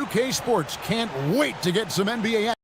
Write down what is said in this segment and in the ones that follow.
UK Sports can't wait to get some NBA action.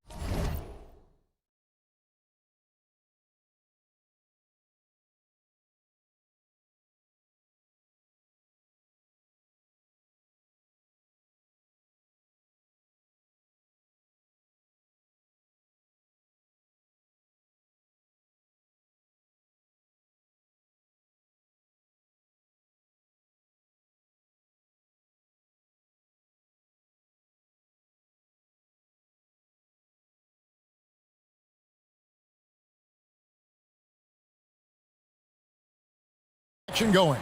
Going.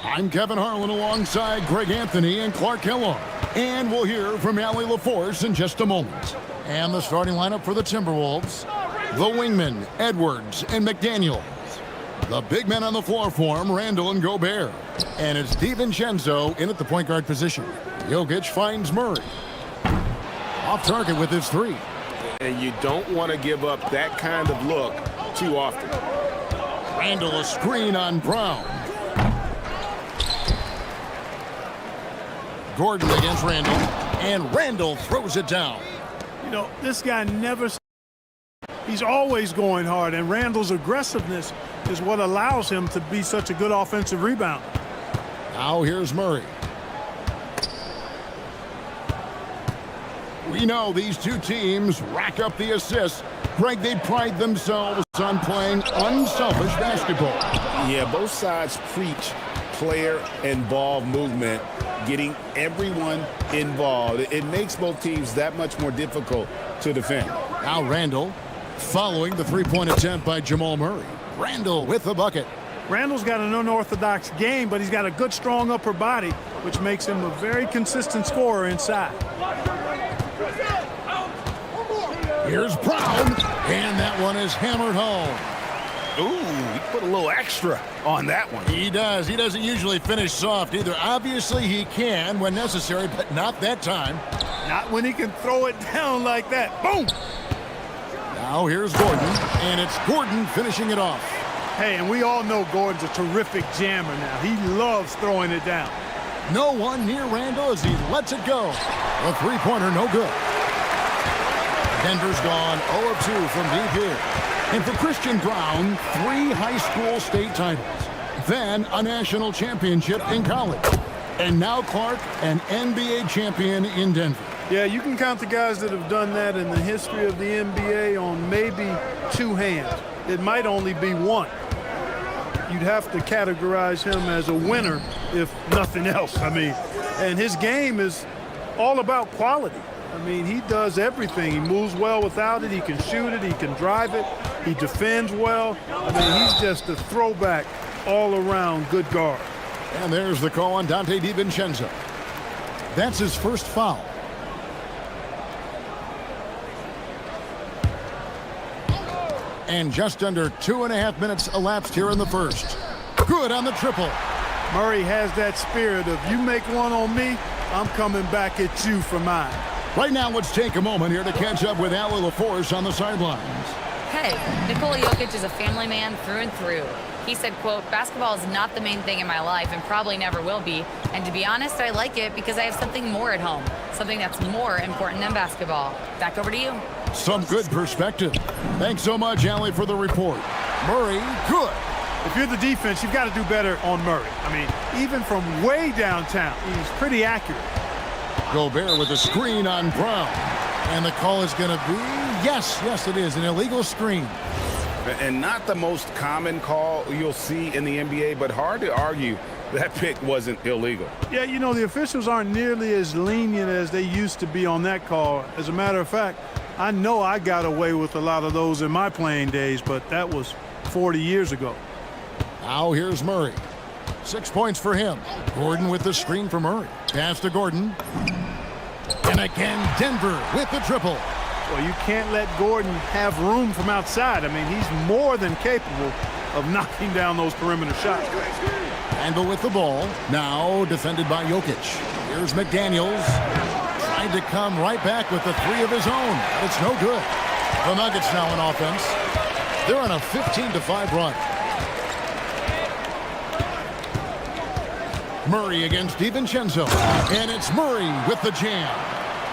I'm Kevin Harlan alongside Greg Anthony and Clark Kellogg. And we'll hear from Allie LaForce in just a moment. And the starting lineup for the Timberwolves. The wingmen, Edwards and McDaniels. The big men on the floor form, Randall and Gobert. And it's DiVincenzo in at the point guard position. Jokic finds Murray. Off target with his three. And you don't want to give up that kind of look too often. Randall a screen on Brown. Gordon against Randall, and Randall throws it down. You know, this guy never, he's always going hard, and Randall's aggressiveness is what allows him to be such a good offensive rebounder. Now here's Murray. We know these two teams rack up the assists. Greg, they pride themselves on playing unselfish basketball. Yeah, both sides preach player and ball movement, getting everyone involved. It makes both teams that much more difficult to defend. Now Randall following the three-point attempt by Jamal Murray. Randall with the bucket. Randall's got an unorthodox game, but he's got a good, strong upper body, which makes him a very consistent scorer inside. Here's Brown, and that one is hammered home. Ooh, he put a little extra on that one. He does. He doesn't usually finish soft either. Obviously, he can when necessary, but not that time. Not when he can throw it down like that. Boom! Now here's Gordon, and it's Gordon finishing it off. Hey, and we all know Gordon's a terrific jammer now. He loves throwing it down. No one near Randall as he lets it go. A three-pointer, no good. Denver's gone 0-2 from deep here. And for Christian Brown, 3 high school state titles. Then a national championship in college. And now Clark, an NBA champion in Denver. Yeah, you can count the guys that have done that in the history of the NBA on maybe 2 hands. It might only be 1. You'd have to categorize him as a winner, if nothing else. I mean, and his game is all about quality. I mean, he does everything. He moves well without it. He can shoot it. He can drive it. He defends well. I mean, he's just a throwback all-around good guard. And there's the call on Dante DiVincenzo. That's his first foul. And just under 2.5 minutes elapsed here in the first. Good on the triple. Murray has that spirit of, you make one on me, I'm coming back at you for mine. Right now, let's take a moment here to catch up with Allie LaForce on the sidelines. Hey, Nikola Jokic is a family man through and through. He said, quote, basketball is not the main thing in my life and probably never will be. And to be honest, I like it because I have something more at home, something that's more important than basketball. Back over to you. Some good perspective. Thanks so much, Allie, for the report. Murray, good. If you're the defense, you've got to do better on Murray. I mean, even from way downtown, he's pretty accurate. Gobert with a screen on Brown. And the call is going to be, yes, it is, an illegal screen. And not the most common call you'll see in the NBA, but hard to argue that pick wasn't illegal. Yeah, you know, the officials aren't nearly as lenient as they used to be on that call. As a matter of fact, I know I got away with a lot of those in my playing days, but that was 40 years ago. Now here's Murray. 6 points for him. Gordon with the screen for Murray. Pass to Gordon. And again, Denver with the triple. Well, you can't let Gordon have room from outside. I mean, he's more than capable of knocking down those perimeter shots. Randall with the ball. Now defended by Jokic. Here's McDaniels. Trying to come right back with the 3 of his own. But it's no good. The Nuggets now in offense. They're on a 15-5 run. Murray against DiVincenzo. And it's Murray with the jam.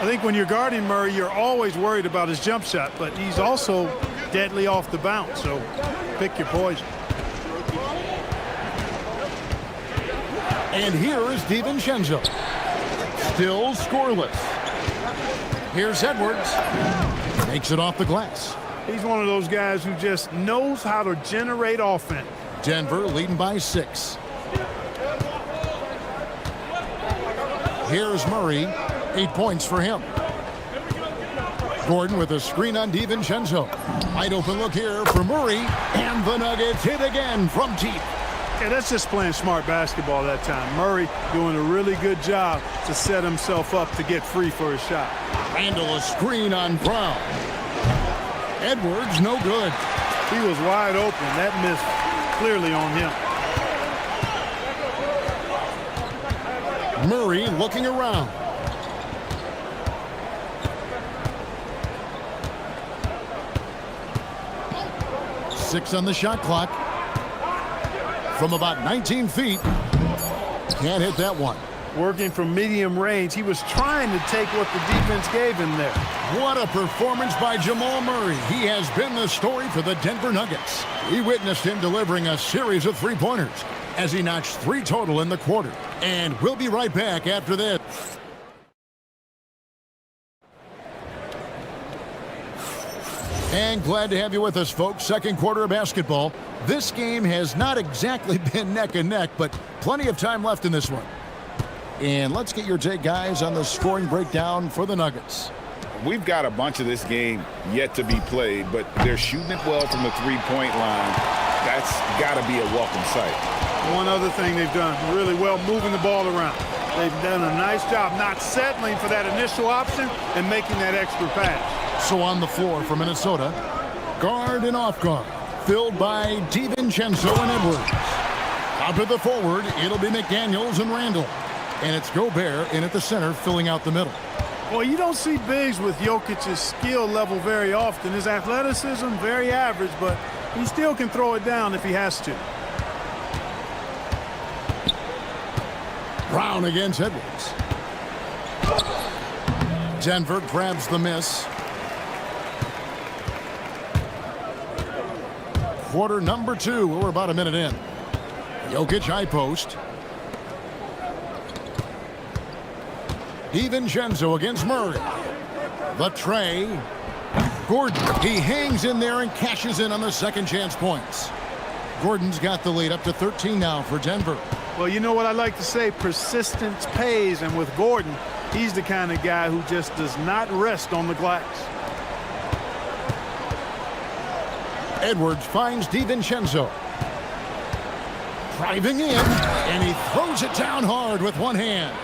I think when you're guarding Murray, you're always worried about his jump shot, but he's also deadly off the bounce, so pick your poison. And here is DiVincenzo. Still scoreless. Here's Edwards. Makes it off the glass. He's one of those guys who just knows how to generate offense. Denver leading by 6. Here's Murray. 8 points for him. Gordon with a screen on DiVincenzo. Wide open look here for Murray. And the Nuggets hit again from deep. Yeah, that's just playing smart basketball that time. Murray doing a really good job to set himself up to get free for his shot. Randall a screen on Brown. Edwards no good. He was wide open. That missed clearly on him. Murray looking around. Six on the shot clock. From about 19 feet. Can't hit that one. Working from medium range. He was trying to take what the defense gave him there. What a performance by Jamal Murray. He has been the story for the Denver Nuggets. We witnessed him delivering a series of three-pointers as he notched 3 total in the quarter. And we'll be right back after this. And glad to have you with us, folks. Second quarter of basketball. This game has not exactly been neck and neck, but plenty of time left in this one. And let's get your take, guys, on the scoring breakdown for the Nuggets. We've got a bunch of this game yet to be played, but they're shooting it well from the three-point line. That's got to be a welcome sight. One other thing they've done really well, moving the ball around. They've done a nice job not settling for that initial option and making that extra pass. So on the floor for Minnesota, guard and off guard, filled by DiVincenzo and Edwards. Out to the forward, it'll be McDaniels and Randall. And it's Gobert in at the center, filling out the middle. Well, you don't see bigs with Jokic's skill level very often. His athleticism, very average, but he still can throw it down if he has to. Brown against Edwards. Denver grabs the miss. Quarter number 2. We're about a minute in. Jokic high post. DiVincenzo against Murray. The tray. Gordon, he hangs in there and cashes in on the second chance points. Gordon's got the lead up to 13 now for Denver. Well, you know what I like to say, persistence pays, and with Gordon, he's the kind of guy who just does not rest on the glass. Edwards finds DiVincenzo. Driving in, and he throws it down hard with one hand.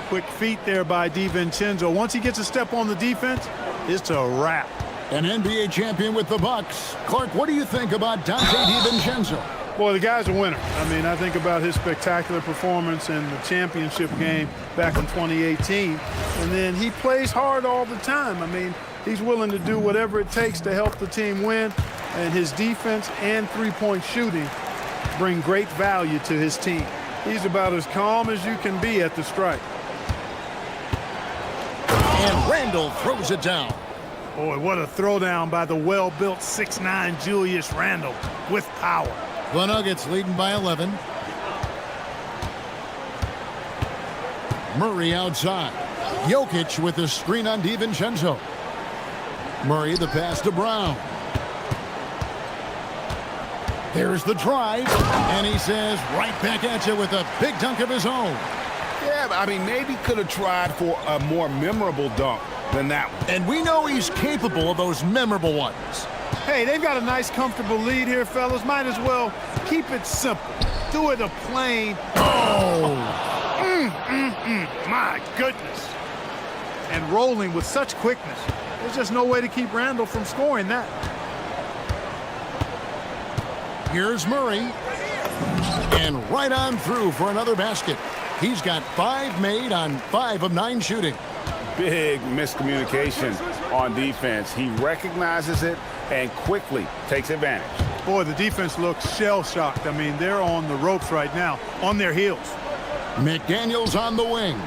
Quick feet there by DiVincenzo. Once he gets a step on the defense, it's a wrap. An NBA champion with the Bucks. Clark, what do you think about Dante DiVincenzo? Boy, the guy's a winner. I mean, I think about his spectacular performance in the championship game back in 2018. And then he plays hard all the time. I mean, he's willing to do whatever it takes to help the team win. And his defense and three-point shooting bring great value to his team. He's about as calm as you can be at the strike. And Randall throws it down. Boy, what a throwdown by the well-built 6'9" Julius Randle with power. The Nuggets leading by 11. Murray outside. Jokic with the screen on DiVincenzo. Murray the pass to Brown. There's the drive, and he says right back at you with a big dunk of his own. Yeah, I mean, maybe could have tried for a more memorable dunk than that one. And we know he's capable of those memorable ones. Hey, they've got a nice, comfortable lead here, fellas. Might as well keep it simple. Do it a plain. Oh! My goodness. And rolling with such quickness. There's just no way to keep Randall from scoring that. Here's Murray. And right on through for another basket. He's got 5 made on 5 of 9 shooting. Big miscommunication on defense. He recognizes it and quickly takes advantage. Boy, the defense looks shell-shocked. I mean, they're on the ropes right now, on their heels. McDaniels on the wing.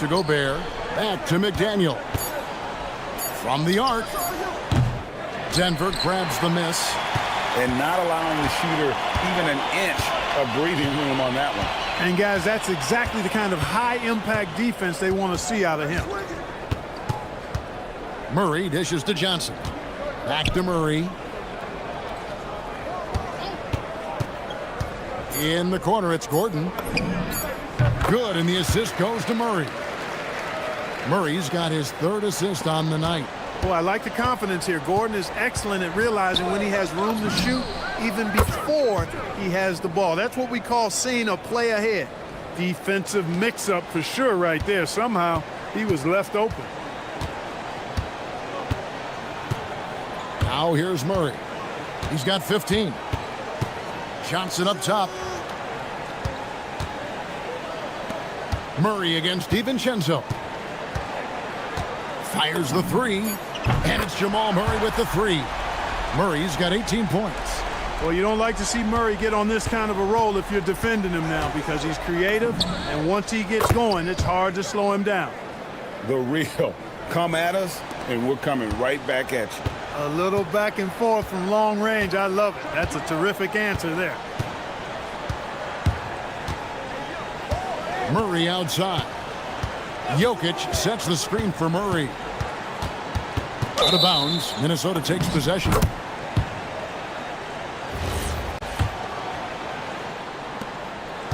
to Gobert. Back to McDaniel. From the arc. Denver grabs the miss. And not allowing the shooter even an inch of breathing room on that one. And guys, that's exactly the kind of high-impact defense they want to see out of him. Murray dishes to Johnson. Back to Murray. In the corner, it's Gordon. Good, and the assist goes to Murray. Murray's got his third assist on the night. Well, I like the confidence here. Gordon is excellent at realizing when he has room to shoot even before he has the ball. That's what we call seeing a play ahead. Defensive mix-up for sure right there. Somehow he was left open. Now here's Murray. He's got 15. Johnson up top. Murray against DiVincenzo. Fires the three. And it's Jamal Murray with the three. Murray's got 18 points. Well, you don't like to see Murray get on this kind of a roll if you're defending him now, because he's creative, and once he gets going, it's hard to slow him down. The real. Come at us, and we're coming right back at you. A little back and forth from long range. I love it. That's a terrific answer there. Murray outside. Jokic sets the screen for Murray. Out of bounds. Minnesota takes possession.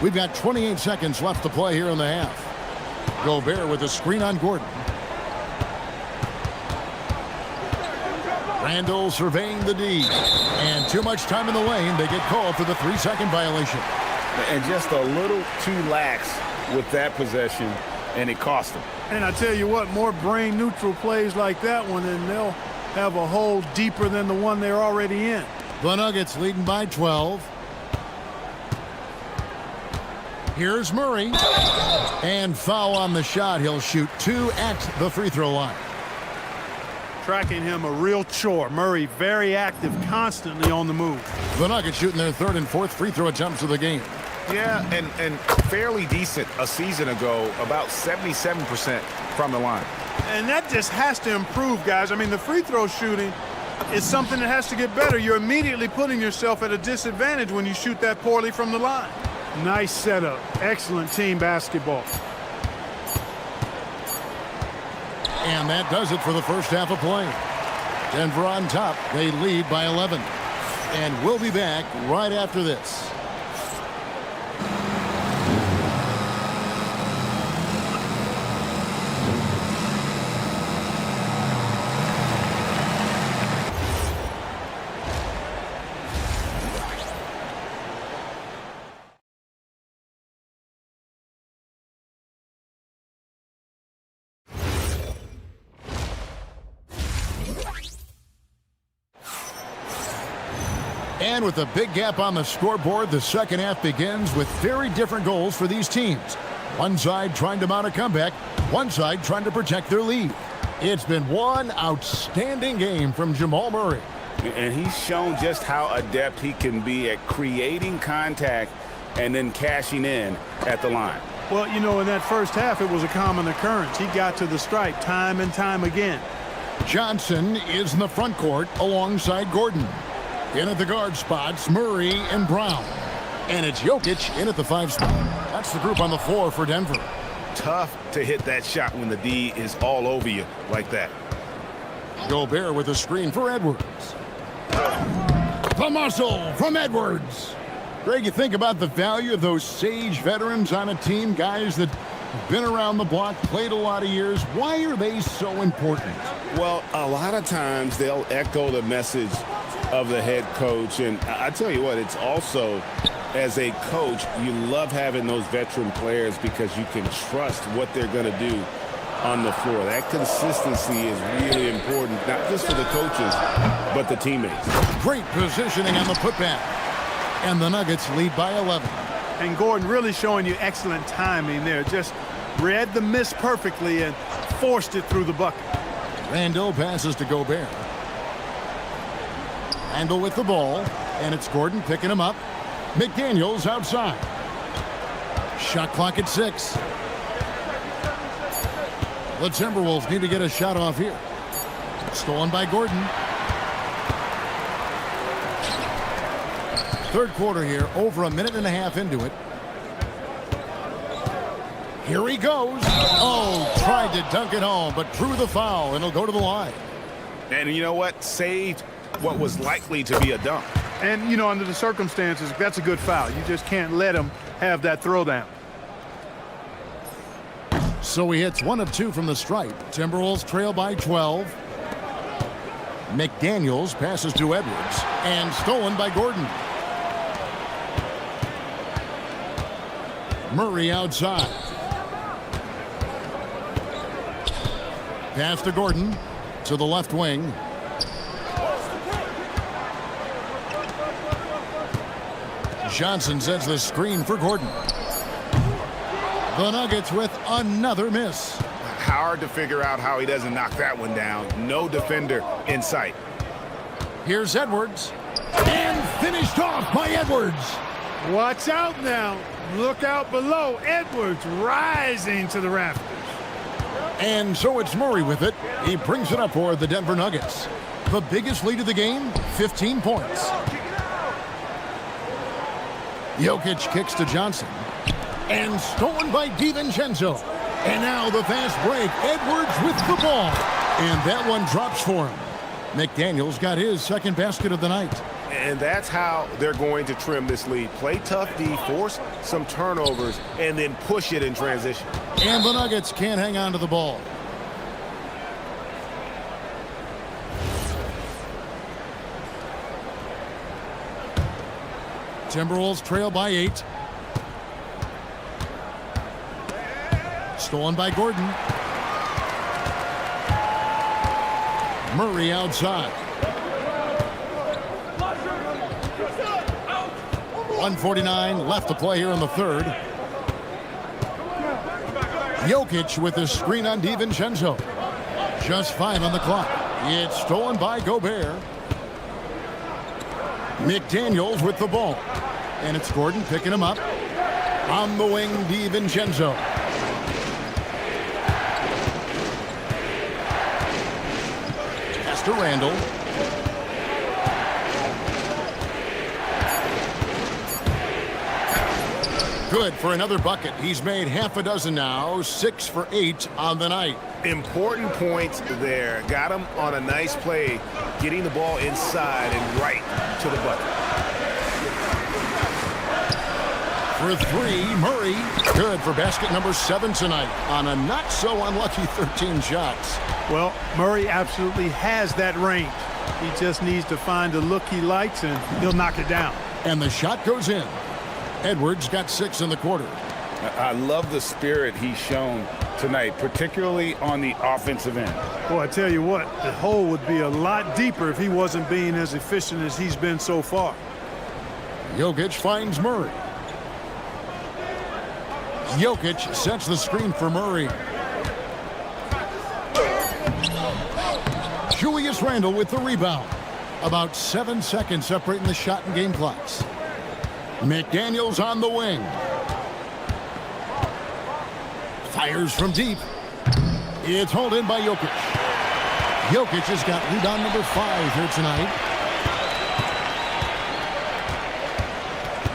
We've got 28 seconds left to play here in the half. Gobert with a screen on Gordon. Randall surveying the D. And too much time in the lane. They get called for the 3-second violation. And just a little too lax with that possession, and it cost them. And I tell you what, more brain-neutral plays like that one, and they'll have a hole deeper than the one they're already in. The Nuggets leading by 12. Here's Murray. And foul on the shot. He'll shoot 2 at the free throw line. Tracking him a real chore. Murray very active, constantly on the move. The Nuggets shooting their 3rd and 4th free throw attempts of the game. Yeah, and fairly decent a season ago, about 77% from the line. And that just has to improve, guys. I mean, the free throw shooting is something that has to get better. You're immediately putting yourself at a disadvantage when you shoot that poorly from the line. Nice setup. Excellent team basketball. And that does it for the first half of play. Denver on top. They lead by 11. And we'll be back right after this. And with a big gap on the scoreboard, the second half begins with very different goals for these teams. One side trying to mount a comeback, one side trying to protect their lead. It's been one outstanding game from Jamal Murray. And he's shown just how adept he can be at creating contact and then cashing in at the line. Well, you know, in that first half, it was a common occurrence. He got to the stripe time and time again. Johnson is in the front court alongside Gordon. In at the guard spots, Murray and Brown. And it's Jokic in at the 5 spot. That's the group on the floor for Denver. Tough to hit that shot when the D is all over you like that. Gobert with a screen for Edwards. The muscle from Edwards. Greg, you think about the value of those sage veterans on a team, guys that have been around the block, played a lot of years. Why are they so important? Well, a lot of times they'll echo the message of the head coach. And I tell you what, it's also, as a coach, you love having those veteran players because you can trust what they're going to do on the floor. That consistency is really important, not just for the coaches, but the teammates. Great positioning on the putback. And the Nuggets lead by 11. And Gordon really showing you excellent timing there. Just read the miss perfectly and forced it through the bucket. Randall passes to Gobert. Randall with the ball, and it's Gordon picking him up. McDaniels outside. Shot clock at 6. The Timberwolves need to get a shot off here. Stolen by Gordon. Third quarter here, over a minute and a half into it. Here he goes. Oh, tried to dunk it home, but drew the foul, and he'll go to the line. And you know what? Saved what was likely to be a dunk. And, you know, under the circumstances, that's a good foul. You just can't let him have that throwdown. So he hits 1 of 2 from the stripe. Timberwolves trail by 12. McDaniels passes to Edwards, and stolen by Gordon. Murray outside. Pass to Gordon, to the left wing. Johnson sets the screen for Gordon. The Nuggets with another miss. Hard to figure out how he doesn't knock that one down. No defender in sight. Here's Edwards. And finished off by Edwards. Watch out now. Look out below. Edwards rising to the rafters. And so it's Murray with it. He brings it up for the Denver Nuggets. The biggest lead of the game, 15 points. Jokic kicks to Johnson. And stolen by DiVincenzo. And now the fast break. Edwards with the ball. And that one drops for him. McDaniels got his second basket of the night. And that's how they're going to trim this lead. Play tough D, force some turnovers, and then push it in transition. And the Nuggets can't hang on to the ball. Timberwolves trail by 8. Stolen by Gordon. Murray outside. 1:49 left to play here in the third. Jokic with the screen on DiVincenzo. Just 5 on the clock. It's stolen by Gobert. McDaniels with the ball. And it's Gordon picking him up. On the wing, DiVincenzo. Pass to Randall. Good for another bucket. He's made half a dozen now, 6 for 8 on the night. Important points there. Got him on a nice play, getting the ball inside and right to the bucket. For 3, Murray. Good for basket number 7 tonight on a not so unlucky 13 shots. Well, Murray absolutely has that range. He just needs to find the look he likes and he'll knock it down. And the shot goes in. Edwards got 6 in the quarter. I love the spirit he's shown tonight, particularly on the offensive end. Boy, I tell you what, the hole would be a lot deeper if he wasn't being as efficient as he's been so far. Jokic finds Murray. Jokic sets the screen for Murray. Julius Randle with the rebound. About 7 seconds separating the shot and game clocks. McDaniels on the wing. Fires from deep. It's hauled in by Jokic. Jokic has got rebound number 5 here tonight.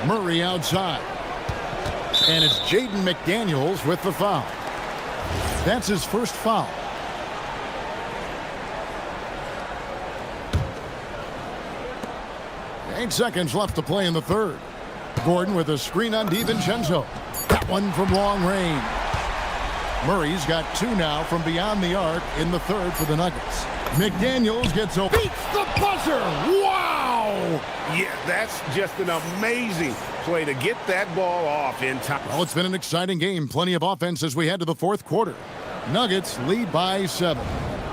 Murray outside. And it's Jaden McDaniels with the foul. That's his first foul. Eight seconds left to play in the third. Gordon with a screen on DiVincenzo. That one from long range. Murray's got 2 now from beyond the arc in the third for the Nuggets. McDaniels gets a beats the buzzer. Wow! Yeah, that's just an amazing play to get that ball off in time. Well, it's been an exciting game. Plenty of offense as we head to the fourth quarter. Nuggets lead by 7.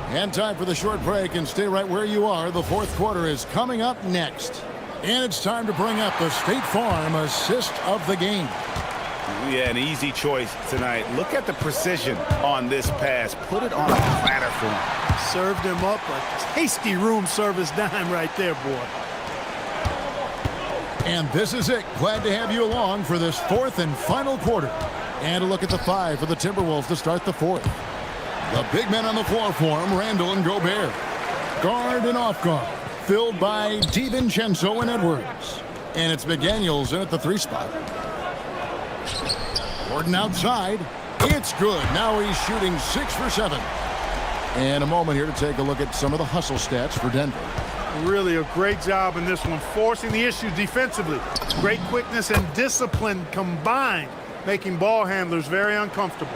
And time for the short break, and stay right where you are. The fourth quarter is coming up next. And it's time to bring up the State Farm assist of the game. Yeah, an easy choice tonight. Look at the precision on this pass. Put it on a platter for him. Served him up a tasty room service dime right there, boy. And this is it. Glad to have you along for this fourth and final quarter. And a look at the 5 for the Timberwolves to start the fourth. The big men on the floor for him, Randall and Gobert. Guard and off guard, filled by DiVincenzo and Edwards. And it's McDaniels in at the 3 spot. Gordon outside. It's good. Now he's shooting 6 for 7. And a moment here to take a look at some of the hustle stats for Denver. Really a great job in this one, forcing the issue defensively. Great quickness and discipline combined, making ball handlers very uncomfortable.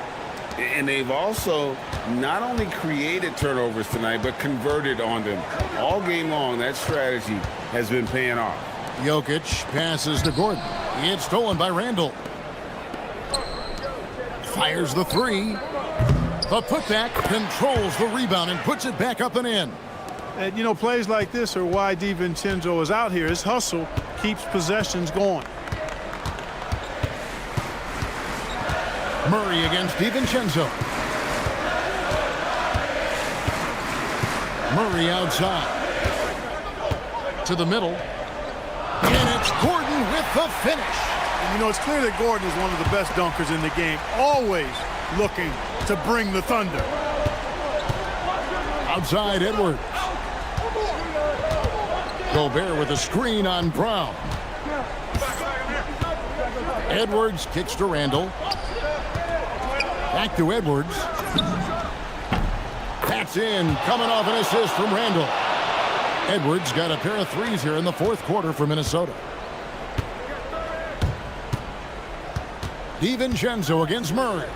And they've also not only created turnovers tonight, but converted on them. All game long, that strategy has been paying off. Jokic passes to Gordon. It's stolen by Randall. Fires the 3. The putback controls the rebound and puts it back up and in. And, you know, plays like this are why DiVincenzo is out here. His hustle keeps possessions going. Murray against DiVincenzo. Murray outside. To the middle. And it's Gordon with the finish. And, you know, it's clear that Gordon is one of the best dunkers in the game. Always looking to bring the thunder. Outside Edwards. Gobert with a screen on Brown. Edwards kicks to Randall. Back to Edwards. That's in, coming off an assist from Randall. Edwards got a pair of 3s here in the 4th quarter for Minnesota. DiVincenzo against Murray.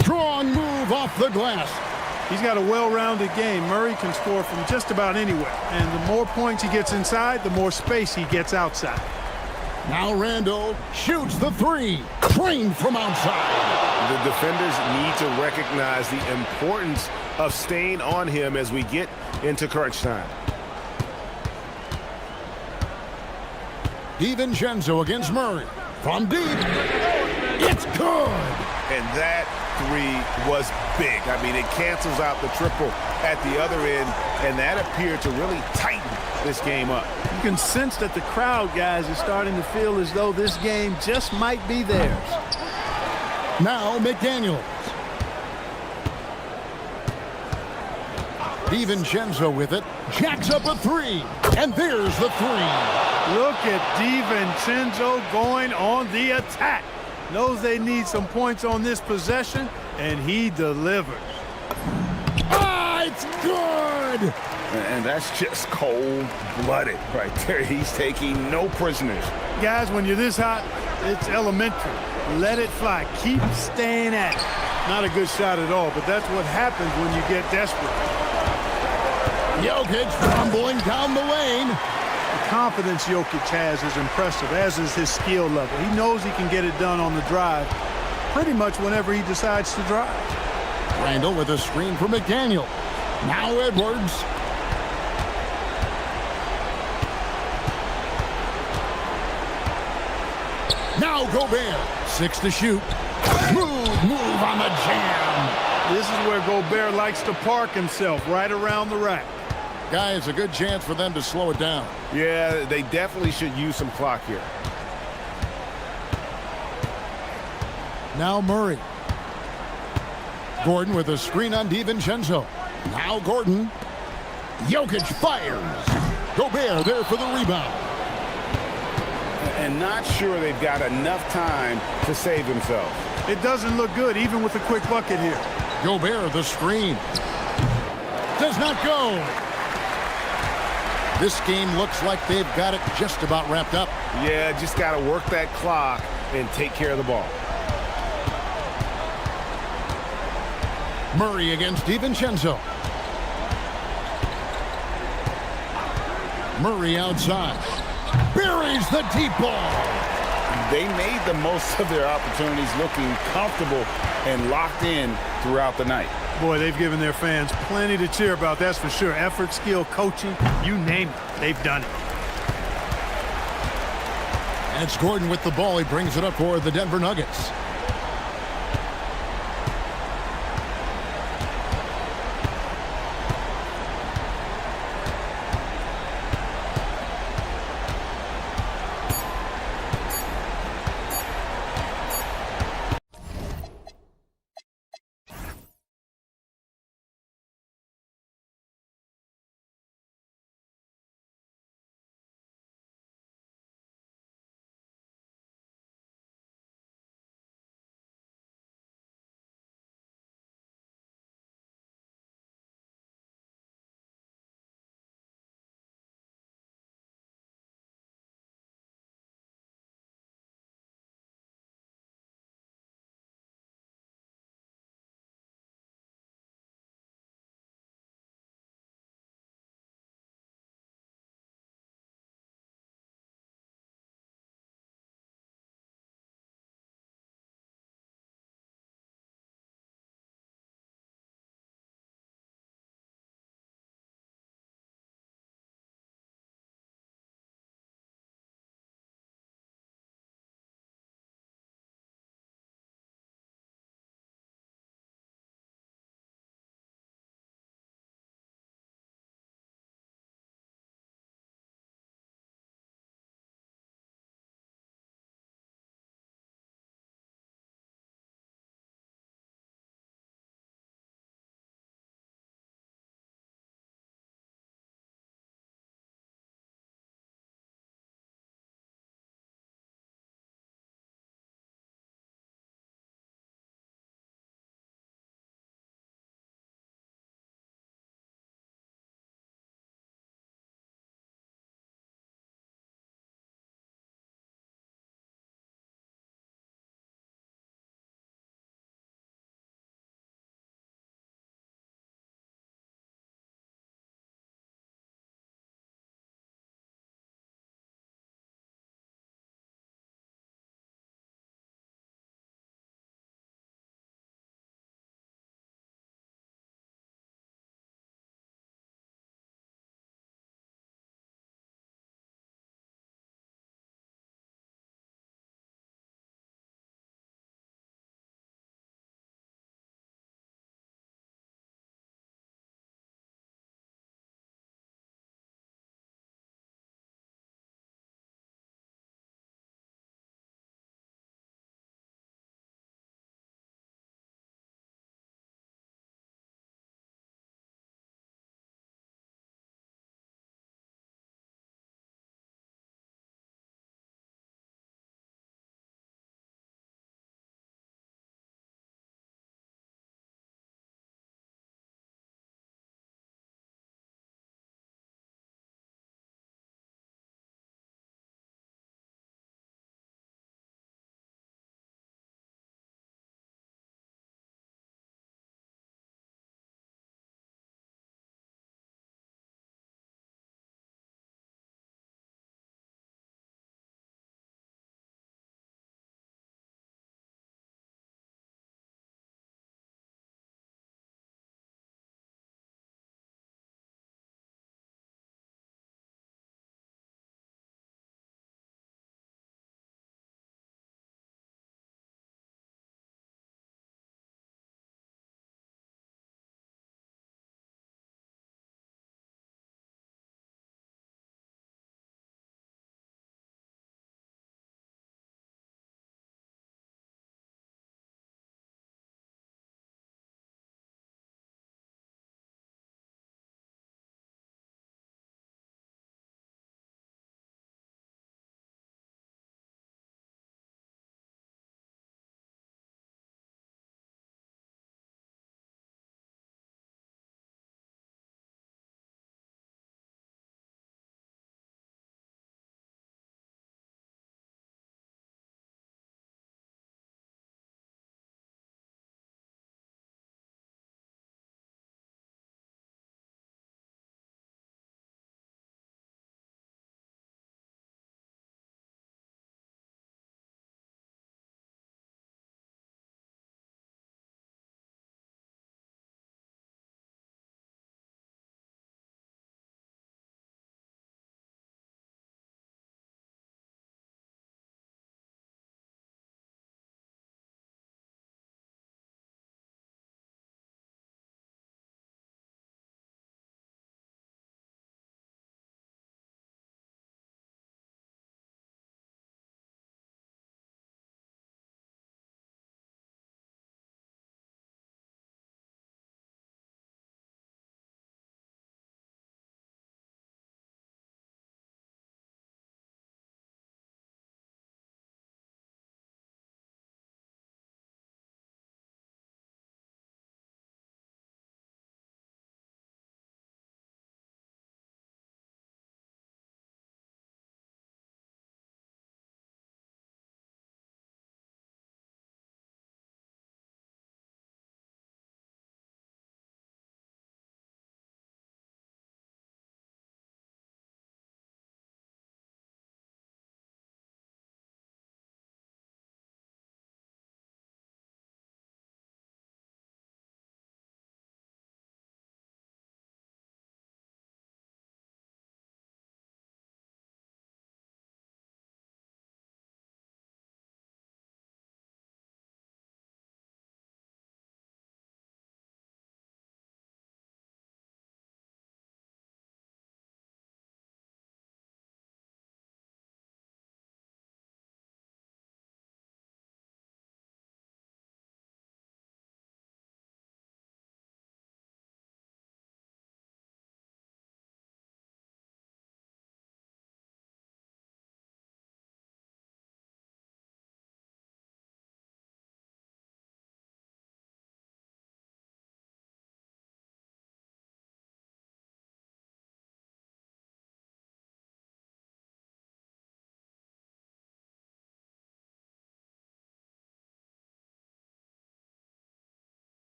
Strong move off the glass. He's got a well-rounded game. Murray can score from just about anywhere. And the more points he gets inside, the more space he gets outside. Now Randall shoots the 3. Trained from outside. The defenders need to recognize the importance of staying on him as we get into crunch time. DiVincenzo against Murray. From deep. It's good. And that 3 was big. I mean, it cancels out the triple at the other end, and that appeared to really tighten this game up. You can sense that the crowd, guys, is starting to feel as though this game just might be theirs. Now McDaniels. DiVincenzo with it. Jacks up a 3. And there's the 3. Look at DiVincenzo going on the attack. Knows they need some points on this possession, and he delivers. Ah, it's good! And that's just cold-blooded right there. He's taking no prisoners. Guys, when you're this hot, it's elementary. Let it fly. Keep staying at it. Not a good shot at all, but that's what happens when you get desperate. Jokic rumbling down the lane. The confidence Jokic has is impressive, as is his skill level. He knows he can get it done on the drive pretty much whenever he decides to drive. Randall with a screen for McDaniel. Now Edwards. Now Gobert. 6 to shoot. Smooth move on the jam. This is where Gobert likes to park himself, right around the rack. Guys, a good chance for them to slow it down. Yeah, they definitely should use some clock here. Now Murray. Gordon with a screen on DiVincenzo. Now Gordon. Jokic fires. Gobert there for the rebound. And not sure they've got enough time to save themselves. It doesn't look good, even with a quick bucket here. Gobert the screen. Does not go. This game looks like they've got it just about wrapped up. Yeah, just got to work that clock and take care of the ball. Murray against DiVincenzo. Murray outside. Buries the deep ball. They made the most of their opportunities, looking comfortable and locked in throughout the night. Boy, they've given their fans plenty to cheer about, that's for sure. Effort, skill, coaching, you name it, they've done it. And it's Gordon with the ball. He brings it up for the Denver Nuggets.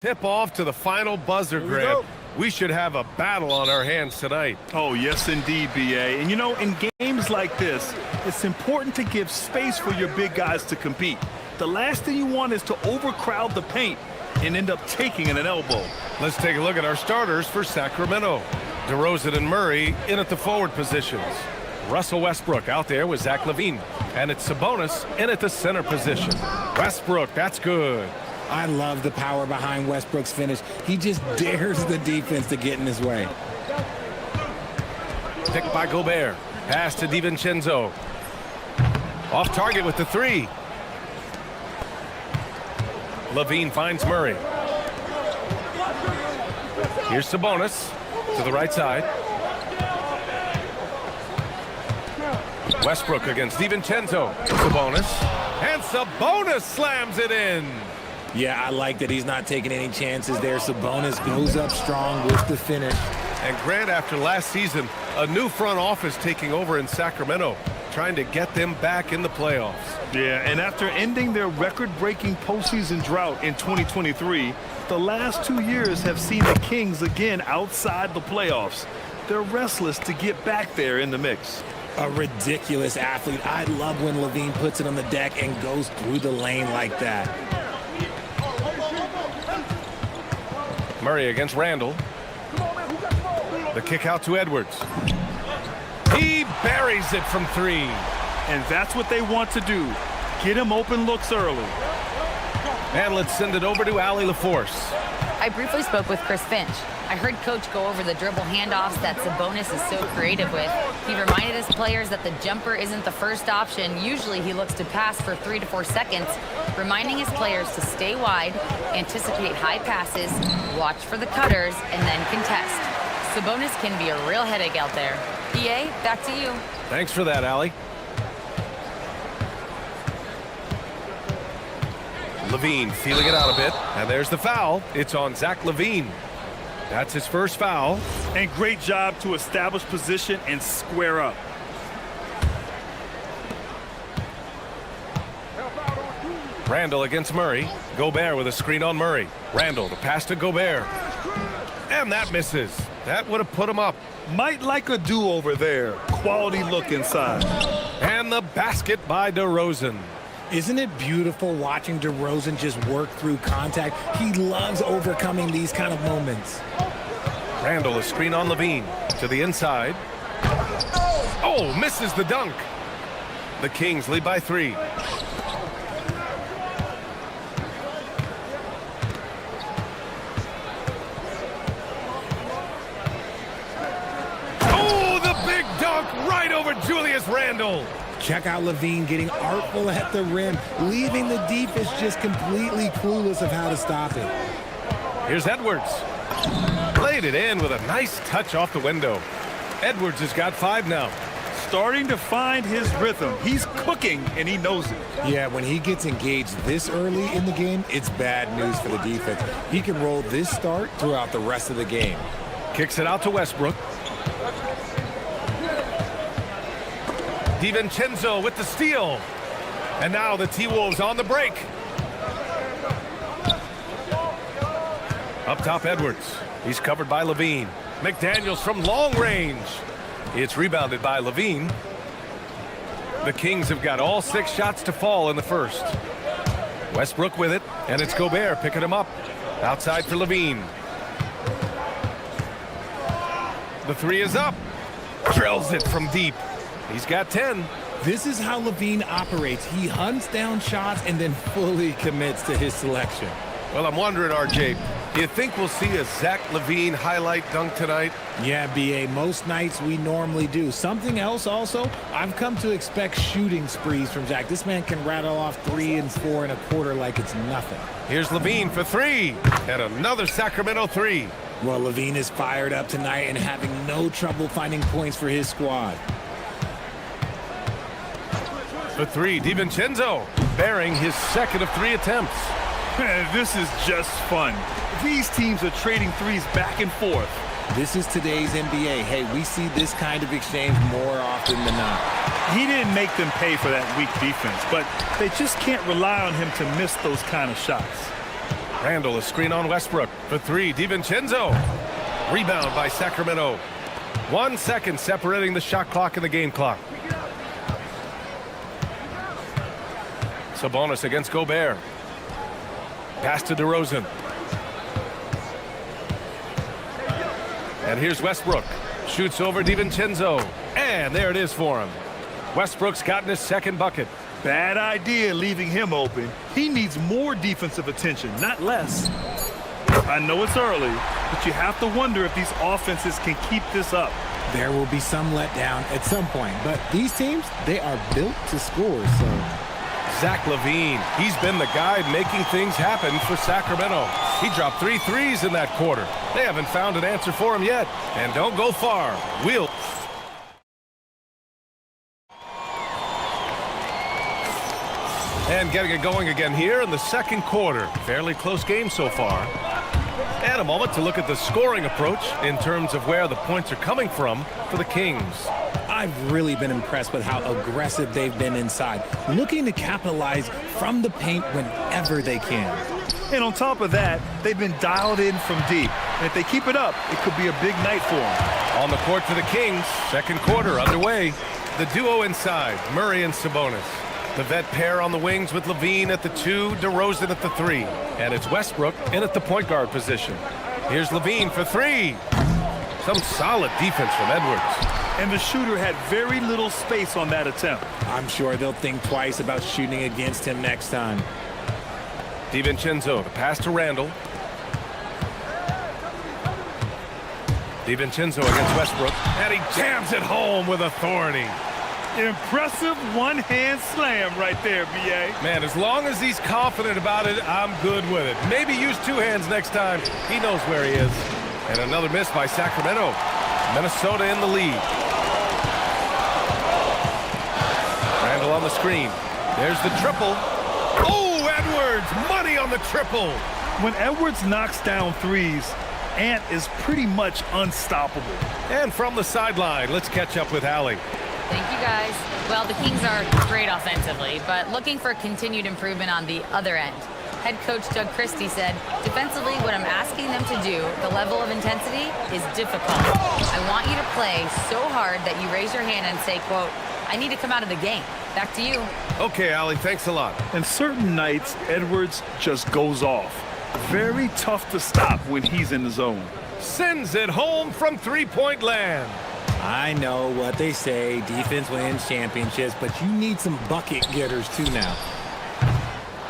Tip off to the final buzzer grab. We should have a battle on our hands tonight. Oh, yes, indeed, B.A. And, you know, in games like this, it's important to give space for your big guys to compete. The last thing you want is to overcrowd the paint and end up taking an elbow. Let's take a look at our starters for Sacramento. DeRozan and Murray in at the forward positions. Russell Westbrook out there with Zach LaVine. And it's Sabonis in at the center position. Westbrook, that's good. I love the power behind Westbrook's finish. He just dares the defense to get in his way. Picked by Gobert. Pass to DiVincenzo. Off target with the three. LaVine finds Murray. Here's Sabonis to the right side. Westbrook against DiVincenzo. Sabonis. And Sabonis slams it in. Yeah, I like that he's not taking any chances there. Sabonis goes up strong with the finish. And Grant, after last season, a new front office taking over in Sacramento, trying to get them back in the playoffs. Yeah, and after ending their record-breaking postseason drought in 2023, the last 2 years have seen the Kings again outside the playoffs. They're restless to get back there in the mix. A ridiculous athlete. I love when LaVine puts it on the deck and goes through the lane like that. Murray against Randall. The kick out to Edwards. He buries it from three. And that's what they want to do. Get him open looks early. And let's send it over to Allie LaForce. I briefly spoke with Chris Finch. I heard Coach go over the dribble handoffs that Sabonis is so creative with. He reminded his players that the jumper isn't the first option. Usually he looks to pass for 3 to 4 seconds, reminding his players to stay wide, anticipate high passes, watch for the cutters, and then contest. Sabonis can be a real headache out there. EA, back to you. Thanks for that, Allie. LaVine feeling it out a bit, and there's the foul. It's on Zach LaVine. That's his first foul. And great job to establish position and square up. Randall against Murray. Gobert with a screen on Murray. Randall, the pass to Gobert. And that misses. That would have put him up. Might like a do-over there. Quality look inside. And the basket by DeRozan. Isn't it beautiful watching DeRozan just work through contact? He loves overcoming these kind of moments. Randall, a screen on LaVine. To the inside. Oh, misses the dunk. The Kings lead by 3. Oh, the big dunk right over Julius Randle. Check out LaVine getting artful at the rim, leaving the defense just completely clueless of how to stop it. Here's Edwards. Played it in with a nice touch off the window. Edwards has got 5 now. Starting to find his rhythm. He's cooking, and he knows it. Yeah, when he gets engaged this early in the game, it's bad news for the defense. He can roll this start throughout the rest of the game. Kicks it out to Westbrook. DiVincenzo with the steal. And now the T-Wolves on the break. Up top, Edwards. He's covered by LaVine. McDaniels from long range. It's rebounded by LaVine. The Kings have got all 6 shots to fall in the first. Westbrook with it, and it's Gobert picking him up. Outside for LaVine. The 3 is up. Drills it from deep. He's got 10. This is how LaVine operates. He hunts down shots and then fully commits to his selection. Well, I'm wondering, RJ, do you think we'll see a Zach LaVine highlight dunk tonight? Yeah, BA, most nights we normally do. Something else also, I've come to expect shooting sprees from Zach. This man can rattle off 3 and 4 and a quarter like it's nothing. Here's LaVine for 3. And another Sacramento 3. Well, LaVine is fired up tonight and having no trouble finding points for his squad. For 3, DiVincenzo, bearing his second of 3 attempts. This is just fun. These teams are trading threes back and forth. This is today's NBA. Hey, we see this kind of exchange more often than not. He didn't make them pay for that weak defense, but they just can't rely on him to miss those kind of shots. Randall, a screen on Westbrook. For three, DiVincenzo. Rebound by Sacramento. 1 second separating the shot clock and the game clock. Sabonis against Gobert. Pass to DeRozan. And here's Westbrook. Shoots over DiVincenzo. And there it is for him. Westbrook's gotten his second bucket. Bad idea leaving him open. He needs more defensive attention, not less. I know it's early, but you have to wonder if these offenses can keep this up. There will be some letdown at some point, but these teams, they are built to score, so... Zach LaVine, he's been the guy making things happen for Sacramento. He dropped 3 threes in that quarter. They haven't found an answer for him yet. And don't go far. We'll... And getting it going again here in the second quarter. Fairly close game so far. And a moment to look at the scoring approach in terms of where the points are coming from for the Kings. I've really been impressed with how aggressive they've been inside, looking to capitalize from the paint whenever they can. And on top of that, they've been dialed in from deep. And if they keep it up, it could be a big night for them. On the court for the Kings, second quarter underway. The duo inside, Murray and Sabonis. The vet pair on the wings with LaVine at the 2, DeRozan at the 3. And it's Westbrook in at the point guard position. Here's LaVine for 3. Some solid defense from Edwards. And the shooter had very little space on that attempt. I'm sure they'll think twice about shooting against him next time. DiVincenzo, the pass to Randall. DiVincenzo against Westbrook. And he jams it home with authority. Impressive one-hand slam right there, B.A. Man, as long as he's confident about it, I'm good with it. Maybe use 2 hands next time. He knows where he is. And another miss by Sacramento. Minnesota in the lead. Randall on the screen. There's the triple. Oh, Edwards! Money on the triple! When Edwards knocks down threes, Ant is pretty much unstoppable. And from the sideline, let's catch up with Allie. Thank you, guys. Well, the Kings are great offensively, but looking for continued improvement on the other end. Head coach Doug Christie said, defensively, what I'm asking them to do, the level of intensity, is difficult. I want you to play so hard that you raise your hand and say, quote, I need to come out of the game. Back to you. Okay, Allie, thanks a lot. And certain nights, Edwards just goes off. Very tough to stop when he's in the zone. Sends it home from three-point land. I know what they say, defense wins championships, but you need some bucket getters too now.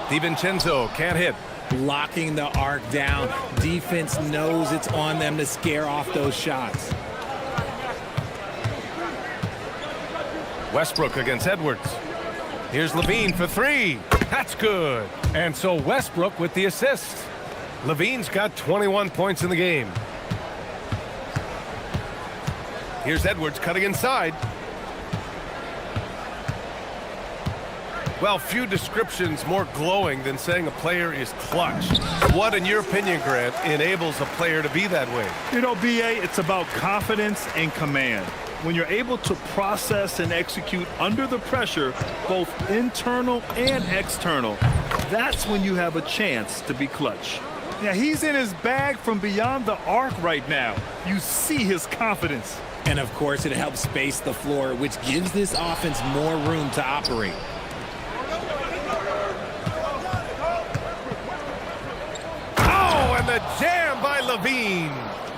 DiVincenzo can't hit. Locking the arc down. Defense knows it's on them to scare off those shots. Westbrook against Edwards. Here's LaVine for 3. That's good. And so Westbrook with the assist. LaVine's got 21 points in the game. Here's Edwards cutting inside. Well, few descriptions more glowing than saying a player is clutch. What, in your opinion, Grant, enables a player to be that way? You know, B.A., it's about confidence and command. When you're able to process and execute under the pressure, both internal and external, that's when you have a chance to be clutch. Now, he's in his bag from beyond the arc right now. You see his confidence. And, of course, it helps space the floor, which gives this offense more room to operate. Oh, and the jam by LaVine.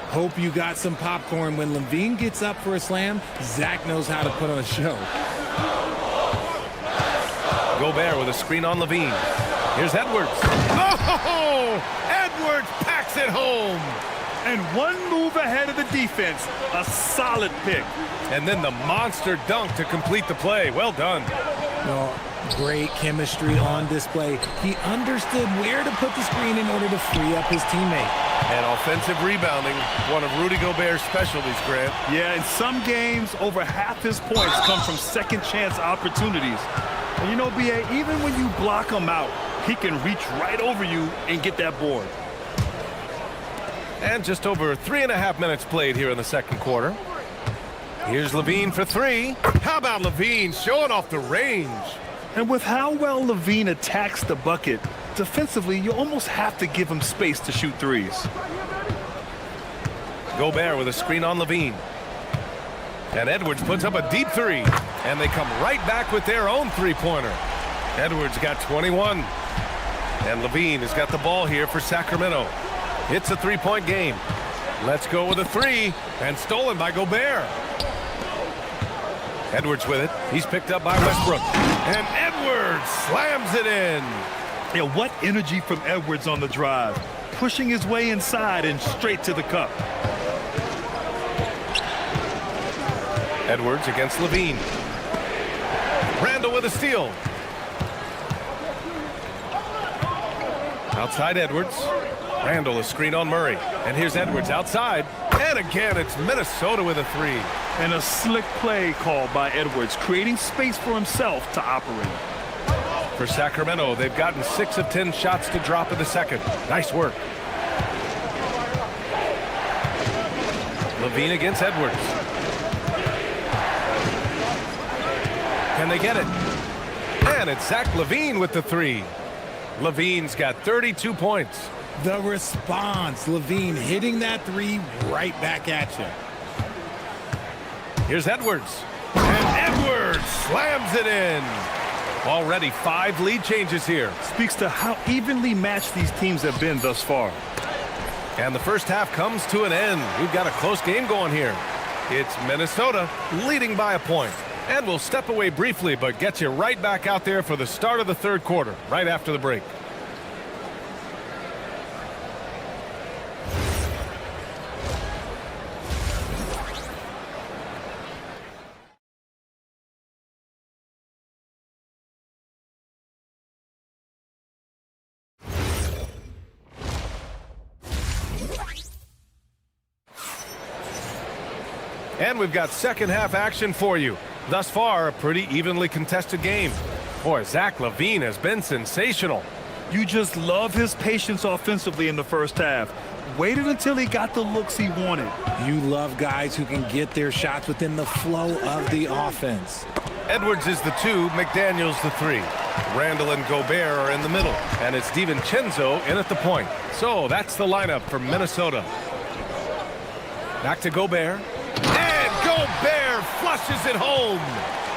Hope you got some popcorn. When LaVine gets up for a slam, Zach knows how to put on a show. Gobert with a screen on LaVine. Here's Edwards. Oh, Edwards packs it home. And one move ahead of the defense. A solid pick. And then the monster dunk to complete the play. Well done. No, great chemistry on display. He understood where to put the screen in order to free up his teammate. And offensive rebounding, one of Rudy Gobert's specialties, Grant. Yeah, in some games, over half his points come from second chance opportunities. And you know, B.A., even when you block him out, he can reach right over you and get that board. And just over 3.5 minutes played here in the second quarter. Here's LaVine for 3. How about LaVine showing off the range? And with how well LaVine attacks the bucket, Defensively, you almost have to give him space to shoot threes. Gobert with a screen on Levine. And Edwards puts up a deep three. And they come right back with their own three-pointer. Edwards got 21. And Levine has got the ball here for Sacramento. It's a three-point game. Let's go with a three. And stolen by Gobert. Edwards with it. He's picked up by Westbrook. And Edwards slams it in. Yeah, what energy from Edwards on the drive. Pushing his way inside and straight to the cup. Edwards against Levine. Randall with a steal. Outside Edwards. Randall a screen on Murray. And here's Edwards outside. And again, it's Minnesota with a three. And a slick play called by Edwards, creating space for himself to operate. For Sacramento, they've gotten 6 of 10 shots to drop in the second. Nice work. Levine against Edwards. Can they get it? And it's Zach Levine with the three. Levine's got 32 points. The response, Levine hitting that three right back at you. Here's Edwards. And Edwards slams it in. Already 5 lead changes here. Speaks to how evenly matched these teams have been thus far. And the first half comes to an end. We've got a close game going here. It's Minnesota leading by a point. And we'll step away briefly, but get you right back out there for the start of the third quarter, right after the break. And we've got second half action for you. Thus far, a pretty evenly contested game. Boy, Zach Levine has been sensational. You just love his patience offensively in the first half. Waited until he got the looks he wanted. You love guys who can get their shots within the flow of the offense. Edwards is the 2, McDaniels the 3. Randall and Gobert are in the middle. And it's DiVincenzo in at the point. So that's the lineup for Minnesota. Back to Gobert. And Gobert flushes it home.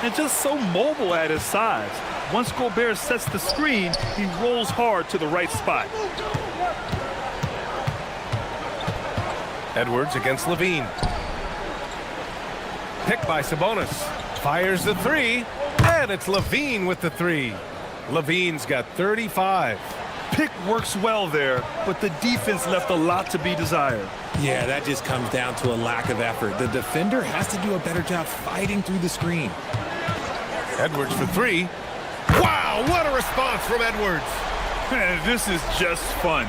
And just so mobile at his size. Once Gobert sets the screen, he rolls hard to the right spot. Edwards against Levine. Picked by Sabonis. Fires the 3. And it's Levine with the 3. Levine's got 35. Pick works well there, but the defense left a lot to be desired. Yeah, that just comes down to a lack of effort. The defender has to do a better job fighting through the screen. Edwards for 3. Wow, what a response from Edwards. This is just fun.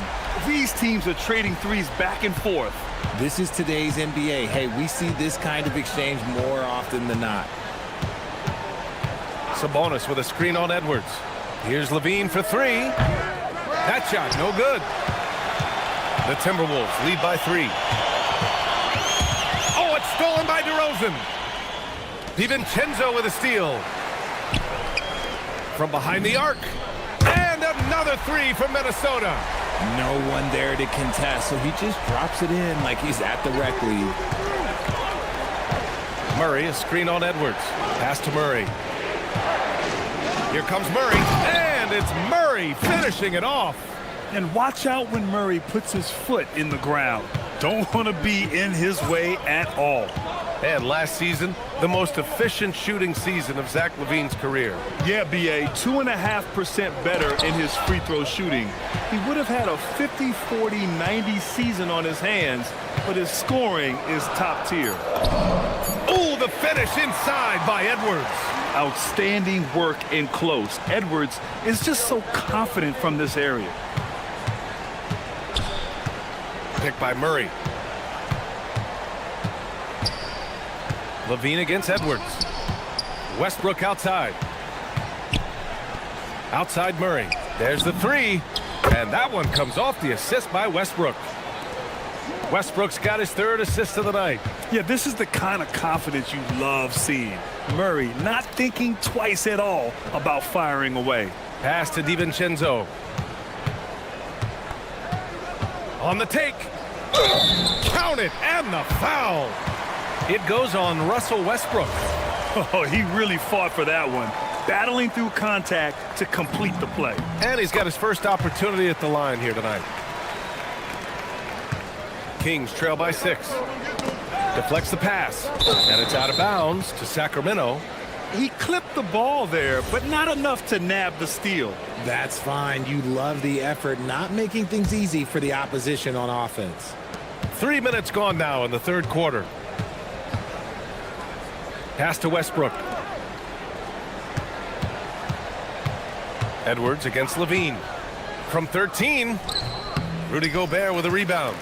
These teams are trading threes back and forth. This is today's NBA. Hey, we see this kind of exchange more often than not. Sabonis with a screen on Edwards. Here's Levine for 3. That shot, no good. The Timberwolves lead by 3. Oh, it's stolen by DeRozan. DiVincenzo with a steal. From behind the arc. And another 3 from Minnesota. No one there to contest, so he just drops it in like he's at the rec league. Murray, a screen on Edwards. Pass to Murray. Here comes Murray. And it's Murray finishing it off. And watch out when Murray puts his foot in the ground. Don't want to be in his way at all. And last season, the most efficient shooting season of Zach Levine's career. Yeah, BA, 2.5% better in his free throw shooting. He would have had a 50, 40, 90 season on his hands, but his scoring is top tier. Oh, the finish inside by Edwards. Outstanding work in close. Edwards is just so confident from this area. Picked by Murray. Levine against Edwards. Westbrook outside. Outside Murray. There's the 3. And that one comes off the assist by Westbrook. Westbrook's got his 3rd assist of the night. Yeah, this is the kind of confidence you love seeing. Murray not thinking twice at all about firing away. Pass to DiVincenzo. On the take. Count it, and the foul. It goes on Russell Westbrook. Oh, he really fought for that one, battling through contact to complete the play. And he's got his first opportunity at the line here tonight. Kings trail by 6. Deflects the pass, and it's out of bounds to Sacramento. He clipped the ball there, but not enough to nab the steal. That's fine. You love the effort, not making things easy for the opposition on offense. 3 minutes gone now in the third quarter. Pass to Westbrook. Edwards against Levine. From 13, Rudy Gobert with a rebound.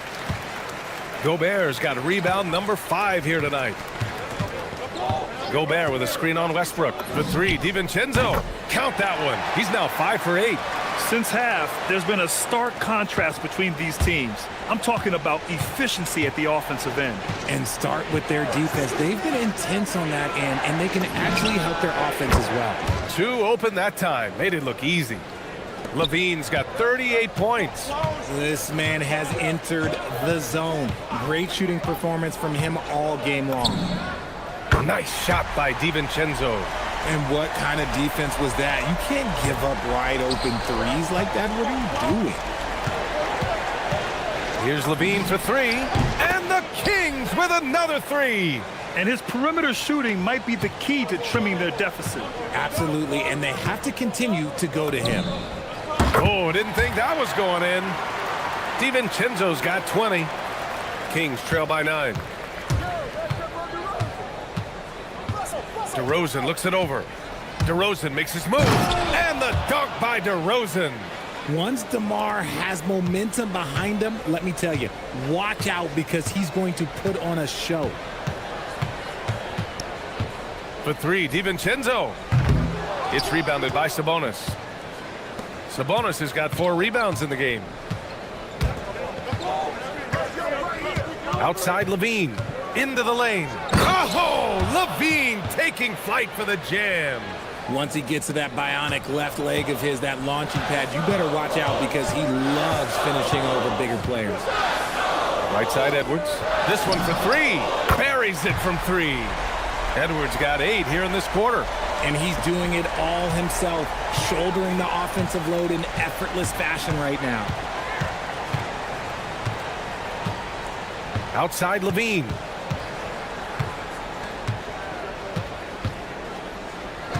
Gobert's got a rebound number 5 here tonight. Gobert with a screen on Westbrook. For 3, DiVincenzo. Count that one. He's now 5 for 8. Since half, there's been a stark contrast between these teams. I'm talking about efficiency at the offensive end. And start with their defense. They've been intense on that end, and they can actually help their offense as well. 2 open that time. Made it look easy. Levine's got 38 points. This man has entered the zone. Great shooting performance from him all game long. Nice shot by DiVincenzo. And what kind of defense was that? You can't give up wide open threes like that. What are you doing? Here's Levine for 3. And the Kings with another 3. And his perimeter shooting might be the key to trimming their deficit. Absolutely, and they have to continue to go to him. Oh, didn't think that was going in. DiVincenzo's got 20. Kings trail by 9. DeRozan looks it over. DeRozan makes his move. And the dunk by DeRozan. Once DeMar has momentum behind him, let me tell you, watch out because he's going to put on a show. For 3, DiVincenzo. It's rebounded by Sabonis. Sabonis has got 4 rebounds in the game. Outside Levine. Into the lane. Oh, Levine taking flight for the jam. Once he gets to that bionic left leg of his, that launching pad, you better watch out because he loves finishing over bigger players. Right side Edwards. This one for 3. Buries it from 3. Edwards got 8 here in this quarter. And he's doing it all himself, shouldering the offensive load in effortless fashion right now. Outside Levine.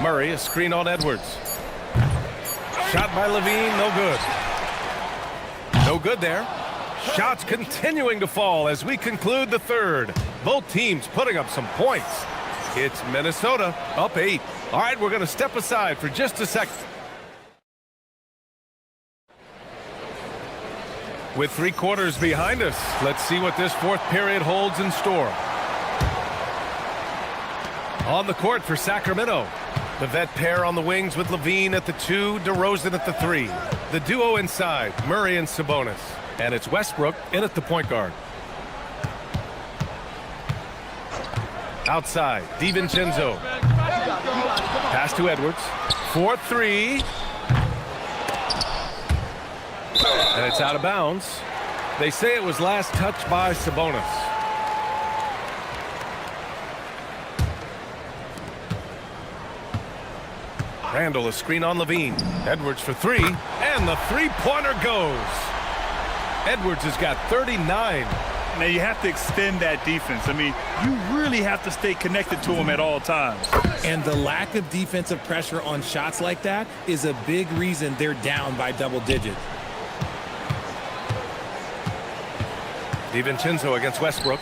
Murray, a screen on Edwards. Shot by Levine, no good. No good there. Shots continuing to fall as we conclude the third. Both teams putting up some points. It's Minnesota up 8. All right, we're going to step aside for just a second. With 3 quarters behind us, let's see what this fourth period holds in store. On the court for Sacramento. The vet pair on the wings with Levine at the 2, DeRozan at the 3. The duo inside, Murray and Sabonis. And it's Westbrook in at the point guard. Outside, DiVincenzo. Pass to Edwards. 4-3. And it's out of bounds. They say it was last touched by Sabonis. Randall, a screen on Levine. Edwards for 3. And the three-pointer goes. Edwards has got 39. Now you have to extend that defense. I mean, you really have to stay connected to him at all times. And the lack of defensive pressure on shots like that is a big reason they're down by double digits. DiVincenzo against Westbrook.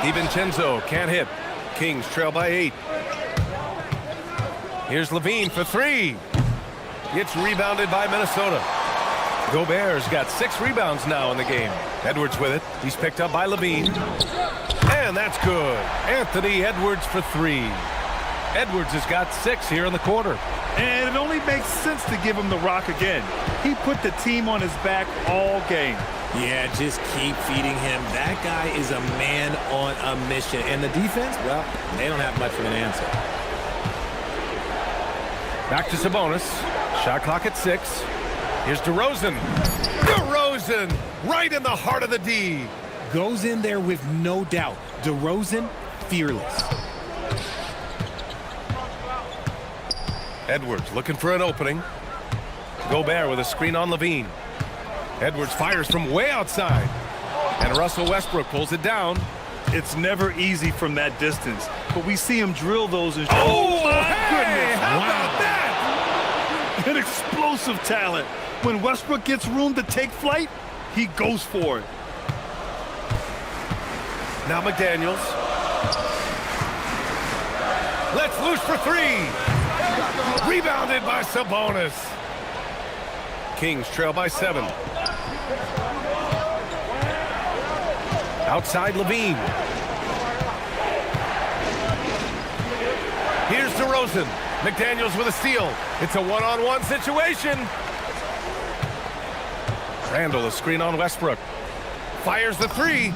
DiVincenzo can't hit. Kings trail by 8. Here's Levine for 3. It's rebounded by Minnesota. Gobert's got 6 rebounds now in the game. Edwards with it. He's picked up by Levine. And that's good. Anthony Edwards for 3. Edwards has got 6 here in the quarter. And it only makes sense to give him the rock again. He put the team on his back all game. Yeah, just keep feeding him. That guy is a man on a mission. And the defense, well, they don't have much of an answer. Back to Sabonis. Shot clock at 6. Here's DeRozan. DeRozan DeRozan, right in the heart of the D. Goes in there with no doubt. DeRozan, fearless. Edwards looking for an opening. Gobert with a screen on Levine. Edwards fires from way outside. And Russell Westbrook pulls it down. It's never easy from that distance, but we see him drill those. And Oh, my hey, goodness! how Wow. about that? An explosive talent. When Westbrook gets room to take flight, he goes for it. Now McDaniels. Let's loose for three. Rebounded by Sabonis. Kings trail by 7. Outside Levine. Here's DeRozan. McDaniels with a steal. It's a one-on-one situation. Randall, a screen on Westbrook. Fires the three.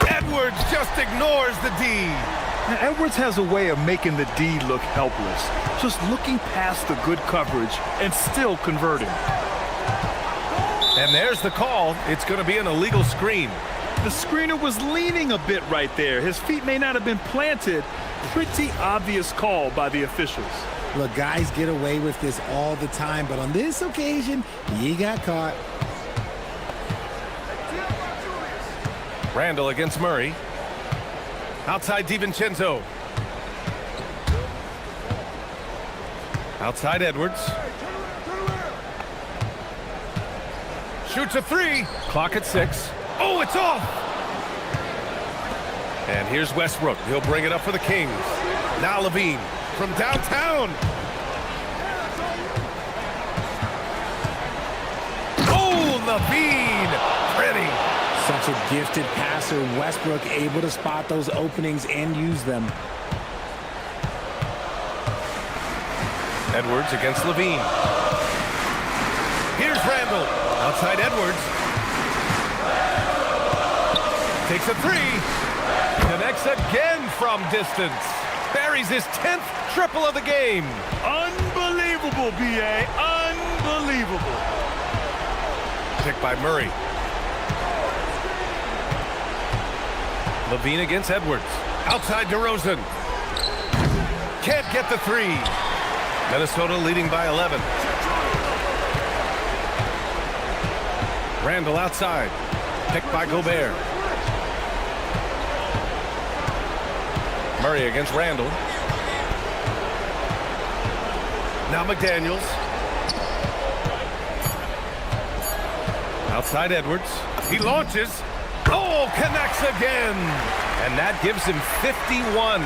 Edwards just ignores the D. Now, Edwards has a way of making the D look helpless, just looking past the good coverage and still converting. And there's the call. It's going to be an illegal screen. The screener was leaning a bit right there. His feet may not have been planted. Pretty obvious call by the officials. Look, guys get away with this all the time, but on this occasion, he got caught. Randall against Murray. Outside DiVincenzo. Outside Edwards. Shoots a three. Clock at 6. Oh, it's off! And here's Westbrook. He'll bring it up for the Kings. Now Levine from downtown. Oh, Levine! Pretty. Such a gifted passer. Westbrook able to spot those openings and use them. Edwards against Levine. Here's Randall. Outside Edwards. Takes a three. Connects again from distance. Buries his 10th triple of the game. Unbelievable, B.A. Unbelievable. Picked by Murray. Levine against Edwards. Outside DeRozan. Can't get the three. Minnesota leading by 11. Randall outside. Picked by Gobert. Murray against Randall. Now McDaniels. Outside Edwards. He launches. Oh, connects again. And that gives him 51.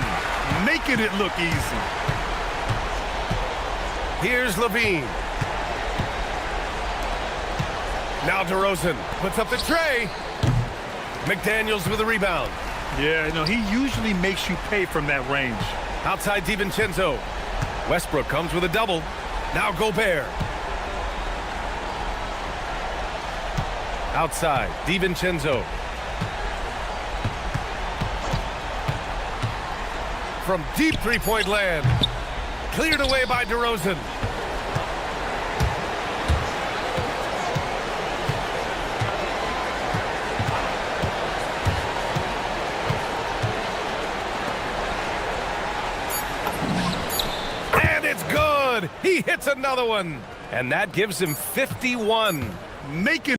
Making it look easy. Here's Levine. Now DeRozan puts up the tray. McDaniels with a rebound. Yeah, no, he usually makes you pay from that range. Outside DiVincenzo. Westbrook comes with a double. Now Gobert. Outside, DiVincenzo. From deep three-point land. Cleared away by DeRozan. And it's good. He hits another one. And that gives him 51. Making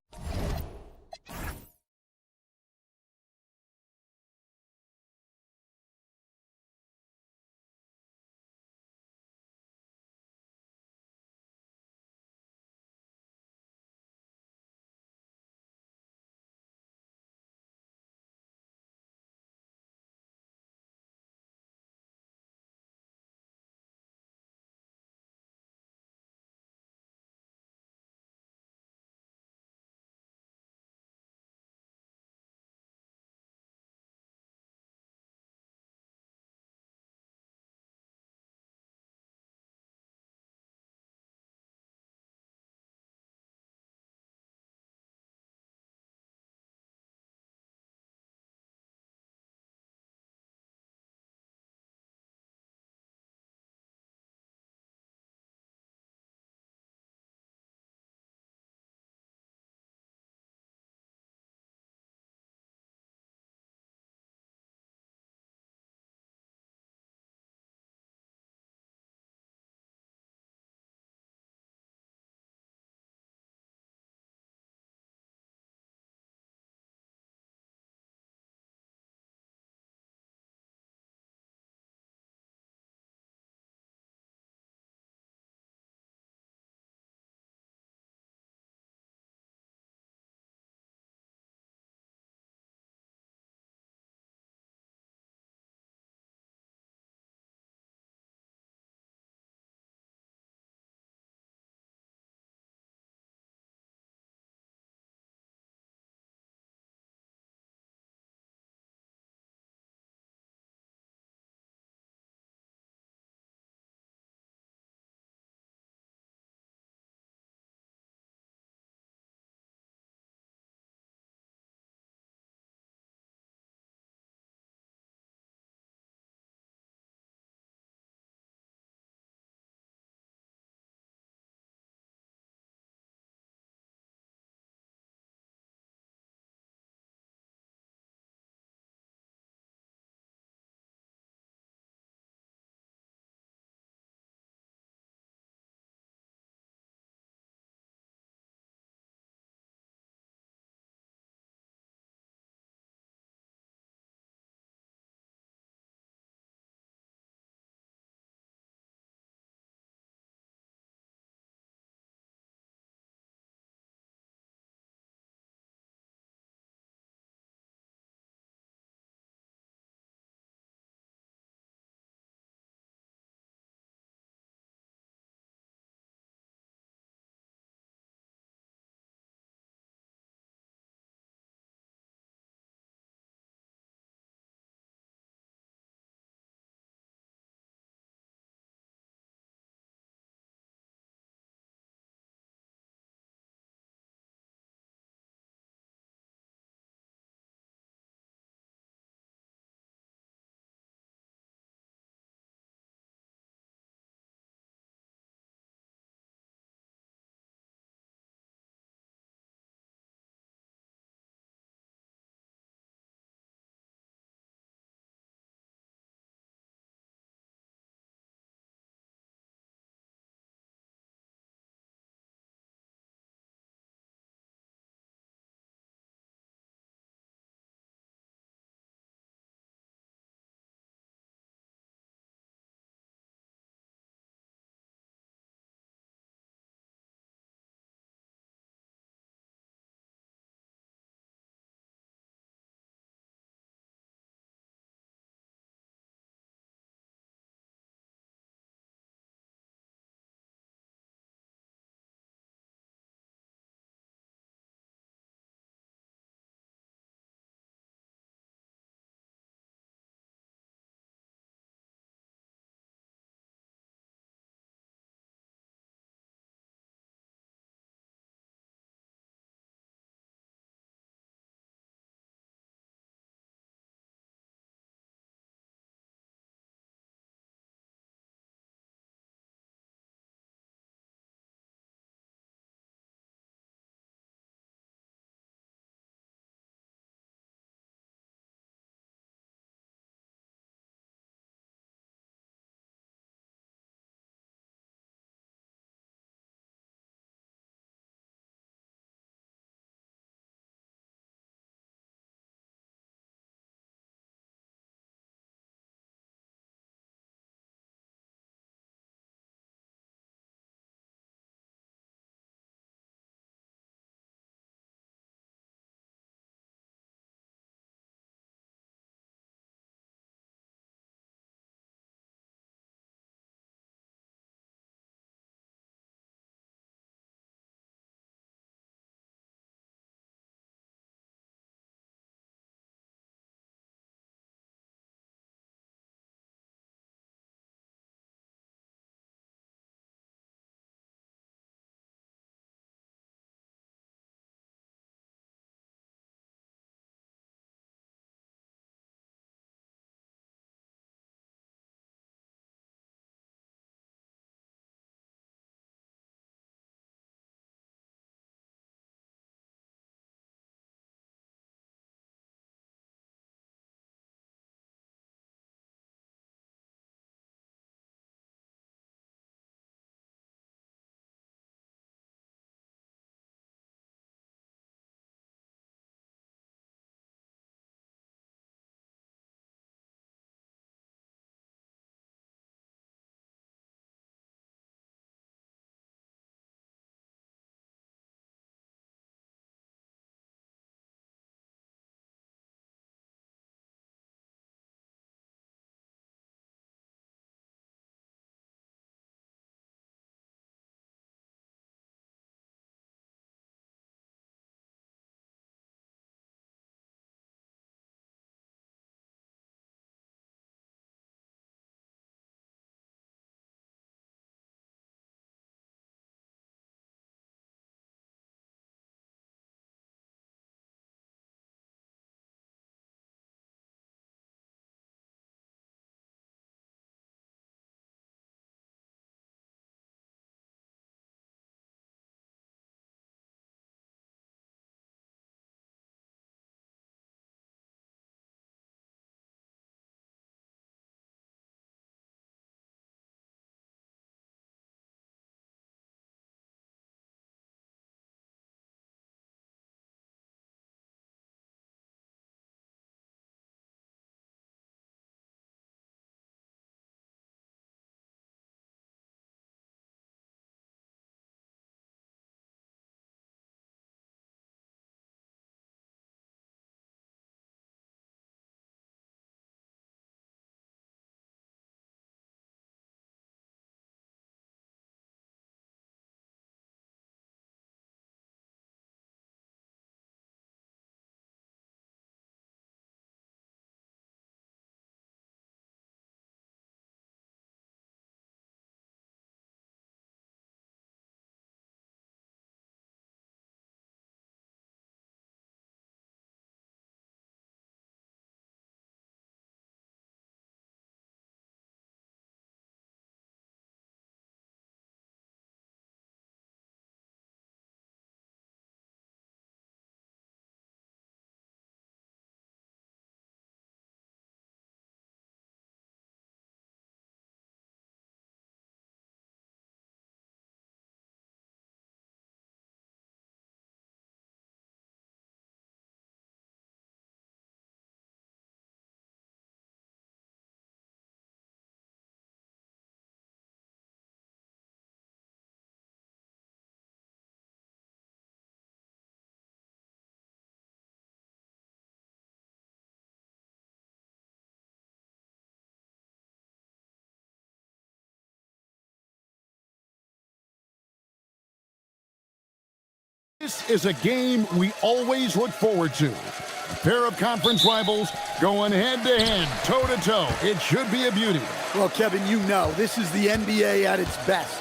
This is a game we always look forward to. A pair of conference rivals going head-to-head, toe-to-toe. It should be a beauty. Well, Kevin, you know, this is the NBA at its best.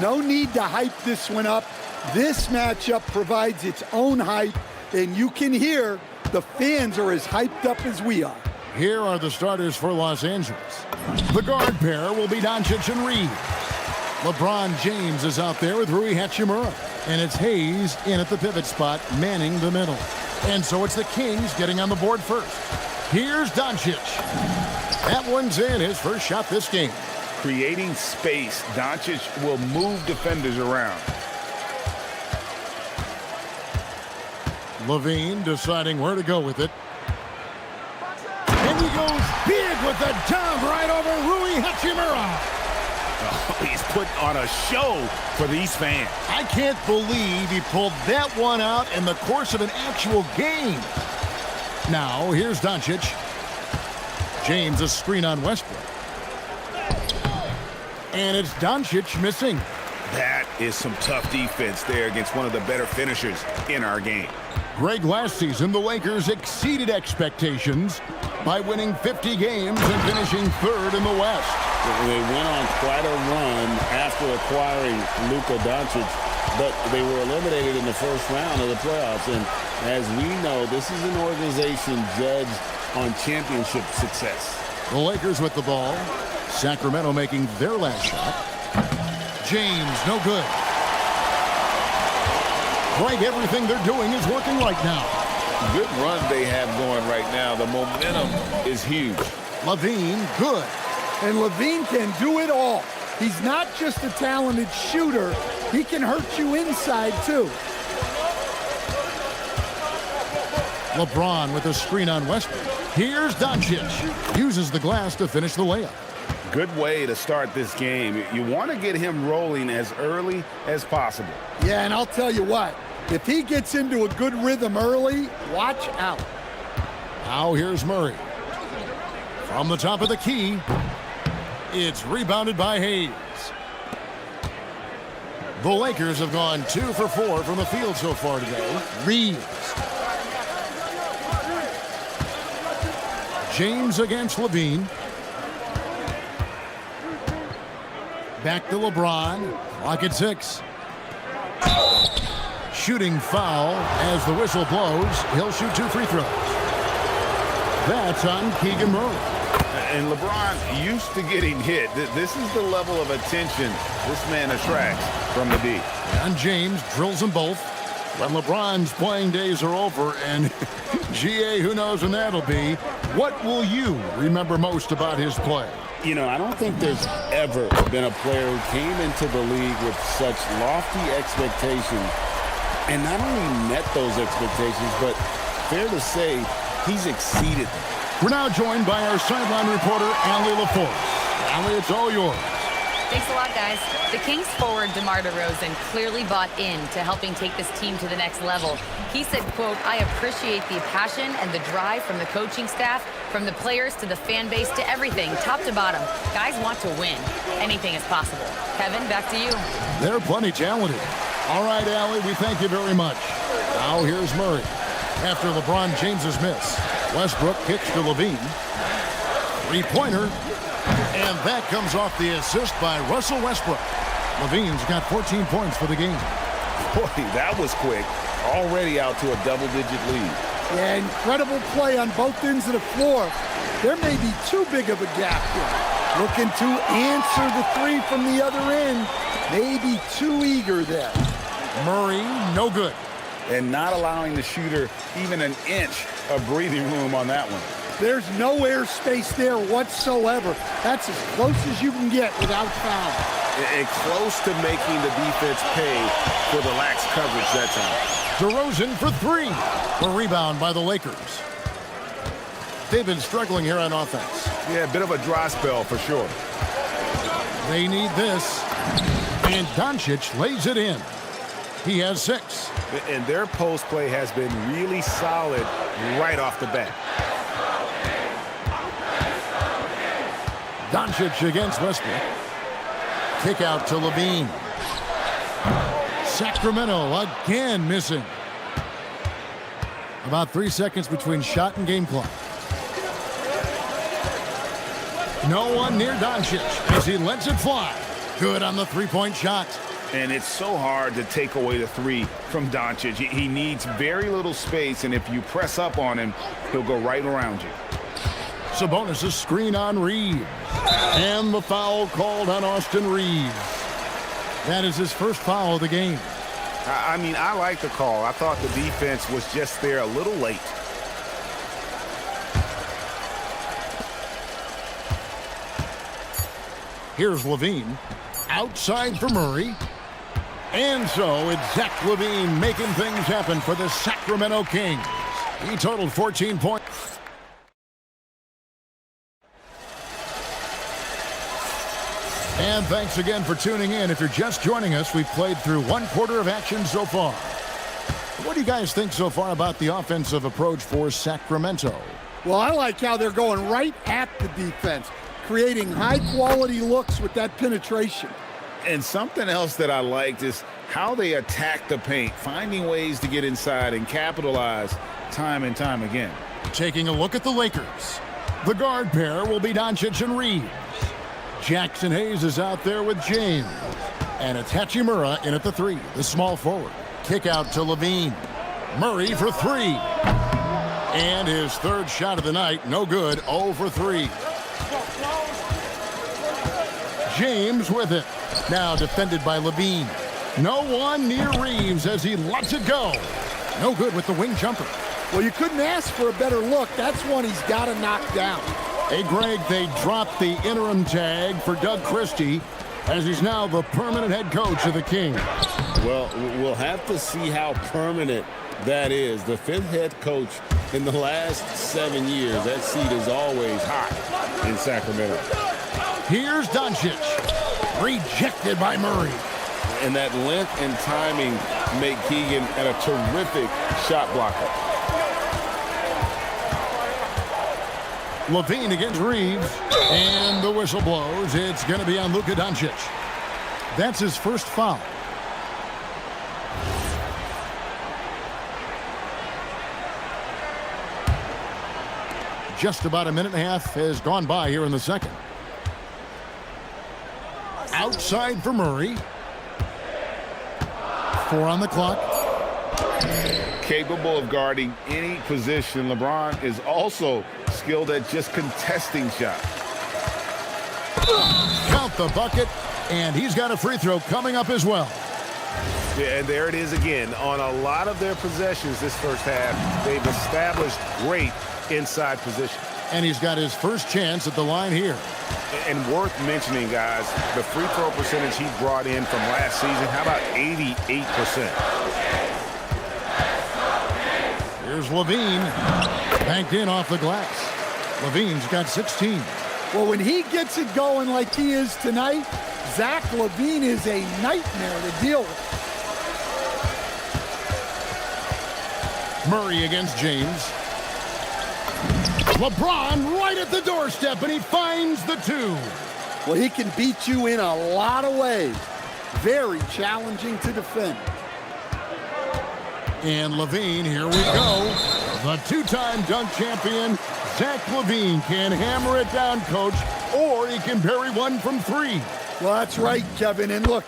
No need to hype this one up. This matchup provides its own hype, and you can hear the fans are as hyped up as we are. Here are the starters for Los Angeles. The guard pair will be Doncic and Reed. LeBron James is out there with Rui Hachimura. And it's Hayes in at the pivot spot, manning the middle. And so it's the Kings getting on the board first. Here's Doncic. That one's in, his first shot this game. Creating space, Doncic will move defenders around. Levine deciding where to go with it. And he goes big with the dunk right over Rui Hachimura. Oh, he's putting on a show for these fans. I can't believe he pulled that one out in the course of an actual game. Now, here's Doncic. James a screen on Westbrook. And it's Doncic missing. That is some tough defense there against one of the better finishers in our game. Greg, last season, the Lakers exceeded expectations by winning 50 games and finishing third in the West. They went on quite a run after acquiring Luka Doncic, but they were eliminated in the first round of the playoffs. And as we know, this is an organization judged on championship success. The Lakers with the ball. Sacramento making their last shot. James, no good. Greg, everything they're doing is working right now. Good run they have going right now. The momentum is huge. Levine, good. And Levine can do it all. He's not just a talented shooter. He can hurt you inside, too. LeBron with a screen on Westbrook. Here's Doncic. Uses the glass to finish the layup. Good way to start this game. You want to get him rolling as early as possible. Yeah, and I'll tell you what. If he gets into a good rhythm early, watch out. Now here's Murray. From the top of the key. It's rebounded by Hayes. The Lakers have gone 2 for 4 from the field so far today. Reeves. James against Levine. Back to LeBron. Clock at 6. Shooting foul as the whistle blows. He'll shoot 2 free throws. That's on Keegan Murray. And LeBron used to getting hit. This is the level of attention this man attracts from the D. And James drills them both. When LeBron's playing days are over, and GA, who knows when that'll be, what will you remember most about his play? You know, I don't think there's ever been a player who came into the league with such lofty expectations and not only met those expectations, but fair to say, he's exceeded them. We're now joined by our sideline reporter, Allie LaForce. Allie, it's all yours. Thanks a lot, guys. The Kings forward DeMar DeRozan clearly bought in to helping take this team to the next level. He said, quote, "I appreciate the passion and the drive from the coaching staff, from the players to the fan base to everything, top to bottom. Guys want to win. Anything is possible." Kevin, back to you. They're plenty talented. All right, Allie, we thank you very much. Now here's Murray. After LeBron James's miss, Westbrook kicks to Levine. Three-pointer. And that comes off the assist by Russell Westbrook. Levine's got 14 points for the game. Boy, that was quick. Already out to a double-digit lead. Yeah, incredible play on both ends of the floor. There may be too big of a gap here. Looking to answer the three from the other end. Maybe too eager there. Murray, no good. And not allowing the shooter even an inch of breathing room on that one. There's no airspace there whatsoever. That's as close as you can get without foul. Close to making the defense pay for the lax coverage that time. DeRozan for 3. The rebound by the Lakers. They've been struggling here on offense. Yeah, a bit of a dry spell for sure. They need this. And Doncic lays it in. He has 6. And their post play has been really solid right off the bat. Doncic against Westbrook. Kick out to Levine. Sacramento again missing. About 3 seconds between shot and game clock. No one near Doncic as he lets it fly. Good on the three-point shot. And it's so hard to take away the three from Doncic. He needs very little space, and if you press up on him, he'll go right around you. Sabonis' screen on Reeves. And the foul called on Austin Reeves. That is his first foul of the game. I mean, I like the call. I thought the defense was just there a little late. Here's Levine. Outside for Murray. And so it's Zach Levine making things happen for the Sacramento Kings. He totaled 14 points. And thanks again for tuning in. If you're just joining us, we've played through one quarter of action so far. What do you guys think so far about the offensive approach for Sacramento? Well, I like how they're going right at the defense, creating high-quality looks with that penetration. And something else that I liked is how they attack the paint, finding ways to get inside and capitalize time and time again. Taking a look at the Lakers. The guard pair will be Doncic and Reeves. Jackson Hayes is out there with James. And it's Hachimura in at the three, the small forward. Kick out to Levine. Murray for three. And his third shot of the night, no good, 0 for 3. James with it. Now defended by Levine. No one near Reeves as he lets it go. No good with the wing jumper. Well, you couldn't ask for a better look. That's one he's got to knock down. Hey, Greg, they dropped the interim tag for Doug Christie as he's now the permanent head coach of the Kings. Well, we'll have to see how permanent that is. The fifth head coach in the last 7 years. That seat is always hot in Sacramento. Here's Doncic. Rejected by Murray. And that length and timing make Keegan a terrific shot blocker. Levine against Reeves. And the whistle blows. It's going to be on Luka Doncic. That's his first foul. Just about a minute and a half has gone by here in the second. Outside for Murray. 4 on the clock. Capable of guarding any position, LeBron is also skilled at just contesting shots. Count the bucket, and he's got a free throw coming up as well. Yeah, and there it is again. On a lot of their possessions this first half, they've established great inside position. And he's got his first chance at the line here. And worth mentioning, guys, the free throw percentage he brought in from last season, how about 88%? Here's Levine. Banked in off the glass. Levine's got 16. Well, when he gets it going like he is tonight, Zach Levine is a nightmare to deal with. Murray against James. LeBron right at the doorstep, and he finds the 2. Well, he can beat you in a lot of ways. Very challenging to defend. And Levine, here we go. The 2-time dunk champion, Zach Levine, can hammer it down, coach, or he can bury one from 3. Well, that's right, Kevin. And look,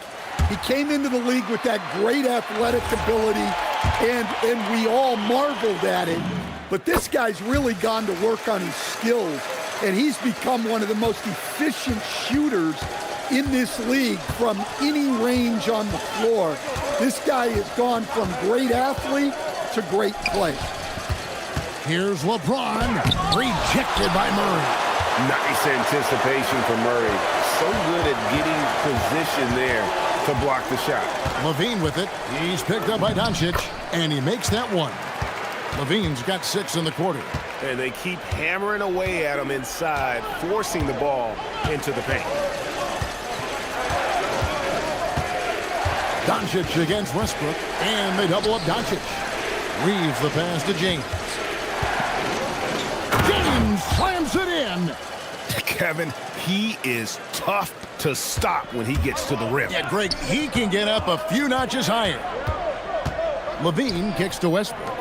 he came into the league with that great athletic ability, and we all marveled at it. But this guy's really gone to work on his skills, and he's become one of the most efficient shooters in this league from any range on the floor. This guy has gone from great athlete to great play. Here's LeBron, rejected by Murray. Nice anticipation for Murray. So good at getting position there to block the shot. Levine with it. He's picked up by Doncic, and he makes that one. Levine's got 6 in the quarter. And they keep hammering away at him inside, forcing the ball into the paint. Doncic against Westbrook, and they double up Doncic. Reeves the pass to James. James slams it in. Kevin, he is tough to stop when he gets to the rim. Yeah, Greg, he can get up a few notches higher. Levine kicks to Westbrook.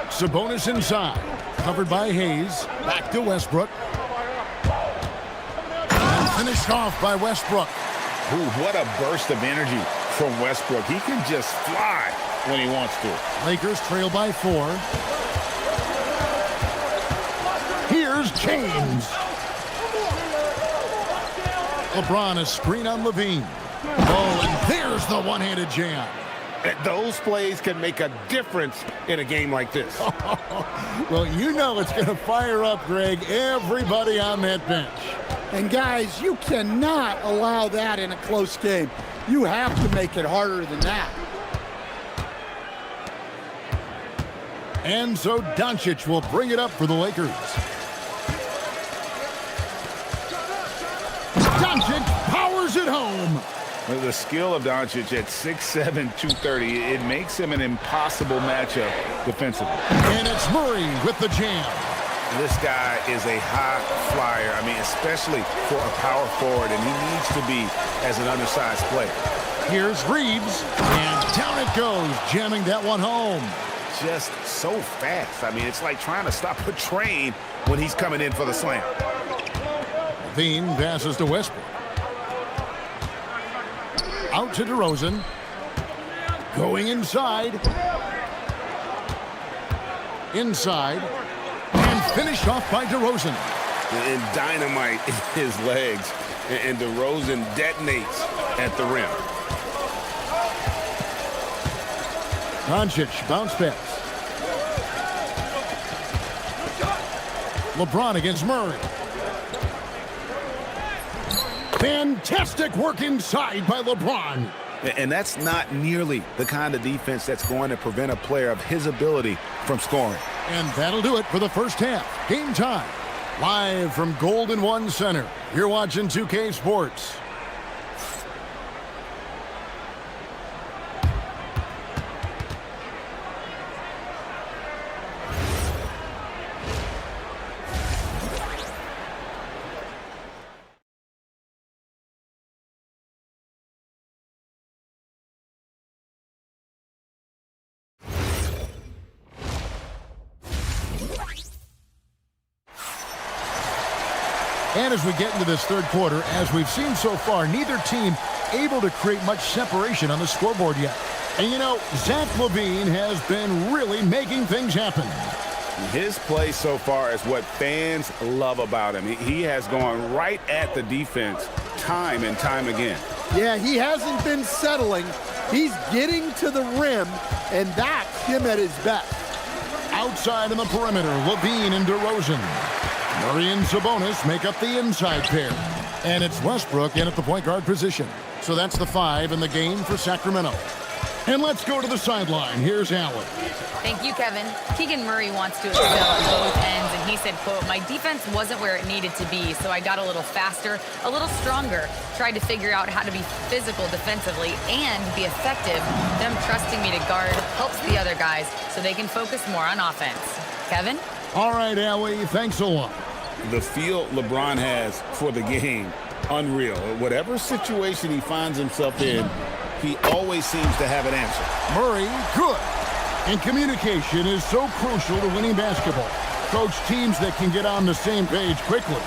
Sabonis inside. Covered by Hayes. Back to Westbrook. And finished off by Westbrook. Ooh, what a burst of energy from Westbrook. He can just fly when he wants to. Lakers trail by 4. Here's James. LeBron a screen on Levine. Oh, and there's the one-handed jam. Those plays can make a difference in a game like this. Well, you know it's going to fire up, Greg, everybody on that bench. And guys, you cannot allow that in a close game. You have to make it harder than that. And so Doncic will bring it up for the Lakers. Doncic powers it home. The skill of Doncic at 6'7", 230, it makes him an impossible matchup defensively. And it's Murray with the jam. This guy is a high flyer. I mean, especially for a power forward, and he needs to be as an undersized player. Here's Reeves, and down it goes, jamming that one home. Just so fast. I mean, it's like trying to stop a train when he's coming in for the slam. Levine passes to Westbrook. Out to DeRozan. Going inside. Inside. And finished off by DeRozan. And dynamite in his legs. And DeRozan detonates at the rim. Doncic bounce pass. LeBron against Murray. Fantastic work inside by LeBron. And that's not nearly the kind of defense that's going to prevent a player of his ability from scoring. And that'll do it for the first half. Game time. Live from Golden One Center. You're watching 2K Sports. And as we get into this third quarter, as we've seen so far, neither team able to create much separation on the scoreboard yet. And you know, Zach LaVine has been really making things happen. His play so far is what fans love about him. He has gone right at the defense time and time again. Yeah, he hasn't been settling. He's getting to the rim, and that's him at his best. Outside on the perimeter, LaVine and DeRozan. Murray and Sabonis make up the inside pair. And it's Westbrook in at the point guard position. So that's the 5 in the game for Sacramento. And let's go to the sideline. Here's Allen. Thank you, Kevin. Keegan Murray wants to excel at both ends, and he said, quote, "My defense wasn't where it needed to be, so I got a little faster, a little stronger, tried to figure out how to be physical defensively and be effective. Them trusting me to guard helps the other guys so they can focus more on offense." Kevin? All right, Allie, thanks a lot. The feel LeBron has for the game, unreal. Whatever situation he finds himself in, he always seems to have an answer. Murray, good. And communication is so crucial to winning basketball. Coach, teams that can get on the same page quickly,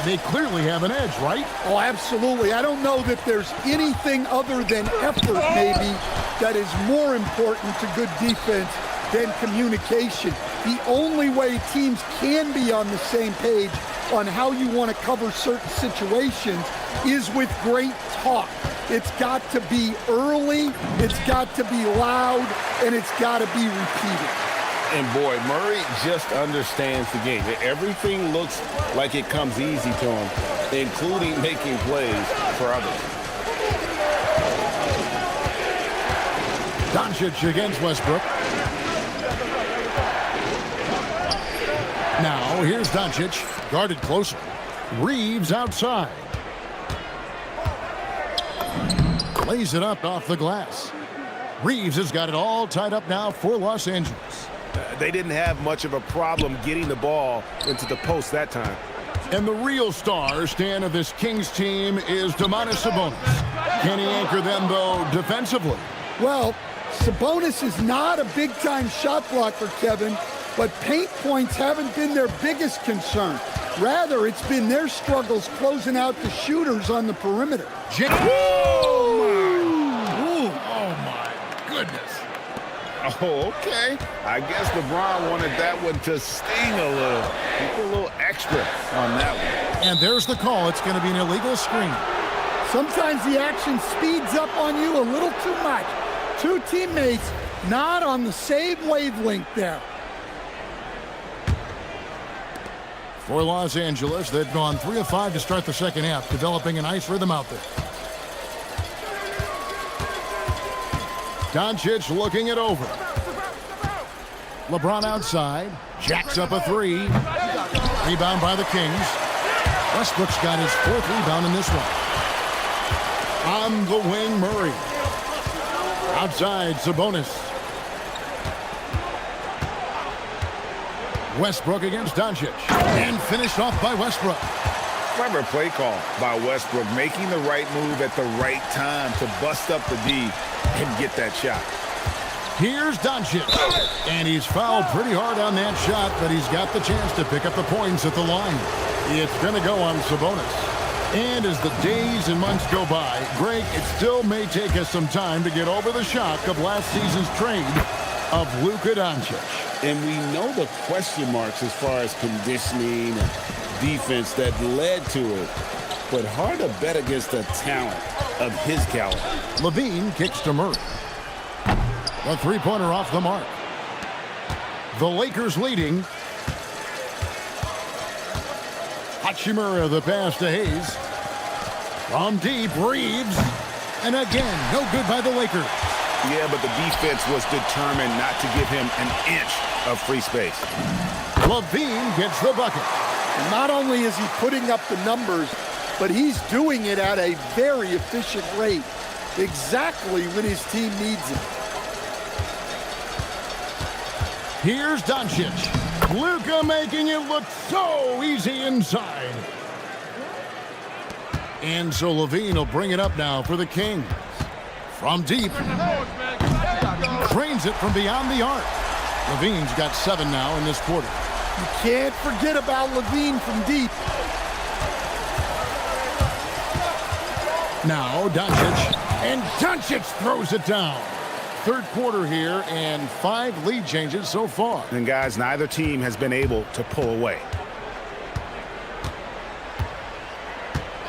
they clearly have an edge, right? Oh, absolutely. I don't know that there's anything other than effort, maybe, that is more important to good defense than communication. The only way teams can be on the same page on how you want to cover certain situations is with great talk. It's got to be early, it's got to be loud, and it's got to be repeated. And boy, Murray just understands the game. Everything looks like it comes easy to him, including making plays for others. Doncic against Westbrook. Now, here's Doncic, guarded closer. Reeves outside. Lays it up off the glass. Reeves has got it all tied up now for Los Angeles. They didn't have much of a problem getting the ball into the post that time. And the real star, Stan, of this Kings team is Domantas Sabonis. Can he anchor them, though, defensively? Well, Sabonis is not a big-time shot blocker, Kevin, but paint points haven't been their biggest concern. Rather, it's been their struggles closing out the shooters on the perimeter. Oh, my goodness. Oh, okay. I guess LeBron wanted that one to sting a little. Keep a little extra on that one. And there's the call. It's going to be an illegal screen. Sometimes the action speeds up on you a little too much. Two teammates not on the same wavelength there. For Los Angeles, they've gone 3 of 5 to start the second half, developing a nice rhythm out there. Doncic looking it over. LeBron outside. Jacks up a 3. Rebound by the Kings. Westbrook's got his 4th rebound in this one. On the wing, Murray. Outside, Sabonis. Westbrook against Doncic. And finished off by Westbrook. Clever play call by Westbrook, making the right move at the right time to bust up the D and get that shot. Here's Doncic. And he's fouled pretty hard on that shot, but he's got the chance to pick up the points at the line. It's going to go on Sabonis. And as the days and months go by, Greg, it still may take us some time to get over the shock of last season's trade of Luka Doncic. And we know the question marks as far as conditioning and defense that led to it. But hard to bet against the talent of his caliber. Levine kicks to Murray. A three-pointer off the mark. The Lakers leading. Hachimura the pass to Hayes. From deep, Reeves. And again, no good by the Lakers. Yeah, but the defense was determined not to give him an inch of free space. Levine gets the bucket. And not only is he putting up the numbers, but he's doing it at a very efficient rate. Exactly when his team needs him. Here's Doncic. Luka making it look so easy inside. And so Levine will bring it up now for the Kings. From deep. Drains it from beyond the arc. Levine's got 7 now in this quarter. You can't forget about Levine from deep. Now Doncic. And Doncic throws it down. Third quarter here and 5 lead changes so far. And guys, neither team has been able to pull away.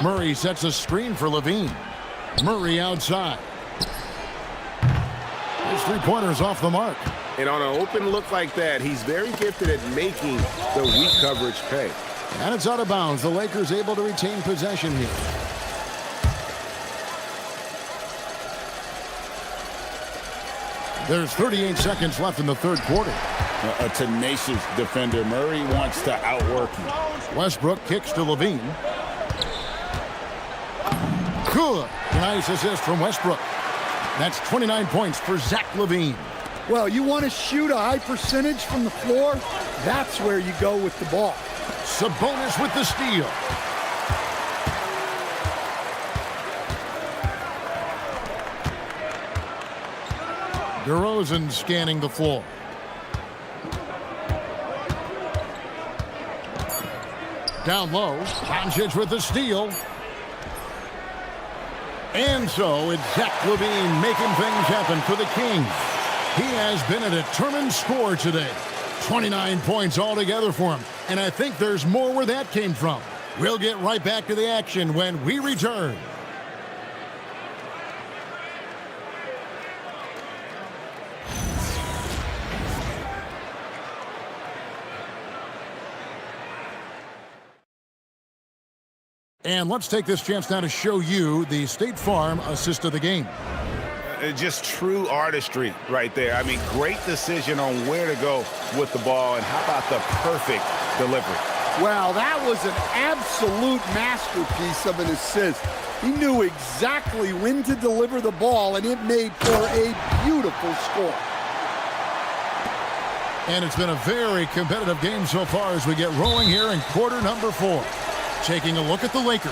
Murray sets a screen for Levine. Murray outside. His three-pointer's off the mark. And on an open look like that, he's very gifted at making the weak coverage pay. And it's out of bounds. The Lakers able to retain possession here. There's 38 seconds left in the third quarter. A tenacious defender. Murray wants to outwork him. Westbrook kicks to Levine. Good. Nice assist from Westbrook. That's 29 points for Zach LaVine. Well, you want to shoot a high percentage from the floor? That's where you go with the ball. Sabonis with the steal. DeRozan scanning the floor. Down low, Doncic with the steal. And so it's Zach LaVine making things happen for the Kings. He has been a determined scorer today. 29 points altogether for him. And I think there's more where that came from. We'll get right back to the action when we return. And let's take this chance now to show you the State Farm assist of the game. Just true artistry right there. I mean, great decision on where to go with the ball, and how about the perfect delivery? Well, that was an absolute masterpiece of an assist. He knew exactly when to deliver the ball, and it made for a beautiful score. And it's been a very competitive game so far as we get rolling here in quarter number 4. Taking a look at the Lakers.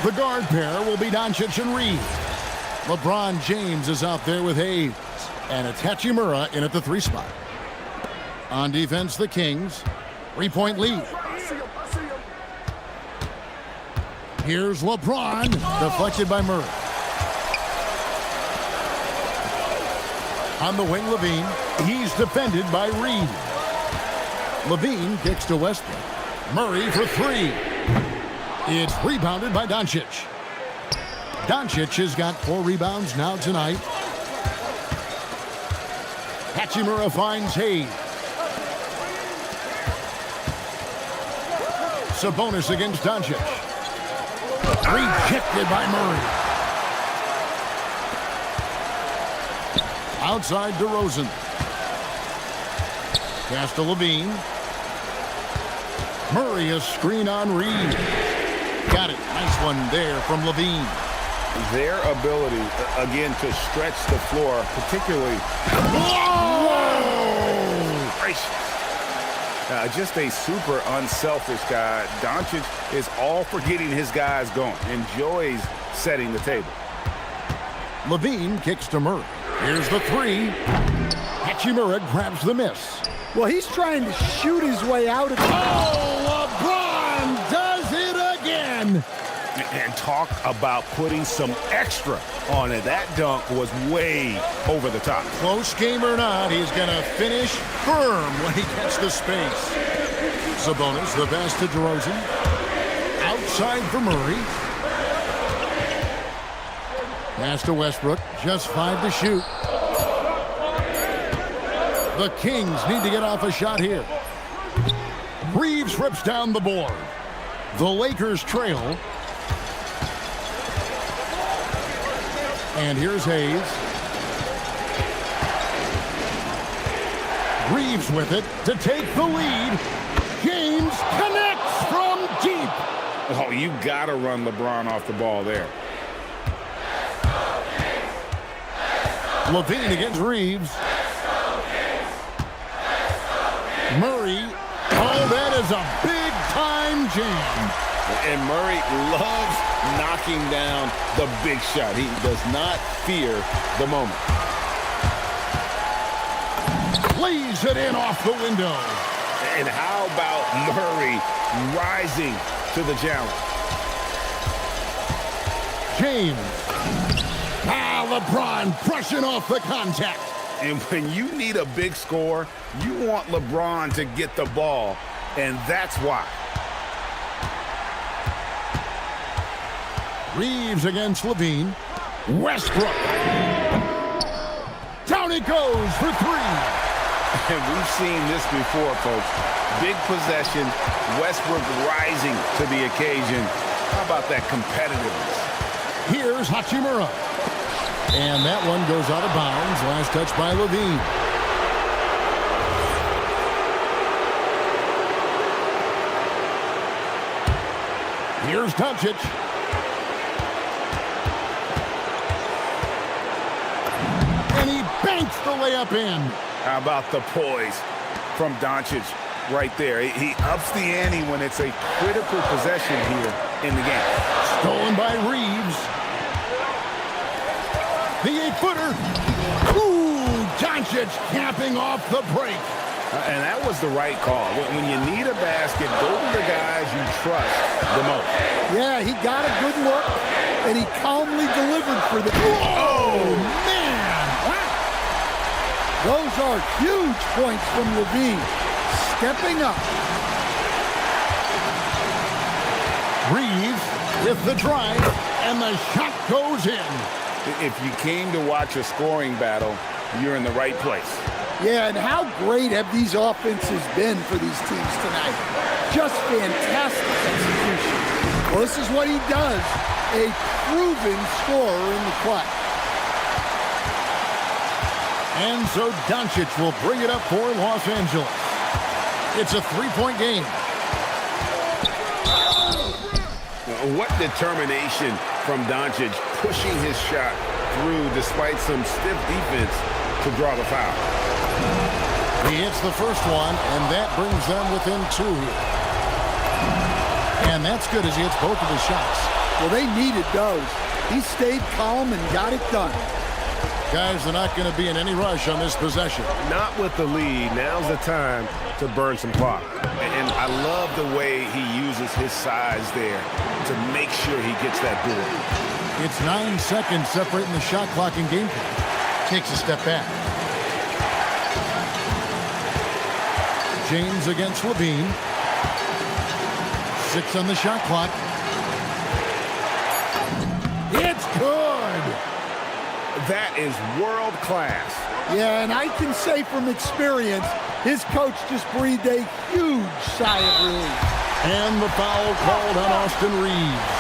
The guard pair will be Doncic and Reed. LeBron James is out there with Hayes. And it's Hachimura in at the 3 spot. On defense, the Kings. 3-point lead. Here's LeBron. Deflected by Murray. On the wing, Levine. He's defended by Reed. Levine kicks to Westbrook. Murray for 3. It's rebounded by Doncic. Doncic has got 4 rebounds now tonight. Hachimura finds Hayes. Sabonis against Doncic. Rejected by Murray. Outside DeRozan. Pass to Levine. Murray a screen on Reed. Got it. Nice one there from Levine. Their ability, again, to stretch the floor, particularly... Whoa! Gracious. Just a super unselfish guy. Doncic is all for getting his guys going. Enjoys setting the table. Levine kicks to Murray. Here's the 3. Hachimura grabs the miss. Well, he's trying to shoot his way out of the... Oh, LeBron does it again! And talk about putting some extra on it. That dunk was way over the top. Close game or not, he's going to finish firm when he gets the space. Sabonis, the pass to DeRozan. Outside for Murray. Pass to Westbrook. Just 5 to shoot. The Kings need to get off a shot here. Reeves rips down the board. The Lakers trail. And here's Hayes. Reeves with it to take the lead. James connects from deep. Oh, you got to run LeBron off the ball there. Levine against Reeves. Murray. Oh, that is a big-time jam. And Murray loves knocking down the big shot. He does not fear the moment. Lays it in off the window. And how about Murray rising to the challenge? James. LeBron brushing off the contact. And when you need a big score, you want LeBron to get the ball, and that's why. Reeves against Levine. Westbrook. Down it goes for 3. And we've seen this before, folks. Big possession, Westbrook rising to the occasion. How about that competitiveness? Here's Hachimura. And that one goes out of bounds. Last touch by Levine. Here's Doncic. And he banks the layup in. How about the poise from Doncic right there? He ups the ante when it's a critical possession here in the game. Stolen by Reeves. The 8-footer. Ooh, Doncic capping off the break. And that was the right call. When you need a basket, go to the guys you trust the most. Yeah, he got a good look, and he calmly delivered for the... Oh, man! Those are huge points from Levine. Stepping up. Reeves with the drive, and the shot goes in. If you came to watch a scoring battle, you're in the right place. Yeah, and how great have these offenses been for these teams tonight? Just fantastic execution. Well, this is what he does, a proven scorer in the clutch. And so Doncic will bring it up for Los Angeles. It's a 3-point game. What determination from Doncic, pushing his shot through despite some stiff defense to draw the foul. He hits the first one, and that brings them within 2 here. And that's good as he hits both of his shots. Well, they needed those. He stayed calm and got it done. Guys, they're not going to be in any rush on this possession. Not with the lead. Now's the time to burn some clock. And I love the way he uses his size there to make sure he gets that board. It's 9 seconds separating the shot clock and gameplay. Takes a step back. James against Levine. 6 on the shot clock. It's good. That is world class. Yeah, and I can say from experience, his coach just breathed a huge sigh of relief. And the foul called on Austin Reeves.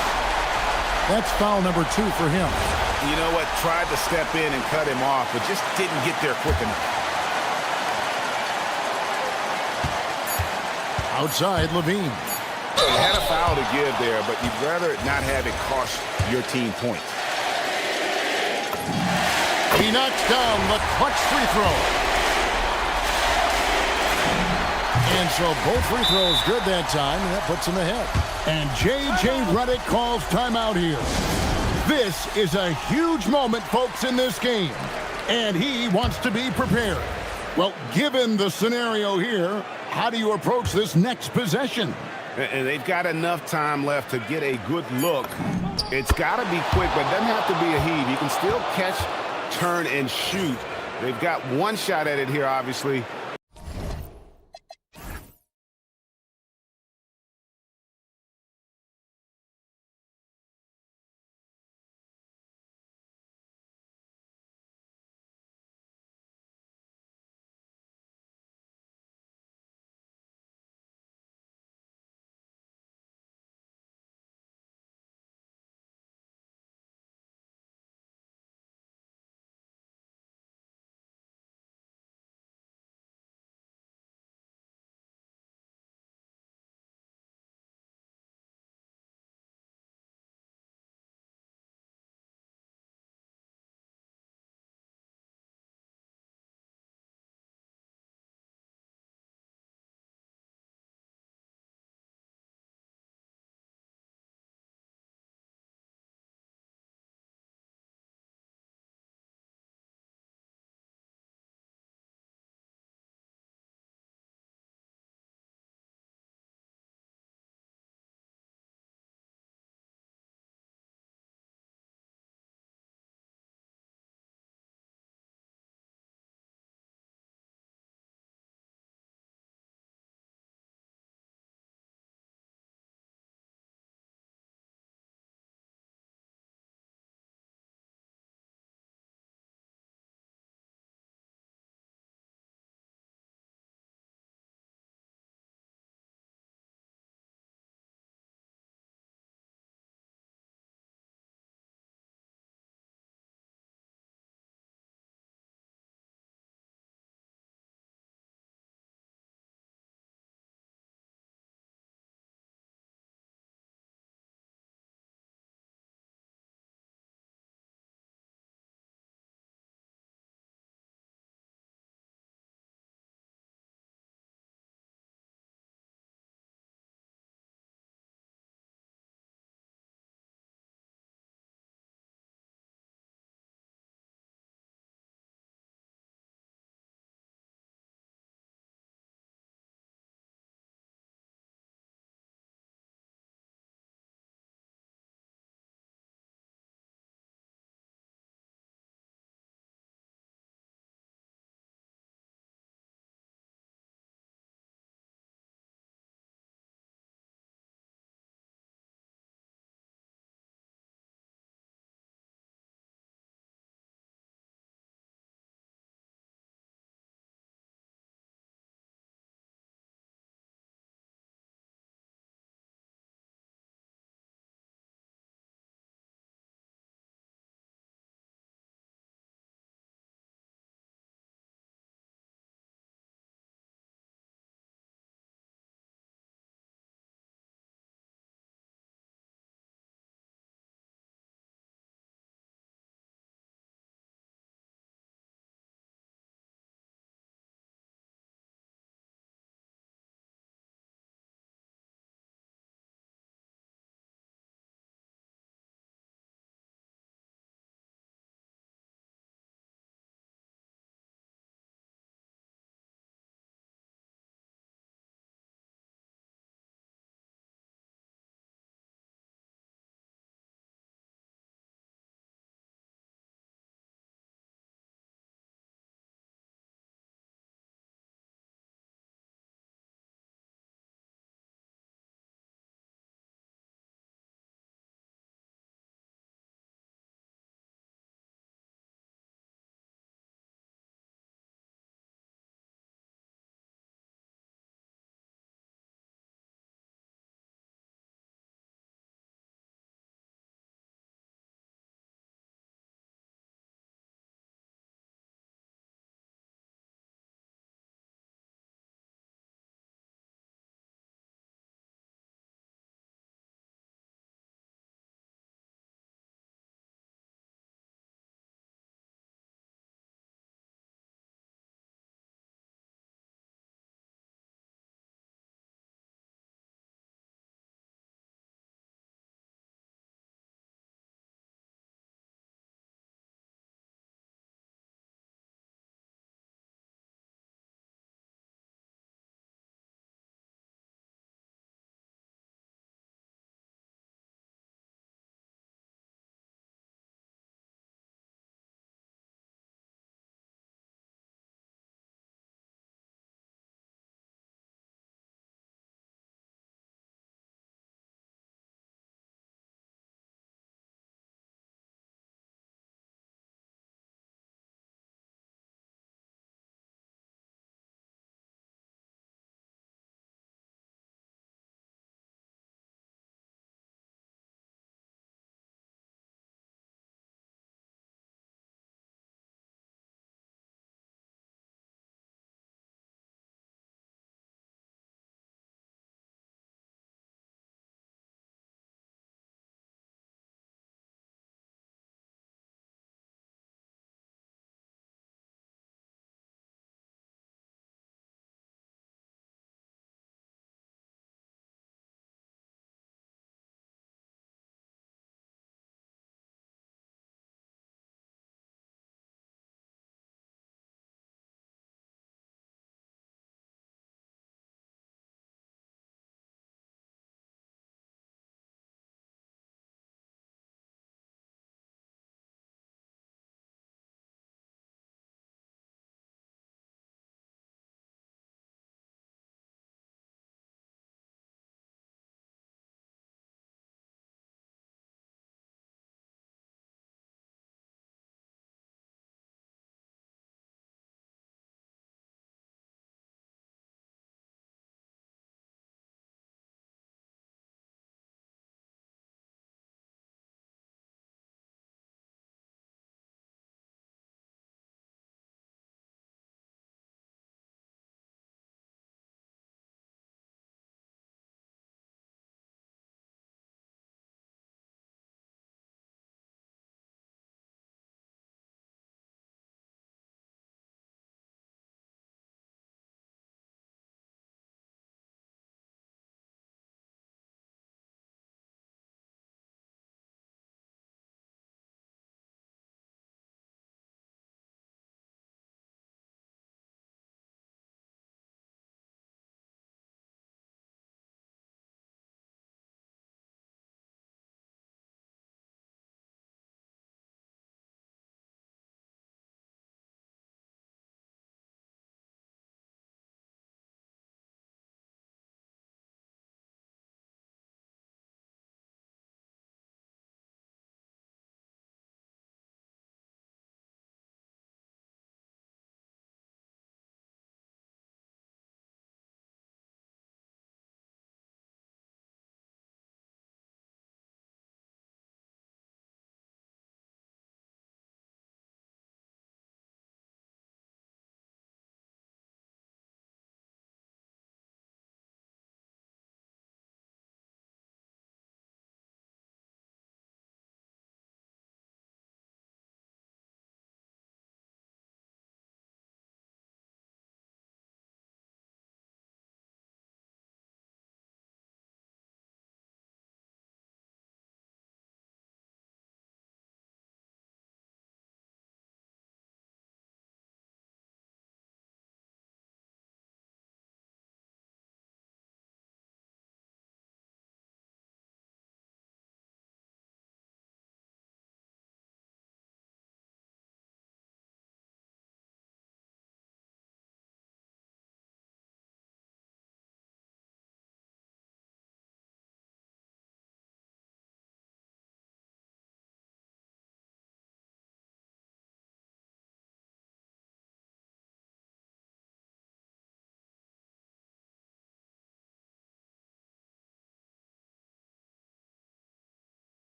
That's foul number 2 for him. You know what? Tried to step in and cut him off, but just didn't get there quick enough. Outside, Levine. You had a foul to give there, but you'd rather not have it cost your team points. He knocks down the clutch free throw. And so both free throws good that time, and that puts him ahead. And J.J. Redick calls timeout here. This is a huge moment, folks, in this game. And he wants to be prepared. Well, given the scenario here, how do you approach this next possession? And they've got enough time left to get a good look. It's got to be quick, but it doesn't have to be a heave. You can still catch, turn, and shoot. They've got one shot at it here, obviously.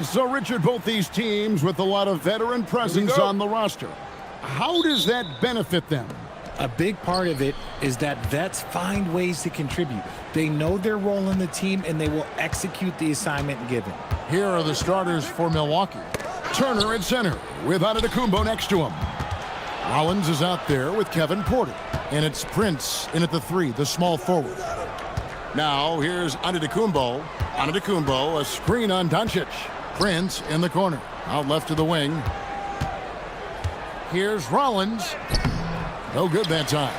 So, Richard, both these teams with a lot of veteran presence on the roster. How does that benefit them? A big part of it is that vets find ways to contribute. They know their role in the team, and they will execute the assignment given. Here are the starters for Milwaukee. Turner at center with Antetokounmpo next to him. Rollins is out there with Kevin Porter. And it's Prince in at the 3, the small forward. Now here's Antetokounmpo. Antetokounmpo, a screen on Doncic. Prince in the corner. Out left to the wing. Here's Rollins. No good that time.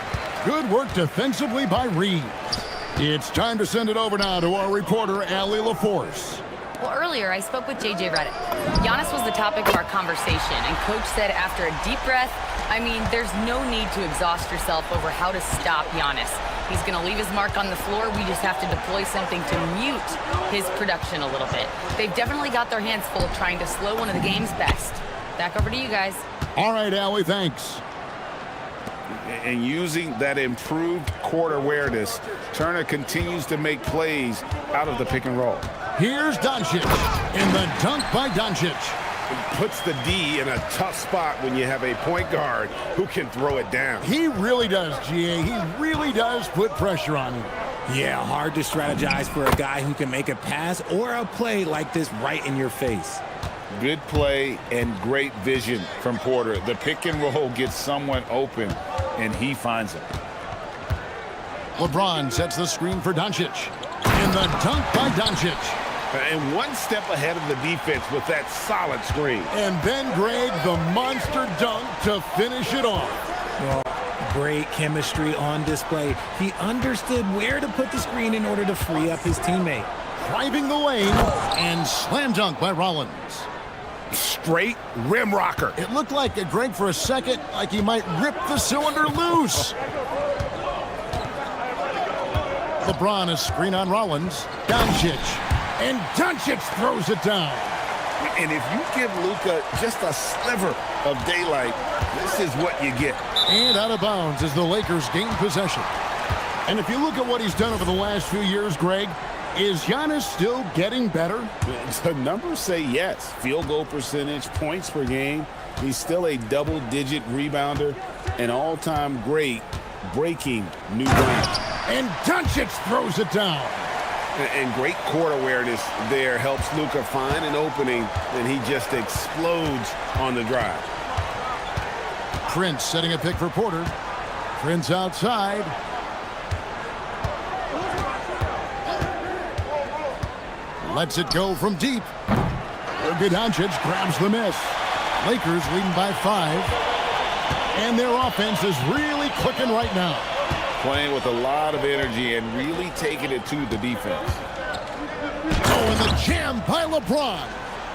Good work defensively by Reed. It's time to send it over now to our reporter, Allie LaForce. Well, earlier I spoke with JJ Redick. Giannis was the topic of our conversation, and Coach said after a deep breath, I mean, there's no need to exhaust yourself over how to stop Giannis. He's going to leave his mark on the floor. We just have to deploy something to mute his production a little bit. They've definitely got their hands full trying to slow one of the game's best. Back over to you guys. All right, Allie, thanks. And using that improved court awareness, Turner continues to make plays out of the pick and roll. Here's Doncic, and the dunk by Doncic. It puts the D in a tough spot when you have a point guard who can throw it down. He really does, GA. He really does put pressure on him. Yeah, hard to strategize for a guy who can make a pass or a play like this right in your face. Good play and great vision from Porter. The pick and roll gets someone open, and he finds it. LeBron sets the screen for Doncic. And the dunk by Doncic. And one step ahead of the defense with that solid screen. And then Greg, the monster dunk to finish it off. Well, great chemistry on display. He understood where to put the screen in order to free up his teammate. Driving the lane and slam dunk by Rollins. Straight rim rocker. It looked like, Greg, for a second, like he might rip the cylinder loose. LeBron, a screen on Rollins. Doncic. And Doncic throws it down. And if you give Luka just a sliver of daylight, this is what you get. And out of bounds as the Lakers gain possession. And if you look at what he's done over the last few years, Greg, is Giannis still getting better? The numbers say yes. Field goal percentage, points per game. He's still a double-digit rebounder, an all-time great, breaking new ground. And Doncic throws it down. And great court awareness there helps Luka find an opening, and he just explodes on the drive. Prince setting a pick for Porter. Prince outside. Lets it go from deep. Luka Doncic grabs the miss. Lakers leading by 5. And their offense is really clicking right now. Playing with a lot of energy and really taking it to the defense. Oh, and the jam by LeBron.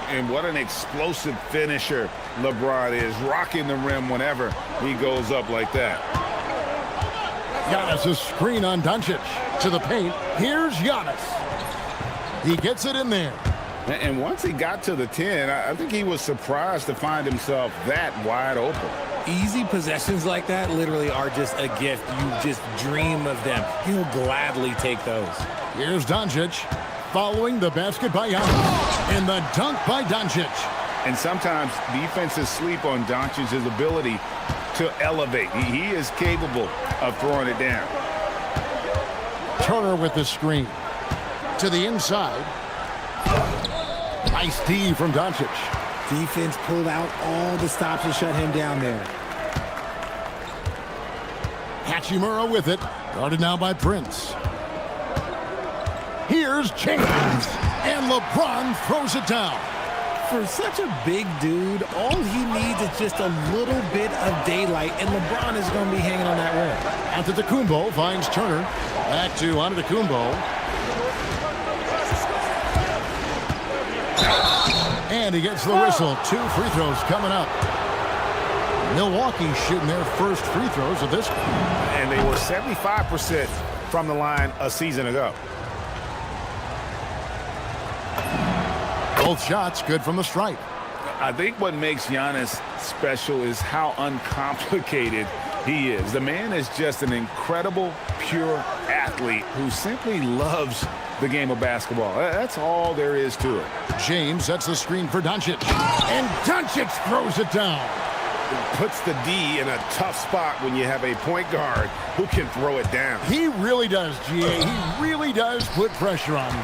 And what an explosive finisher LeBron is, rocking the rim whenever he goes up like that. Giannis, a screen on Doncic. To the paint. Here's Giannis. He gets it in there. And once he got to the 10, I think he was surprised to find himself that wide open. Easy possessions like that literally are just a gift. You just dream of them. He'll gladly take those. Here's Doncic following the basket by Giannis. And the dunk by Doncic. And sometimes defenses sleep on Doncic's ability to elevate. He is capable of throwing it down. Turner with the screen. To the inside. Nice D from Doncic. Defense pulled out all the stops to shut him down there. Hachimura with it. Guarded now by Prince. Here's James. And LeBron throws it down. For such a big dude, all he needs is just a little bit of daylight, and LeBron is going to be hanging on that rim. Antetokounmpo finds Turner. Back to Antetokounmpo. And he gets the whistle. 2 free throws coming up. Milwaukee shooting their first free throws of this game. And they were 75% from the line a season ago. Both shots good from the stripe. I think what makes Giannis special is how uncomplicated he is. The man is just an incredible, pure athlete who simply loves the game of basketball. That's all there is to it. James sets the screen for Doncic. And Doncic throws it down. It puts the D in a tough spot when you have a point guard who can throw it down. He really does, GA. He really does put pressure on you.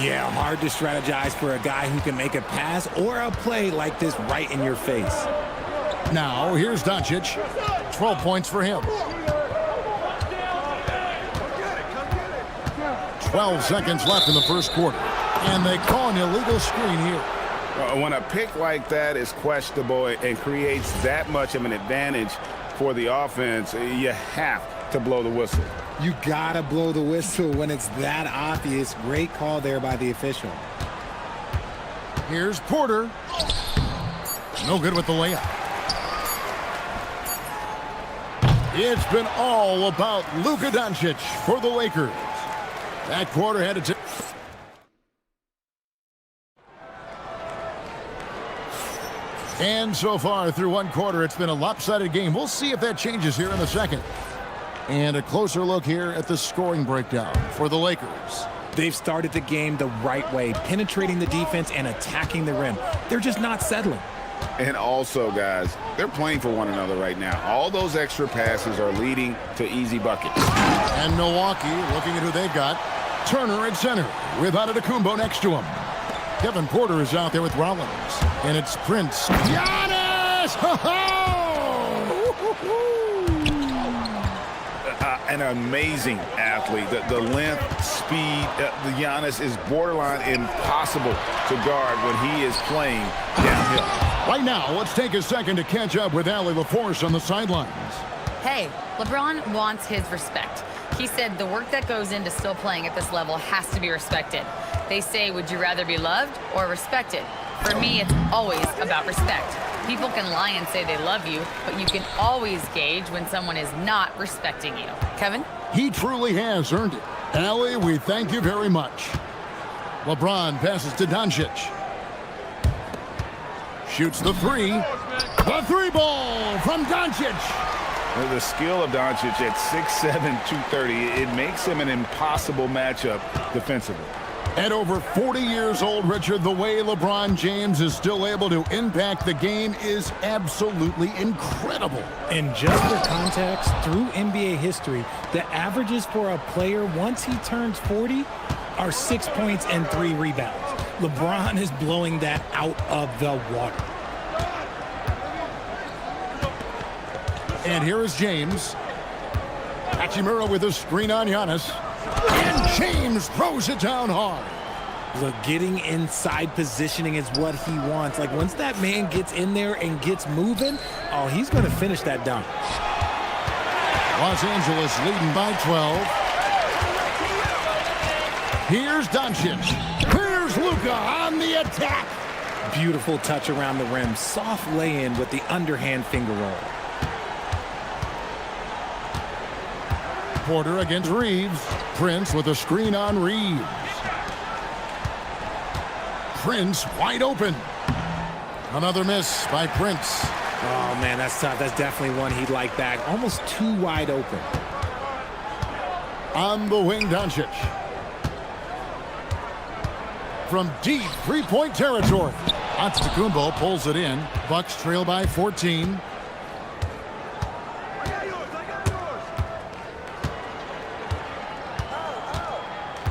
Yeah, hard to strategize for a guy who can make a pass or a play like this right in your face. Now, here's Doncic. 12 points for him. 12 seconds left in the first quarter. And they call an illegal screen here. When a pick like that is questionable and creates that much of an advantage for the offense, you have to blow the whistle. You gotta blow the whistle when it's that obvious. Great call there by the official. Here's Porter. No good with the layup. It's been all about Luka Doncic for the Lakers. That quarter had to... And so far through one quarter, it's been a lopsided game. We'll see if that changes here in the second. And a closer look here at the scoring breakdown for the Lakers. They've started the game the right way, penetrating the defense and attacking the rim. They're just not settling. And also, guys, they're playing for one another right now. All those extra passes are leading to easy buckets. And Milwaukee, looking at who they've got, Turner at center with Antetokounmpo next to him. Kevin Porter is out there with Rollins. And it's Prince. Giannis! An amazing athlete. The length, speed, the Giannis is borderline impossible to guard when he is playing downhill. Right now, let's take a second to catch up with Allie LaForce on the sidelines. Hey, LeBron wants his respect. He said the work that goes into still playing at this level has to be respected. They say, would you rather be loved or respected? For me, it's always about respect. People can lie and say they love you, but you can always gauge when someone is not respecting you. Kevin? He truly has earned it. Allie, we thank you very much. LeBron passes to Doncic. Shoots the three. The three ball from Doncic. The skill of Doncic at 6'7", 230, it makes him an impossible matchup defensively. At over 40 years old, Richard, the way LeBron James is still able to impact the game is absolutely incredible. And just for context, through NBA history, the averages for a player once he turns 40 are 6 points and 3 rebounds. LeBron is blowing that out of the water. And here is James. Hachimura with a screen on Giannis. And James throws it down hard. Look, getting inside positioning is what he wants. Like, once that man gets in there and gets moving, oh, he's going to finish that dunk. Los Angeles leading by 12. Here's Doncic. Here's Luka on the attack. Beautiful touch around the rim. Soft lay-in with the underhand finger roll. Porter against Reeves. Prince with a screen on Reeves. Prince wide open. Another miss by Prince. Oh, man, that's tough. That's definitely one he'd like back. Almost too wide open. On the wing, Doncic. From deep three-point territory. Antetokounmpo pulls it in. Bucks trail by 14.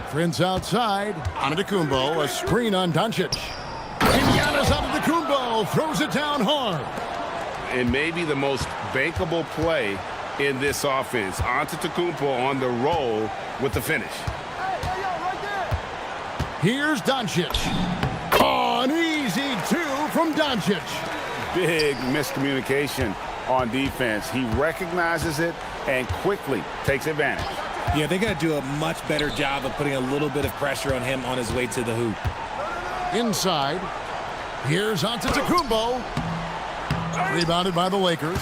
Prince outside. Antetokounmpo, a screen on Doncic. And Giannis Antetokounmpo throws it down hard. It may be the most bankable play in this offense. Antetokounmpo on the roll with the finish. Here's Doncic. Oh, an easy two from Doncic. Big miscommunication on defense. He recognizes it and quickly takes advantage. Yeah, they got to do a much better job of putting a little bit of pressure on him on his way to the hoop. Inside. Here's Antetokounmpo. Rebounded by the Lakers.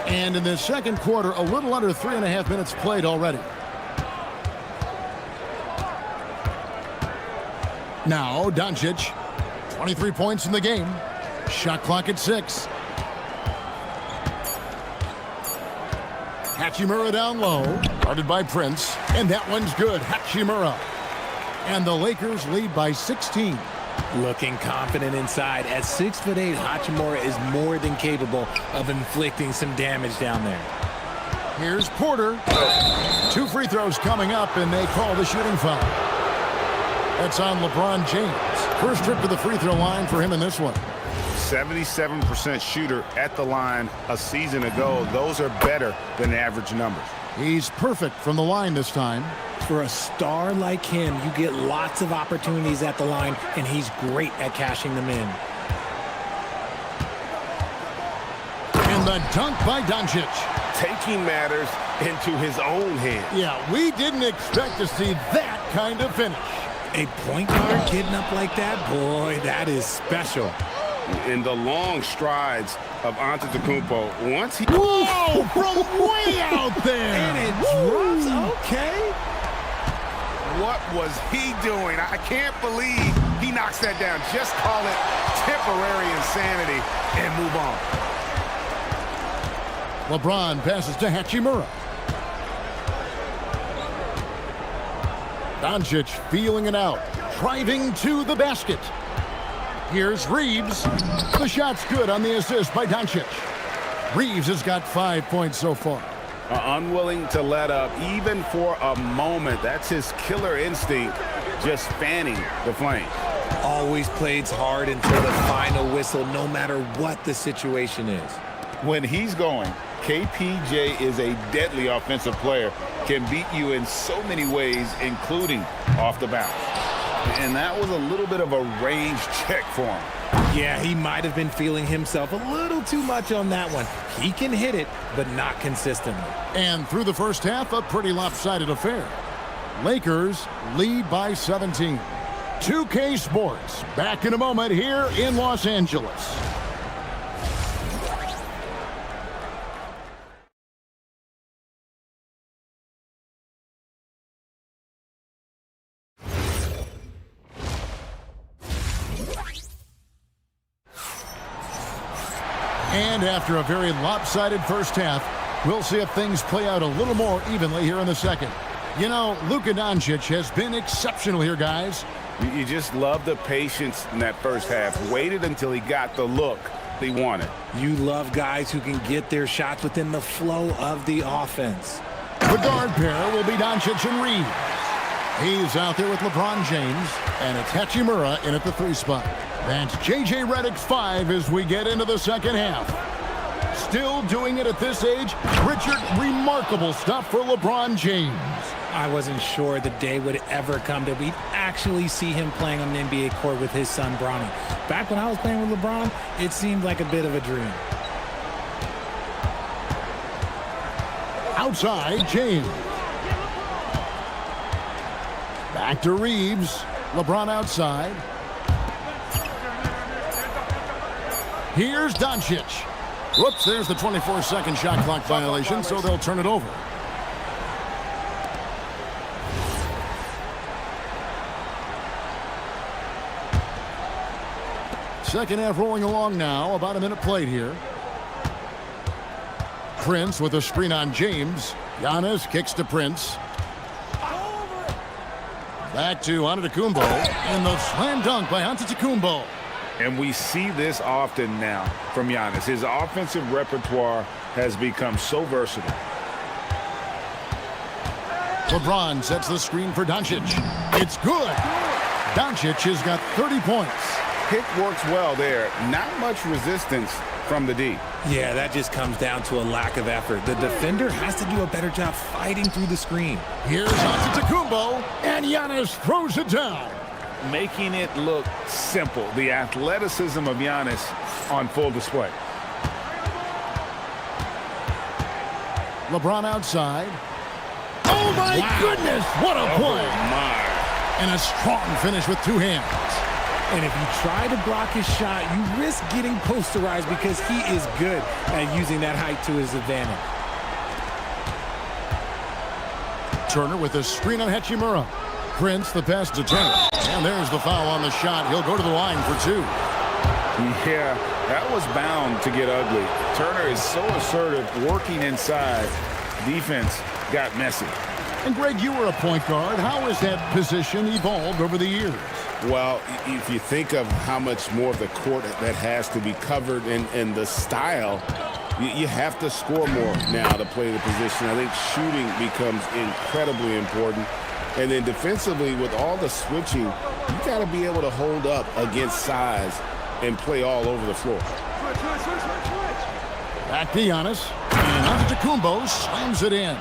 And in the second quarter, a little under 3.5 minutes played already. Now, Doncic, 23 points in the game. Shot clock at 6. Hachimura down low, guarded by Prince, and that one's good. Hachimura. And the Lakers lead by 16. Looking confident inside. At 6'8", Hachimura is more than capable of inflicting some damage down there. Here's Porter. 2 free throws coming up, and they call the shooting foul. That's on LeBron James. First trip to the free throw line for him in this one. 77% shooter at the line a season ago. Those are better than the average numbers. He's perfect from the line this time. For a star like him, you get lots of opportunities at the line, and he's great at cashing them in. And the dunk by Doncic. Taking matters into his own hands. Yeah, we didn't expect to see that kind of finish. A point guard getting up like that, boy, that is special. In the long strides of Antetokounmpo, once he... Whoa, from way out there. And it drops, okay. What was he doing? I can't believe he knocks that down. Just call it temporary insanity and move on. LeBron passes to Hachimura. Doncic feeling it out, driving to the basket. Here's Reeves. The shot's good on the assist by Doncic. Reeves has got 5 points so far. Unwilling to let up even for a moment. That's his killer instinct, just fanning the flame. Always plays hard until the final whistle, no matter what the situation is. When he's going, KPJ is a deadly offensive player. Can beat you in so many ways, including off the bounce. And that was a little bit of a range check for him. Yeah, he might have been feeling himself a little too much on that one. He can hit it, but not consistently. And through the first half, a pretty lopsided affair. Lakers lead by 17. 2K Sports, back in a moment here in Los Angeles. And after a very lopsided first half, we'll see if things play out a little more evenly here in the second. You know, Luka Doncic has been exceptional here, guys. You just love the patience in that first half. Waited until he got the look he wanted. You love guys who can get their shots within the flow of the offense. The guard pair will be Doncic and Reeves. He's out there with LeBron James, and it's Hachimura in at the 3 spot. That's J.J. Redick's 5 as we get into the second half. Still doing it at this age, Richard, remarkable stuff for LeBron James. I wasn't sure the day would ever come that we'd actually see him playing on an NBA court with his son, Bronny. Back when I was playing with LeBron, it seemed like a bit of a dream. Outside, James. Back to Reeves. LeBron outside. Here's Doncic. Whoops, there's the 24-second shot clock violation, so they'll turn it over. Second half rolling along now. About a minute played here. Prince with a screen on James. Giannis kicks to Prince. Back to Antetokounmpo. And the slam dunk by Antetokounmpo. And we see this often now from Giannis. His offensive repertoire has become so versatile. LeBron sets the screen for Doncic. It's good. Doncic has got 30 points. Pick works well there. Not much resistance from the D. Yeah, that just comes down to a lack of effort. The defender has to do a better job fighting through the screen. Here's Antetokounmpo, and Giannis throws it down. Making it look simple. The athleticism of Giannis on full display. LeBron outside. Oh, my goodness. What a play. Oh, my. And a strong finish with 2 hands. And if you try to block his shot, you risk getting posterized because he is good at using that height to his advantage. Turner with a screen on Hachimura. Prince, the pass to Turner. And there's the foul on the shot. He'll go to the line for 2. Yeah, that was bound to get ugly. Turner is so assertive, working inside. defense got messy. And Greg, you were a point guard. How has that position evolved over the years? Well, if you think of how much more of the court that has to be covered and the style, you have to score more now to play the position. I think shooting becomes incredibly important. And then defensively, with all the switching, you got to be able to hold up against size and play all over the floor. Back to Giannis. And Antetokounmpo slams it in.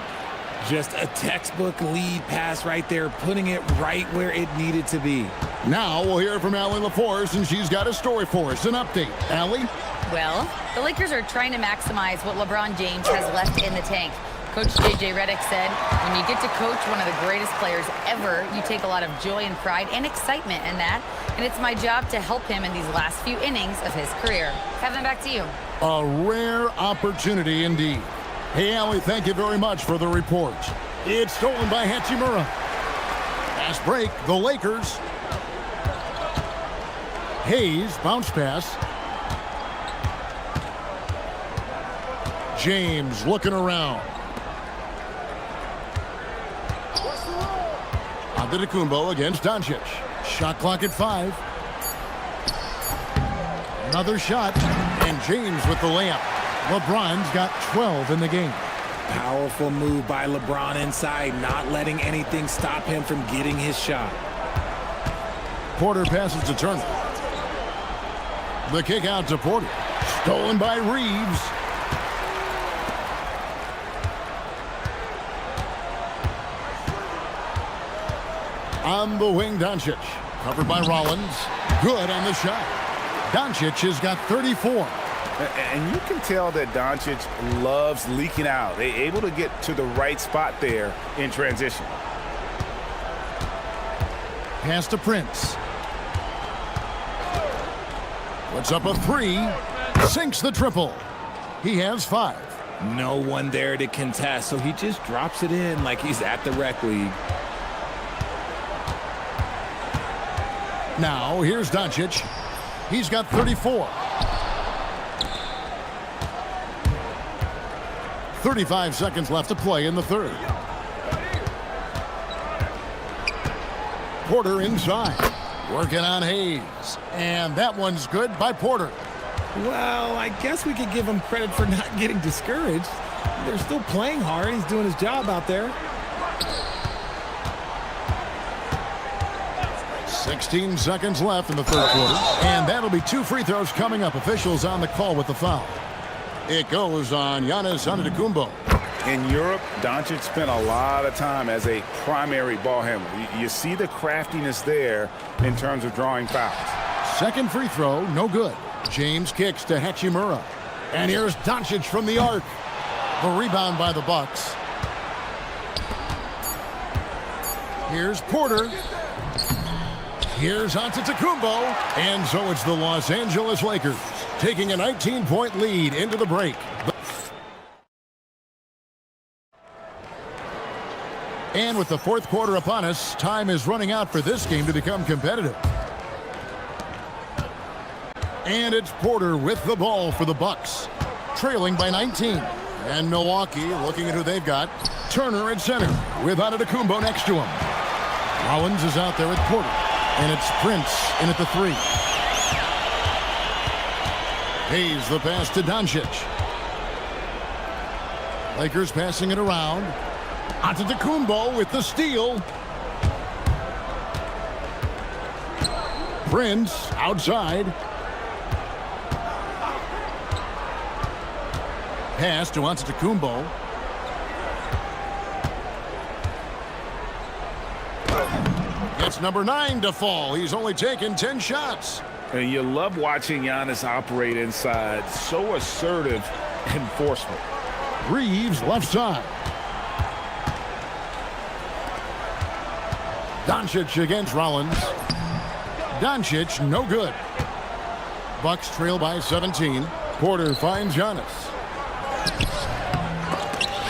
Just a textbook lead pass right there, putting it right where it needed to be. Now we'll hear from Allie LaForce, and she's got a story for us. An update. Allie? Well, the Lakers are trying to maximize what LeBron James has left in the tank. Coach J.J. Redick said, when you get to coach one of the greatest players ever, you take a lot of joy and pride and excitement in that. And it's my job to help him in these last few innings of his career. Kevin, back to you. A rare opportunity indeed. Hey, Allie, thank you very much for the report. It's stolen by Hachimura. Fast break, the Lakers. Hayes, bounce pass. James looking around. Antetokounmpo against Doncic. Shot clock at 5. Another shot, and James with the layup. LeBron's got 12 in the game. Powerful move by LeBron inside, not letting anything stop him from getting his shot. Porter passes to Turner. The kick out to Porter. Stolen by Reeves. On the wing, Doncic. Covered by Rollins. Good on the shot. Doncic has got 34. And you can tell that Doncic loves leaking out. They're able to get to the right spot there in transition. Pass to Prince. Puts up a 3. Sinks the triple. He has 5. No one there to contest, so he just drops it in like he's at the rec league. Now, here's Doncic. He's got 34. 35 seconds left to play in the third. Porter inside. Working on Hayes. And that one's good by Porter. Well, I guess we could give him credit for not getting discouraged. They're still playing hard. He's doing his job out there. 16 seconds left in the third quarter. And that'll be 2 free throws coming up. Officials on the call with the foul. It goes on Giannis Antetokounmpo. In Europe, Doncic spent a lot of time as a primary ball handler. You see the craftiness there in terms of drawing fouls. Second free throw, no good. James kicks to Hachimura. And here's Doncic from the arc. The rebound by the Bucks. Here's Porter. Here's Antetokounmpo. And so it's the Los Angeles Lakers taking a 19-point lead into the break. And with the fourth quarter upon us, time is running out for this game to become competitive. And it's Porter with the ball for the Bucks, trailing by 19. And Milwaukee looking at who they've got. Turner at center with Antetokounmpo next to him. Rollins is out there with Porter. And it's Prince in at the 3. Hayes the pass to Doncic. Lakers passing it around. Antetokounmpo with the steal. Prince outside. Pass to Antetokounmpo. Gets number 9 to fall. He's only taken 10 shots. And you love watching Giannis operate inside. So assertive and forceful. Reeves left side. Doncic against Rollins. Doncic no good. Bucks trail by 17. Porter finds Giannis.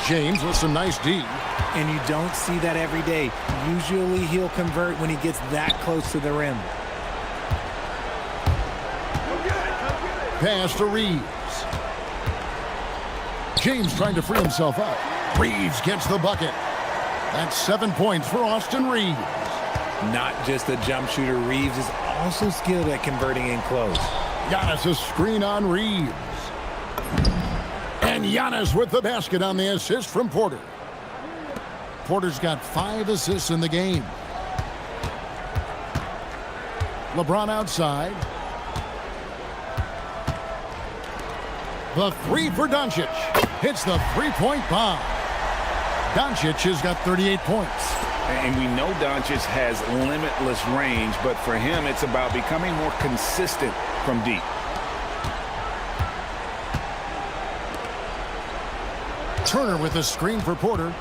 James with some nice D. And you don't see that every day. Usually he'll convert when he gets that close to the rim. Pass to Reeves. James trying to free himself up. Reeves gets the bucket. That's 7 points for Austin Reeves. Not just a jump shooter, Reeves is also skilled at converting in close. Giannis a screen on Reeves. And Giannis with the basket on the assist from Porter. Porter's got 5 assists in the game. LeBron outside. The three for Doncic. Hits the three-point bomb. Doncic has got 38 points. And we know Doncic has limitless range, but for him, it's about becoming more consistent from deep. Turner with a screen for Porter.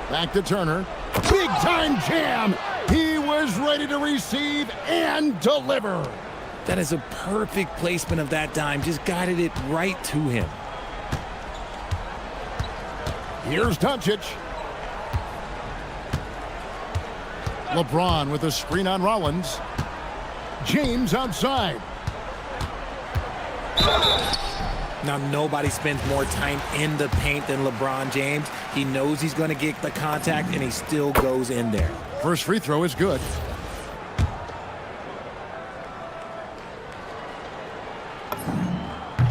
Back to Turner. Big time jam. He was ready to receive and deliver. That is a perfect placement of that dime. Just guided it right to him. Here's Doncic. LeBron with a screen on Rollins. James outside. Now, nobody spends more time in the paint than LeBron James. He knows he's going to get the contact, and he still goes in there. First free throw is good.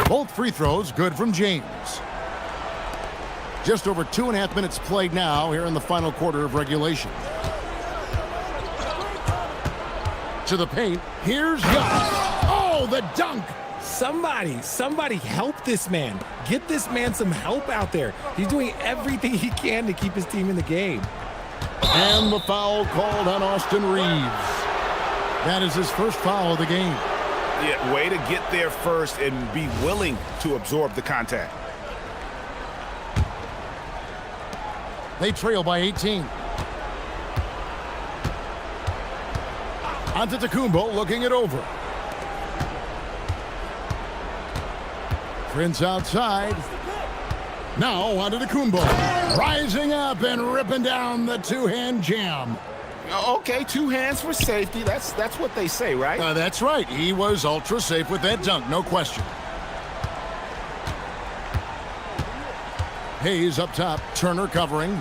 Both free throws good from James. Just over 2.5 minutes played now here in the final quarter of regulation. To the paint. Here's Giannis. Oh, the dunk. Somebody help this man. Get this man some help out there. He's doing everything he can to keep his team in the game. And the foul called on Austin Reeves. That is his first foul of the game. Yeah, way to get there first and be willing to absorb the contact. They trail by 18. Antetokounmpo looking it over. Prince outside. Now Antetokounmpo rising up and ripping down the two-hand jam. Okay, 2 hands for safety. That's what they say, right? That's right. He was ultra safe with that dunk, no question. Hayes up top, Turner covering.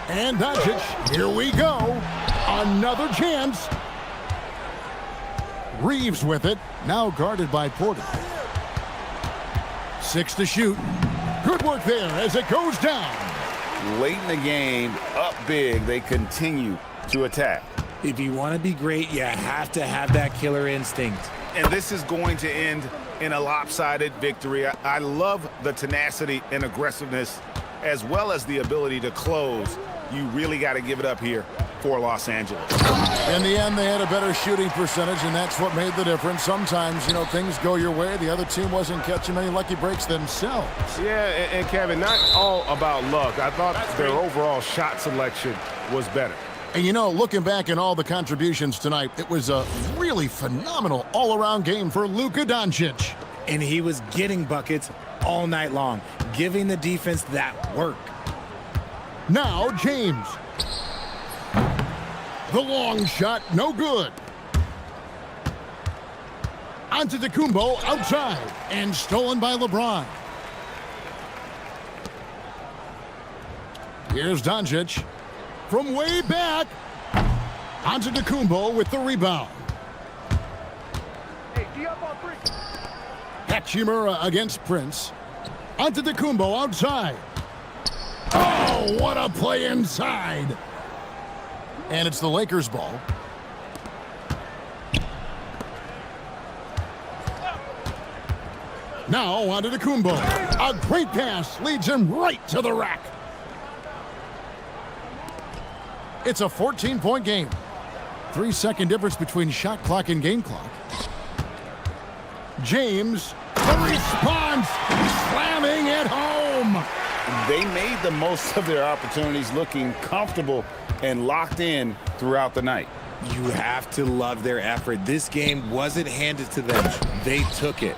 And Doncic, here we go. Another chance. Reeves with it, now guarded by Porter. 6 to shoot. Good work there as it goes down. Late in the game, up big, they continue to attack. If you want to be great, you have to have that killer instinct. And this is going to end in a lopsided victory. I love the tenacity and aggressiveness as well as the ability to close. You really got to give it up here for Los Angeles. In the end, they had a better shooting percentage, and that's what made the difference. Sometimes, you know, things go your way. The other team wasn't catching many lucky breaks themselves. Yeah, and Kevin, not all about luck. I thought their overall shot selection was better. And, you know, looking back at all the contributions tonight, it was a really phenomenal all-around game for Luka Doncic. And he was getting buckets all night long, giving the defense that work. Now James. The long shot, no good. Antetokounmpo outside and stolen by LeBron. Here's Doncic from way back. Antetokounmpo with the rebound. Hachimura against Prince. Antetokounmpo outside. Oh, what a play inside. And it's the Lakers' ball. Now onto Antetokounmpo. A great pass leads him right to the rack. It's a 14-point game. 3-second difference between shot clock and game clock. James, the response, slamming it home. They made the most of their opportunities, looking comfortable and locked in throughout the night. You have to love their effort. This game wasn't handed to them. They took it.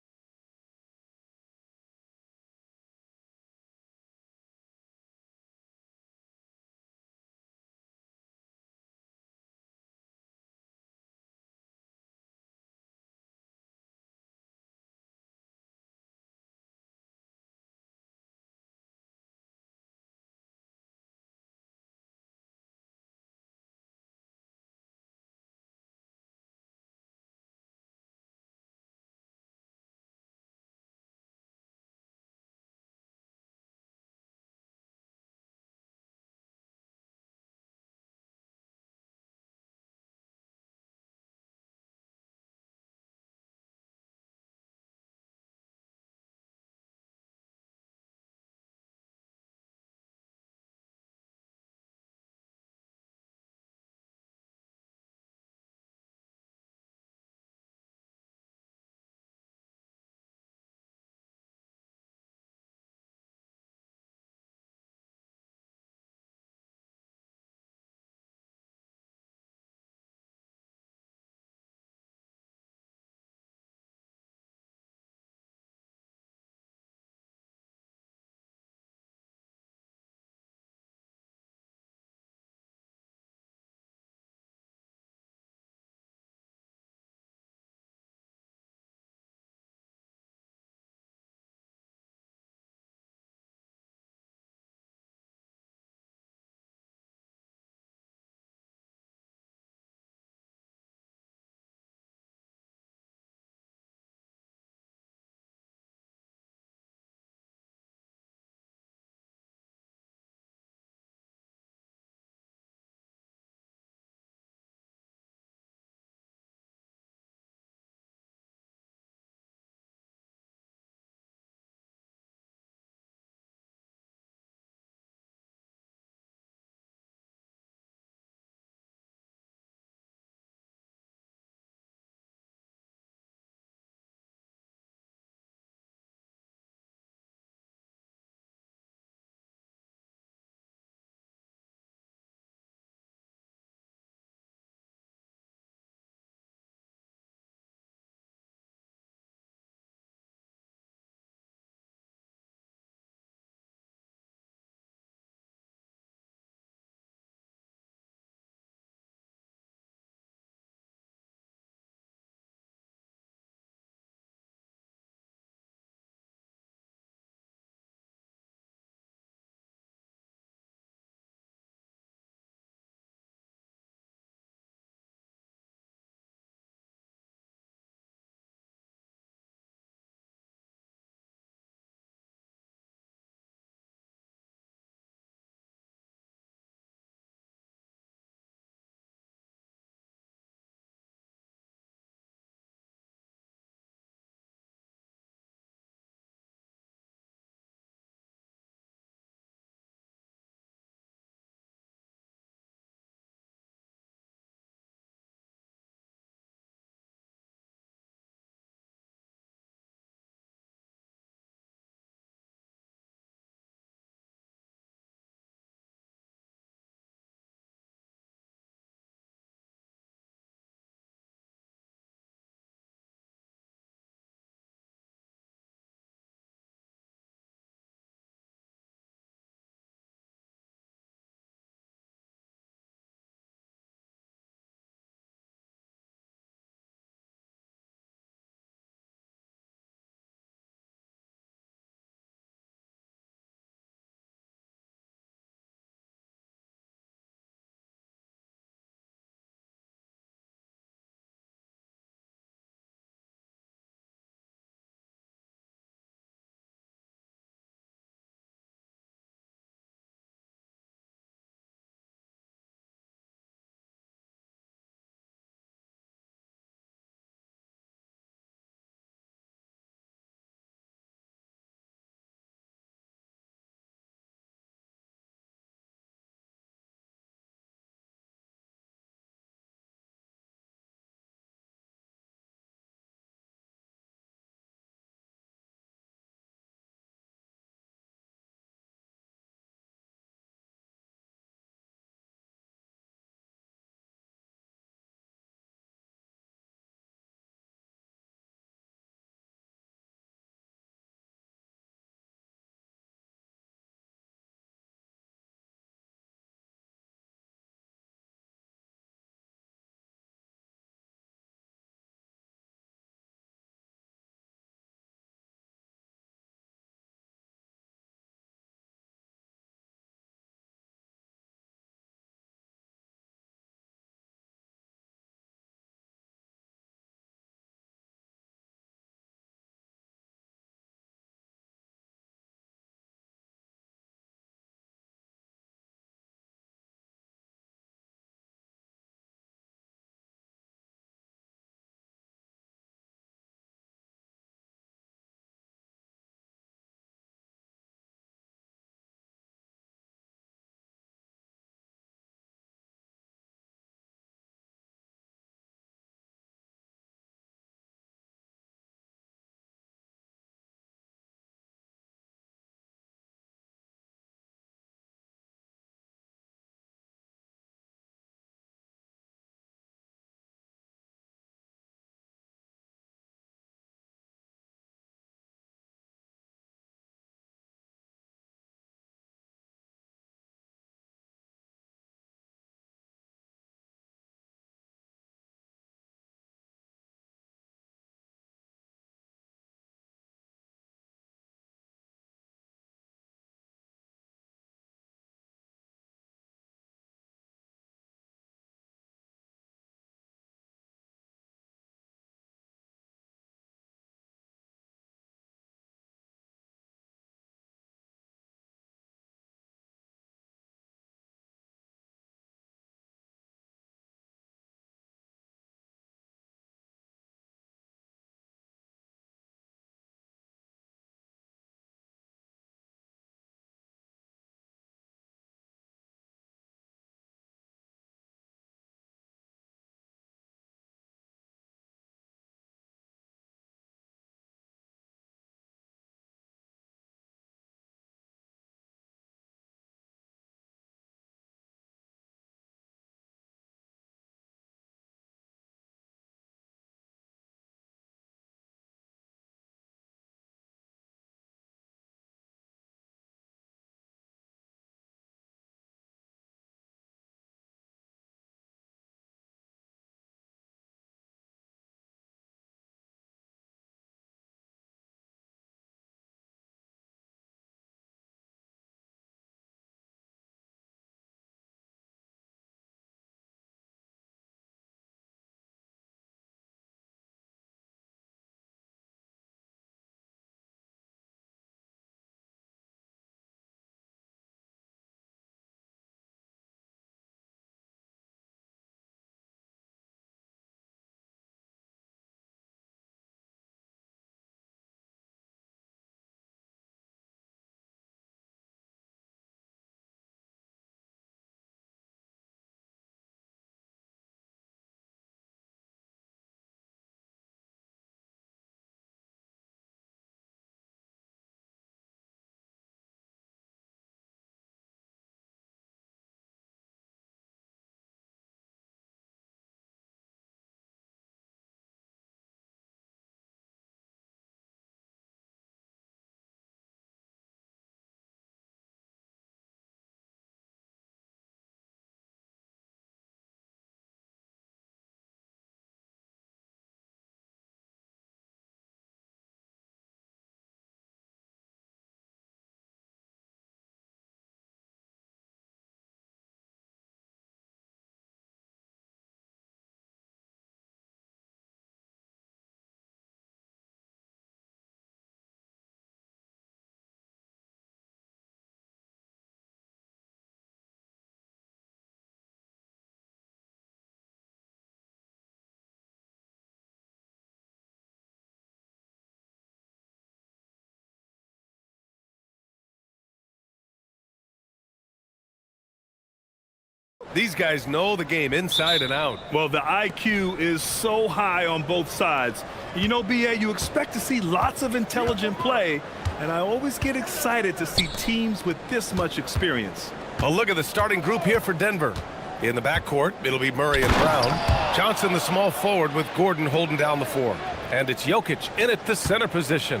These guys know the game inside and out. Well, the IQ is so high on both sides. You know, BA, you expect to see lots of intelligent play, and I always get excited to see teams with this much experience. A look at the starting group here for Denver. In the backcourt, it'll be Murray and Brown. Johnson, the small forward, with Gordon holding down the four. And it's Jokic in at the center position.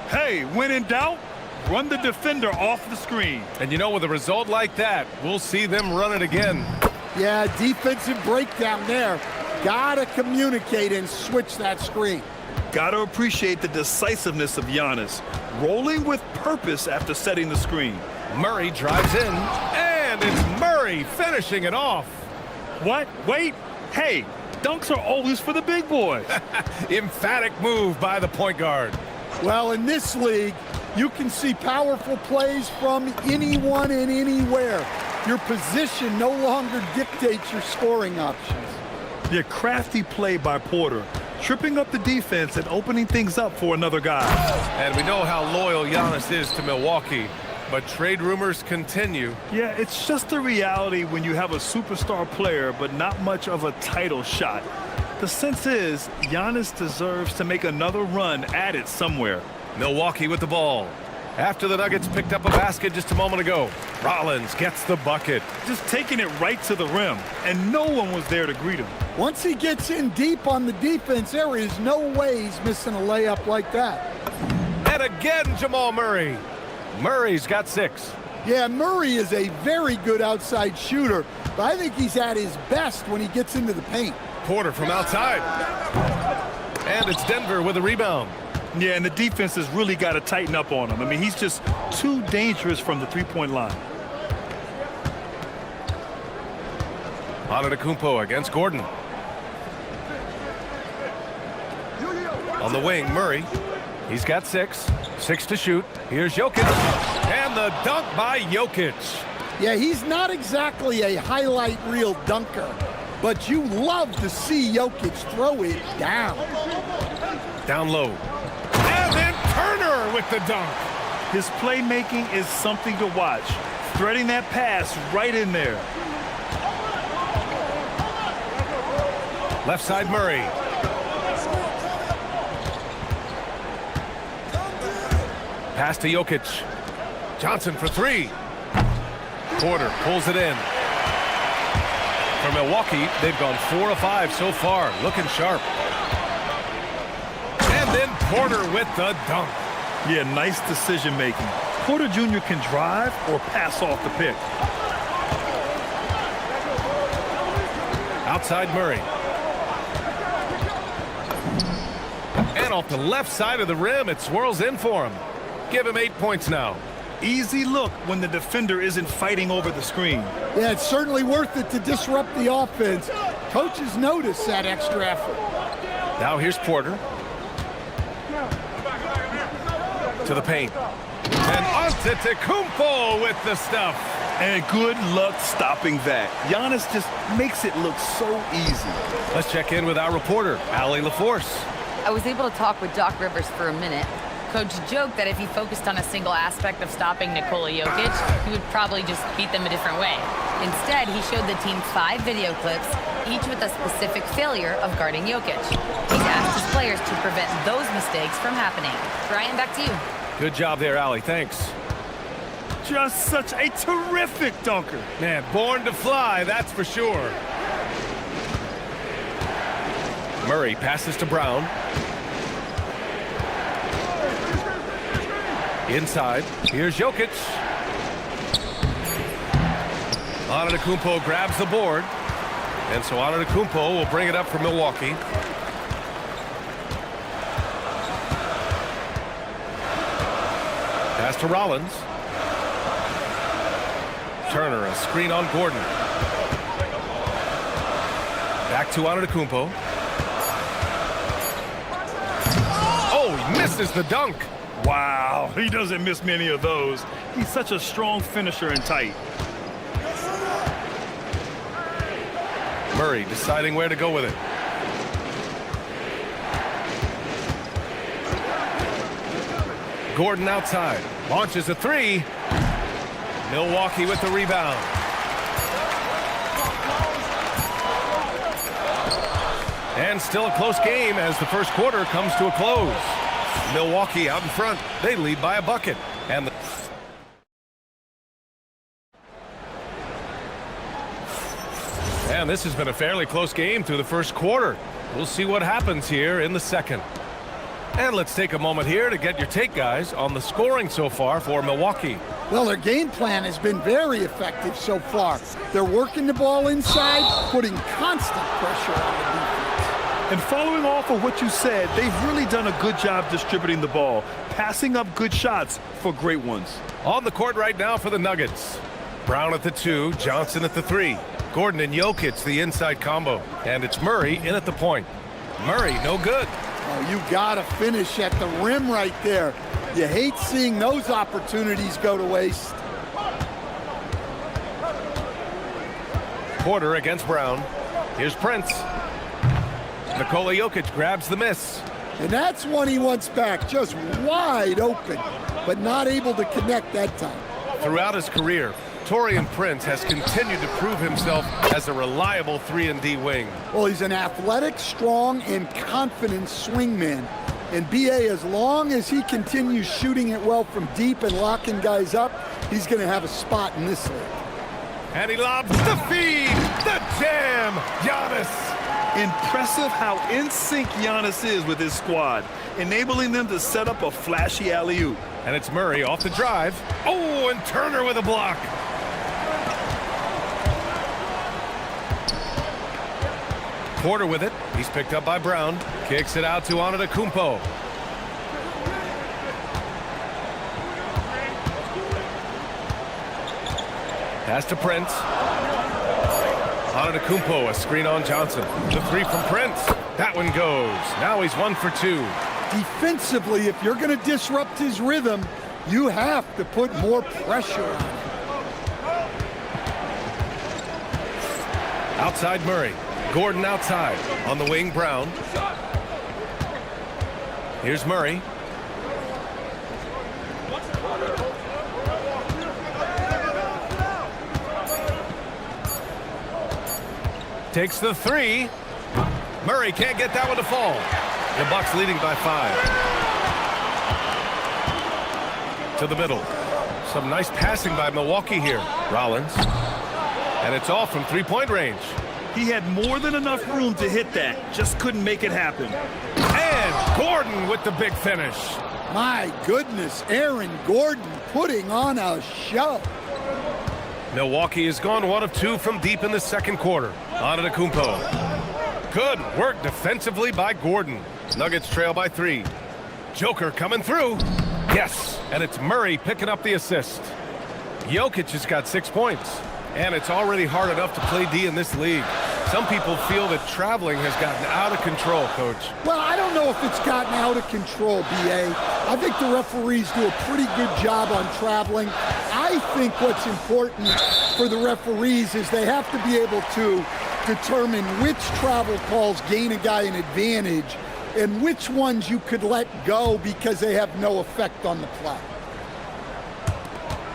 Hey, when in doubt, run the defender off the screen. And you know, with a result like that, we'll see them run it again. Yeah, defensive breakdown there. Gotta communicate and switch that screen. Gotta appreciate the decisiveness of Giannis, rolling with purpose after setting the screen. Murray drives in, and it's Murray finishing it off. What? Wait. Hey, dunks are always for the big boys. Emphatic move by the point guard. Well, in this league, you can see powerful plays from anyone and anywhere. Your position no longer dictates your scoring options. Yeah, crafty play by Porter, tripping up the defense and opening things up for another guy. And we know how loyal Giannis is to Milwaukee, but trade rumors continue. Yeah, it's just the reality when you have a superstar player, but not much of a title shot. The sense is Giannis deserves to make another run at it somewhere. Milwaukee with the ball. After the Nuggets picked up a basket just a moment ago, Rollins gets the bucket. Just taking it right to the rim, and no one was there to greet him. Once he gets in deep on the defense, there is no way he's missing a layup like that. And again, Jamal Murray. Murray's got 6. Yeah, Murray is a very good outside shooter, but I think he's at his best when he gets into the paint. Porter from outside. And it's Denver with a rebound. Yeah, and the defense has really got to tighten up on him. I mean, he's just too dangerous from the three-point line. Antetokounmpo against Gordon. On the wing, Murray. He's got 6. 6 to shoot. Here's Jokic. And the dunk by Jokic. Yeah, he's not exactly a highlight reel dunker, but you love to see Jokic throw it down. Down low. And then Turner with the dunk. His playmaking is something to watch. Threading that pass right in there. Left side, Murray. Pass to Jokic. Johnson for 3. Porter pulls it in. For Milwaukee, they've gone 4 of 5 so far. Looking sharp. And then Porter with the dunk. Yeah, nice decision making. Porter Jr. can drive or pass off the pick. Outside Murray. And off the left side of the rim, it swirls in for him. Give him 8 points now. Easy look when the defender isn't fighting over the screen. Yeah, it's certainly worth it to disrupt the offense. Coaches notice that extra effort. Now here's Porter. To the paint. And Antetokounmpo with the stuff. And good luck stopping that. Giannis just makes it look so easy. Let's check in with our reporter, Allie LaForce. I was able to talk with Doc Rivers for a minute. Coach joked that if he focused on a single aspect of stopping Nikola Jokic, he would probably just beat them a different way. Instead, he showed the team 5 video clips, each with a specific failure of guarding Jokic. He's asked his players to prevent those mistakes from happening. Brian, back to you. Good job there, Allie. Thanks. Just such a terrific dunker. Man, born to fly, that's for sure. Murray passes to Brown. Inside, here's Jokic. Antetokounmpo grabs the board. And so Antetokounmpo will bring it up for Milwaukee. Pass to Rollins. Turner, a screen on Gordon. Back to Antetokounmpo. Oh, he misses the dunk. Wow, he doesn't miss many of those. He's such a strong finisher and tight. Murray deciding where to go with it. Gordon outside. Launches a 3. Milwaukee with the rebound. And still a close game as the first quarter comes to a close. Milwaukee out in front. They lead by a bucket. And this has been a fairly close game through the first quarter. We'll see what happens here in the second. And let's take a moment here to get your take, guys, on the scoring so far for Milwaukee. Well, their game plan has been very effective so far. They're working the ball inside, putting constant pressure on the defense. And following off of what you said, they've really done a good job distributing the ball, passing up good shots for great ones. On the court right now for the Nuggets. Brown at the 2, Johnson at the 3. Gordon and Jokic, the inside combo. And it's Murray in at the point. Murray, no good. Oh, you gotta finish at the rim right there. You hate seeing those opportunities go to waste. Porter against Brown. Here's Prince. Nikola Jokic grabs the miss. And that's one he wants back, just wide open, but not able to connect that time. Throughout his career, Taurean Prince has continued to prove himself as a reliable 3-and-D wing. Well, he's an athletic, strong, and confident swingman. And B.A., as long as he continues shooting it well from deep and locking guys up, he's going to have a spot in this league. And he lobs the feed, the jam, Giannis. Impressive how in sync Giannis is with his squad, enabling them to set up a flashy alley-oop. And it's Murray off the drive. Oh, and Turner with a block. Porter with it. He's picked up by Brown. Kicks it out to Antetokounmpo. Pass to Prince. Antetokounmpo, a screen on Johnson. The 3 from Prince. That one goes. Now he's 1 for 2. Defensively, if you're going to disrupt his rhythm, you have to put more pressure on him. Outside Murray. Gordon outside. On the wing, Brown. Here's Murray. Takes the 3. Murray can't get that one to fall. The Bucks leading by 5. To the middle. Some nice passing by Milwaukee here. Rollins. And it's off from 3-point range. He had more than enough room to hit that, just couldn't make it happen. And Gordon with the big finish. My goodness, Aaron Gordon putting on a show. Milwaukee has gone 1 of 2 from deep in the second quarter. Antetokounmpo. Good work defensively by Gordon. Nuggets trail by 3. Joker coming through. Yes, and it's Murray picking up the assist. Jokic has got 6 points. And it's already hard enough to play D in this league. Some people feel that traveling has gotten out of control, Coach. Well, I don't know if it's gotten out of control, B.A. I think the referees do a pretty good job on traveling. I think what's important for the referees is they have to be able to determine which travel calls gain a guy an advantage and which ones you could let go because they have no effect on the play.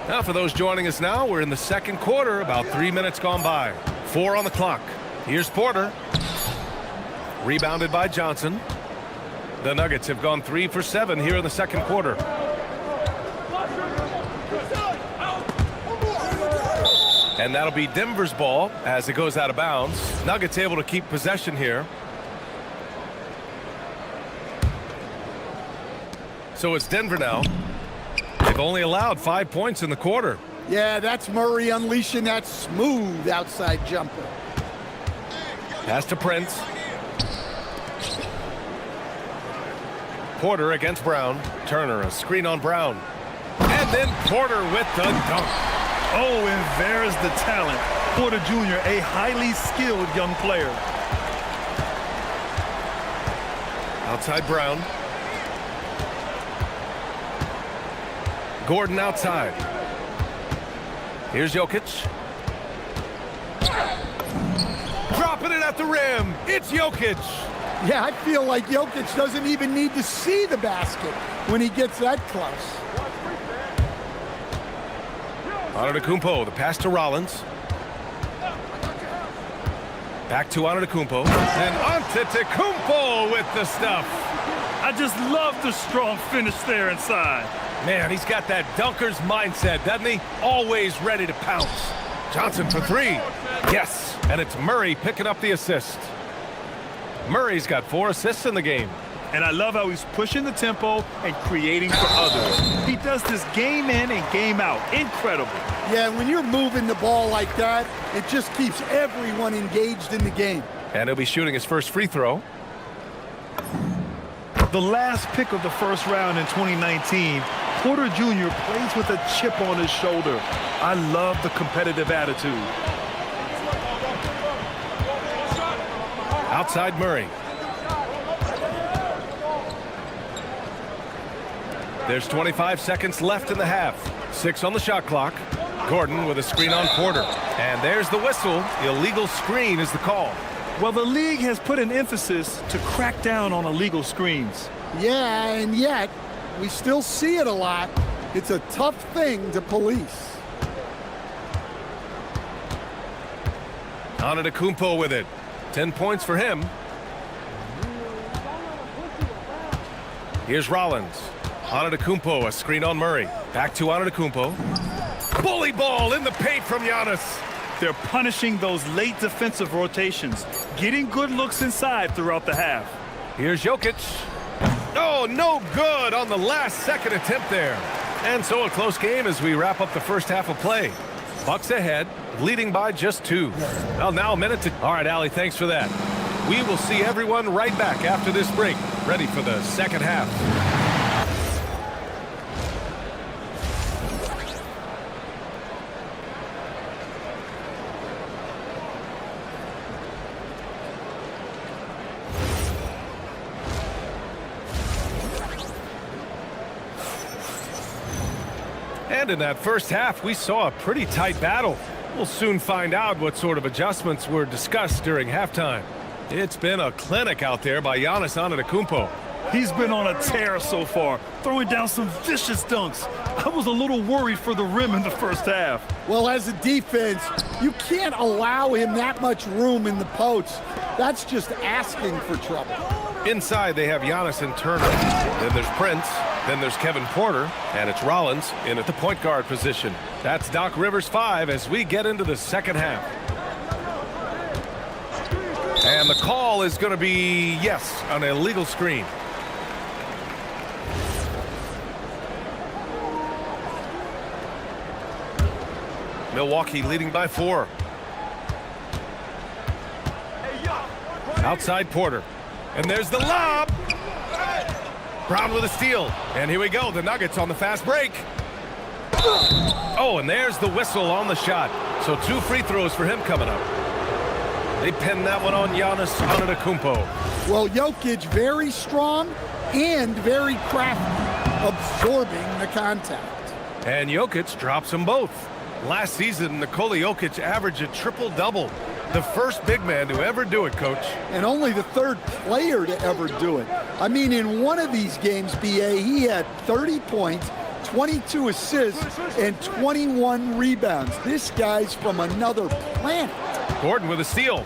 Now for those joining us now, we're in the second quarter, about 3 minutes gone by. 4 on the clock. Here's Porter. Rebounded by Johnson. The Nuggets have gone 3 for 7 here in the second quarter. And that'll be Denver's ball as it goes out of bounds. Nuggets able to keep possession here. So it's Denver now. They've only allowed 5 points in the quarter. Yeah, that's Murray unleashing that smooth outside jumper. Pass to Prince. Porter against Brown. Turner, a screen on Brown. And then Porter with the dunk. Oh, and there's the talent. Porter Jr., a highly skilled young player. Outside Brown. Gordon outside. Here's Jokic. Dropping it at the rim. It's Jokic. Yeah, I feel like Jokic doesn't even need to see the basket when he gets that close. Antetokounmpo, the pass to Rollins. Back to Antetokounmpo. And Antetokounmpo with the stuff. I just love the strong finish there inside. Man, he's got that dunker's mindset, doesn't he? Always ready to pounce. Johnson for three. Yes, and it's Murray picking up the assist. Murray's got 4 assists in the game. And I love how he's pushing the tempo and creating for others. He does this game in and game out. Incredible. Yeah, when you're moving the ball like that, it just keeps everyone engaged in the game. And he'll be shooting his first free throw. The last pick of the first round in 2019, Porter Jr. plays with a chip on his shoulder. I love the competitive attitude. Outside Murray. There's 25 seconds left in the half. 6 on the shot clock. Gordon with a screen on Porter. And there's the whistle. Illegal screen is the call. Well, the league has put an emphasis to crack down on illegal screens. Yeah, and yet, we still see it a lot. It's a tough thing to police. Antetokounmpo with it. 10 points for him. Here's Rollins. Antetokounmpo, a screen on Murray. Back to Antetokounmpo. Bully ball in the paint from Giannis. They're punishing those late defensive rotations, getting good looks inside throughout the half. Here's Jokic. Oh, no good on the last second attempt there. And so a close game as we wrap up the first half of play. Bucks ahead, leading by just 2. Well, now a minute to... All right, Allie, thanks for that. We will see everyone right back after this break, ready for the second half. And in that first half, we saw a pretty tight battle. We'll soon find out what sort of adjustments were discussed during halftime. It's been a clinic out there by Giannis Antetokounmpo. He's been on a tear so far, throwing down some vicious dunks. I was a little worried for the rim in the first half. Well, as a defense, you can't allow him that much room in the post. That's just asking for trouble. Inside, they have Giannis and Turner. Then there's Prince. Then there's Kevin Porter. And it's Rollins in at the point guard position. That's Doc Rivers 5 as we get into the second half. And the call is going to be, yes, an illegal screen. Milwaukee leading by 4. Outside Porter. And there's the lob. Brown with a steal. And here we go. The Nuggets on the fast break. Oh, and there's the whistle on the shot. So 2 free throws for him coming up. They pin that one on Giannis Antetokounmpo. Well, Jokic very strong and very crafty, absorbing the contact. And Jokic drops them both. Last season, Nikola Jokic averaged a triple-double. The first big man to ever do it, Coach. And only the 3rd player to ever do it. I mean, in one of these games, BA, he had 30 points, 22 assists, and 21 rebounds. This guy's from another planet. Gordon with a steal.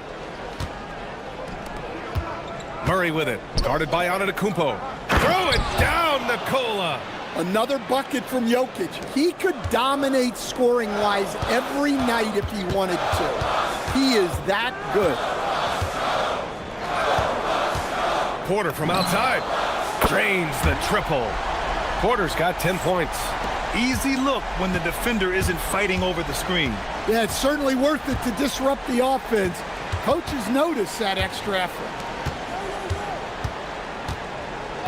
Murray with it. Guarded by Antetokounmpo. Throw it down, Nikola. Another bucket from Jokic. He could dominate scoring-wise every night if he wanted to. He is that good. Porter from outside. Drains the triple. Porter's got 10 points. Easy look when the defender isn't fighting over the screen. Yeah, it's certainly worth it to disrupt the offense. Coaches notice that extra effort.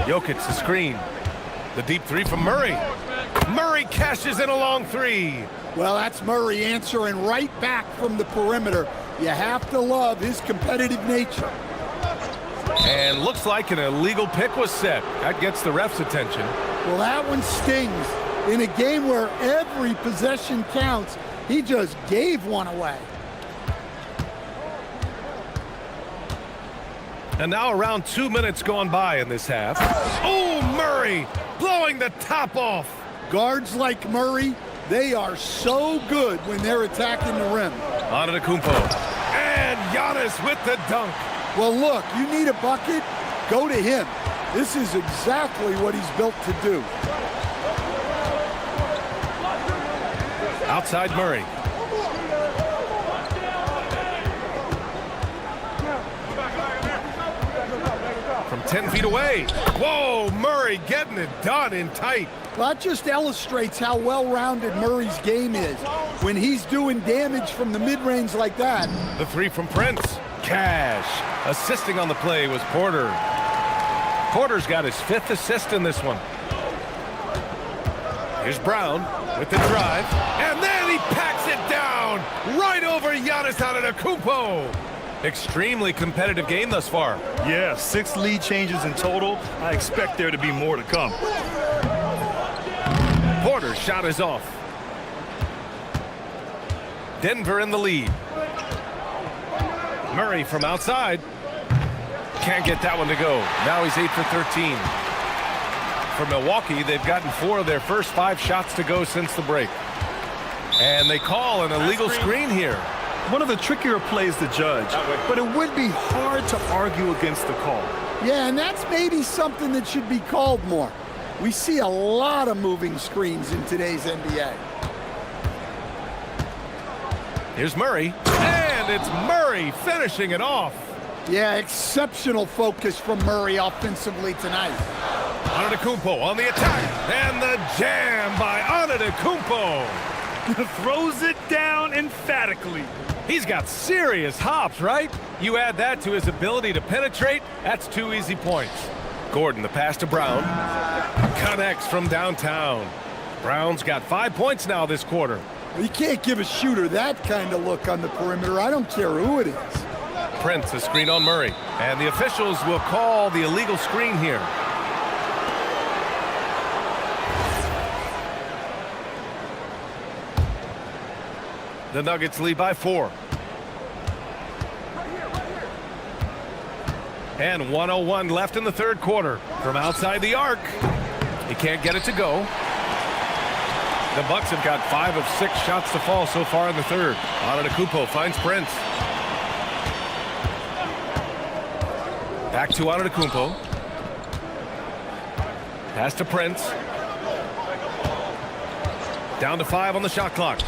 Jokic the screen. The deep 3 from Murray. Murray cashes in a long 3. Well, that's Murray answering right back from the perimeter. You have to love his competitive nature. And looks like an illegal pick was set. That gets the ref's attention. Well, that one stings. In a game where every possession counts, he just gave one away. And now around 2 minutes gone by in this half. Oh, Murray blowing the top off. Guards like Murray, they are so good when they're attacking the rim. Antetokounmpo. And Giannis with the dunk. Well, look, you need a bucket, go to him. This is exactly what he's built to do. Outside Murray. From 10 feet away. Whoa, Murray getting it done in tight. Well, that just illustrates how well-rounded Murray's game is. When he's doing damage from the mid-range like that. The three from Prince. Cash. Assisting on the play was Porter. Porter's got his 5th assist in this one. Here's Brown with the drive. And then he packs it down right over Giannis Antetokounmpo. Extremely competitive game thus far. Yeah, 6 lead changes in total. I expect there to be more to come. Porter's shot is off. Denver in the lead. Murray from outside. Can't get that one to go. Now he's 8 for 13. For Milwaukee, they've gotten 4 of their first 5 shots to go since the break. And they call an illegal screen here. One of the trickier plays to judge, but it would be hard to argue against the call. Yeah, and that's maybe something that should be called more. We see a lot of moving screens in today's NBA. Here's Murray, and it's Murray finishing it off. Yeah, exceptional focus from Murray offensively tonight. Antetokounmpo on the attack, and the jam by Antetokounmpo. Throws it down emphatically. He's got serious hops, right? You add that to his ability to penetrate, that's 2 easy points. Gordon, the pass to Brown. Connects from downtown. Brown's got 5 points now this quarter. You can't give a shooter that kind of look on the perimeter. I don't care who it is. Prince, a screen on Murray. And the officials will call the illegal screen here. The Nuggets lead by 4. And 1:01 left in the third quarter. From outside the arc. He can't get it to go. The Bucks have got 5 of 6 shots to fall so far in the third. Antetokounmpo finds Prince. Back to Antetokounmpo. Pass to Prince. Down to 5 on the shot clock.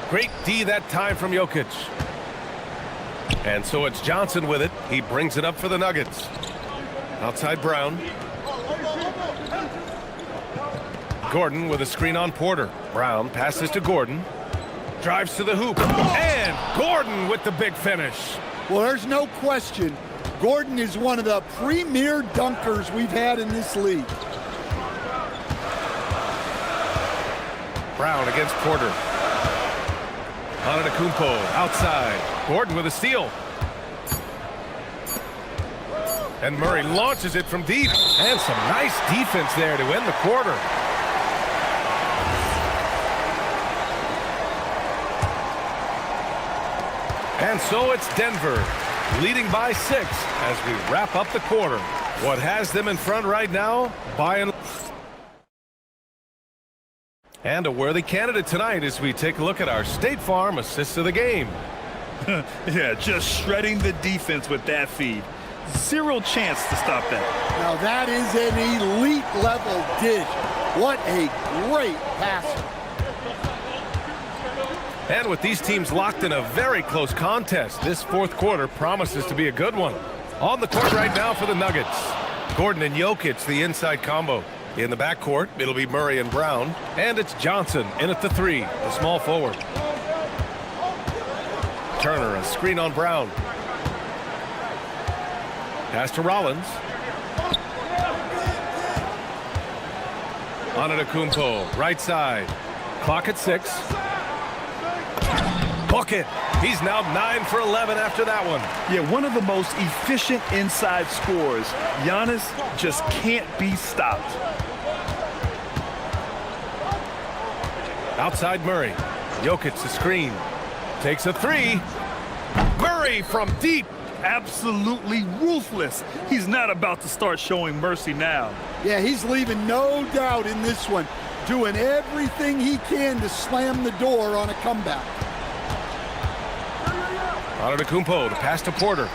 Great D that time from Jokic. And so it's Johnson with it. He brings it up for the Nuggets. Outside Brown. Gordon with a screen on Porter. Brown passes to Gordon. Drives to the hoop. And Gordon with the big finish. Well, there's no question. Gordon is one of the premier dunkers we've had in this league. Brown against Porter. Antetokounmpo outside. Gordon with a steal. And Murray launches it from deep. And some nice defense there to end the quarter. And so it's Denver leading by 6 as we wrap up the quarter. What has them in front right now? And a worthy candidate tonight as we take a look at our State Farm assists of the game. Yeah, just shredding the defense with that feed. 0 chance to stop that. Now that is an elite level dish. What a great passer. And with these teams locked in a very close contest, this fourth quarter promises to be a good one. On the court right now for the Nuggets. Gordon and Jokic, the inside combo. In the backcourt, it'll be Murray and Brown. And it's Johnson in at the 3, the small forward. Turner, a screen on Brown. Pass to Rollins. Antetokounmpo, right side. Clock at 6. Bucket. He's now 9 for 11 after that one. Yeah, one of the most efficient inside scorers. Giannis just can't be stopped. Outside Murray. Jokic the screen. Takes a 3. Murray from deep. Absolutely ruthless. He's not about to start showing mercy now. Yeah, he's leaving no doubt in this one. Doing everything he can to slam the door on a comeback. Antetokounmpo, the pass to Porter.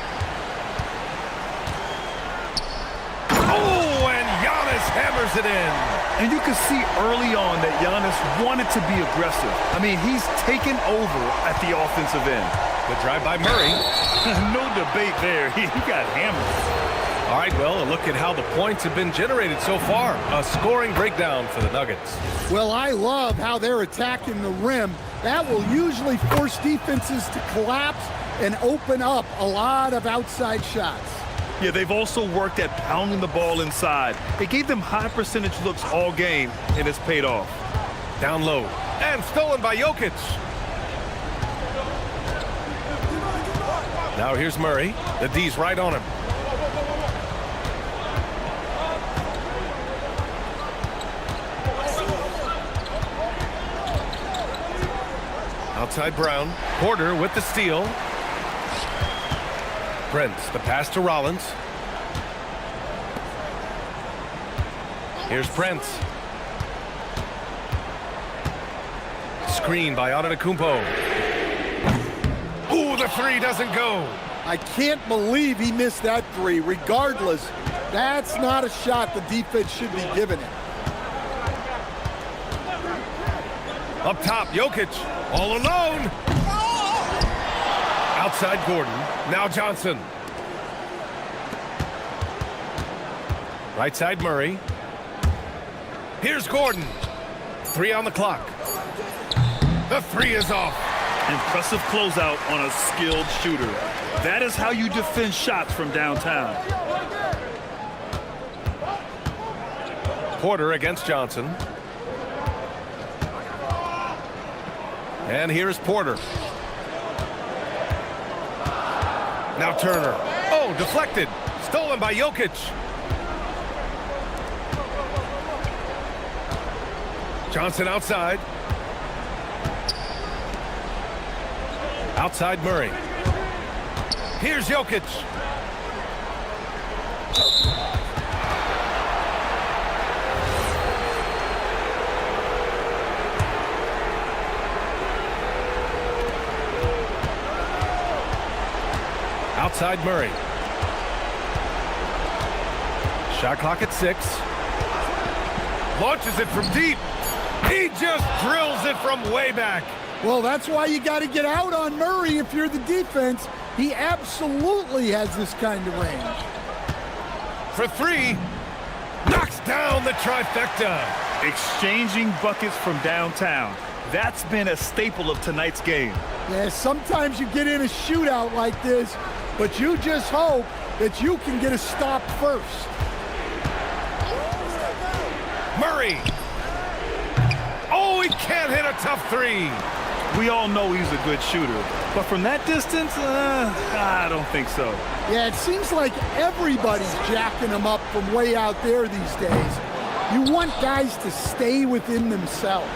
Oh, and Giannis hammers it in. And you can see early on that Giannis wanted to be aggressive. I mean, he's taken over at the offensive end. The drive by Murray. No debate there. He got hammered. All right, well, a look at how the points have been generated so far. A scoring breakdown for the Nuggets. Well, I love how they're attacking the rim. That will usually force defenses to collapse and open up a lot of outside shots. Yeah, they've also worked at pounding the ball inside. It gave them high percentage looks all game, and it's paid off. Down low. And stolen by Jokic. Now here's Murray. The D's right on him. Outside Brown. Porter with the steal. Prince, the pass to Rollins. Here's Prince. Screen by Antetokounmpo. Ooh, the three doesn't go. I can't believe he missed that three. Regardless, that's not a shot the defense should be giving it. Up top, Jokic, all alone. Outside Gordon, now Johnson. Right side Murray. Here's Gordon. 3 on the clock. The three is off. Impressive closeout on a skilled shooter. That is how you defend shots from downtown. Porter against Johnson. And here's Porter. Now Turner. Oh, deflected. Stolen by Jokic. Johnson outside. Outside Murray. Here's Jokic. Outside Murray. Shot clock at 6. Launches it from deep. He just drills it from way back. Well, that's why you got to get out on Murray if you're the defense. He absolutely has this kind of range. For 3. Knocks down the trifecta. Exchanging buckets from downtown. That's been a staple of tonight's game. Yeah, sometimes you get in a shootout like this, but you just hope that you can get a stop first. Murray. Oh, he can't hit a tough 3. We all know he's a good shooter, but from that distance, I don't think so. Yeah, it seems like everybody's jacking him up from way out there these days. You want guys to stay within themselves.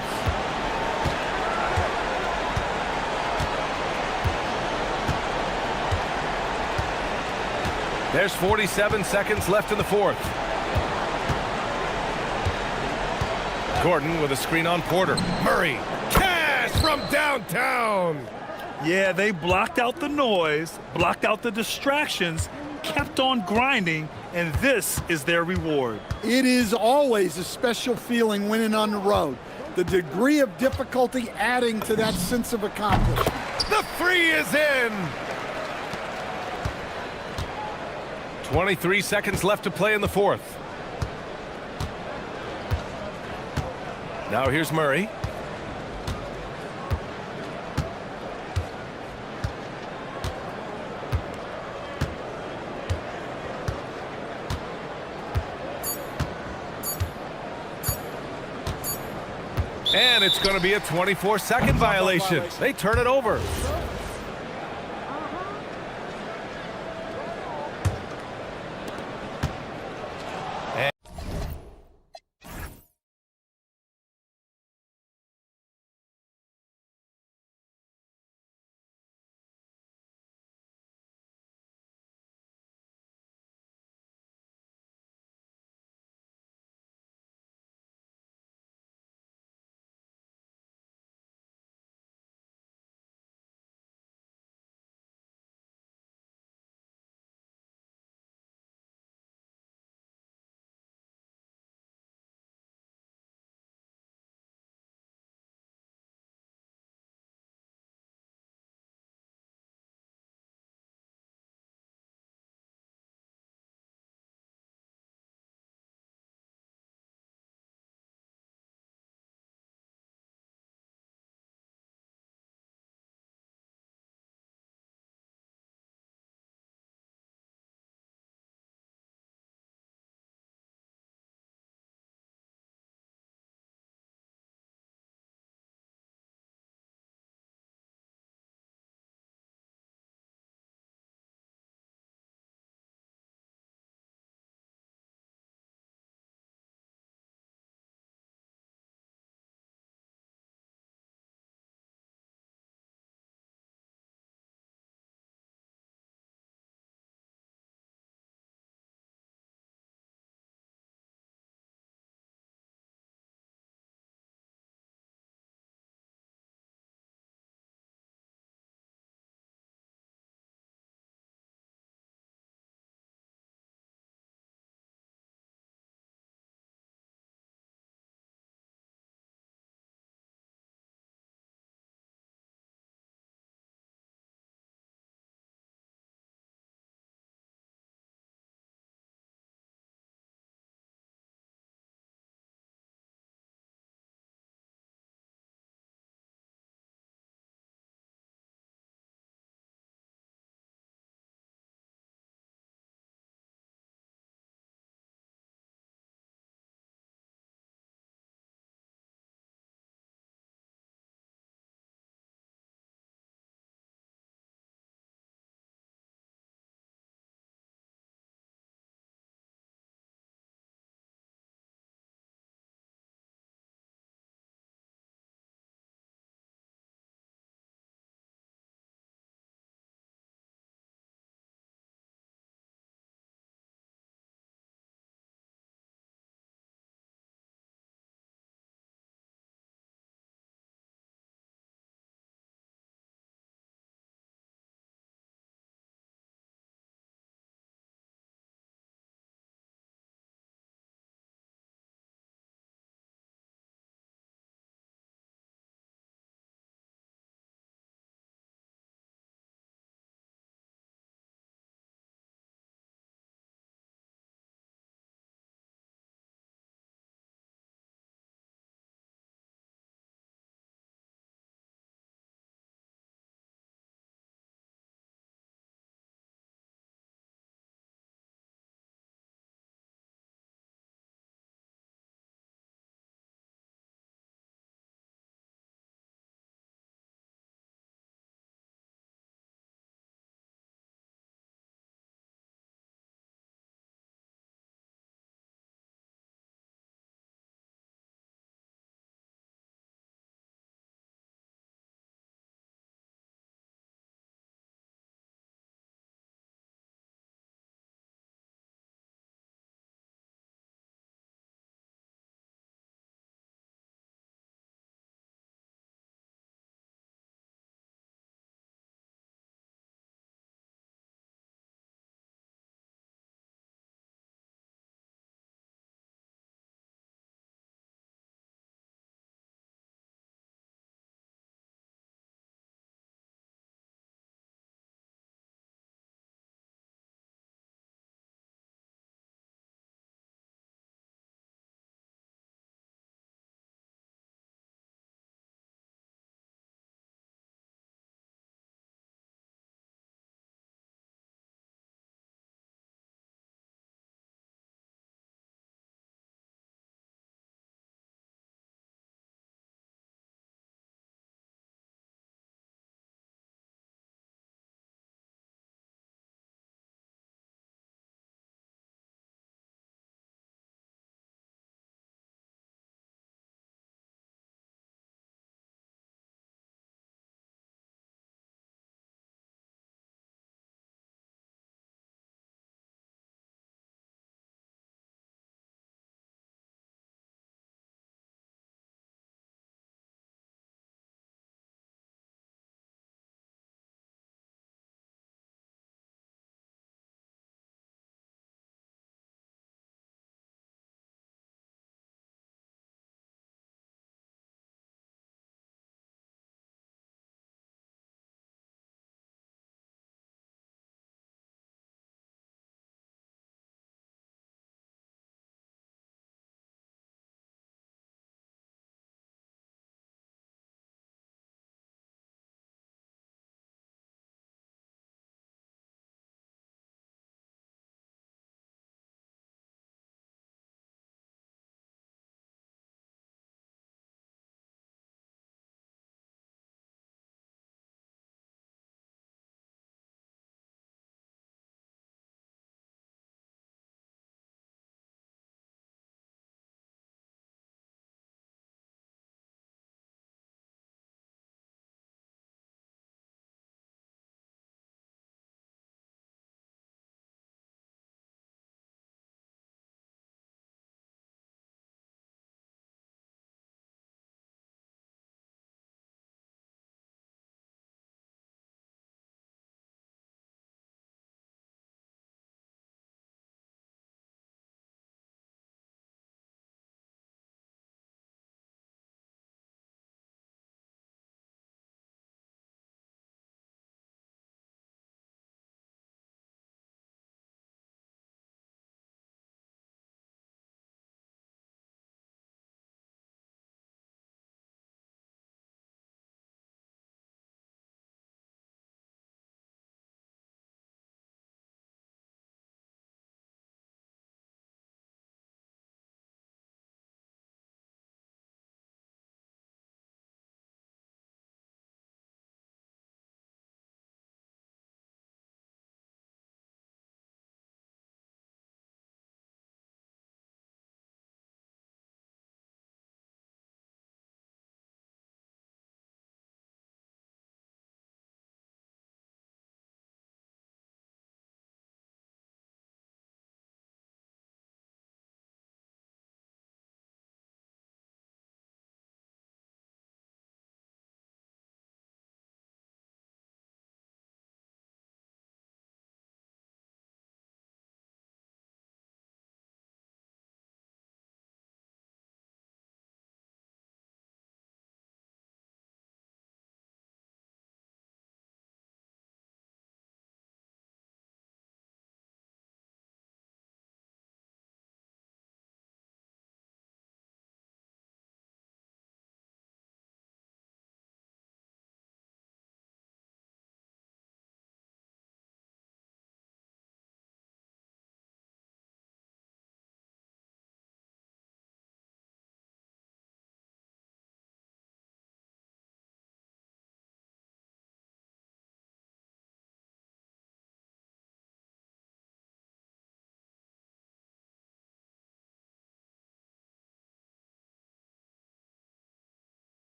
There's 47 seconds left in the fourth. Gordon with a screen on Porter. Murray. Cash from downtown. Yeah, they blocked out the noise, blocked out the distractions, kept on grinding, and this is their reward. It is always a special feeling winning on the road. The degree of difficulty adding to that sense of accomplishment. The 3 is in. 23 seconds left to play in the fourth. Now here's Murray. And it's going to be a 24-second violation. They turn it over.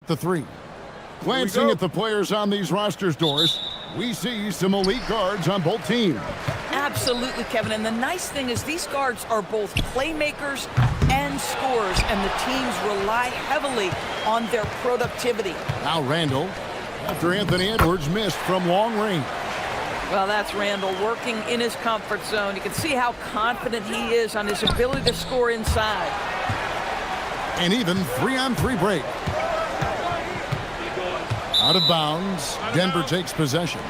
The three. Glancing at the players on these rosters, Doris, we see some elite guards on both teams. Absolutely, Kevin. And the nice thing is these guards are both playmakers and scorers, and the teams rely heavily on their productivity. Now Randall, after Anthony Edwards missed from long range. Well, that's Randall working in his comfort zone. You can see how confident he is on his ability to score inside. An even 3-on-3 break. Out of bounds, Denver takes possession.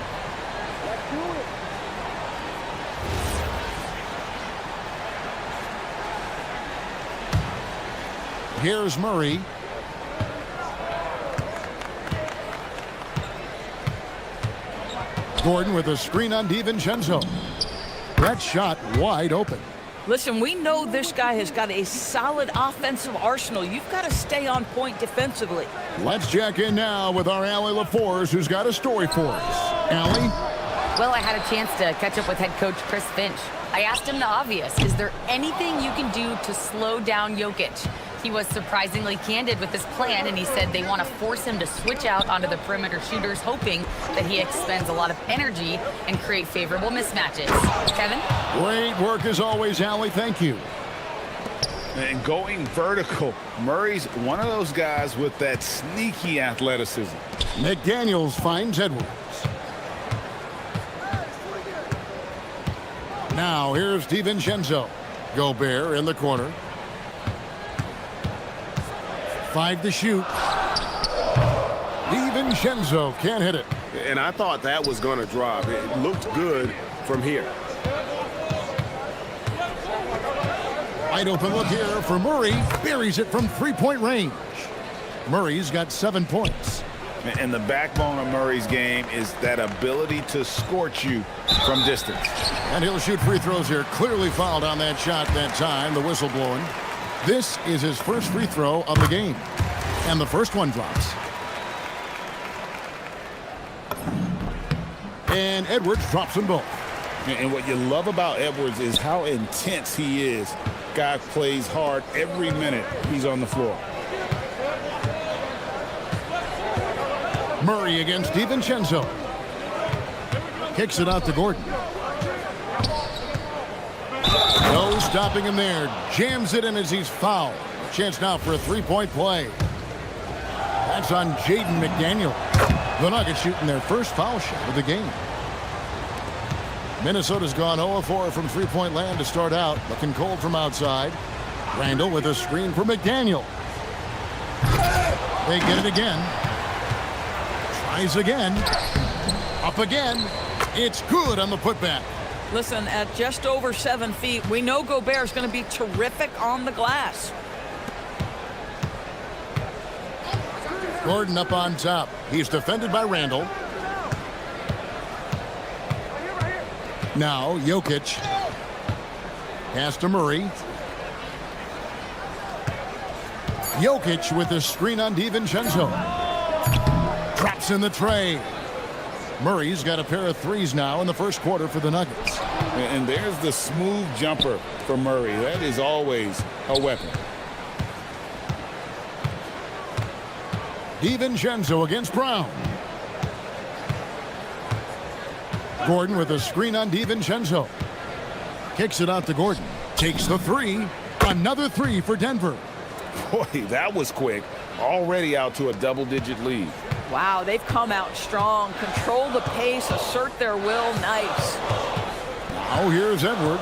Here's Murray. Gordon with a screen on DiVincenzo. That shot wide open. Listen, we know this guy has got a solid offensive arsenal. You've got to stay on point defensively. Let's check in now with our Allie LaForce, who's got a story for us. Allie? Well, I had a chance to catch up with head coach Chris Finch. I asked him the obvious. Is there anything you can do to slow down Jokic? He was surprisingly candid with his plan, and he said they want to force him to switch out onto the perimeter shooters, hoping that he expends a lot of energy and create favorable mismatches. Kevin? Great work as always, Allie. Thank you. And going vertical, Murray's one of those guys with that sneaky athleticism. McDaniels finds Edwards. Now here's DiVincenzo. Gobert in the corner. 5 to shoot. DiVincenzo can't hit it. And I thought that was going to drop. It looked good from here. Wide open look here for Murray. Buries it from three-point range. Murray's got 7 points. And the backbone of Murray's game is that ability to scorch you from distance. And he'll shoot free throws here. Clearly fouled on that shot that time. The whistle blowing. This is his first free throw of the game. And the first one drops. And Edwards drops them both. And what you love about Edwards is how intense he is. Guy plays hard every minute he's on the floor. Murray against DiVincenzo. Kicks it out to Gordon. No stopping him there. Jams it in as he's fouled. Chance now for a three-point play. That's on Jaden McDaniel. The Nuggets shooting their first foul shot of the game. Minnesota's gone 0-4 from three-point land to start out. Looking cold from outside. Randall with a screen for McDaniel. They get it again. Tries again. Up again. It's good on the putback. Listen, at just over 7 feet, we know Gobert's going to be terrific on the glass. Gordon up on top. He's defended by Randall. Now Jokic. Pass to Murray. Jokic with the screen on DiVincenzo. Drops in the tray. Murray's got a pair of threes now in the first quarter for the Nuggets. And there's the smooth jumper for Murray. That is always a weapon. DiVincenzo against Brown. Gordon with a screen on DiVincenzo. Kicks it out to Gordon. Takes the three. Another three for Denver. Boy, that was quick. Already out to a double-digit lead. Wow, they've come out strong. Control the pace, assert their will. Nice. Now here's Edwards.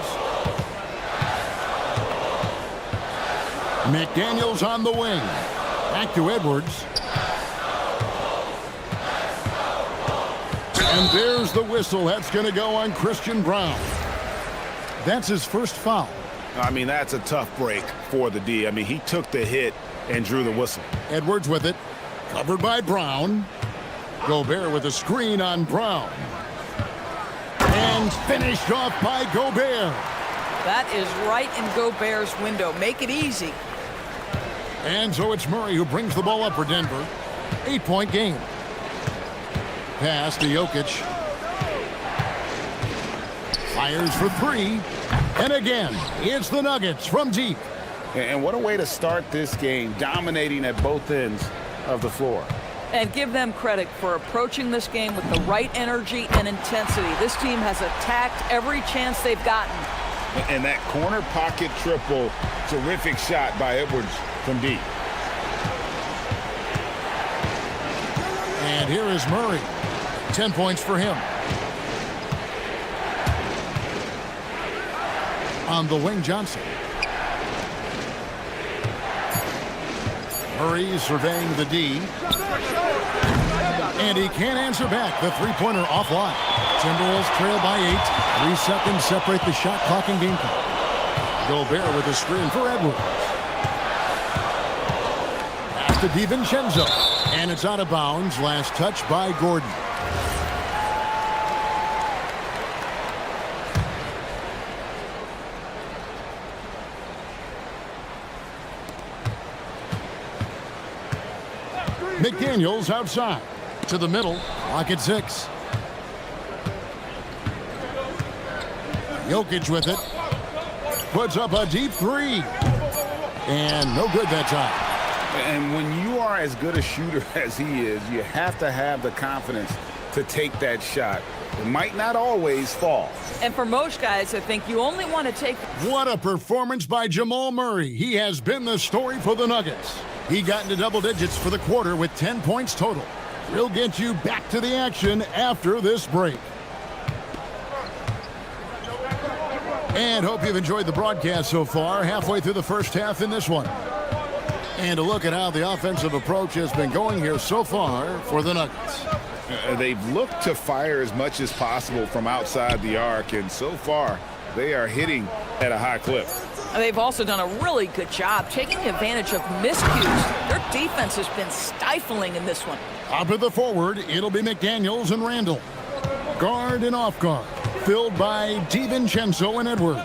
McDaniels on the wing. Back to Edwards. And there's the whistle. That's going to go on Christian Brown. That's his first foul. I mean, that's a tough break for the D. I mean, he took the hit and drew the whistle. Edwards with it. Covered by Brown. Gobert with a screen on Brown. And finished off by Gobert. That is right in Gobert's window. Make it easy. And so it's Murray who brings the ball up for Denver. 8-point game. Pass to Jokic. Fires for three. And again, it's the Nuggets from deep. And what a way to start this game, dominating at both ends of the floor. And give them credit for approaching this game with the right energy and intensity. This team has attacked every chance they've gotten. And that corner pocket triple, terrific shot by Edwards from deep. And here is Murray. 10 points for him. On the wing, Johnson. Murray surveying the D. And he can't answer back. The three-pointer offline. Timberwolves trail by 8. 3 seconds separate the shot clock and game clock. Gobert with a screen for Edwards. Pass to DiVincenzo. And it's out of bounds. Last touch by Gordon. McDaniels outside. To the middle. Clock at 6. Jokic with it. Puts up a deep 3. And no good that time. And when you are as good a shooter as he is, you have to have the confidence to take that shot. It might not always fall. And for most guys, I think you only want to take... What a performance by Jamal Murray. He has been the story for the Nuggets. He got into double digits for the quarter with 10 points total. We'll get you back to the action after this break. And hope you've enjoyed the broadcast so far. Halfway through the first half in this one. And a look at how the offensive approach has been going here so far for the Nuggets. They've looked to fire as much as possible from outside the arc, and so far they are hitting at a high clip. They've also done a really good job taking advantage of miscues. Their defense has been stifling in this one. Up at the forward, it'll be McDaniels and Randall. Guard and off guard, filled by DiVincenzo and Edwards.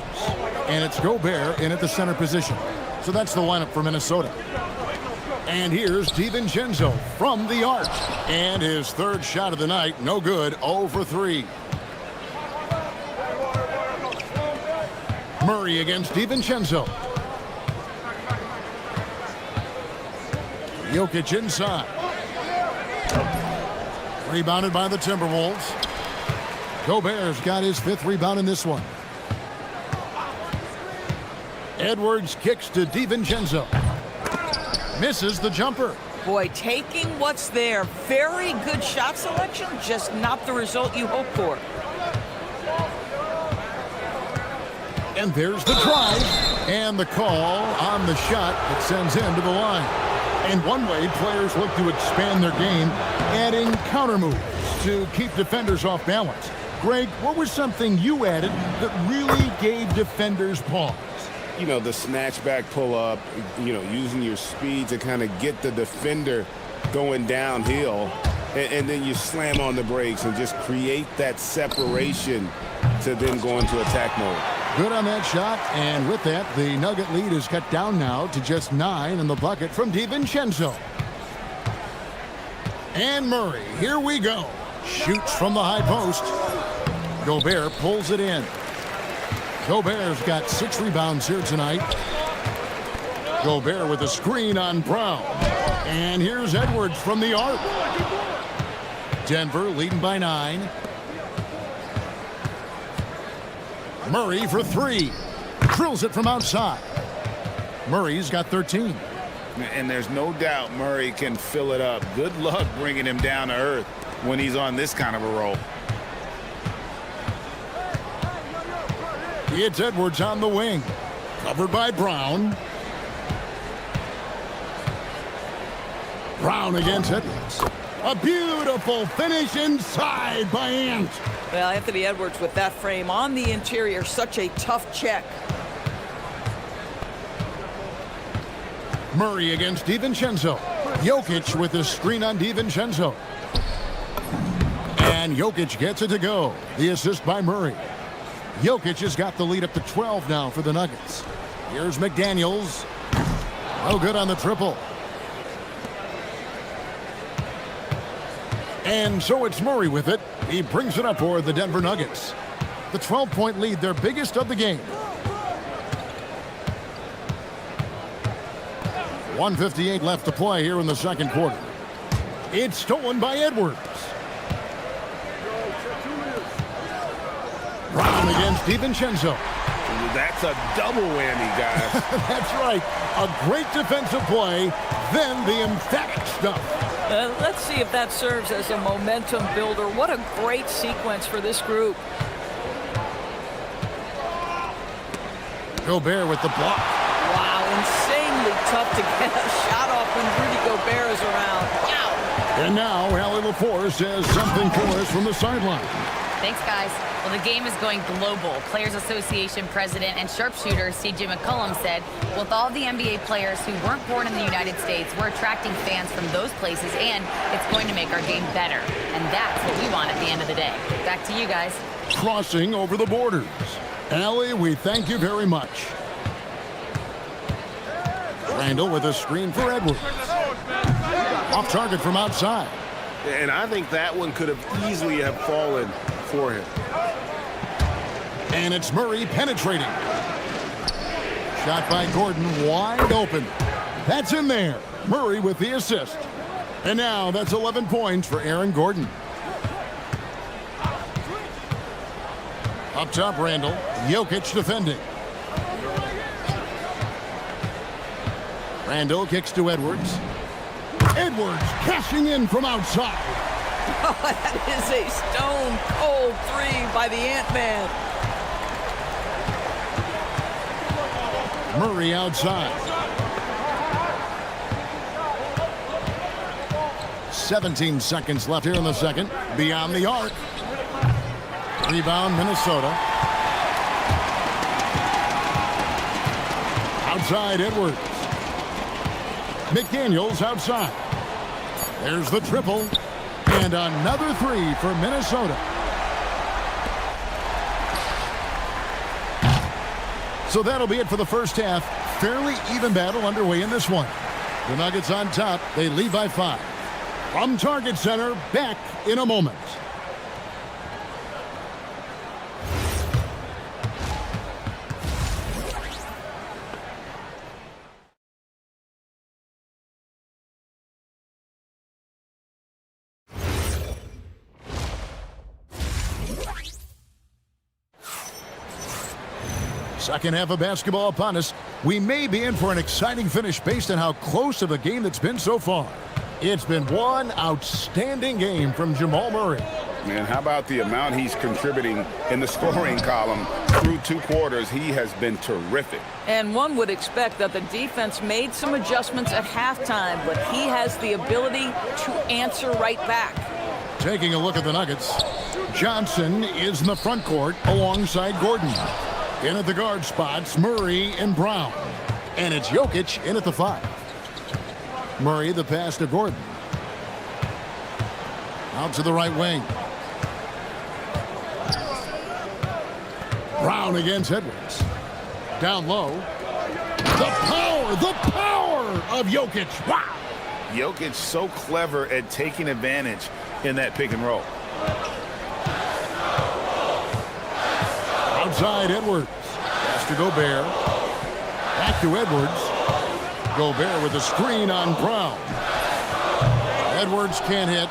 And it's Gobert in at the center position. So that's the lineup for Minnesota. And here's DiVincenzo from the arc. And his third shot of the night, no good, 0 for 3. Murray against DiVincenzo. Jokic inside. Rebounded by the Timberwolves. Gobert's got his 5th rebound in this one. Edwards kicks to DiVincenzo. Misses the jumper. Boy, taking what's there. Very good shot selection, just not the result you hope for. And there's the drive. And the call on the shot that sends him to the line. And one way players look to expand their game, adding counter moves to keep defenders off balance. Greg, what was something you added that really gave defenders pause? You know, the snatchback pull-up, you know, using your speed to kind of get the defender going downhill, and then you slam on the brakes and just create that separation to then go into attack mode. Good on that shot, and with that, the Nugget lead is cut down now to just 9 in the bucket from DiVincenzo. And Murray, here we go. Shoots from the high post. Gobert pulls it in. Gobert's got 6 rebounds here tonight. Gobert with a screen on Brown. And here's Edwards from the arc. Denver leading by 9. Murray for 3. Drills it from outside. Murray's got 13. And there's no doubt Murray can fill it up. Good luck bringing him down to earth when he's on this kind of a roll. It's Edwards on the wing. Covered by Brown. Brown against Edwards. A beautiful finish inside by Ant. Well, Anthony Edwards with that frame on the interior, such a tough check. Murray against DiVincenzo. Jokic with a screen on DiVincenzo. And Jokic gets it to go. The assist by Murray. Jokic has got the lead up to 12 now for the Nuggets. Here's McDaniels. No good on the triple. And so it's Murray with it. He brings it up for the Denver Nuggets. The 12-point lead, their biggest of the game. 1:58 left to play here in the second quarter. It's stolen by Edwards. Brown against DiVincenzo. That's a double whammy, guys. That's right. A great defensive play, then the emphatic stuff. Let's see if that serves as a momentum builder. What a great sequence for this group. Gobert with the block. Wow, insanely tough to get a shot off when Rudy Gobert is around. Wow. And now, Allie LaForce has something for us from the sideline. Thanks, guys. Well, the game is going global. Players Association president and sharpshooter C.J. McCollum said, with all the NBA players who weren't born in the United States, we're attracting fans from those places, and it's going to make our game better. And that's what we want at the end of the day. Back to you guys. Crossing over the borders. Allie, we thank you very much. Randall with a screen for Edwards. Off target from outside. And I think that one could have easily have fallen for him. And it's Murray penetrating. Shot by Gordon, wide open. That's in there. Murray with the assist. And now that's 11 points for Aaron Gordon. Up top, Randall. Jokic defending. Randall kicks to Edwards. Edwards cashing in from outside. Oh, that is a stone-cold three by the Ant-Man. Murray outside. 17 seconds left here in the second. Beyond the arc. Rebound, Minnesota. Outside, Edwards. McDaniels outside. There's the triple. And another three for Minnesota. So that'll be it for the first half. Fairly even battle underway in this one. The Nuggets on top. They lead by 5. From Target Center, back in a moment. Second half of basketball upon us. We may be in for an exciting finish based on how close of a game that's been so far. It's been one outstanding game from Jamal Murray. Man, how about the amount he's contributing in the scoring column through 2 quarters? He has been terrific. And one would expect that the defense made some adjustments at halftime, but he has the ability to answer right back. Taking a look at the Nuggets. Johnson is in the front court alongside Gordon. In at the guard spots, Murray and Brown. And it's Jokic in at the 5. Murray the pass to Gordon. Out to the right wing. Brown against Edwards. Down low. The power of Jokic. Wow. Jokic so clever at taking advantage in that pick and roll. Outside Edwards. Pass to Gobert. Back to Edwards. Gobert with a screen on Brown. Edwards can't hit.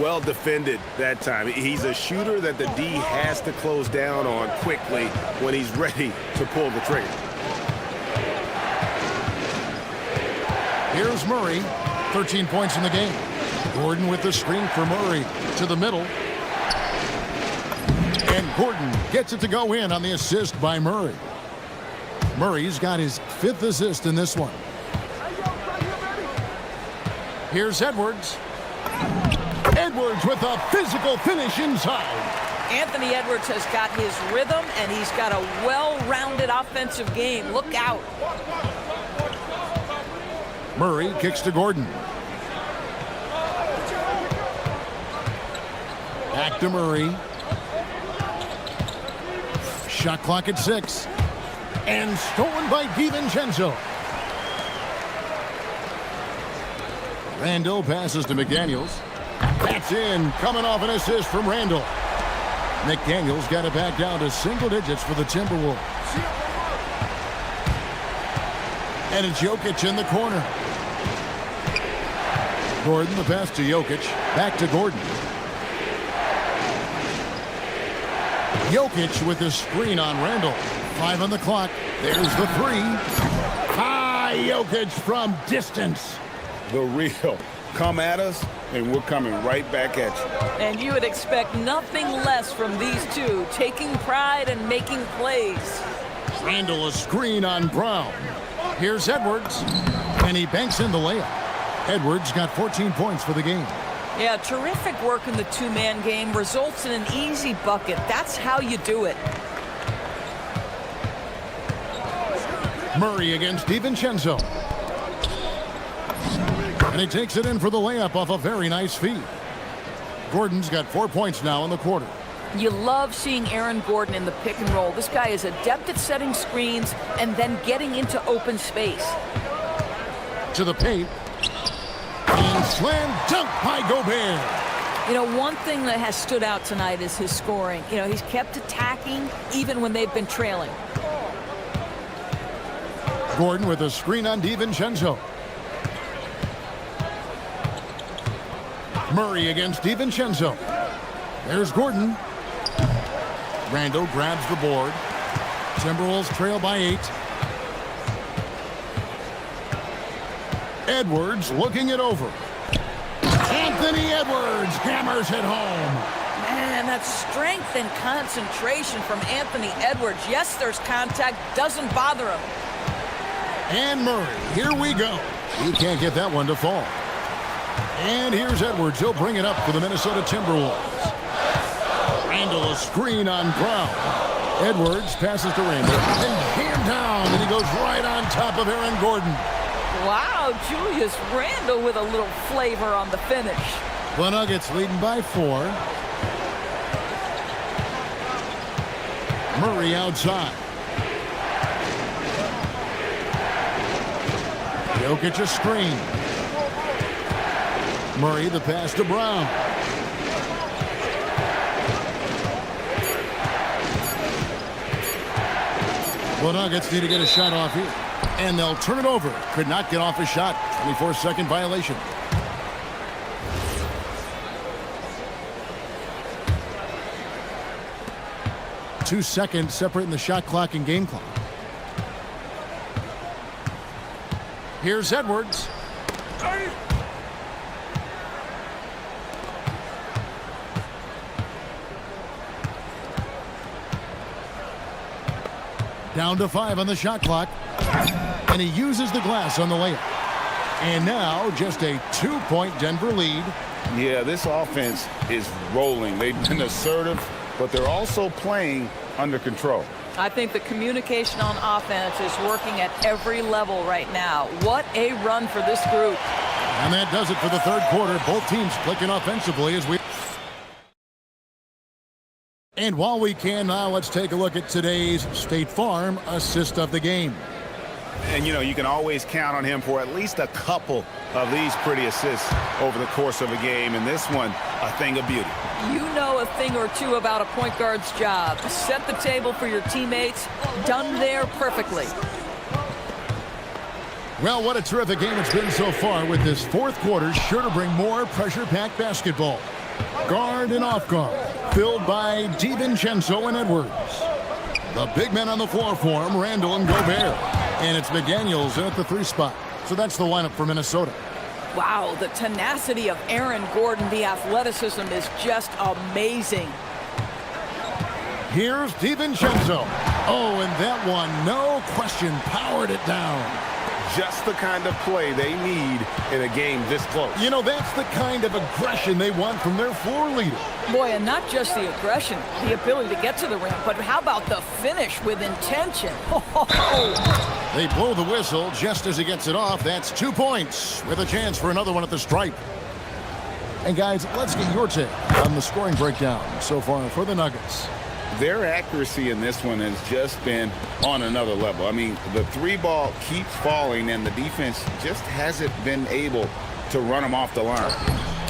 Well defended that time. He's a shooter that the D has to close down on quickly when he's ready to pull the trigger. Here's Murray. 13 points in the game. Gordon with the screen for Murray to the middle. And Gordon gets it to go in on the assist by Murray. Murray's got his 5th assist in this one. Here's Edwards. Edwards with a physical finish inside. Anthony Edwards has got his rhythm, and he's got a well-rounded offensive game. Look out. Murray kicks to Gordon. Back to Murray. Shot clock at 6. And stolen by DiVincenzo. Randall passes to McDaniels. That's in, coming off an assist from Randall. McDaniels got it back down to single digits for the Timberwolves. And it's Jokic in the corner. Gordon, the pass to Jokic. Back to Gordon. Jokic with his screen on Randall. 5 on the clock. There's the three. Jokic from distance. The real. Come at us, and we're coming right back at you. And you would expect nothing less from these two, taking pride and making plays. Randall a screen on Brown. Here's Edwards, and he banks in the layup. Edwards got 14 points for the game. Yeah, terrific work in the two-man game results in an easy bucket. That's how you do it. Murray against DiVincenzo. And he takes it in for the layup off a very nice feed. Gordon's got 4 points now in the quarter. You love seeing Aaron Gordon in the pick and roll. This guy is adept at setting screens and then getting into open space. To the paint. And slam dunk by Gobert. You know, one thing that has stood out tonight is his scoring. You know, he's kept attacking even when they've been trailing. Gordon with a screen on DiVincenzo. Murray against DiVincenzo. There's Gordon. Randall grabs the board. Timberwolves trail by 8. Edwards looking it over. Anthony Edwards hammers it home. Man, that strength and concentration from Anthony Edwards. Yes, there's contact. Doesn't bother him. And Murray, here we go. He can't get that one to fall. And here's Edwards. He'll bring it up for the Minnesota Timberwolves. Randall a screen on Brown. Edwards passes to Randall. And jammed down. And he goes right on top of Aaron Gordon. Wow, Julius Randle with a little flavor on the finish. The Nuggets leading by 4. Murray outside. Jokic a screen. Murray the pass to Brown. The Nuggets need to get a shot off here. And they'll turn it over. Could not get off a shot. 24-second violation. Two seconds separating the shot clock and game clock. Here's Edwards. Down to 5 on the shot clock. And he uses the glass on the layup. And now just a 2-point Denver lead. Yeah, this offense is rolling. They've been assertive, but they're also playing under control. I think the communication on offense is working at every level right now. What a run for this group. And that does it for the third quarter. Both teams clicking offensively as we... And while we can now, let's take a look at today's State Farm assist of the game. And, you know, you can always count on him for at least a couple of these pretty assists over the course of a game. And this one, a thing of beauty. You know a thing or two about a point guard's job. Set the table for your teammates. Done there perfectly. Well, what a terrific game it's been so far, with this fourth quarter sure to bring more pressure-packed basketball. Guard and off guard, filled by DiVincenzo and Edwards. The big men on the floor for him, Randall and Gobert. And it's McDaniels in at the 3 spot. So that's the lineup for Minnesota. Wow, the tenacity of Aaron Gordon, the athleticism is just amazing. Here's DiVincenzo. Oh, and that one, no question, powered it down. Just the kind of play they need in a game this close. You know, that's the kind of aggression they want from their floor leader. Boy, and not just the aggression, the ability to get to the rim, but how about the finish with intention? They blow the whistle just as he gets it off. That's 2 points with a chance for another one at the stripe. And guys, let's get your take on the scoring breakdown so far for the Nuggets. Their accuracy in this one has just been on another level. I mean, the 3-ball keeps falling, and the defense just hasn't been able to run them off the line.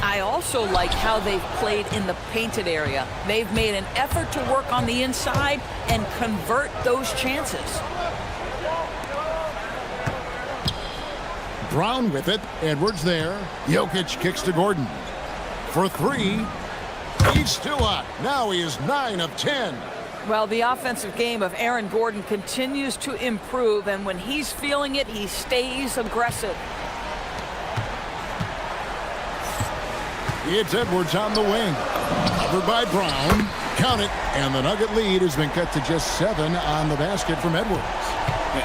I also like how they've played in the painted area. They've made an effort to work on the inside and convert those chances. Brown with it. Edwards there. Jokic kicks to Gordon. For three. He's still hot. Now he is 9 of 10. Well, the offensive game of Aaron Gordon continues to improve, and when he's feeling it, he stays aggressive. It's Edwards on the wing. Covered by Brown. Count it. And the Nugget lead has been cut to just 7 on the basket from Edwards.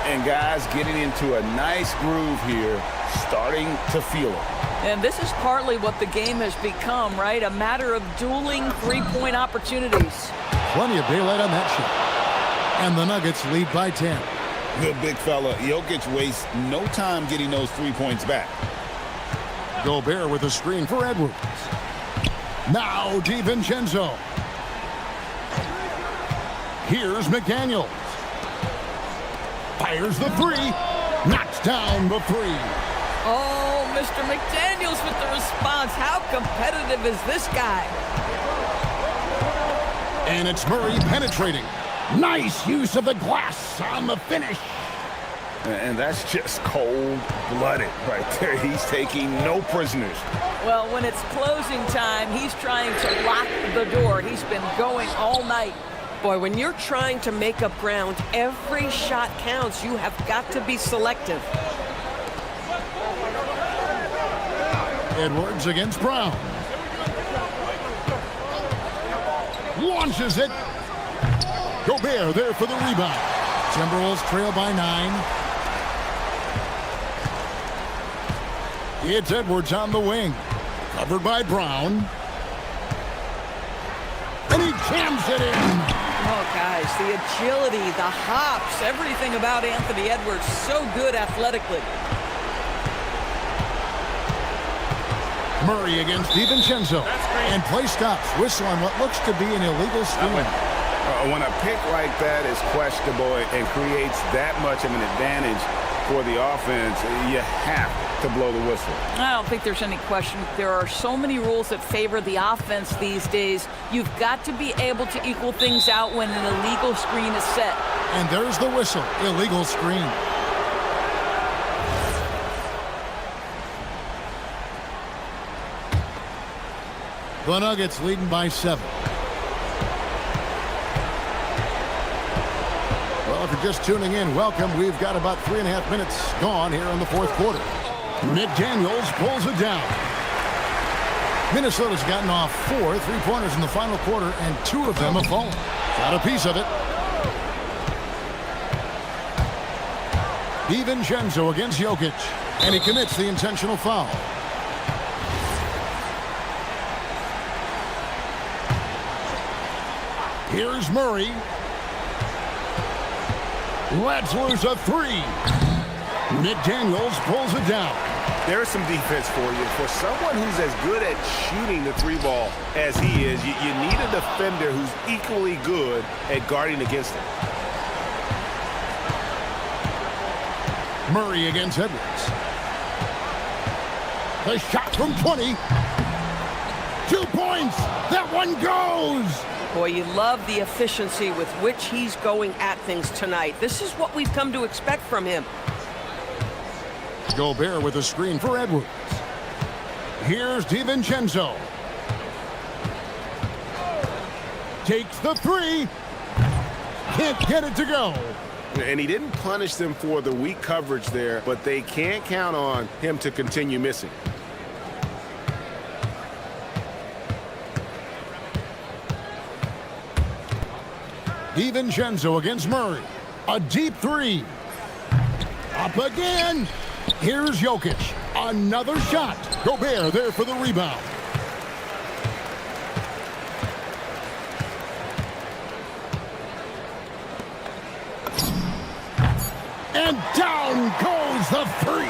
And guys getting into a nice groove here, starting to feel it. And this is partly what the game has become, right? A matter of dueling three-point opportunities. Plenty of daylight on that shot. And the Nuggets lead by 10. Good big fella. Jokic wastes no time getting those 3 points back. Gobert with a screen for Edwards. Now DiVincenzo. Here's McDaniels. Fires the three. Knocks down the three. Oh, Mr. McDaniels with the response. How competitive is this guy? And it's Murray penetrating. Nice use of the glass on the finish. And that's just cold-blooded right there. He's taking no prisoners. Well, when it's closing time, he's trying to lock the door. He's been going all night. Boy, when you're trying to make up ground, every shot counts. You have got to be selective. Edwards against Brown. Launches it. Gobert there for the rebound. Timberwolves trail by 9. It's Edwards on the wing. Covered by Brown. And he jams it in. Oh, guys, the agility, the hops, everything about Anthony Edwards, so good athletically. Murray against DiVincenzo. And play stops. Whistle on what looks to be an illegal screen. When a pick like that is questionable and creates that much of an advantage for the offense, you have to blow the whistle. I don't think there's any question. There are so many rules that favor the offense these days. You've got to be able to equal things out when an illegal screen is set. And there's the whistle. Illegal screen. The Nuggets leading by 7. Well, if you're just tuning in, welcome. We've got about 3.5 minutes gone here in the fourth quarter. McDaniels pulls it down. Minnesota's gotten off 4 3-pointers in the final quarter, and 2 of them have fallen. Got a piece of it. DiVincenzo against Jokic, and he commits the intentional foul. Here's Murray. Let's lose a 3. McDaniels pulls it down. There's some defense for you. For someone who's as good at shooting the 3-ball as he is, you need a defender who's equally good at guarding against him. Murray against Edwards. The shot from 20. 2 points. That one goes. Boy, you love the efficiency with which he's going at things tonight. This is what we've come to expect from him. Gobert with a screen for Edwards. Here's DiVincenzo. Takes the 3. Can't get it to go. And he didn't punish them for the weak coverage there, but they can't count on him to continue missing. DiVincenzo against Murray. A deep 3. Up again. Here's Jokic. Another shot. Gobert there for the rebound. And down goes the 3.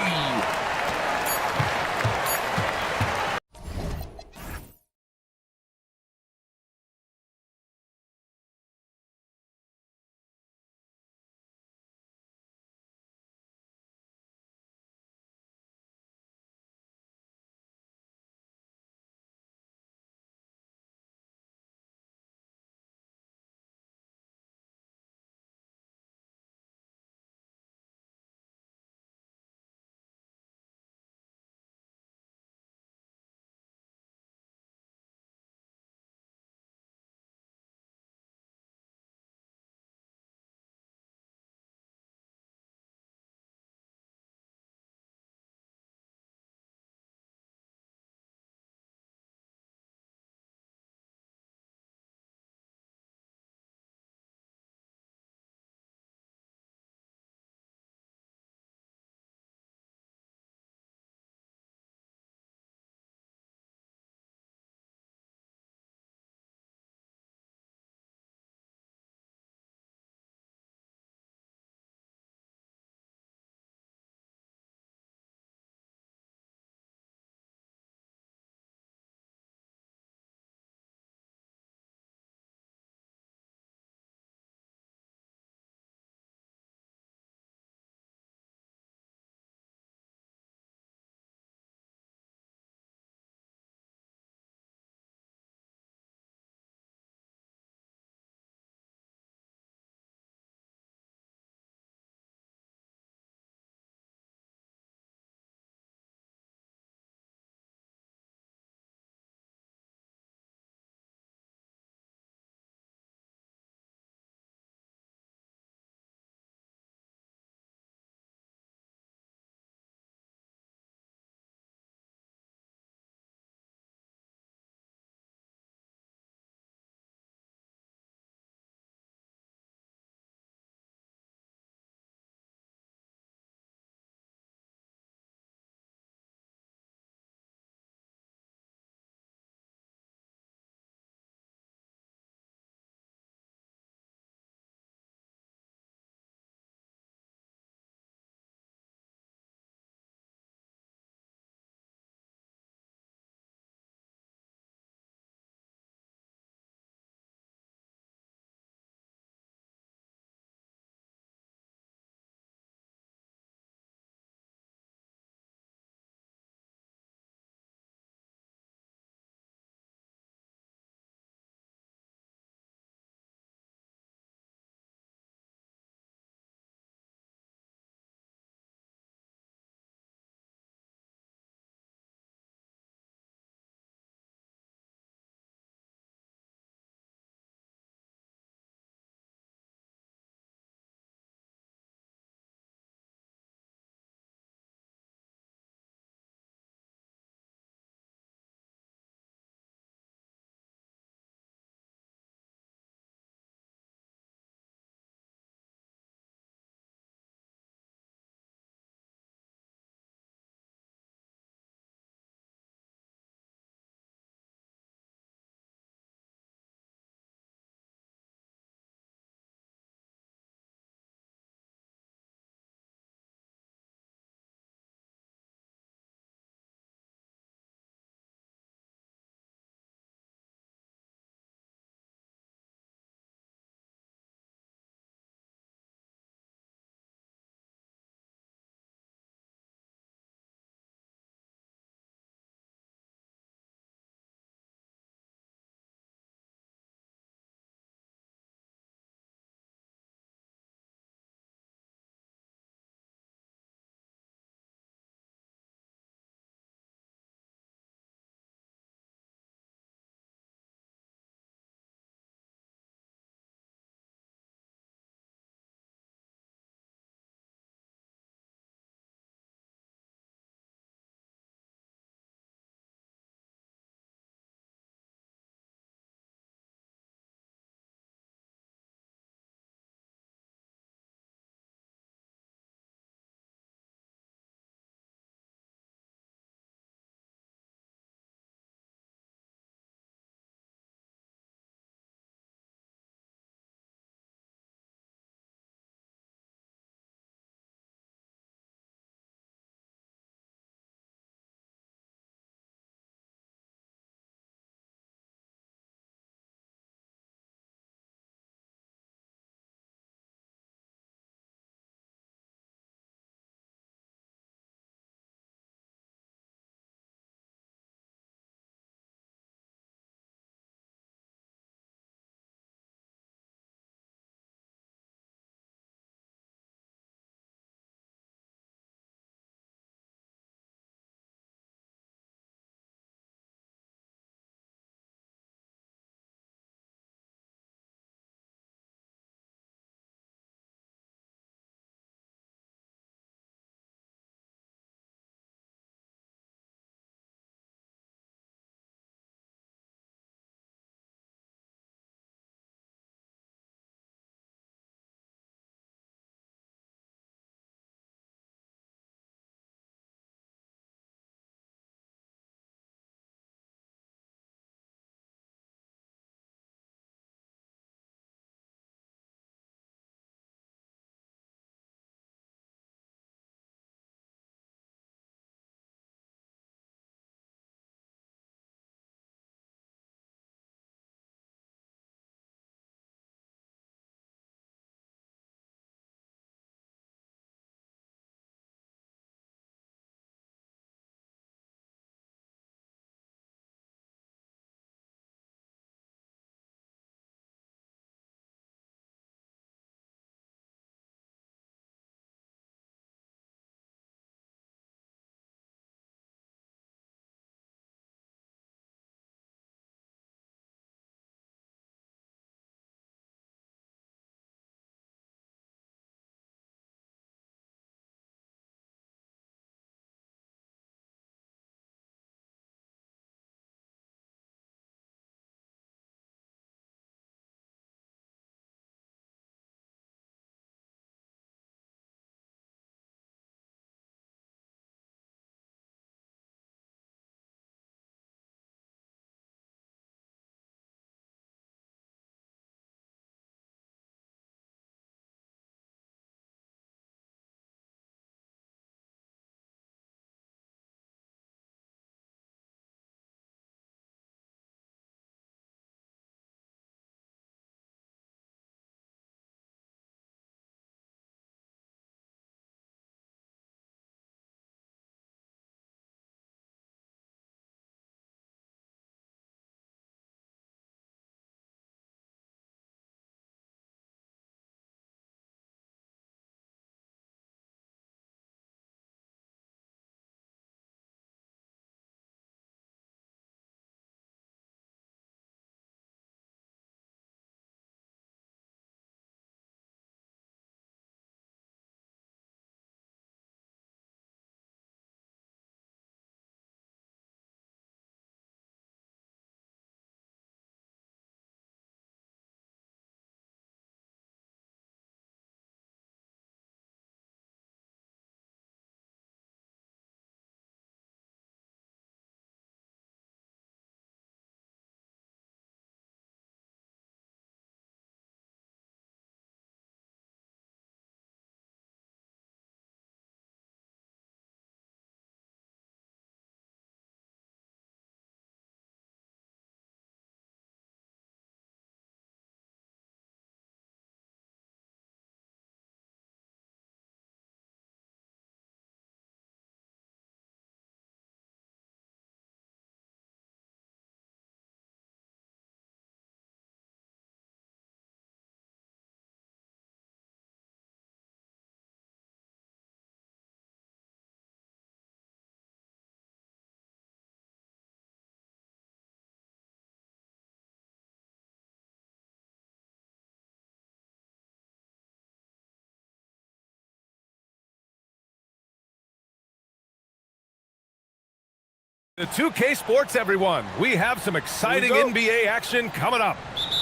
The 2K Sports, everyone. We have some exciting NBA action coming up.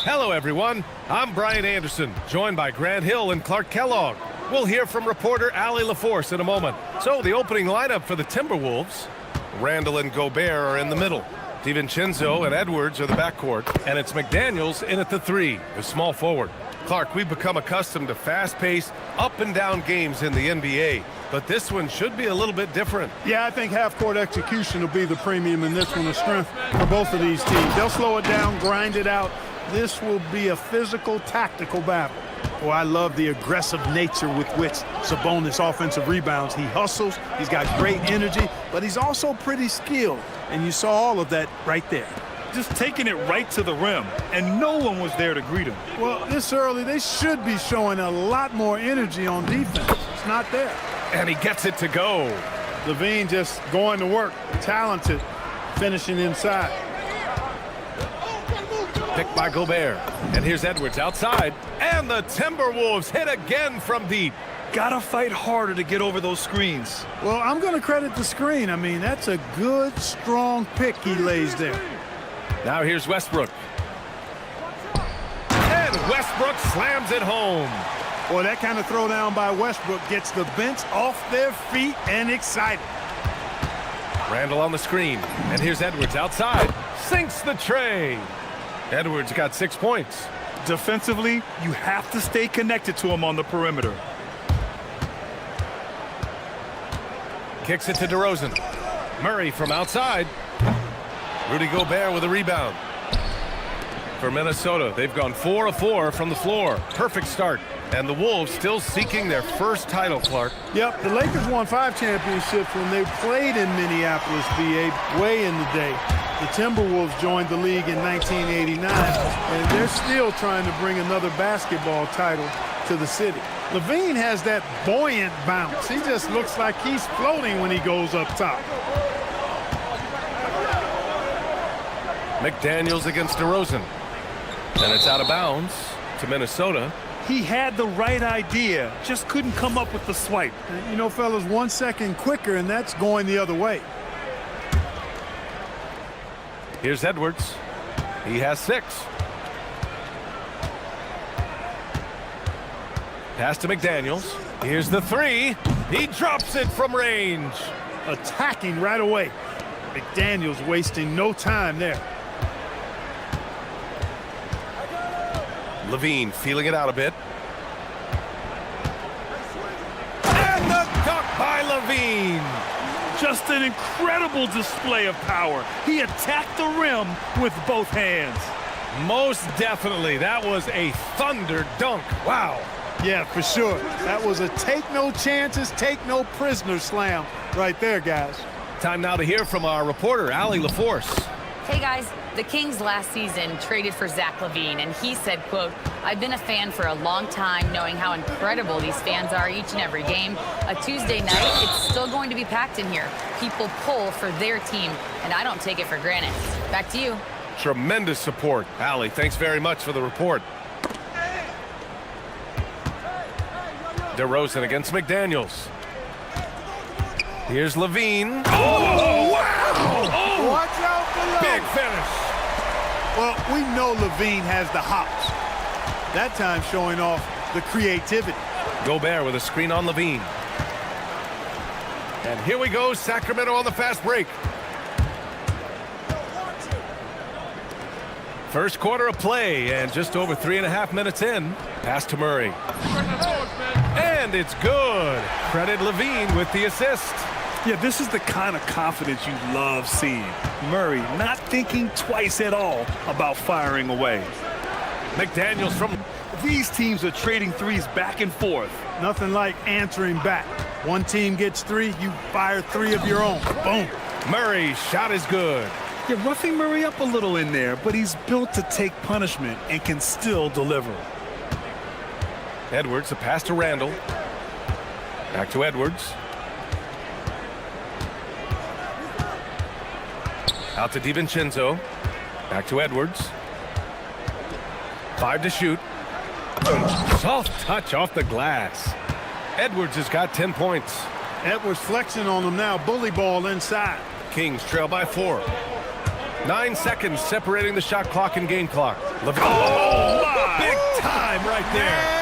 Hello, everyone. I'm Brian Anderson, joined by Grant Hill and Clark Kellogg. We'll hear from reporter Allie LaForce in a moment. So, the opening lineup for the Timberwolves. Randall and Gobert are in the middle. DiVincenzo and Edwards are the backcourt. And it's McDaniels in at the 3, the small forward. Clark, we've become accustomed to fast-paced, up-and-down games in the NBA. But this one should be a little bit different. Yeah, I think half-court execution will be the premium in this one, the strength for both of these teams. They'll slow it down, grind it out. This will be a physical, tactical battle. Oh, I love the aggressive nature with which Sabonis offensive rebounds. He hustles, he's got great energy, but he's also pretty skilled. And you saw all of that right there. Just taking it right to the rim, and no one was there to greet him. Well, this early, they should be showing a lot more energy on defense. It's not there. And he gets it to go. LaVine just going to work. Talented, finishing inside. Picked by Gobert. And here's Edwards outside. And the Timberwolves hit again from deep. Gotta fight harder to get over those screens. Well, I'm going to credit the screen. I mean, that's a good, strong pick he lays there. Now here's Westbrook. And Westbrook slams it home. Boy, that kind of throwdown by Westbrook gets the bench off their feet and excited. Randall on the screen. And here's Edwards outside. Sinks the tray. Edwards got 6 points. Defensively, you have to stay connected to him on the perimeter. Kicks it to DeRozan. Murray from outside. Rudy Gobert with a rebound. For Minnesota, they've gone 4 of 4 from the floor. Perfect start. And the Wolves still seeking their first title, Clark. Yep, the Lakers won 5 championships when they played in Minneapolis, VA, way in the day. The Timberwolves joined the league in 1989, and they're still trying to bring another basketball title to the city. LaVine has that buoyant bounce. He just looks like he's floating when he goes up top. McDaniels against DeRozan. And it's out of bounds to Minnesota. He had the right idea, just couldn't come up with the swipe. You know, fellas, 1 second quicker, and that's going the other way. Here's Edwards. He has 6. Pass to McDaniels. Here's the 3. He drops it from range. Attacking right away. McDaniels wasting no time there. LaVine feeling it out a bit. And the dunk by LaVine. Just an incredible display of power. He attacked the rim with both hands. Most definitely. That was a thunder dunk. Wow. Yeah, for sure. That was a take no chances, take no prisoners slam right there, guys. Time now to hear from our reporter, Allie LaForce. Hey guys, the Kings last season traded for Zach LaVine, and he said, quote, "I've been a fan for a long time, knowing how incredible these fans are each and every game. A Tuesday night, it's still going to be packed in here. People pull for their team, and I don't take it for granted." Back to you. Tremendous support. Allie, thanks very much for the report. DeRozan against McDaniels. Here's LaVine. Oh, wow! Oh, watch out below. Big finish. Well, we know LaVine has the hops. That time showing off the creativity. Gobert with a screen on LaVine. And here we go, Sacramento on the fast break. First quarter of play, and just over 3.5 minutes in. Pass to Murray. And it's good. Credit LaVine with the assist. Yeah, this is the kind of confidence you love seeing. Murray not thinking twice at all about firing away. McDaniels from... These teams are trading threes back and forth. Nothing like answering back. One team gets 3, you fire 3 of your own. Boom. Murray's shot is good. You're roughing Murray up a little in there, but he's built to take punishment and can still deliver. Edwards, a pass to Randall. Back to Edwards. Out to DiVincenzo. Back to Edwards. 5 to shoot. Soft touch off the glass. Edwards has got 10 points. Edwards flexing on them now. Bully ball inside. Kings trail by 4. 9 seconds separating the shot clock and game clock. Oh, my! Big time right there.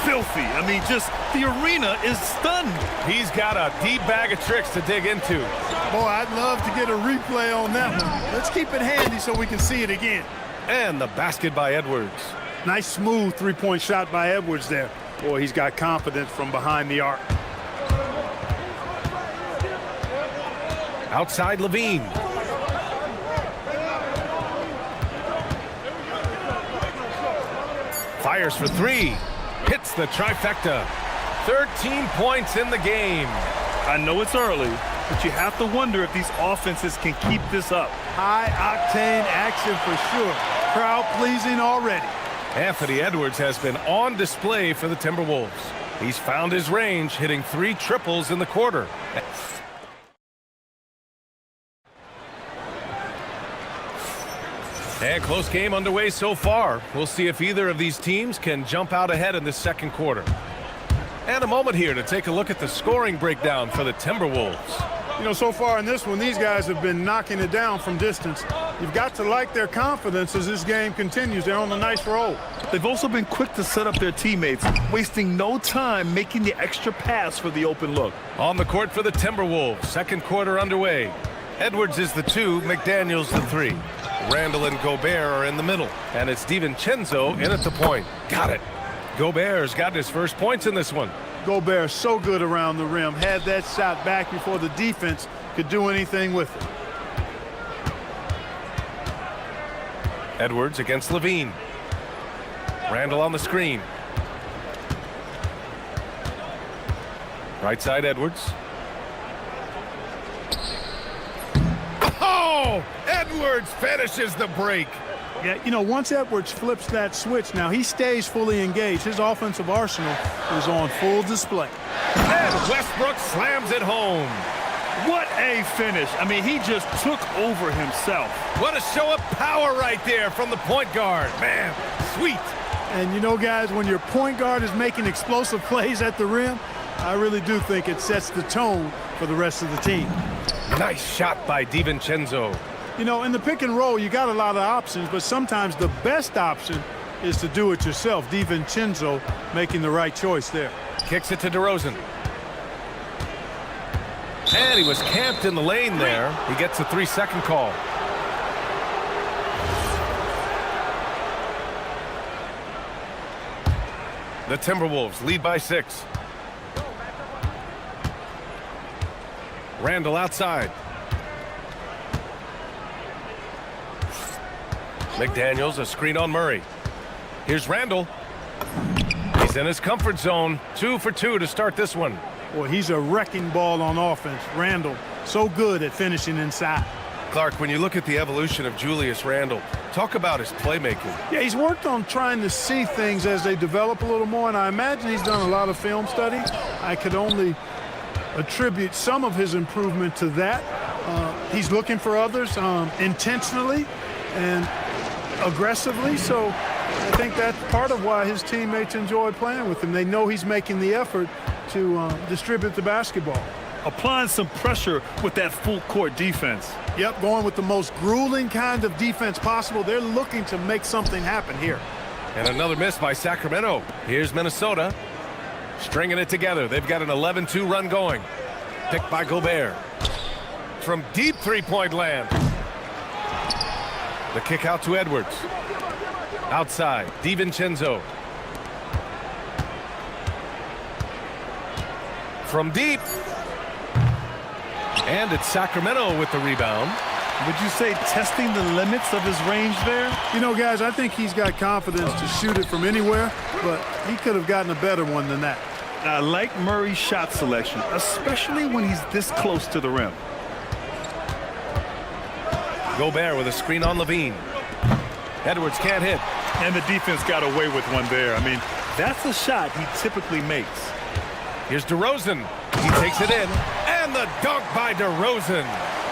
Filthy. I mean, just the arena is stunned. He's got a deep bag of tricks to dig into. Boy, I'd love to get a replay on that one. Let's keep it handy so we can see it again. And the basket by Edwards. Nice smooth three-point shot by Edwards there. Boy, he's got confidence from behind the arc. Outside Levine. Fires for 3. Hits the trifecta. 13 points in the game. I know it's early, but you have to wonder if these offenses can keep this up. High-octane action for sure. Crowd-pleasing already. Anthony Edwards has been on display for the Timberwolves. He's found his range, hitting 3 triples in the quarter. And close game underway so far. We'll see if either of these teams can jump out ahead in the second quarter. And a moment here to take a look at the scoring breakdown for the Timberwolves. You know, so far in this one, these guys have been knocking it down from distance. You've got to like their confidence as this game continues. They're on a nice roll. They've also been quick to set up their teammates, wasting no time making the extra pass for the open look. On the court for the Timberwolves, second quarter underway. Edwards is the 2, McDaniels the 3. Randall and Gobert are in the middle, and it's DiVincenzo in at the point. Got it. Gobert's got his first points in this one. Gobert so good around the rim. Had that shot back before the defense could do anything with it. Edwards against Levine. Randall on the screen. Right side Edwards. Oh! Edwards finishes the break. Yeah, you know, once Edwards flips that switch, now he stays fully engaged. His offensive arsenal is on full display. And Westbrook slams it home. What a finish. I mean, he just took over himself. What a show of power right there from the point guard. Man, sweet. And you know, guys, when your point guard is making explosive plays at the rim, I really do think it sets the tone for the rest of the team. Nice shot by DiVincenzo. You know, in the pick and roll, you got a lot of options, but sometimes the best option is to do it yourself. DiVincenzo making the right choice there. Kicks it to DeRozan. And he was camped in the lane there. He gets a 3-second call. The Timberwolves lead by 6. Randall outside. McDaniels, a screen on Murray. Here's Randall. He's in his comfort zone. 2 for 2 to start this one. Boy, he's a wrecking ball on offense. Randall, so good at finishing inside. Clark, when you look at the evolution of Julius Randall, talk about his playmaking. Yeah, he's worked on trying to see things as they develop a little more, and I imagine he's done a lot of film study. I could only attribute some of his improvement to that. He's looking for others intentionally and aggressively, so I think that's part of why his teammates enjoy playing with him. They know he's making the effort to distribute the basketball. Applying some pressure with that full court defense. Yep, going with the most grueling kind of defense possible. They're looking to make something happen here. And another miss by Sacramento. Here's Minnesota. Stringing it together. They've got an 11-2 run going. Picked by Gobert. From deep three-point land. The kick out to Edwards. Outside, DiVincenzo. From deep. And it's Sacramento with the rebound. Would you say testing the limits of his range there? You know, guys, I think he's got confidence to shoot it from anywhere, but he could have gotten a better one than that. I like Murray's shot selection, especially when he's this close to the rim. Gobert with a screen on Levine. Edwards can't hit. And the defense got away with one there. I mean, that's a shot he typically makes. Here's DeRozan. He takes it in. And the dunk by DeRozan.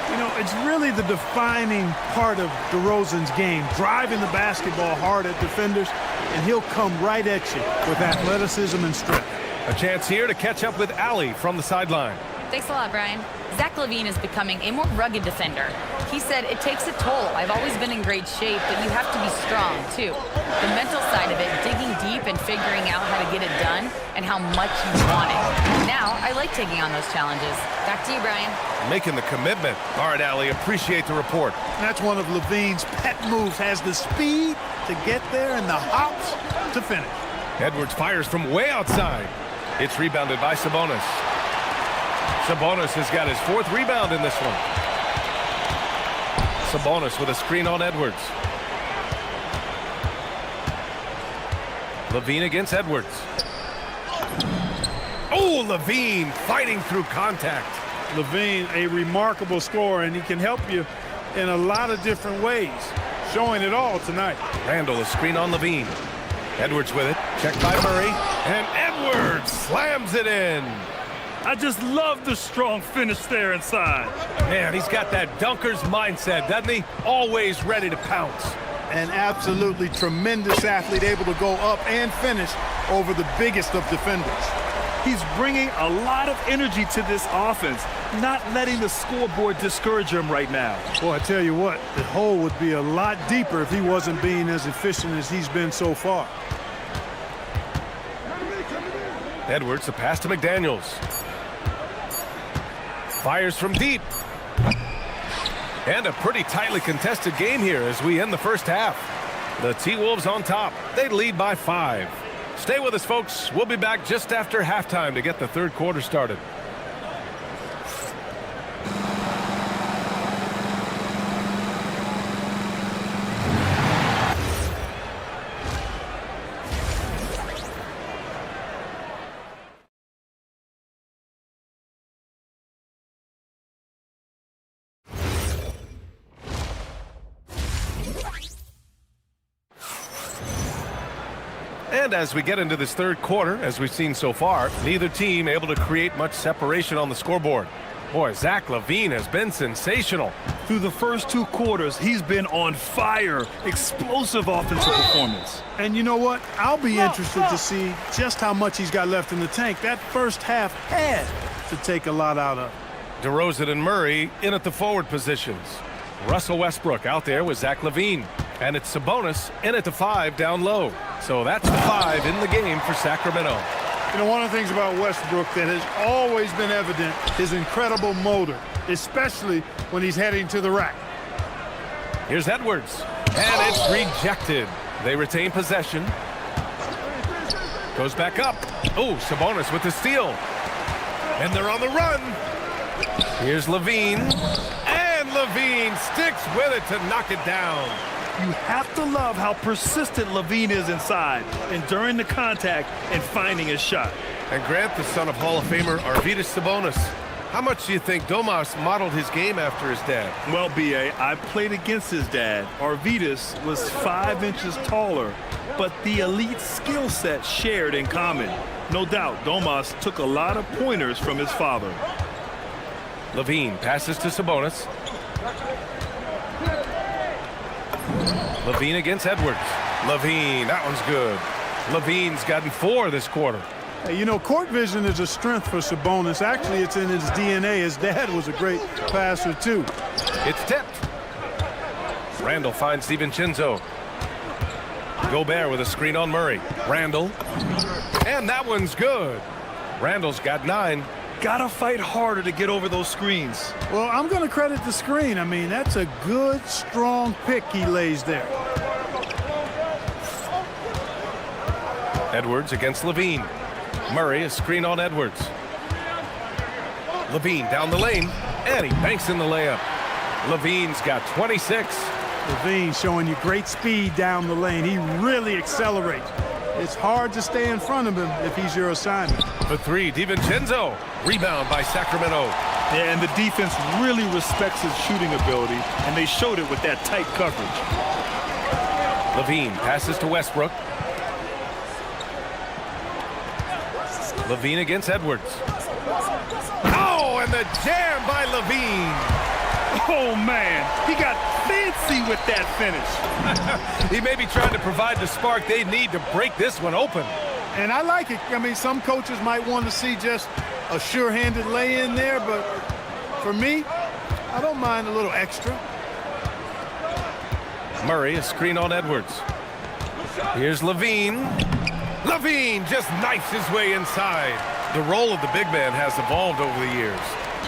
You know, it's really the defining part of DeRozan's game, driving the basketball hard at defenders, and he'll come right at you with athleticism and strength. A chance here to catch up with Ali from the sideline. Thanks a lot, Brian. Zach LaVine is becoming a more rugged defender. He said, it takes a toll. I've always been in great shape, but you have to be strong, too. The mental side of it, digging deep and figuring out how to get it done and how much you want it. Now, I like taking on those challenges. Back to you, Brian. Making the commitment. All right, Allie, appreciate the report. That's one of LaVine's pet moves. Has the speed to get there and the hops to finish. Edwards fires from way outside. It's rebounded by Sabonis. Sabonis has got his 4th rebound in this one. Sabonis with a screen on Edwards. LaVine against Edwards. Oh, LaVine fighting through contact. LaVine, a remarkable scorer, and he can help you in a lot of different ways. Showing it all tonight. Randall, a screen on LaVine. Edwards with it. Checked by Murray. And Edwards slams it in. I just love the strong finish there inside. Man, he's got that dunker's mindset, doesn't he? Always ready to pounce. An absolutely tremendous athlete, able to go up and finish over the biggest of defenders. He's bringing a lot of energy to this offense, not letting the scoreboard discourage him right now. Well, I tell you what, the hole would be a lot deeper if he wasn't being as efficient as he's been so far. Edwards, a pass to McDaniels. Fires from deep. And a pretty tightly contested game here as we end the first half. The T-Wolves on top. They lead by 5. Stay with us, folks. We'll be back just after halftime to get the third quarter started. And as we get into this third quarter, as we've seen so far, neither team able to create much separation on the scoreboard. Boy, Zach LaVine has been sensational. Through the first 2 quarters, he's been on fire. Explosive offensive performance. And you know what? I'll be interested to see just how much he's got left in the tank. That first half had to take a lot out of. DeRozan and Murray in at the forward positions. Russell Westbrook out there with Zach LaVine. And it's Sabonis in at the 5 down low. So that's the 5 in the game for Sacramento. You know, one of the things about Westbrook that has always been evident, his incredible motor, especially when he's heading to the rack. Here's Edwards. And it's rejected. They retain possession. Goes back up. Oh, Sabonis with the steal. And they're on the run. Here's LaVine. And LaVine sticks with it to knock it down. You have to love how persistent LaVine is inside, enduring the contact and finding his shot. And Grant, the son of Hall of Famer Arvydas Sabonis. How much do you think Domas modeled his game after his dad? Well, B.A., I played against his dad. Arvydas was 5 inches taller, but the elite skill set shared in common. No doubt, Domas took a lot of pointers from his father. LaVine passes to Sabonis. LaVine against Edwards. LaVine, that one's good. LaVine's gotten 4 this quarter. Hey, you know, court vision is a strength for Sabonis. Actually, it's in his DNA. His dad was a great passer, too. It's tipped. Randall finds DiVincenzo. Gobert with a screen on Murray. Randall. And that one's good. Randall's got 9. Gotta fight harder to get over those screens. Well, I'm going to credit the screen. I mean, that's a good, strong pick he lays there. Edwards against LaVine. Murray, a screen on Edwards. LaVine down the lane, and he banks in the layup. LaVine's got 26. LaVine showing you great speed down the lane. He really accelerates. It's hard to stay in front of him if he's your assignment. The 3, DiVincenzo. Rebound by Sacramento. Yeah, and the defense really respects his shooting ability, and they showed it with that tight coverage. LaVine passes to Westbrook. LaVine against Edwards. Oh, and the jam by LaVine. Oh, man, he got fancy with that finish. He may be trying to provide the spark they need to break this one open. And I like it. I mean, some coaches might want to see just a sure-handed lay-in there, but for me, I don't mind a little extra. Murray, a screen on Edwards. Here's Levine. Levine just knifes his way inside. The role of the big man has evolved over the years.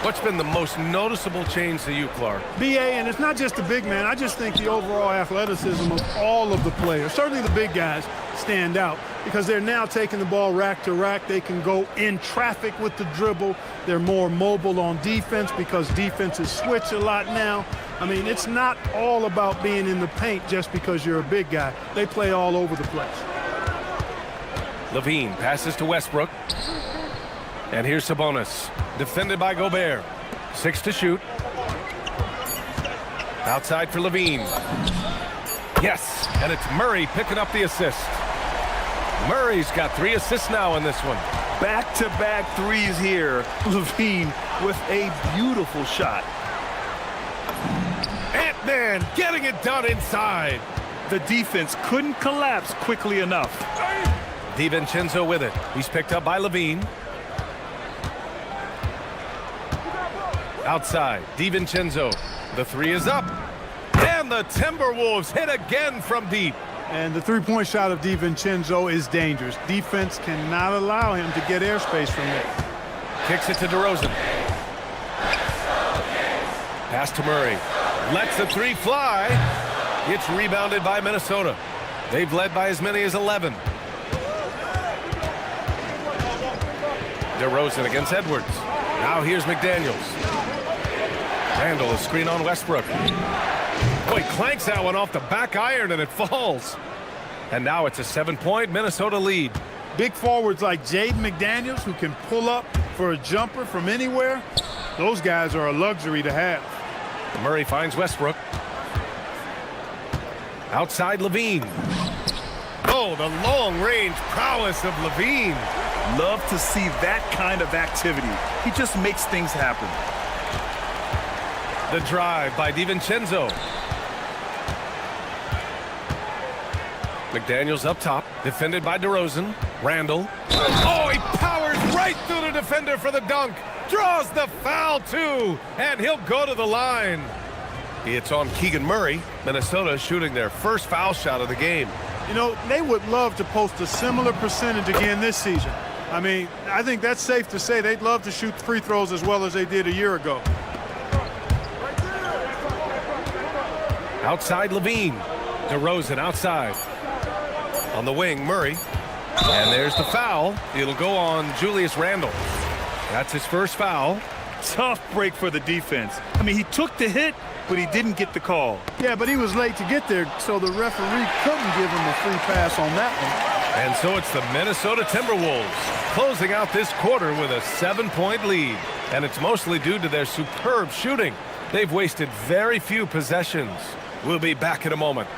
What's been the most noticeable change to you, Clark? BA, and it's not just the big man. I just think the overall athleticism of all of the players, certainly the big guys, stand out because they're now taking the ball rack to rack. They can go in traffic with the dribble. They're more mobile on defense because defenses switch a lot now. I mean, it's not all about being in the paint just because you're a big guy. They play all over the place. Levine passes to Westbrook. And here's Sabonis, defended by Gobert. 6 to shoot. Outside for Levine. Yes, and it's Murray picking up the assist. Murray's got 3 assists now in this one. Back-to-back threes here. Levine with a beautiful shot. Ant-Man getting it done inside. The defense couldn't collapse quickly enough. DiVincenzo with it. He's picked up by Levine. Outside, DiVincenzo. The 3 is up. And the Timberwolves hit again from deep. And the three-point shot of DiVincenzo is dangerous. Defense cannot allow him to get airspace from there. Kicks it to DeRozan. Pass to Murray. Lets the 3 fly. It's rebounded by Minnesota. They've led by as many as 11. DeRozan against Edwards. Now here's McDaniels. Randall, a screen on Westbrook. Oh, he clanks that one off the back iron and it falls. And now it's a 7-point Minnesota lead. Big forwards like Jaden McDaniels who can pull up for a jumper from anywhere, those guys are a luxury to have. Murray finds Westbrook. Outside Levine. Oh, the long-range prowess of Levine. Love to see that kind of activity. He just makes things happen. The drive by DiVincenzo. McDaniels up top, defended by DeRozan. Randall. Oh, he powers right through the defender for the dunk. Draws the foul, too. And he'll go to the line. It's on Keegan Murray. Minnesota shooting their first foul shot of the game. You know, they would love to post a similar percentage again this season. I mean, I think that's safe to say they'd love to shoot free throws as well as they did a year ago. Outside Levine. DeRozan outside. On the wing, Murray. And there's the foul. It'll go on Julius Randle. That's his first foul. Tough break for the defense. I mean, he took the hit, but he didn't get the call. Yeah, but he was late to get there, so the referee couldn't give him a free pass on that one. And so it's the Minnesota Timberwolves closing out this quarter with a 7-point lead. And it's mostly due to their superb shooting. They've wasted very few possessions. We'll be back in a moment.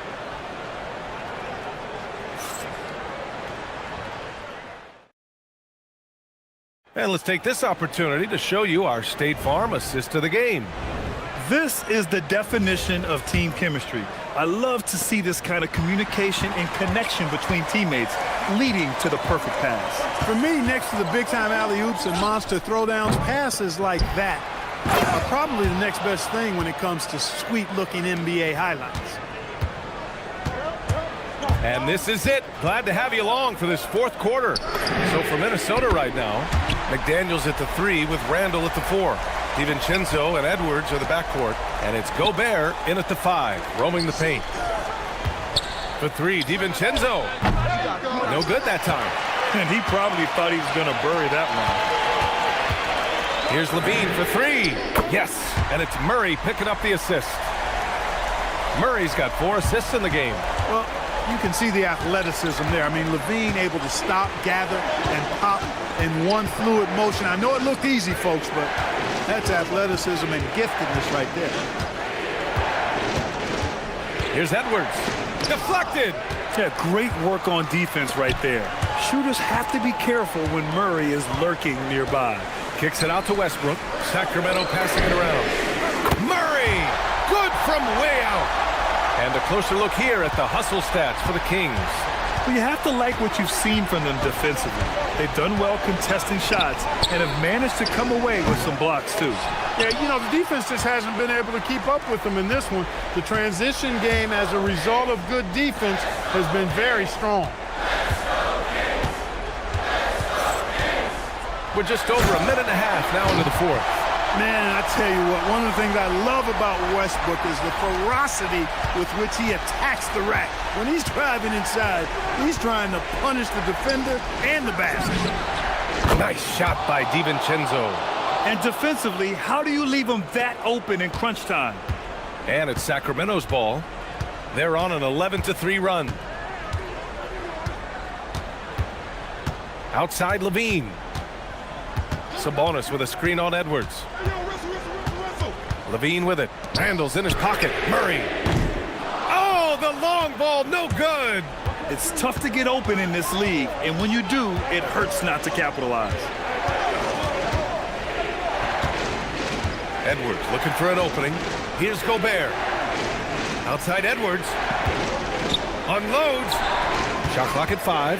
And let's take this opportunity to show you our State Farm assist to the game. This is the definition of team chemistry. I love to see this kind of communication and connection between teammates leading to the perfect pass. For me, next to the big-time alley-oops and monster throwdowns, passes like that are probably the next best thing when it comes to sweet-looking NBA highlights. And this is it. Glad to have you along for this fourth quarter. So for Minnesota right now, McDaniels at the 3 with Randall at the 4. DiVincenzo and Edwards are the backcourt. And it's Gobert in at the 5, roaming the paint. For 3, DiVincenzo. No good that time. And he probably thought he was going to bury that one. Here's Levine for 3. Yes, and it's Murray picking up the assist. Murray's got 4 assists in the game. Well, you can see the athleticism there. I mean, Levine able to stop, gather, and pop in one fluid motion. I know it looked easy, folks, but that's athleticism and giftedness right there. Here's Edwards. Deflected. Yeah, great work on defense right there. Shooters have to be careful when Murray is lurking nearby. Kicks it out to Westbrook. Sacramento passing it around. Murray! Good from way out. And a closer look here at the hustle stats for the Kings. Well, you have to like what you've seen from them defensively. They've done well contesting shots and have managed to come away with some blocks, too. Yeah, you know, the defense just hasn't been able to keep up with them in this one. The transition game, as a result of good defense, has been very strong. We're just over a minute and a half now into the fourth. Man, I tell you what, one of the things I love about Westbrook is the ferocity with which he attacks the rack. When he's driving inside, he's trying to punish the defender and the basket. Nice shot by DiVincenzo. And defensively, how do you leave them that open in crunch time? And it's Sacramento's ball. They're on an 11-3 run. Outside Levine. Sabonis with a screen on Edwards. Levine with it. Randall's in his pocket. Murray. Oh, the long ball, no good. It's tough to get open in this league, and when you do, it hurts not to capitalize. Edwards looking for an opening. Here's Gobert. Outside Edwards. Unloads. Shot clock at 5.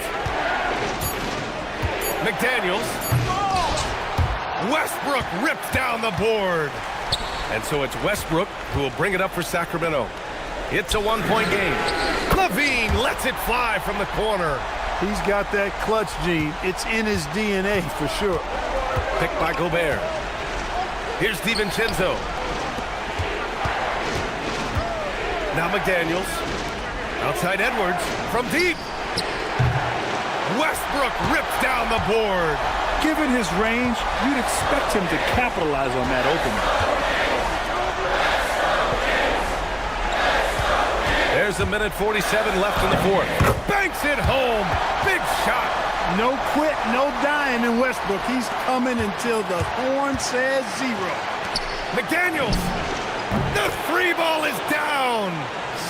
McDaniels. Westbrook rips down the board. And so it's Westbrook who will bring it up for Sacramento. It's a one-point game. Levine lets it fly from the corner. He's got that clutch gene. It's in his DNA for sure. Picked by Gobert. Here's DiVincenzo. Now McDaniels. Outside Edwards from deep. Westbrook rips down the board. Given his range, you'd expect him to capitalize on that opening. There's a minute 47 left in the fourth. Banks it home. Big shot. No quit, no dying in Westbrook. He's coming until the horn says 0. McDaniels. The free ball is down.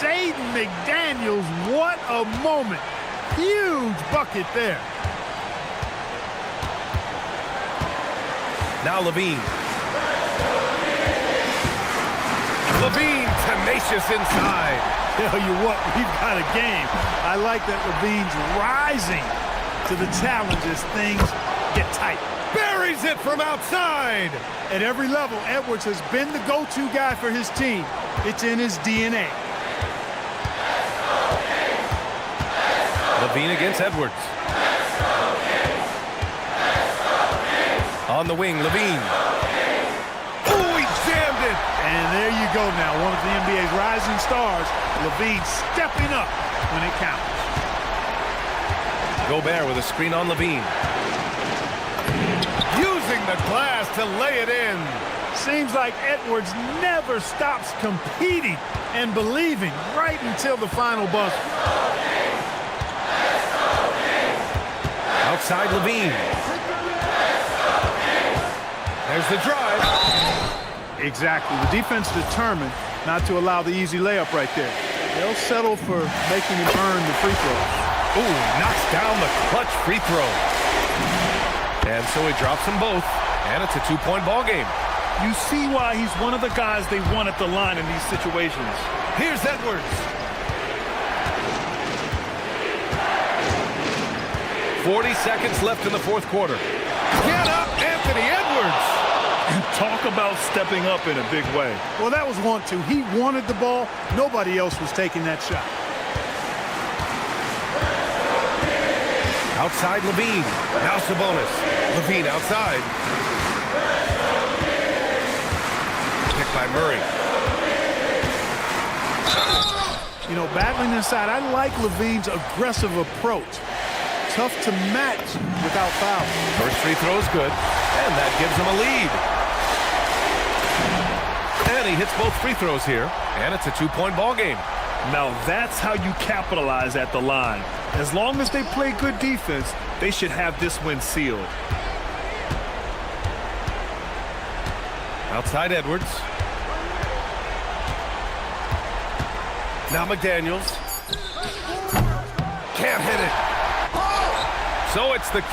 Zayden McDaniels, what a moment. Huge bucket there. Now Levine. Levine tenacious inside. Tell you what, we've got a game. I like that Levine's rising to the challenge as things get tight. Buries it from outside. At every level, Edwards has been the go-to guy for his team. It's in his DNA. Levine against Edwards. On the wing, Levine. Oh, he jammed it. And there you go now. One of the NBA's rising stars, Levine stepping up when it counts. Gobert with a screen on Levine. Using the glass to lay it in. Seems like Edwards never stops competing and believing right until the final buzzer. Outside Levine. There's the drive. Exactly. The defense determined not to allow the easy layup right there. They'll settle for making him earn the free throw. Ooh, knocks down the clutch free throw. And so he drops them both, and it's a two-point ball game. You see why he's one of the guys they want at the line in these situations. Here's Edwards. 40 seconds left in the fourth quarter. Get up, Anthony Edwards! And talk about stepping up in a big way. Well, that was want to. He wanted the ball. Nobody else was taking that shot. Outside Levine. Now Sabonis. Levine outside. Picked by Murray. You know, battling inside, I like Levine's aggressive approach. Tough to match without foul. First free throw is good, and that gives him a lead. And he hits both free throws here, and it's a two-point ball game. Now that's how you capitalize at the line. As long as they play good defense, they should have this win sealed. Outside Edwards. Now McDaniels. Can't hit it. So it's the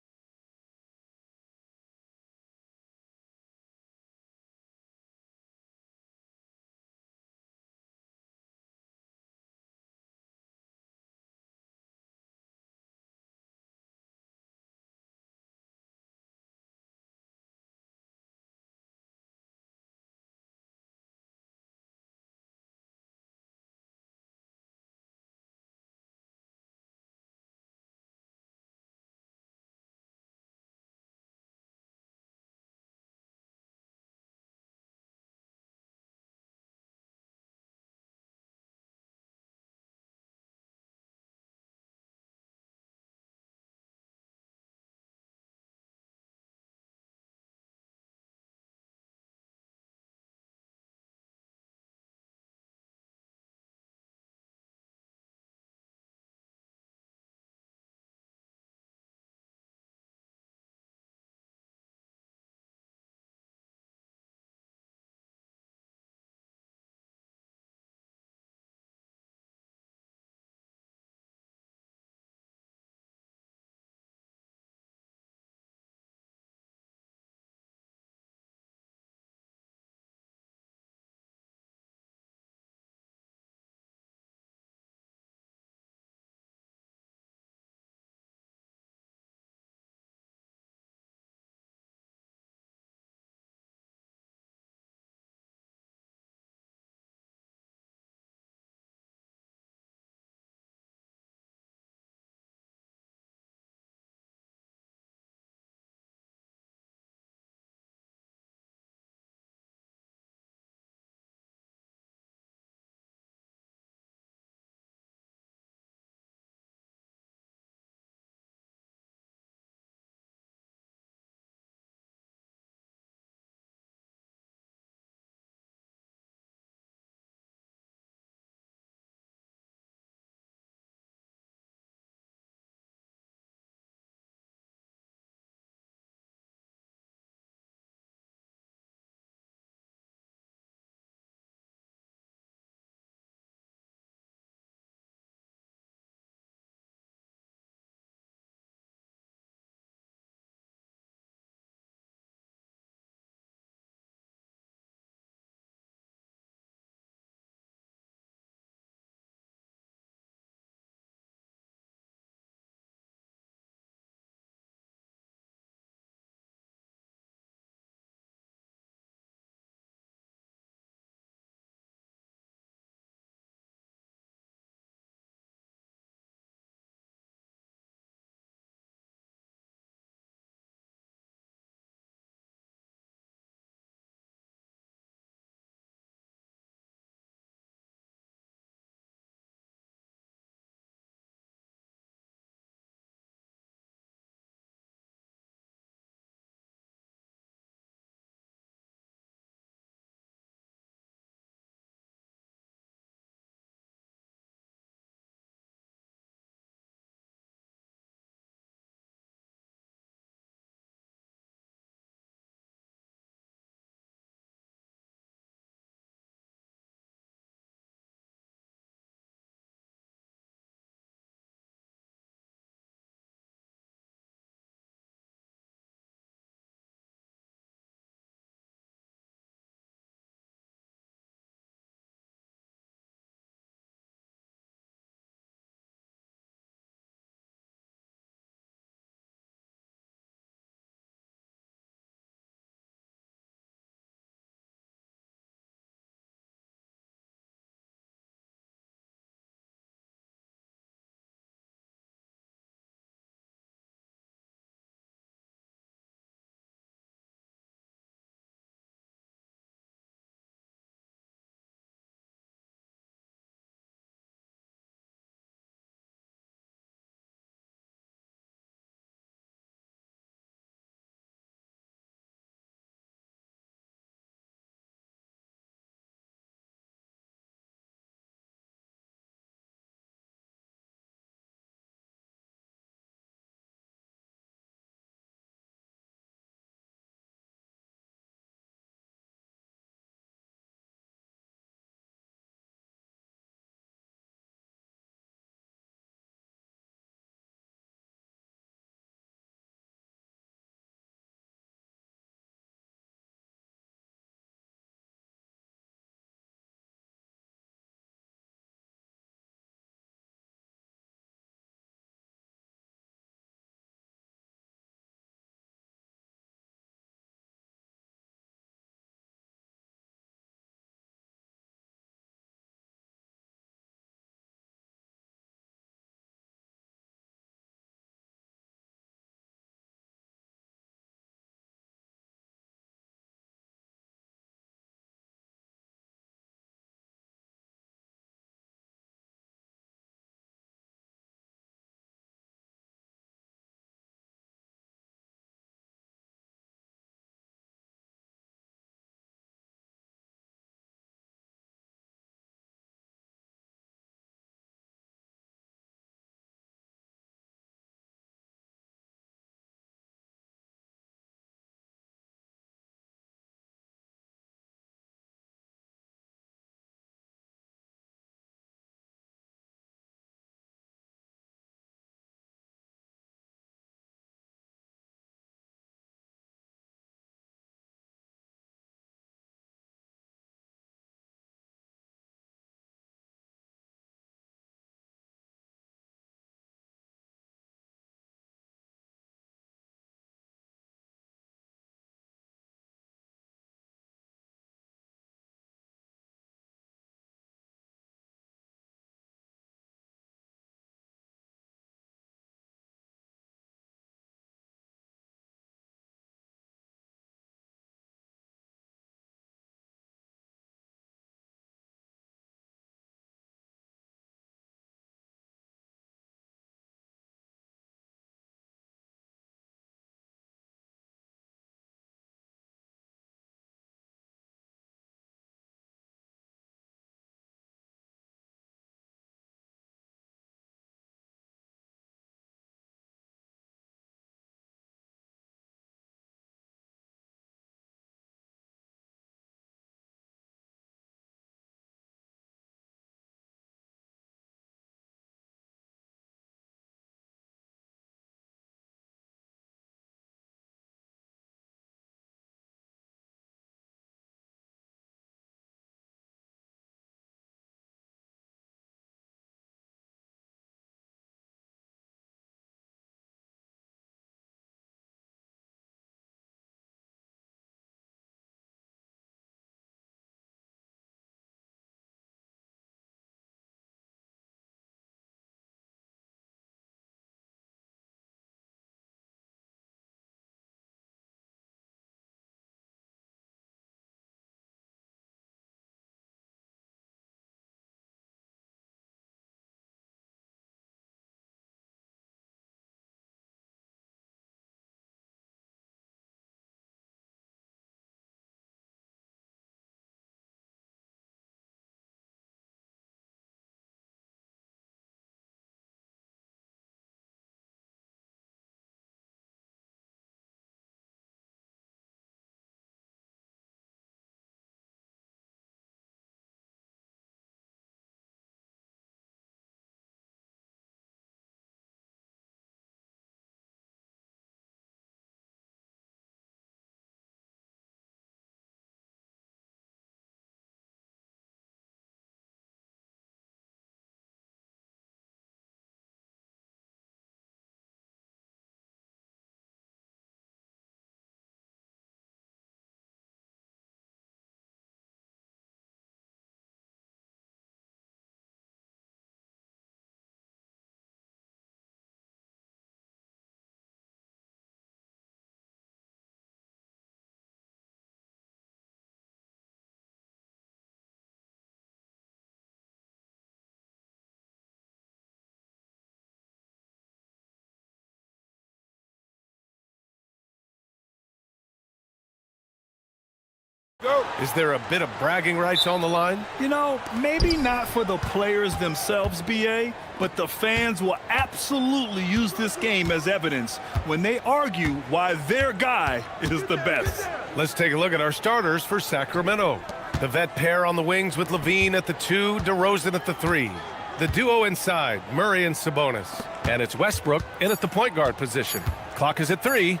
Is there a bit of bragging rights on the line? You know, maybe not for the players themselves, BA, but the fans will absolutely use this game as evidence when they argue why their guy is the best. Let's take a look at our starters for Sacramento. The vet pair on the wings with Levine at the 2, DeRozan at the 3. The duo inside, Murray and Sabonis. And it's Westbrook in at the point guard position. Clock is at 3.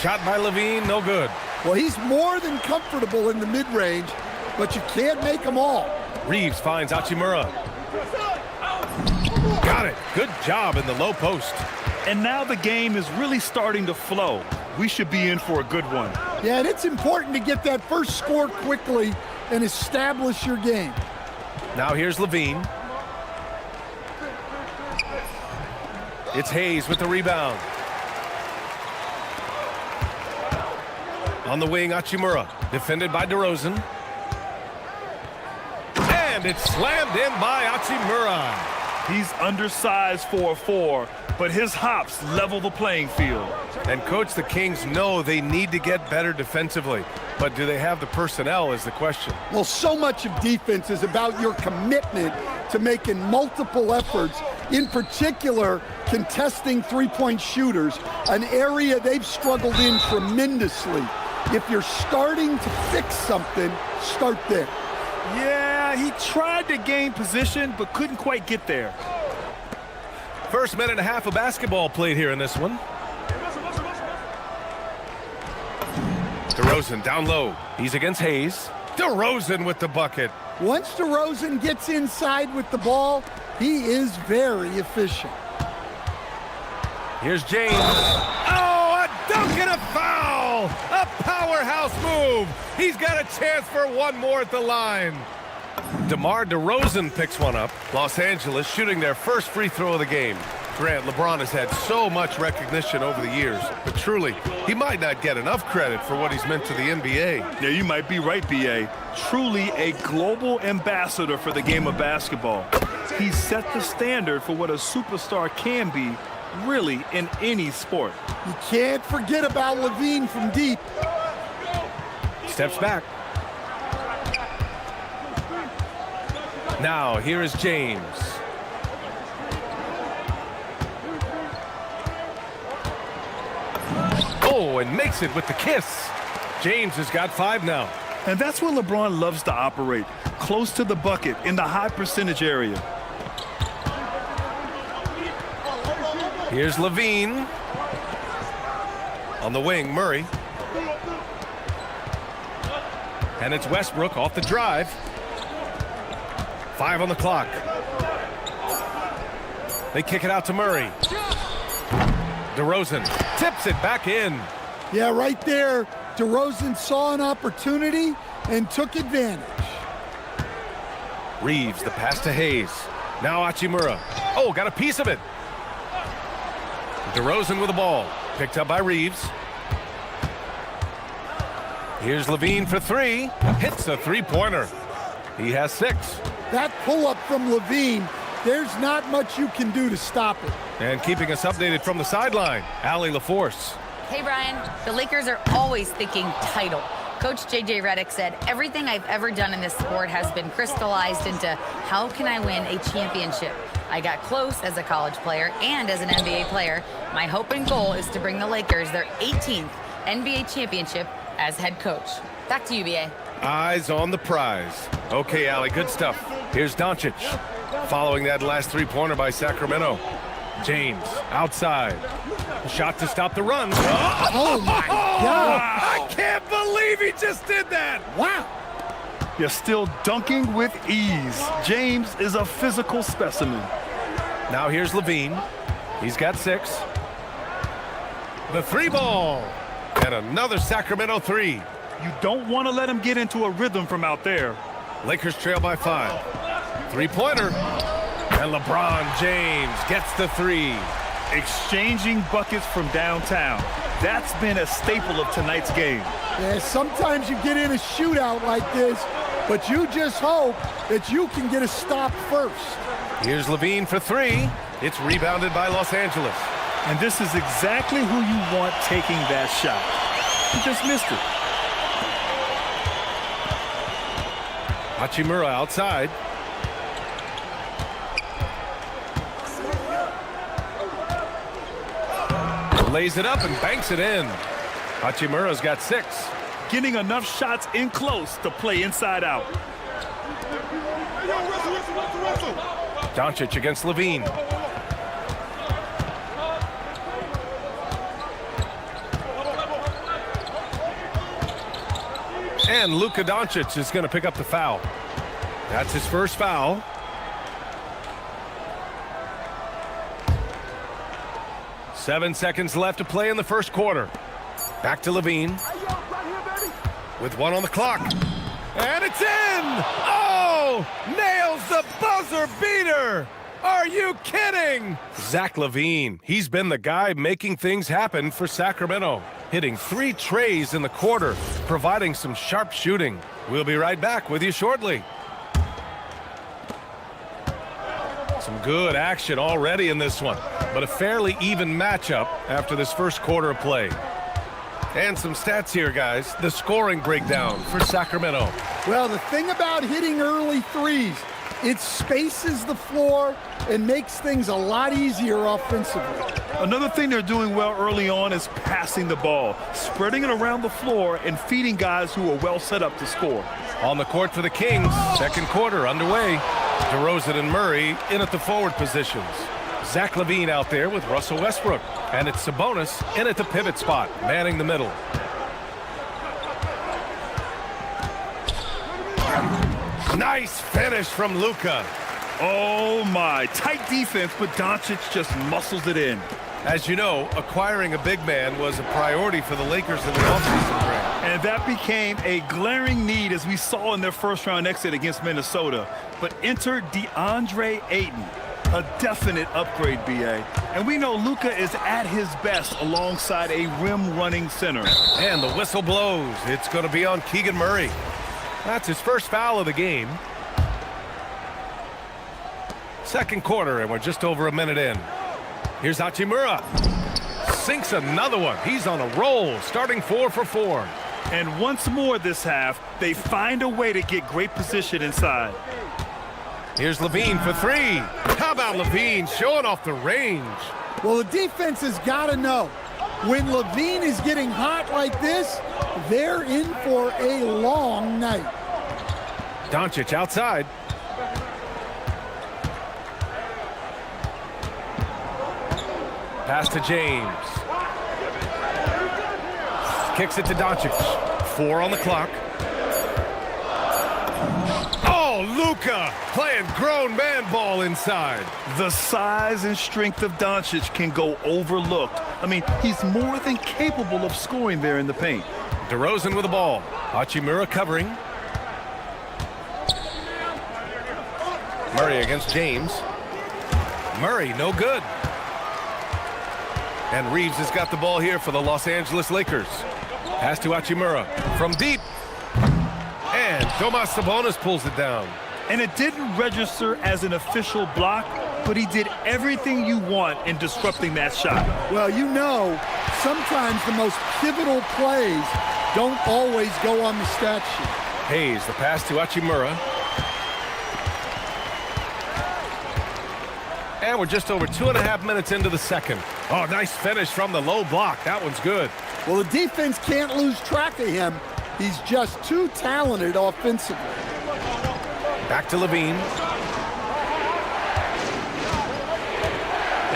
Shot by Levine, no good. Well, he's more than comfortable in the mid-range, but you can't make them all. Reeves finds Hachimura. Got it. Good job in the low post. And now the game is really starting to flow. We should be in for a good one. Yeah, and it's important to get that first score quickly and establish your game. Now here's Levine. It's Hayes with the rebound. On the wing, Hachimura, defended by DeRozan. And it's slammed in by Hachimura. He's undersized for a 4, but his hops level the playing field. And coach, the Kings know they need to get better defensively, but do they have the personnel is the question. Well, so much of defense is about your commitment to making multiple efforts, in particular contesting three-point shooters, an area they've struggled in tremendously. If you're starting to fix something, start there. Yeah, he tried to gain position, but couldn't quite get there. First minute and a half of basketball played here in this one. DeRozan down low. He's against Hayes. DeRozan with the bucket. Once DeRozan gets inside with the ball, he is very efficient. Here's James. Oh, a dunk and a foul! A powerhouse move. He's got a chance for one more at the line. DeMar DeRozan picks one up. Los Angeles shooting their first free throw of the game. Grant, LeBron has had so much recognition over the years, but truly, he might not get enough credit for what he's meant to the NBA. Yeah, you might be right, BA. Truly a global ambassador for the game of basketball. He set the standard for what a superstar can be, really, in any sport. You can't forget about Levine from deep. Steps back. Now, here is James. Oh, and makes it with the kiss. James has got 5 now. And that's where LeBron loves to operate, close to the bucket in the high percentage area. Here's Levine. On the wing, Murray. And it's Westbrook off the drive. 5 on the clock. They kick it out to Murray. DeRozan tips it back in. Yeah, right there, DeRozan saw an opportunity and took advantage. Reeves, the pass to Hayes. Now Hachimura. Oh, got a piece of it. DeRozan with the ball. Picked up by Reeves. Here's Levine for 3. Hits a three-pointer. He has 6. That pull-up from Levine, there's not much you can do to stop it. And keeping us updated from the sideline, Allie LaForce. Hey, Brian. The Lakers are always thinking title. Coach J.J. Redick said, everything I've ever done in this sport has been crystallized into how can I win a championship? I got close as a college player and as an NBA player. My hope and goal is to bring the Lakers their 18th NBA championship as head coach. Back to you, BA. Eyes on the prize. Okay, Allie, good stuff. Here's Doncic. Following that last three-pointer by Sacramento. James, outside. Shot to stop the run. Oh, my God. I can't believe he just did that. Wow. You're still dunking with ease. James is a physical specimen. Now here's Levine. He's got 6. The 3-ball. And another Sacramento 3. You don't want to let him get into a rhythm from out there. Lakers trail by 5. Three-pointer. And LeBron James gets the 3. Exchanging buckets from downtown. That's been a staple of tonight's game. Yeah, sometimes you get in a shootout like this, but you just hope that you can get a stop first. Here's Levine for 3. It's rebounded by Los Angeles. And this is exactly who you want taking that shot. He just missed it. Hachimura outside. Lays it up and banks it in. Hachimura's got 6. Getting enough shots in close to play inside out. Doncic against Levine. And Luka Doncic is going to pick up the foul. That's his first foul. Seven seconds left to play in the first quarter. Back to Levine. With 1 on the clock. And it's in! Oh! Nails the buzzer beater! Are you kidding? Zach LaVine. He's been the guy making things happen for Sacramento. Hitting 3 trays in the quarter, providing some sharp shooting. We'll be right back with you shortly. Some good action already in this one, but a fairly even matchup after this first quarter of play. And some stats here, guys. The scoring breakdown for Sacramento. Well, the thing about hitting early threes, it spaces the floor and makes things a lot easier offensively. Another thing they're doing well early on is passing the ball, spreading it around the floor and feeding guys who are well set up to score. On the court for the Kings, second quarter underway. DeRozan and Murray in at the forward positions. Zach LaVine out there with Russell Westbrook. And it's Sabonis in at the pivot spot, manning the middle. Nice finish from Luka. Oh my, tight defense, but Doncic just muscles it in. As you know, acquiring a big man was a priority for the Lakers in the offseason draft. And that became a glaring need as we saw in their first round exit against Minnesota. But enter DeAndre Ayton, a definite upgrade, BA. And we know Luka is at his best alongside a rim-running center. And the whistle blows. It's going to be on Keegan Murray. That's his first foul of the game. Second quarter, and we're just over a minute in. Here's Hachimura. Sinks another one. He's on a roll, starting 4 for 4. And once more this half, they find a way to get great position inside. Here's Levine for 3. How about Levine showing off the range? Well, the defense has got to know, when Levine is getting hot like this, they're in for a long night. Doncic outside. Pass to James. Kicks it to Doncic. 4 on the clock. Oh, Luka playing grown man ball inside. The size and strength of Doncic can go overlooked. I mean, he's more than capable of scoring there in the paint. DeRozan with the ball. Hachimura covering. Murray against James. Murray, no good. And Reeves has got the ball here for the Los Angeles Lakers. Pass to Hachimura from deep. And Domas Sabonis pulls it down. And it didn't register as an official block, but he did everything you want in disrupting that shot. Well, you know, sometimes the most pivotal plays don't always go on the stat sheet. Hayes, the pass to Hachimura. And we're just over 2.5 minutes into the second. Oh, nice finish from the low block. That one's good. Well, the defense can't lose track of him. He's just too talented offensively. Back to Levine.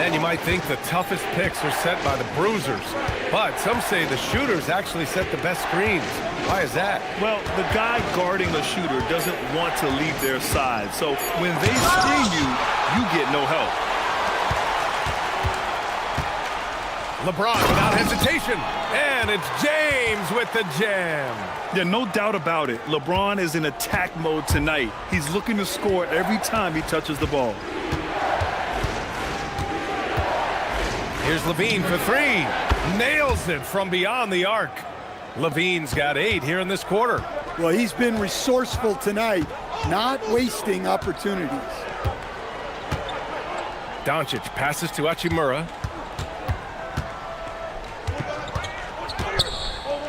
And you might think the toughest picks are set by the bruisers. But some say the shooters actually set the best screens. Why is that? Well, the guy guarding the shooter doesn't want to leave their side. So when they screen you, you get no help. LeBron without hesitation. And it's James with the jam. Yeah, no doubt about it. LeBron is in attack mode tonight. He's looking to score every time he touches the ball. Here's Levine for 3. Nails it from beyond the arc. Levine's got 8 here in this quarter. Well, he's been resourceful tonight, not wasting opportunities. Doncic passes to Hachimura.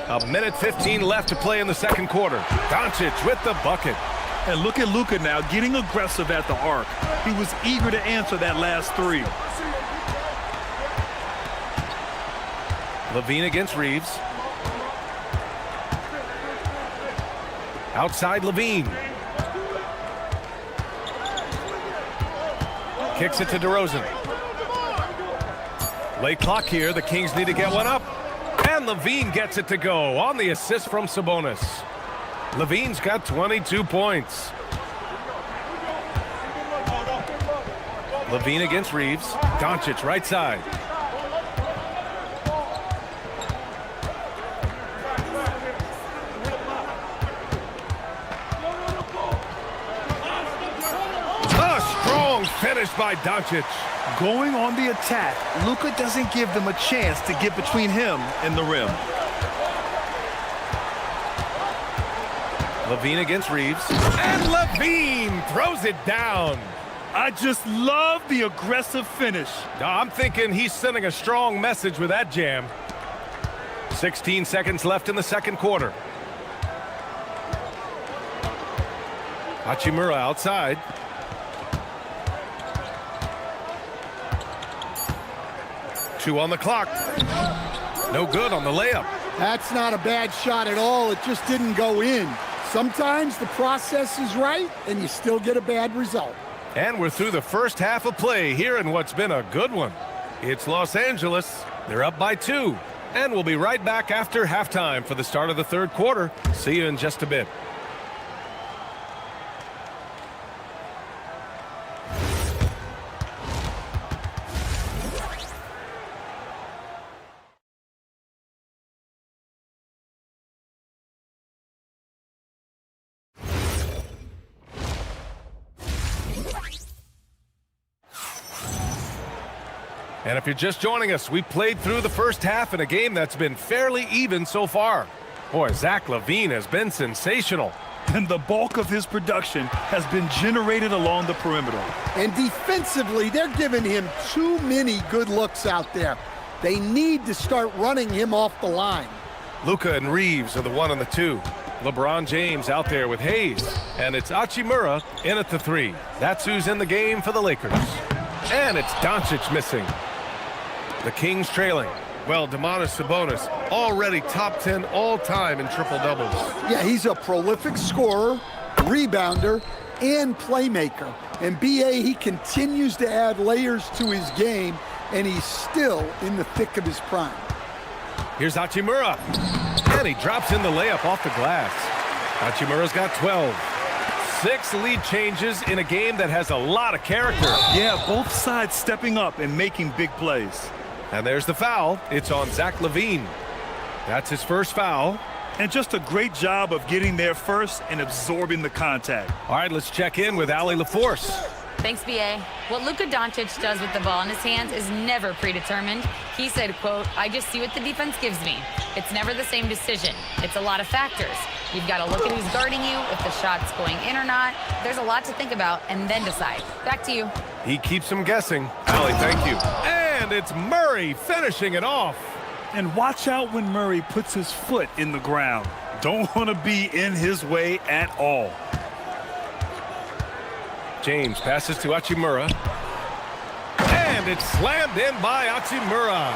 A minute 15 left to play in the second quarter. Doncic with the bucket. And look at Luka now getting aggressive at the arc. He was eager to answer that last three. Levine against Reeves. Outside Levine. Kicks it to DeRozan. Late clock here. The Kings need to get one up. And Levine gets it to go on the assist from Sabonis. Levine's got 22 points. Levine against Reeves. Doncic right side. A strong finish by Doncic. Going on the attack, Luka doesn't give them a chance to get between him and the rim. Levine against Reeves. And Levine throws it down. I just love the aggressive finish. I'm thinking he's sending a strong message with that jam. 16 seconds left in the second quarter. Hachimura outside. Two on the clock. No good on the layup. That's not a bad shot at all. It just didn't go in. Sometimes the process is right, and you still get a bad result. And we're through the first half of play here in what's been a good one. It's Los Angeles. They're up by 2. And we'll be right back after halftime for the start of the third quarter. See you in just a bit. And if you're just joining us, we played through the first half in a game that's been fairly even so far. Boy, Zach LaVine has been sensational. And the bulk of his production has been generated along the perimeter. And defensively, they're giving him too many good looks out there. They need to start running him off the line. Luka and Reeves are the 1 and the 2. LeBron James out there with Hayes. And it's Hachimura in at the 3. That's who's in the game for the Lakers. And it's Doncic missing. The Kings trailing. Well, Domantas Sabonis already top 10 all-time in triple-doubles. Yeah, he's a prolific scorer, rebounder, and playmaker. And B.A., he continues to add layers to his game, and he's still in the thick of his prime. Here's Hachimura. And he drops in the layup off the glass. Hachimura's got 12. 6 lead changes in a game that has a lot of character. Yeah, both sides stepping up and making big plays. And there's the foul. It's on Zach LaVine. That's his first foul. And just a great job of getting there first and absorbing the contact. All right, let's check in with Allie LaForce. Thanks, B.A. What Luka Doncic does with the ball in his hands is never predetermined. He said, quote, "I just see what the defense gives me. It's never the same decision. It's a lot of factors. You've got to look at who's guarding you, if the shot's going in or not. There's a lot to think about, and then decide." Back to you. He keeps him guessing. Allie, thank you. And it's Murray finishing it off. And watch out when Murray puts his foot in the ground. Don't want to be in his way at all. James passes to Hachimura. And it's slammed in by Hachimura.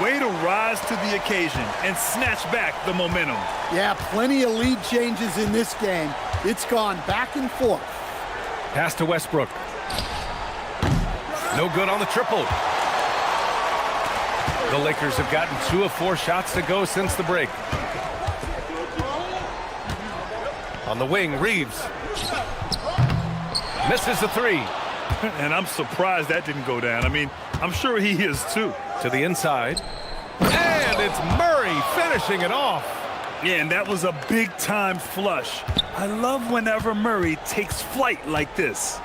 Way to rise to the occasion and snatch back the momentum. Yeah, plenty of lead changes in this game. It's gone back and forth. Pass to Westbrook. No good on the triple. The Lakers have gotten 2 of 4 shots to go since the break. On the wing, Reeves. Misses the 3. And I'm surprised that didn't go down. I mean, I'm sure he is too. To the inside. And it's Murray finishing it off. Yeah, and that was a big-time flush. I love whenever Murray takes flight like this.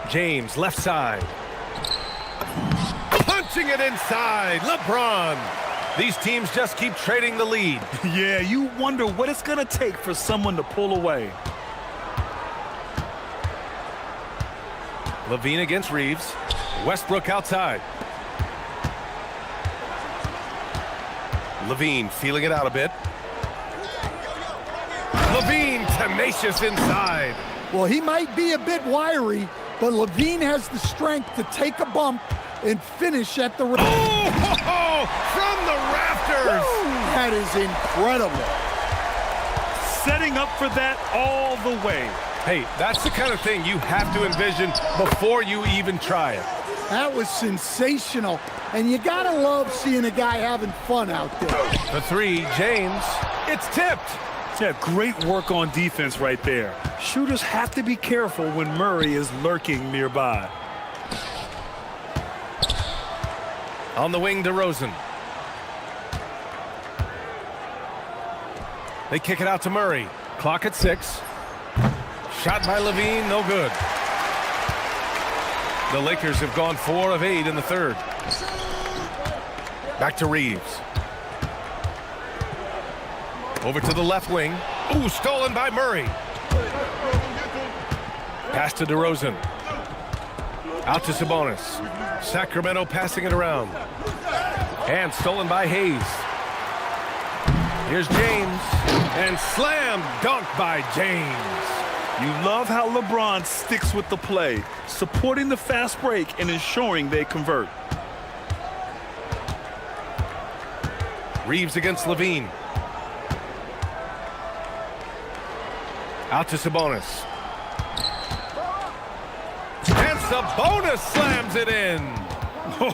James, left side. Punching it inside. LeBron. These teams just keep trading the lead. Yeah, you wonder what it's going to take for someone to pull away. Levine against Reeves. Westbrook outside. Levine feeling it out a bit. Levine to tenacious inside. Well, he might be a bit wiry, but Levine has the strength to take a bump and finish at the rim. Oh, from the rafters. That is incredible. Setting up for that all the way. Hey, that's the kind of thing you have to envision before you even try it. That was sensational, and you gotta love seeing a guy having fun out there. The three, James, it's tipped. Yeah, great work on defense right there. Shooters have to be careful when Murray is lurking nearby. On the wing, DeRozan. They kick it out to Murray. Clock at 6. Shot by Levine, no good. The Lakers have gone 4 of 8 in the third. Back to Reeves. Over to the left wing. Ooh, stolen by Murray. Pass to DeRozan. Out to Sabonis. Sacramento passing it around. And stolen by Hayes. Here's James. And slam dunk by James. You love how LeBron sticks with the play, supporting the fast break and ensuring they convert. Reeves against Levine. Out to Sabonis. And Sabonis slams it in.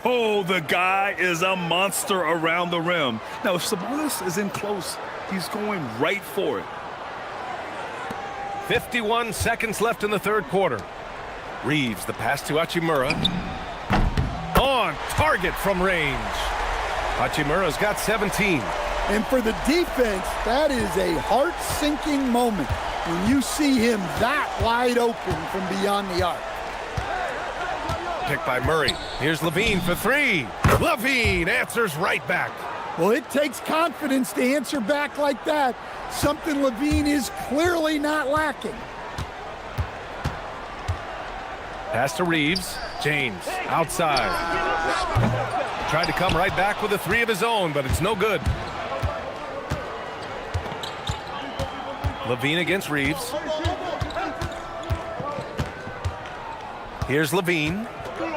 Oh, the guy is a monster around the rim. Now, if Sabonis is in close, he's going right for it. 51 seconds left in the third quarter. Reeves, the pass to Hachimura. On target from range. Hachimura's got 17. And for the defense, that is a heart-sinking moment when you see him that wide open from beyond the arc. Picked by Murray. Here's Levine for 3. Levine answers right back. Well, it takes confidence to answer back like that. Something Levine is clearly not lacking. Pass to Reeves. James outside. Tried to come right back with a 3 of his own, but it's no good. Levine against Reeves. Here's Levine.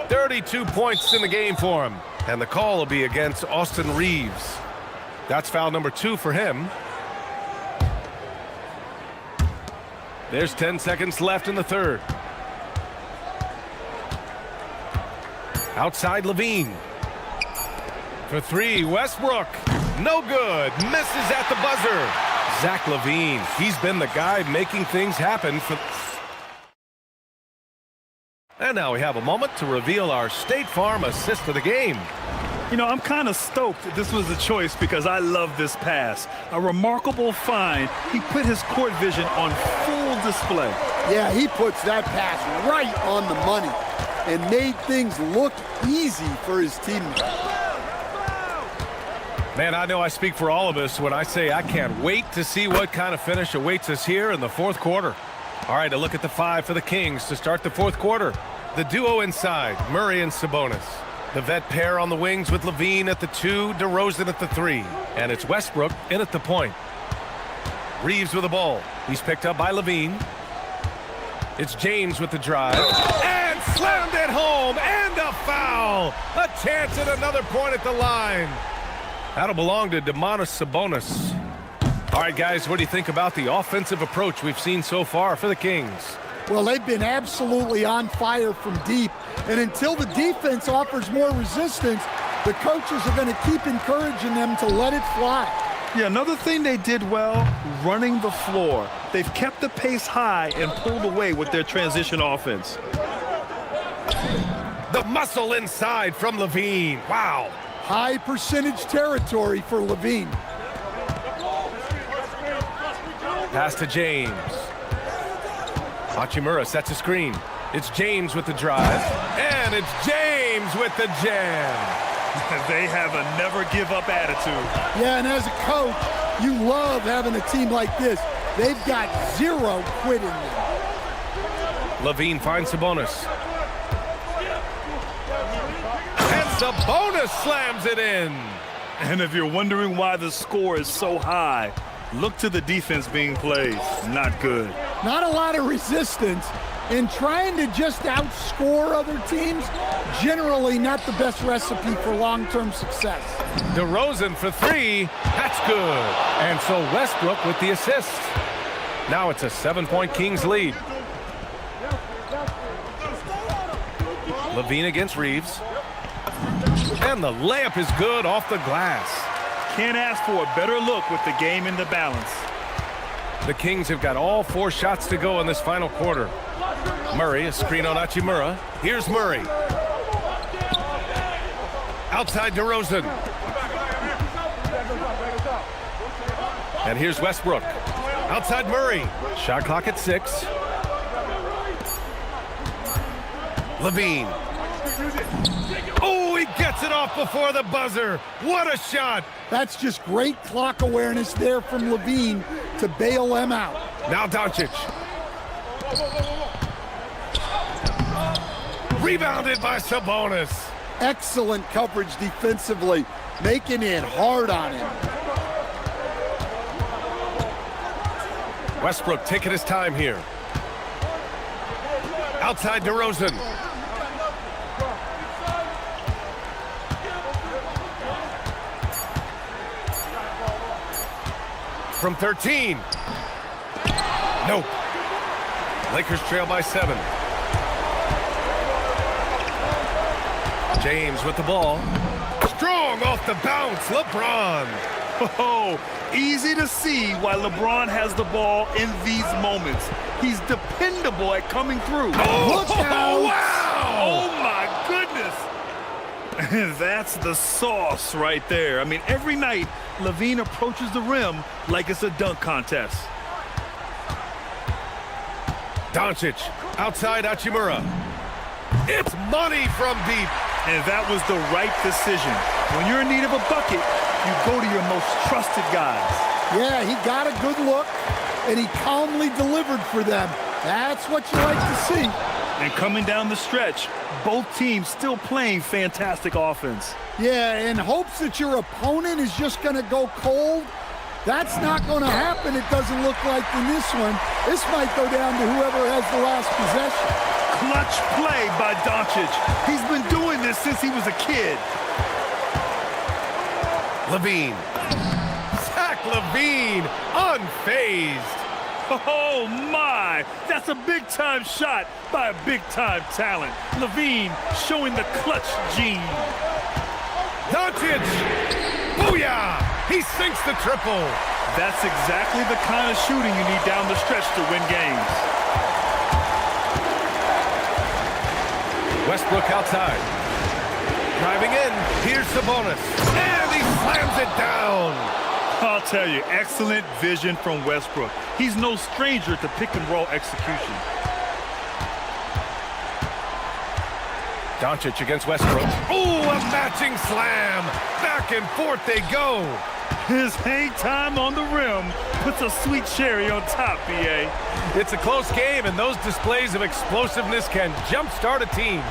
32 points in the game for him. And the call will be against Austin Reeves. That's foul number 2 for him. There's 10 seconds left in the third. Outside Levine. For 3, Westbrook. No good. Misses at the buzzer. Zach Levine. He's been the guy making things happen for... And now we have a moment to reveal our State Farm assist of the game. You know, I'm kind of stoked that this was a choice because I love this pass. A remarkable find. He put his court vision on full display. Yeah, he puts that pass right on the money and made things look easy for his teammates. Man, I know I speak for all of us when I say I can't wait to see what kind of finish awaits us here in the fourth quarter. All right, a look at the 5 for the Kings to start the fourth quarter. The duo inside, Murray and Sabonis. The vet pair on the wings with Levine at the 2, DeRozan at the 3. And it's Westbrook in at the point. Reeves with the ball. He's picked up by Levine. It's James with the drive. And slammed it home, and a foul. A chance at another point at the line. That'll belong to Domantas Sabonis. All right, guys, what do you think about the offensive approach we've seen so far for the Kings? Well, they've been absolutely on fire from deep. And until the defense offers more resistance, the coaches are going to keep encouraging them to let it fly. Yeah, another thing they did well, running the floor. They've kept the pace high and pulled away with their transition offense. The muscle inside from Levine. Wow. High percentage territory for Levine. Pass to James. Hachimura sets a screen. It's James with the drive. And it's James with the jam. They have a never-give-up attitude. Yeah, and as a coach, you love having a team like this. They've got 0 quit in them. Levine finds Sabonis. And Sabonis slams it in. And if you're wondering why the score is so high, Look to the defense being played. Not good. Not a lot of resistance. And trying to just outscore other teams, generally not the best recipe for long-term success. DeRozan for three. That's good. And so Westbrook with the assist. Now it's a 7-point Kings lead. Levine against Reeves. And the layup is good off the glass. Can't ask for a better look with the game in the balance. The Kings have got all 4 shots to go in this final quarter. Murray, a screen on Hachimura. Here's Murray. Outside DeRozan. And here's Westbrook. Outside Murray. Shot clock at 6. Levine. Oh, he gets it off before the buzzer. What a shot. That's just great clock awareness there from Levine to bail them out. Now Doncic. Rebounded by Sabonis. Excellent coverage defensively, making it hard on him. Westbrook taking his time here. Outside DeRozan. From 13. Nope. Lakers trail by 7. James with the ball. Strong off the bounce, LeBron. Oh, easy to see why LeBron has the ball in these moments. He's dependable at coming through. Oh, Look out! wow! Oh, my goodness. That's the sauce right there. I mean, every night, Levine approaches the rim like it's a dunk contest. Doncic, outside Hachimura. It's money from deep. And that was the right decision. When you're in need of a bucket, you go to your most trusted guys. Yeah, he got a good look, and he calmly delivered for them. That's what you like to see. And coming down the stretch, both teams still playing fantastic offense. Yeah, in hopes that your opponent is just going to go cold. That's not going to happen, it doesn't look like in this one. This might go down to whoever has the last possession. Clutch play by Doncic. He's been doing this since he was a kid. Levine. Zach Levine, unfazed. Oh, my. That's a big-time shot by a big-time talent. Levine showing the clutch gene. Doncic. Booyah! He sinks the triple. That's exactly the kind of shooting you need down the stretch to win games. Westbrook outside. Driving in. Here's Sabonis. And he slams it down. I'll tell you, excellent vision from Westbrook. He's no stranger to pick-and-roll execution. Doncic against Westbrook. Ooh, a matching slam. Back and forth they go. His hang time on the rim puts a sweet cherry on top, B.A. It's a close game, and those displays of explosiveness can jumpstart a team.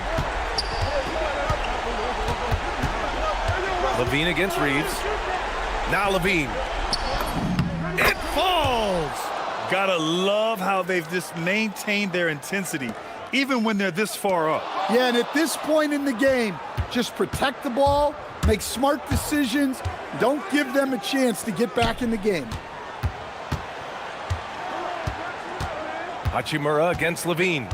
Levine against Reeves. Now Levine. It falls! Gotta love how they've just maintained their intensity, even when they're this far up. Yeah, and at this point in the game, just protect the ball, make smart decisions, don't give them a chance to get back in the game. Hachimura against Levine.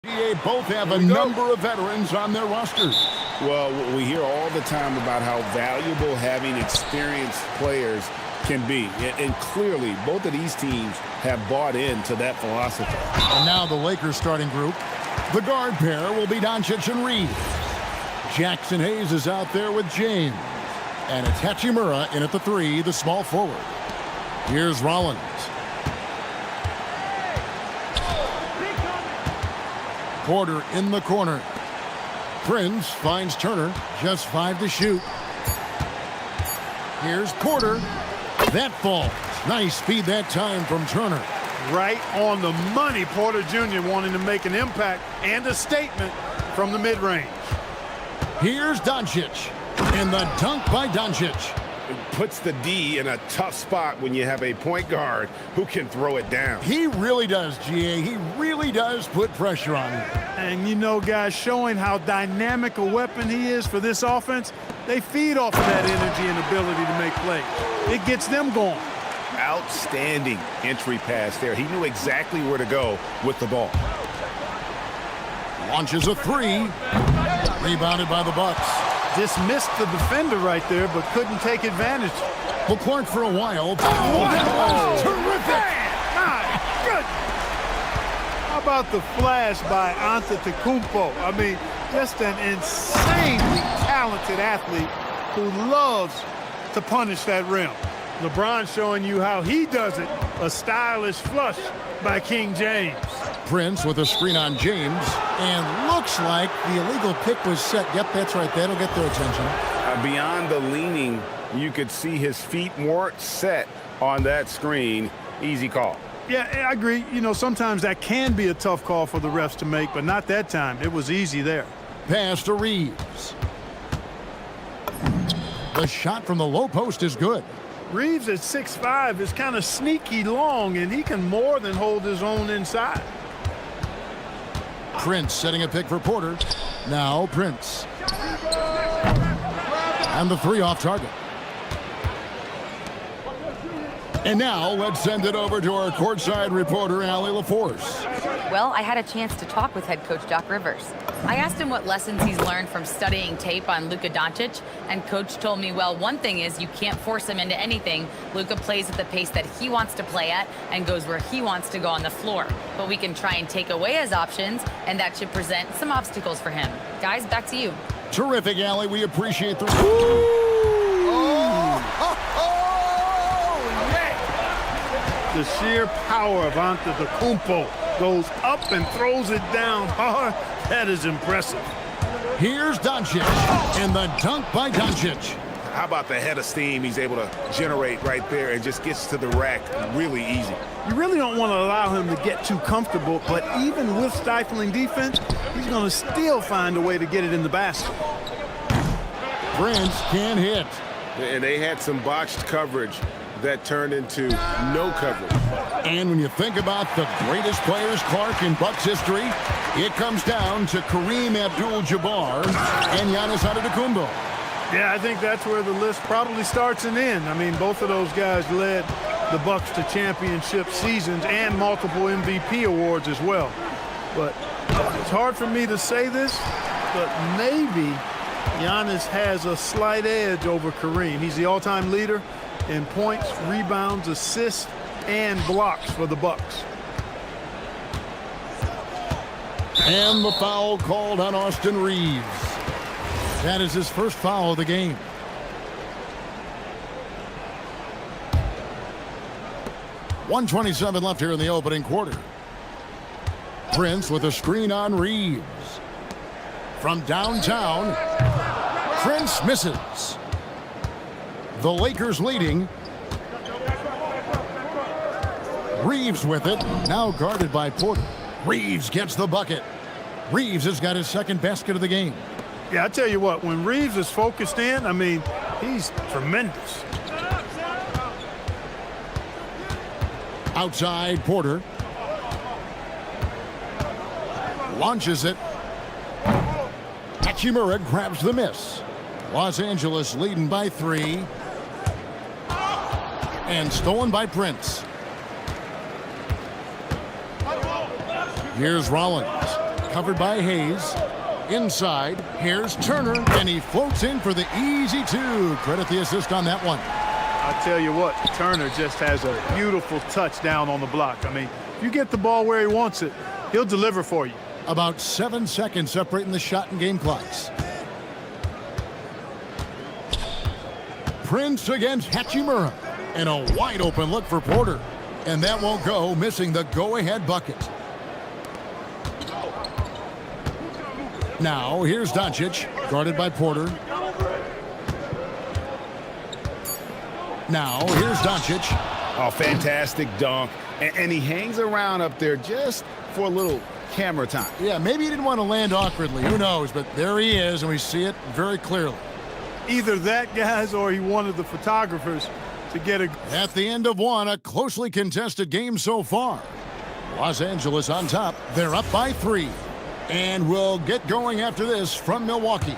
Both have a number of veterans on their rosters. Well, we hear all the time about how valuable having experienced players can be. And clearly, both of these teams have bought into that philosophy. And now the Lakers starting group. The guard pair will be Doncic and Reed. Jackson Hayes is out there with James. And it's Hachimura in at the 3, the small forward. Here's Rollins. Porter in the corner. Prince finds Turner, just 5 to shoot. Here's Porter. That falls. Nice speed that time from Turner. Right on the money, Porter Jr. wanting to make an impact and a statement from the mid-range. Here's Doncic. And the dunk by Doncic. It puts the D in a tough spot when you have a point guard who can throw it down. He really does, GA. He really does put pressure on him. And you know, guys, showing how dynamic a weapon he is for this offense, they feed off of that energy and ability to make plays. It gets them going. Outstanding entry pass there. He knew exactly where to go with the ball. Launches a 3. Rebounded by the Bucks. Dismissed the defender right there, but couldn't take advantage. Well, Clark for a while. Oh, terrific! My goodness! How about the flash by Antetokounmpo? I mean, just an insanely talented athlete who loves to punish that rim. LeBron showing you how he does it. A stylish flush by King James. Prince with a screen on James. And looks like the illegal pick was set. Yep, that's right. That'll get their attention. Beyond the leaning, you could see his feet weren't set on that screen. Easy call. Yeah, I agree. You know, sometimes that can be a tough call for the refs to make, but not that time. It was easy there. Pass to Reeves. The shot from the low post is good. Reeves at 6'5" is kind of sneaky long, and he can more than hold his own inside. Prince setting a pick for Porter. Now Prince. And the 3 off target. And now let's send it over to our courtside reporter, Allie LaForce. Well, I had a chance to talk with head coach Doc Rivers. I asked him what lessons he's learned from studying tape on Luka Doncic, and coach told me, well, one thing is you can't force him into anything. Luka plays at the pace that he wants to play at and goes where he wants to go on the floor. But we can try and take away his options, and that should present some obstacles for him. Guys, back to you. Terrific, Allie. We appreciate the... The sheer power of Antetokounmpo goes up and throws it down hard. That is impressive. Here's Doncic, and the dunk by Doncic. How about the head of steam he's able to generate right there and just gets to the rack really easy. You really don't want to allow him to get too comfortable, but even with stifling defense, he's going to still find a way to get it in the basket. Prince can hit. And they had some botched coverage that turned into no coverage. And when you think about the greatest players, Clark, in Bucks history, it comes down to Kareem Abdul-Jabbar and Giannis Antetokounmpo. Yeah, I think that's where the list probably starts and ends. I mean, both of those guys led the Bucks to championship seasons and multiple MVP awards as well. But it's hard for me to say this, but maybe Giannis has a slight edge over Kareem. He's the all-time leader in points, rebounds, assists, and blocks for the Bucks. And the foul called on Austin Reeves. That is his first foul of the game. .127 left here in the opening quarter. Prince with a screen on Reeves. From downtown, Prince misses. The Lakers leading. Reeves with it, now guarded by Porter. Reeves gets the bucket. Reeves has got his second basket of the game. Yeah, I tell you what, when Reeves is focused in, I mean, he's tremendous. Outside, Porter. Launches it. Hachimura grabs the miss. Los Angeles leading by 3. And stolen by Prince. Here's Rollins. covered by Hayes. Inside, here's Turner, and he floats in for the easy two. Credit the assist on that one. I tell you what, Turner just has a beautiful touchdown on the block. I mean, if you get the ball where he wants it, he'll deliver for you. About 7 seconds separating the shot and game clocks. Prince against Hachimura. And a wide open look for Porter. And that won't go, missing the go-ahead bucket. Now, here's Doncic, guarded by Porter. Now, here's Doncic. Oh, fantastic dunk. And he hangs around up there just for a little camera time. Yeah, maybe he didn't want to land awkwardly. Who knows? But there he is, and we see it very clearly. Either that, guys, or he wanted the photographers to get a... At the end of one, a closely contested game so far. Los Angeles on top. They're up by 3. And we'll get going after this from Milwaukee.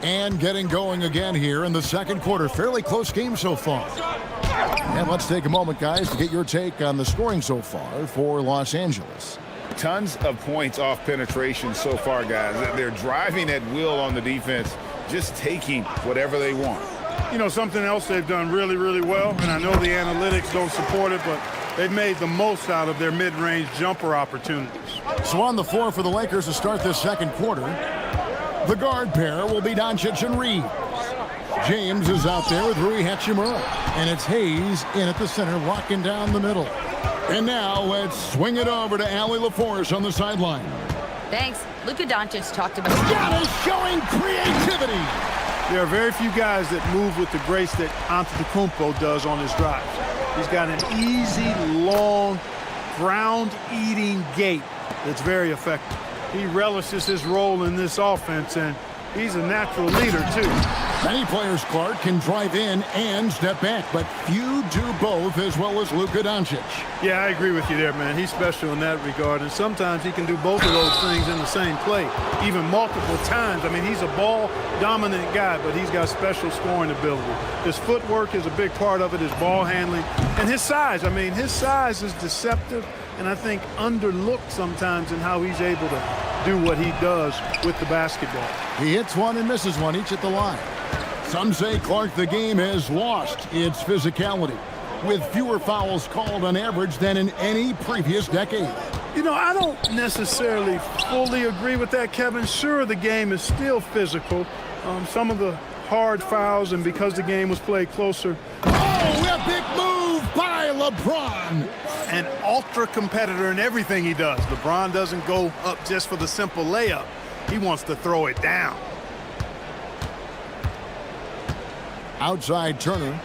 And getting going again here in the second quarter. Fairly close game so far. And let's take a moment, guys, to get your take on the scoring so far for Los Angeles. Tons of points off penetration so far, guys. They're driving at will on the defense, just taking whatever they want. You know, something else they've done really, really well, and I know the analytics don't support it, but they've made the most out of their mid-range jumper opportunities. So on the floor for the Lakers to start this second quarter, the guard pair will be Doncic and Reeves. James is out there with Rui Hachimura, and it's Hayes in at the center, locking down the middle. And now let's swing it over to Allie LaForce on the sideline. Thanks. Luka Doncic talked about... Giannis showing creativity. There are very few guys that move with the grace that Antetokounmpo does on his drives. He's got an easy, long, ground-eating gait that's very effective. He relishes his role in this offense, and he's a natural leader, too. Many players, Clark, can drive in and step back, but few do both as well as Luka Doncic. Yeah, I agree with you there, man. He's special in that regard, and sometimes he can do both of those things in the same play, even multiple times. I mean, he's a ball-dominant guy, but he's got special scoring ability. His footwork is a big part of it, his ball handling, and his size. I mean, his size is deceptive, and I think underlooked sometimes in how he's able to do what he does with the basketball. He hits one and misses one, each at the line. Some say, Clark, the game has lost its physicality, with fewer fouls called on average than in any previous decade. You know, I don't necessarily fully agree with that, Kevin. Sure, the game is still physical. Some of the hard fouls, and because the game was played closer. Oh, a big move by LeBron. An ultra competitor in everything he does. LeBron doesn't go up just for the simple layup. He wants to throw it down. Outside Turner.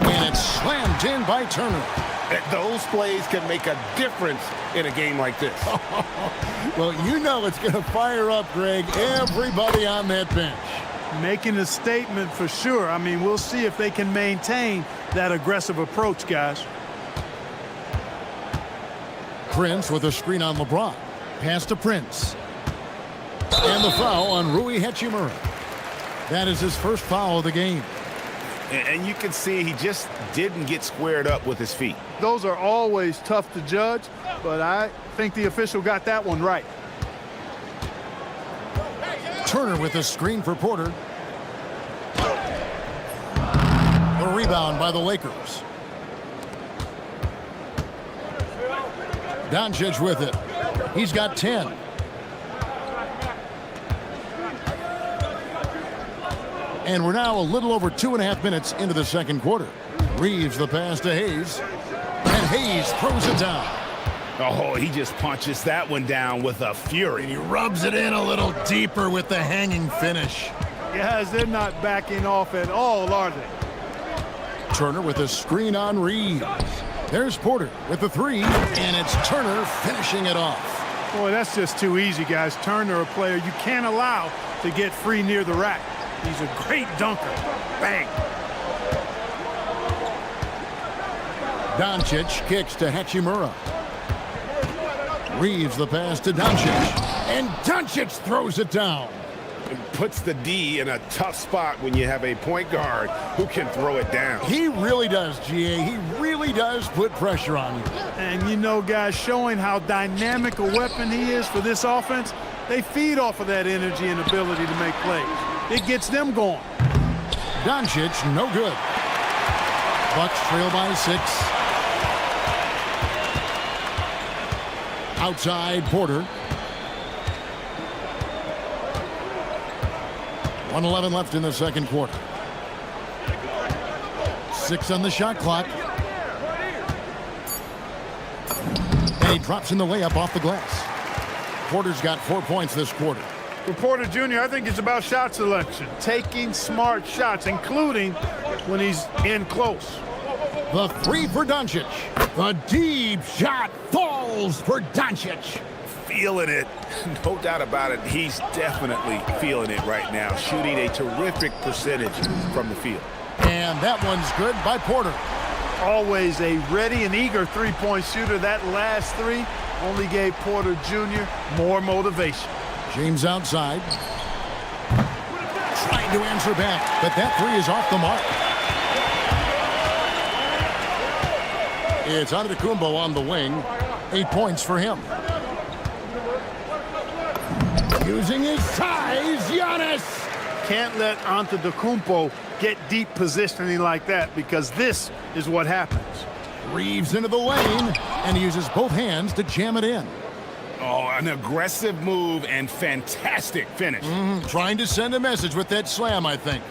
And it's slammed in by Turner. Those plays can make a difference in a game like this. Well, you know it's going to fire up, Greg, everybody on that bench. Making a statement for sure. I mean, we'll see if they can maintain that aggressive approach, guys. Prince with a screen on LeBron. Pass to Prince. And the foul on Rui Hachimura. That is his first foul of the game. And you can see he just didn't get squared up with his feet. Those are always tough to judge, but I think the official got that one right. Turner with a screen for Porter. The rebound by the Lakers. Doncic with it. He's got 10. And we're now a little over 2.5 minutes into the second quarter. Reeves the pass to Hayes. And Hayes throws it down. Oh, he just punches that one down with a fury. And he rubs it in a little deeper with the hanging finish. Guys, they're not backing off at all, are they? Turner with a screen on Reeves. There's Porter with the three, and it's Turner finishing it off. Boy, that's just too easy, guys. Turner, a player you can't allow to get free near the rack. He's a great dunker. Bang. Doncic kicks to Hachimura. Reeves the pass to Doncic. And Doncic throws it down. It puts the D in a tough spot when you have a point guard who can throw it down. He really does, GA. He really does put pressure on you. And you know, guys, showing how dynamic a weapon he is for this offense, they feed off of that energy and ability to make plays. It gets them going. Doncic, no good. Bucks trail by 6. Outside, Porter. 1:11 left in the second quarter. 6 on the shot clock. And he drops in the layup off the glass. Porter's got 4 points this quarter. For Porter Jr., I think it's about shot selection, taking smart shots, including when he's in close. The 3 for Doncic. The deep shot falls for Doncic. Feeling it. No doubt about it. He's definitely feeling it right now. Shooting a terrific percentage from the field. And that one's good by Porter. Always a ready and eager three-point shooter. That last 3 only gave Porter Jr. more motivation. James outside. Trying to answer back, but that 3 is off the mark. It's Antetokounmpo on the wing. 8 points for him. Using his size, Giannis. Can't let Antetokounmpo get deep positioning like that, because this is what happens. Reeves into the lane and he uses both hands to jam it in. Oh, an aggressive move and fantastic finish. Trying to send a message with that slam, I think.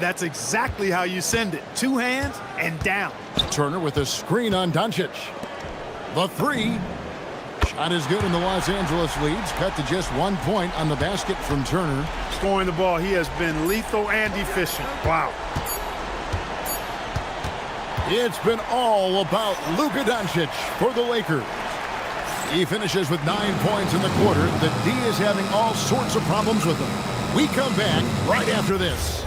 That's exactly how you send it. 2 hands and down. Turner with a screen on Doncic. The 3. Shot is good, and the Los Angeles leads cut to just 1 point on the basket from Turner. Scoring the ball, he has been lethal and efficient. Wow. It's been all about Luka Doncic for the Lakers. He finishes with 9 points in the quarter. The D is having all sorts of problems with him. We come back right after this.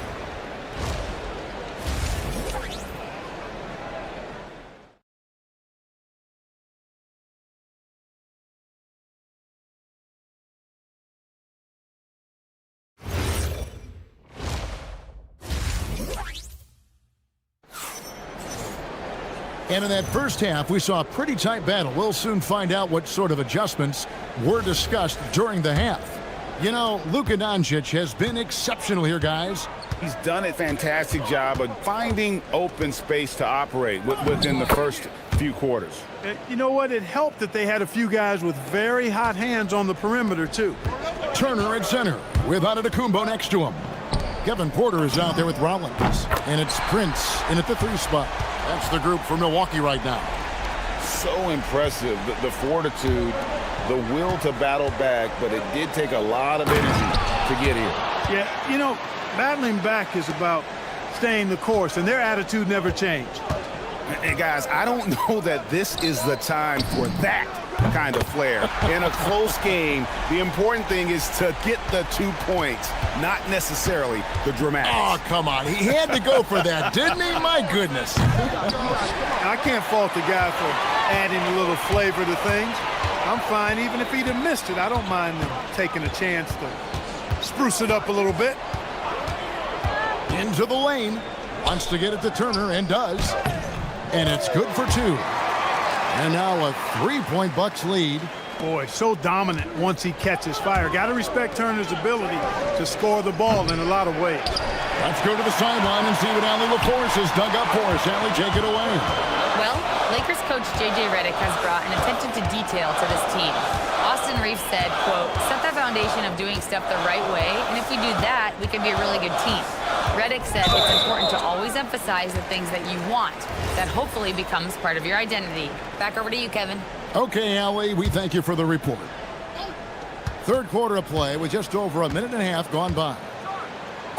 And in that first half, we saw a pretty tight battle. We'll soon find out what sort of adjustments were discussed during the half. You know, Luka Doncic has been exceptional here, guys. He's done a fantastic job of finding open space to operate within the first few quarters. You know what? It helped that they had a few guys with very hot hands on the perimeter, too. Turner at center with Antetokounmpo next to him. Kevin Porter is out there with Rollins. And it's Prince in at the 3 spot. That's the group for Milwaukee right now. So impressive, the fortitude, the will to battle back, but it did take a lot of energy to get here. Yeah, you know, battling back is about staying the course, and their attitude never changed. And guys, I don't know that this is the time for that kind of flair. In a close game, the important thing is to get the 2 points, not necessarily the dramatics. Oh, come on. He had to go for that, didn't he? My goodness. I can't fault the guy for adding a little flavor to things. I'm fine even if he'd have missed it. I don't mind them taking a chance to spruce it up a little bit. Into the lane. Wants to get it to Turner and does. And it's good for 2. And now a 3-point Bucks lead. Boy, so dominant once he catches fire. Got to respect Turner's ability to score the ball in a lot of ways. Let's go to the sideline and see what Allie LaForce has dug up for us. Allie, take it away. Well, Lakers coach J.J. Redick has brought an attention to detail to this team. Austin Reeves said, quote, set the foundation of doing stuff the right way, and if we do that, we can be a really good team. Redick said it's important to always emphasize the things that you want. That hopefully becomes part of your identity. Back over to you, Kevin. Okay, Allie, we thank you for the report. Third quarter of play with just over a minute and a half gone by.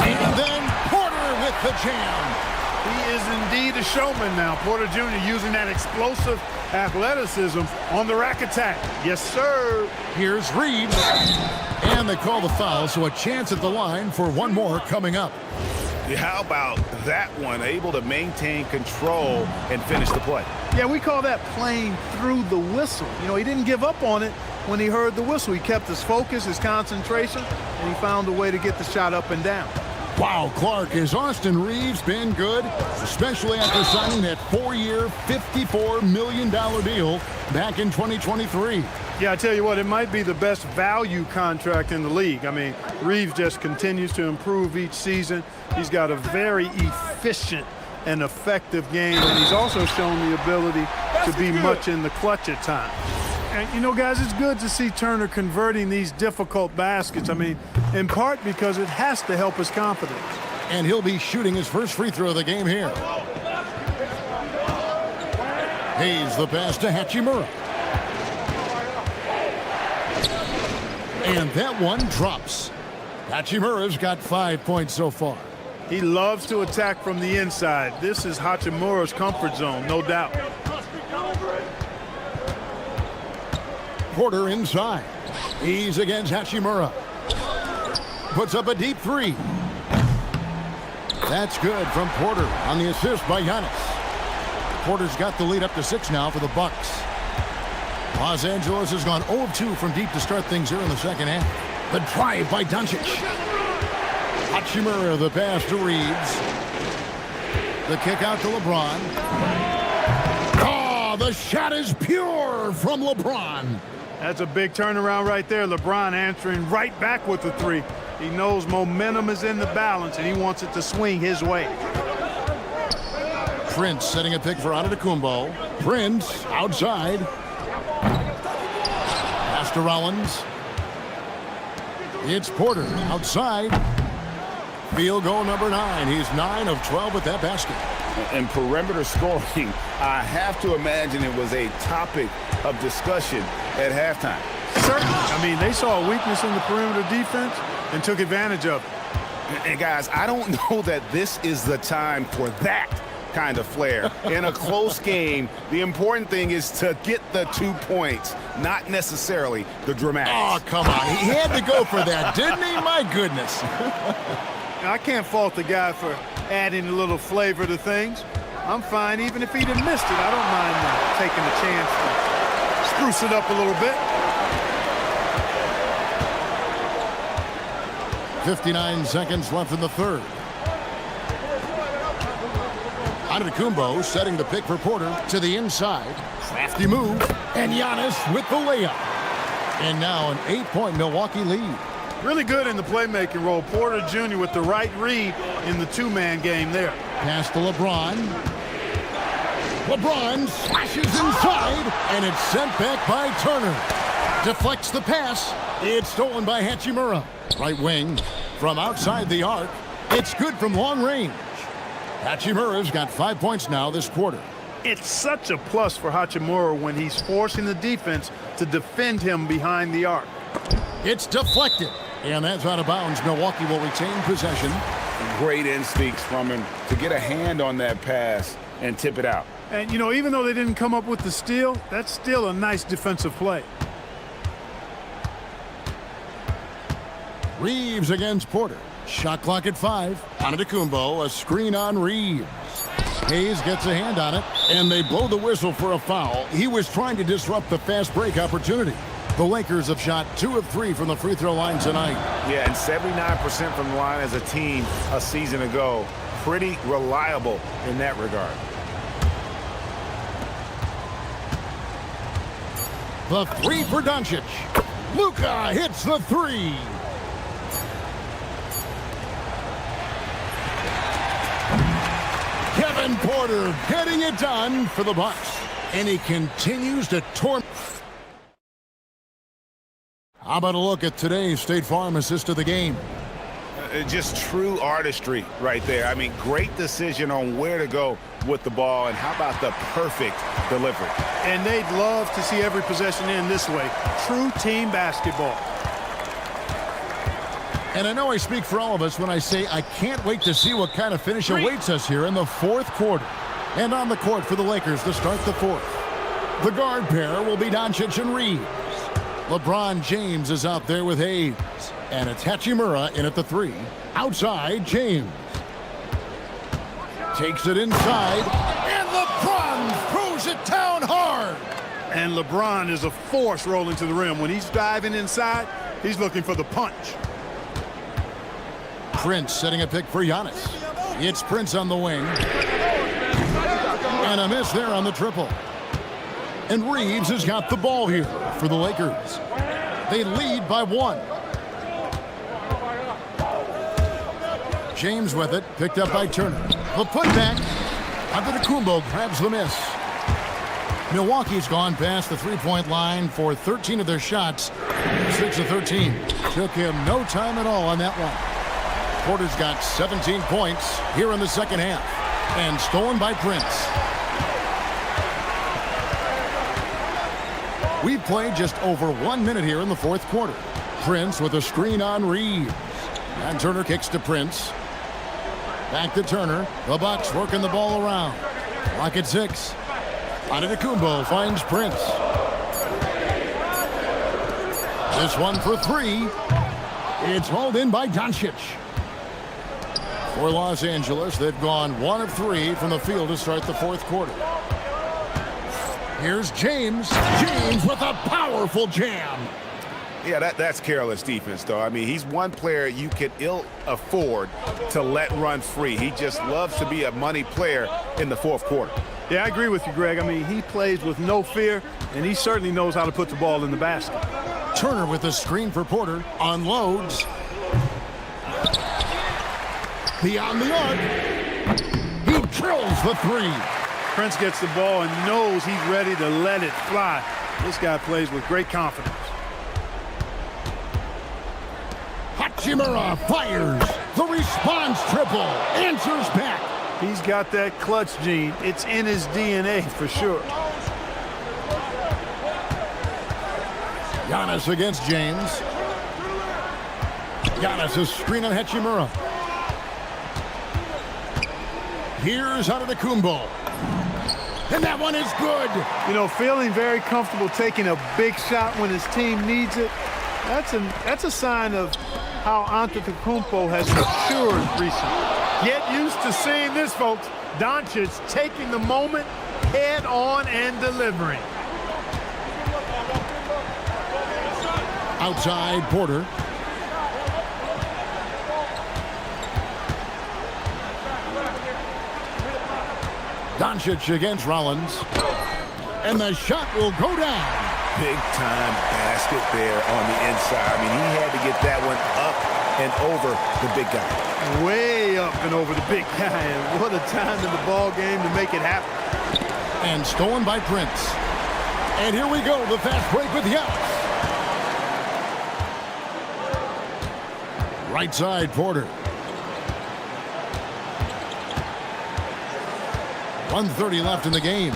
And then Porter with the jam. He is indeed a showman now. Porter Jr. using that explosive athleticism on the rack attack. Yes, sir. Here's Reeves. And they call the foul, so a chance at the line for one more coming up. How about that one? Able to maintain control and finish the play. Yeah, we call that playing through the whistle. You know, he didn't give up on it when he heard the whistle. He kept his focus, his concentration, and he found a way to get the shot up and down. Wow, Clark, has Austin Reeves been good? Especially after signing that 4-year, $54 million deal back in 2023. Yeah, I tell you what, it might be the best value contract in the league. I mean, Reeves just continues to improve each season. He's got a very efficient and effective game, and he's also shown the ability to be much in the clutch at times. And, you know, guys, it's good to see Turner converting these difficult baskets. I mean, in part because it has to help his confidence. And he'll be shooting his first free throw of the game here. Hayes the pass to Hachimura. And that one drops. Hachimura's got 5 points so far. He loves to attack from the inside. This is Hachimura's comfort zone, no doubt. Porter inside. He's against Hachimura. Puts up a deep three. That's good from Porter on the assist by Giannis. Porter's got the lead up to 6 now for the Bucks. Los Angeles has gone 0 of 2 from deep to start things here in the second half. The drive by Doncic. Hachimura the pass to Reeves. The kick out to LeBron. Oh, the shot is pure from LeBron. That's a big turnaround right there. LeBron answering right back with the three. He knows momentum is in the balance, and he wants it to swing his way. Prince setting a pick for Antetokounmpo. Prince outside. Pass to Rollins. It's Porter outside. Field goal number 9. He's 9 of 12 with that basket. And perimeter scoring, I have to imagine it was a topic of discussion at halftime. Certainly. I mean, they saw a weakness in the perimeter defense and took advantage of it. And guys, I don't know that this is the time for that kind of flair. In a close game, the important thing is to get the 2 points, not necessarily the dramatics. Oh, come on. He had to go for that, didn't he? My goodness. I can't fault the guy for adding a little flavor to things. I'm fine even if he'd have missed it. I don't mind taking a chance to spruce it up a little bit. 59 seconds left in the third. Antetokounmpo setting the pick for Porter to the inside. Crafty move. And Giannis with the layup. And now an 8-point Milwaukee lead. Really good in the playmaking role. Porter Jr. with the right read in the two-man game there. Pass to LeBron. LeBron slashes inside, and it's sent back by Turner. Deflects the pass. It's stolen by Hachimura. Right wing from outside the arc. It's good from long range. Hachimura's got 5 points now this quarter. It's such a plus for Hachimura when he's forcing the defense to defend him behind the arc. It's deflected, and that's out of bounds. Milwaukee will retain possession. Great instincts from him to get a hand on that pass and tip it out. And, you know, even though they didn't come up with the steal, that's still a nice defensive play. Reeves against Porter. Shot clock at 5. Antetokounmpo, a screen on Reeves. Hayes gets a hand on it, and they blow the whistle for a foul. He was trying to disrupt the fast break opportunity. The Lakers have shot 2 of 3 from the free throw line tonight. Yeah, and 79% from the line as a team a season ago. Pretty reliable in that regard. The 3 for Doncic. Luka hits the 3. Kevin Porter getting it done for the Bucks. And he continues to torment. How about a look at today's State Farm assist of the game? Just true artistry right there. I mean, great decision on where to go with the ball, and how about the perfect delivery? And they'd love to see every possession end this way. True team basketball. And I know I speak for all of us when I say I can't wait to see what kind of finish awaits us here in the fourth quarter. And on the court for the Lakers to start the fourth. The guard pair will be Doncic and Reeves. LeBron James is out there with Hayes. And it's Hachimura in at the 3. Outside, James. Takes it inside. And LeBron throws it to And LeBron is a force rolling to the rim. When he's diving inside, he's looking for the punch. Prince setting a pick for Giannis. It's Prince on the wing. And a miss there on the triple. And Reeves has got the ball here for the Lakers. They lead by 1. James with it, picked up by Turner. The putback. Antetokounmpo grabs the miss. Milwaukee's gone past the three-point line for 13 of their shots. 6 of 13. Took him no time at all on that one. Porter's got 17 points here in the second half. And stolen by Prince. We've played just over 1 minute here in the fourth quarter. Prince with a screen on Reeves. And Turner kicks to Prince. Back to Turner. The Bucks working the ball around. Lock at 6. Antetokounmpo finds Prince. This one for 3. It's hauled in by Doncic. For Los Angeles, they've gone 1 of 3 from the field to start the fourth quarter. Here's James. James with a powerful jam. Yeah, that's careless defense, though. I mean, he's one player you can ill afford to let run free. He just loves to be a money player in the fourth quarter. Yeah, I agree with you, Greg. I mean, he plays with no fear, and he certainly knows how to put the ball in the basket. Turner with the screen for Porter. Unloads. Beyond the arc. He drills the 3. Prince gets the ball and knows he's ready to let it fly. This guy plays with great confidence. Hachimura fires. The response triple. Answers back. He's got that clutch gene. It's in his DNA for sure. Giannis against James. Giannis is screen on Hachimura. Here's Antetokounmpo. And that one is good. You know, feeling very comfortable taking a big shot when his team needs it. That's a sign of how Antetokounmpo has matured recently. Get used to seeing this, folks. Doncic taking the moment head on and delivering. Outside Porter. Doncic against Rollins. And the shot will go down. Big time basket there on the inside. I mean, he had to get that one up and over the big guy. Way up and over the big guy. And what a time in the ball game to make it happen. And stolen by Prince. And here we go, the fast break with Giannis. Right side, Porter. 1:30 left in the game.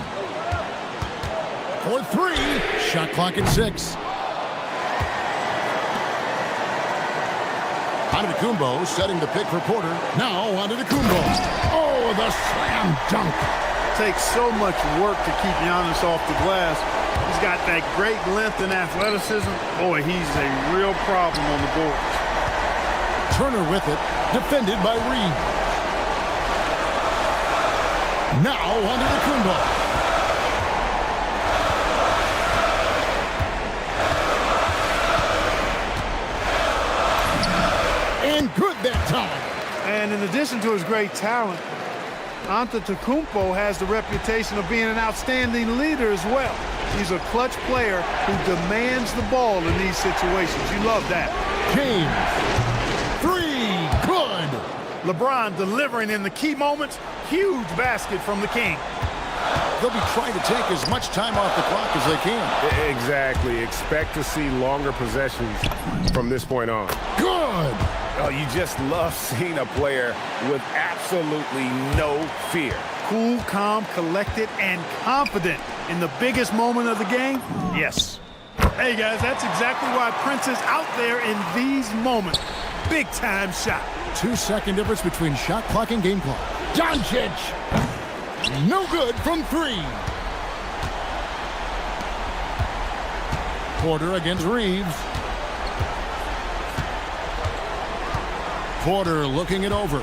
For 3. Shot clock at 6. Antetokounmpo setting the pick for Porter. Now Antetokounmpo. Oh, the slam dunk. Takes so much work to keep Giannis off the glass. He's got that great length and athleticism. Boy, he's a real problem on the boards. Turner with it, defended by Reeves. Now Antetokounmpo. And good that time. And in addition to his great talent, Antetokounmpo has the reputation of being an outstanding leader as well. He's a clutch player who demands the ball in these situations. You love that. James. 3. Good. LeBron delivering in the key moments. Huge basket from the King. They'll be trying to take as much time off the clock as they can. Exactly. Expect to see longer possessions from this point on. Good. Oh, you just love seeing a player with absolutely no fear. Cool, calm, collected, and confident in the biggest moment of the game? Yes. Hey, guys, that's exactly why Prince is out there in these moments. Big-time shot. 2-second difference between shot clock and game clock. Doncic. No good from 3. Porter against Reeves. Porter looking it over.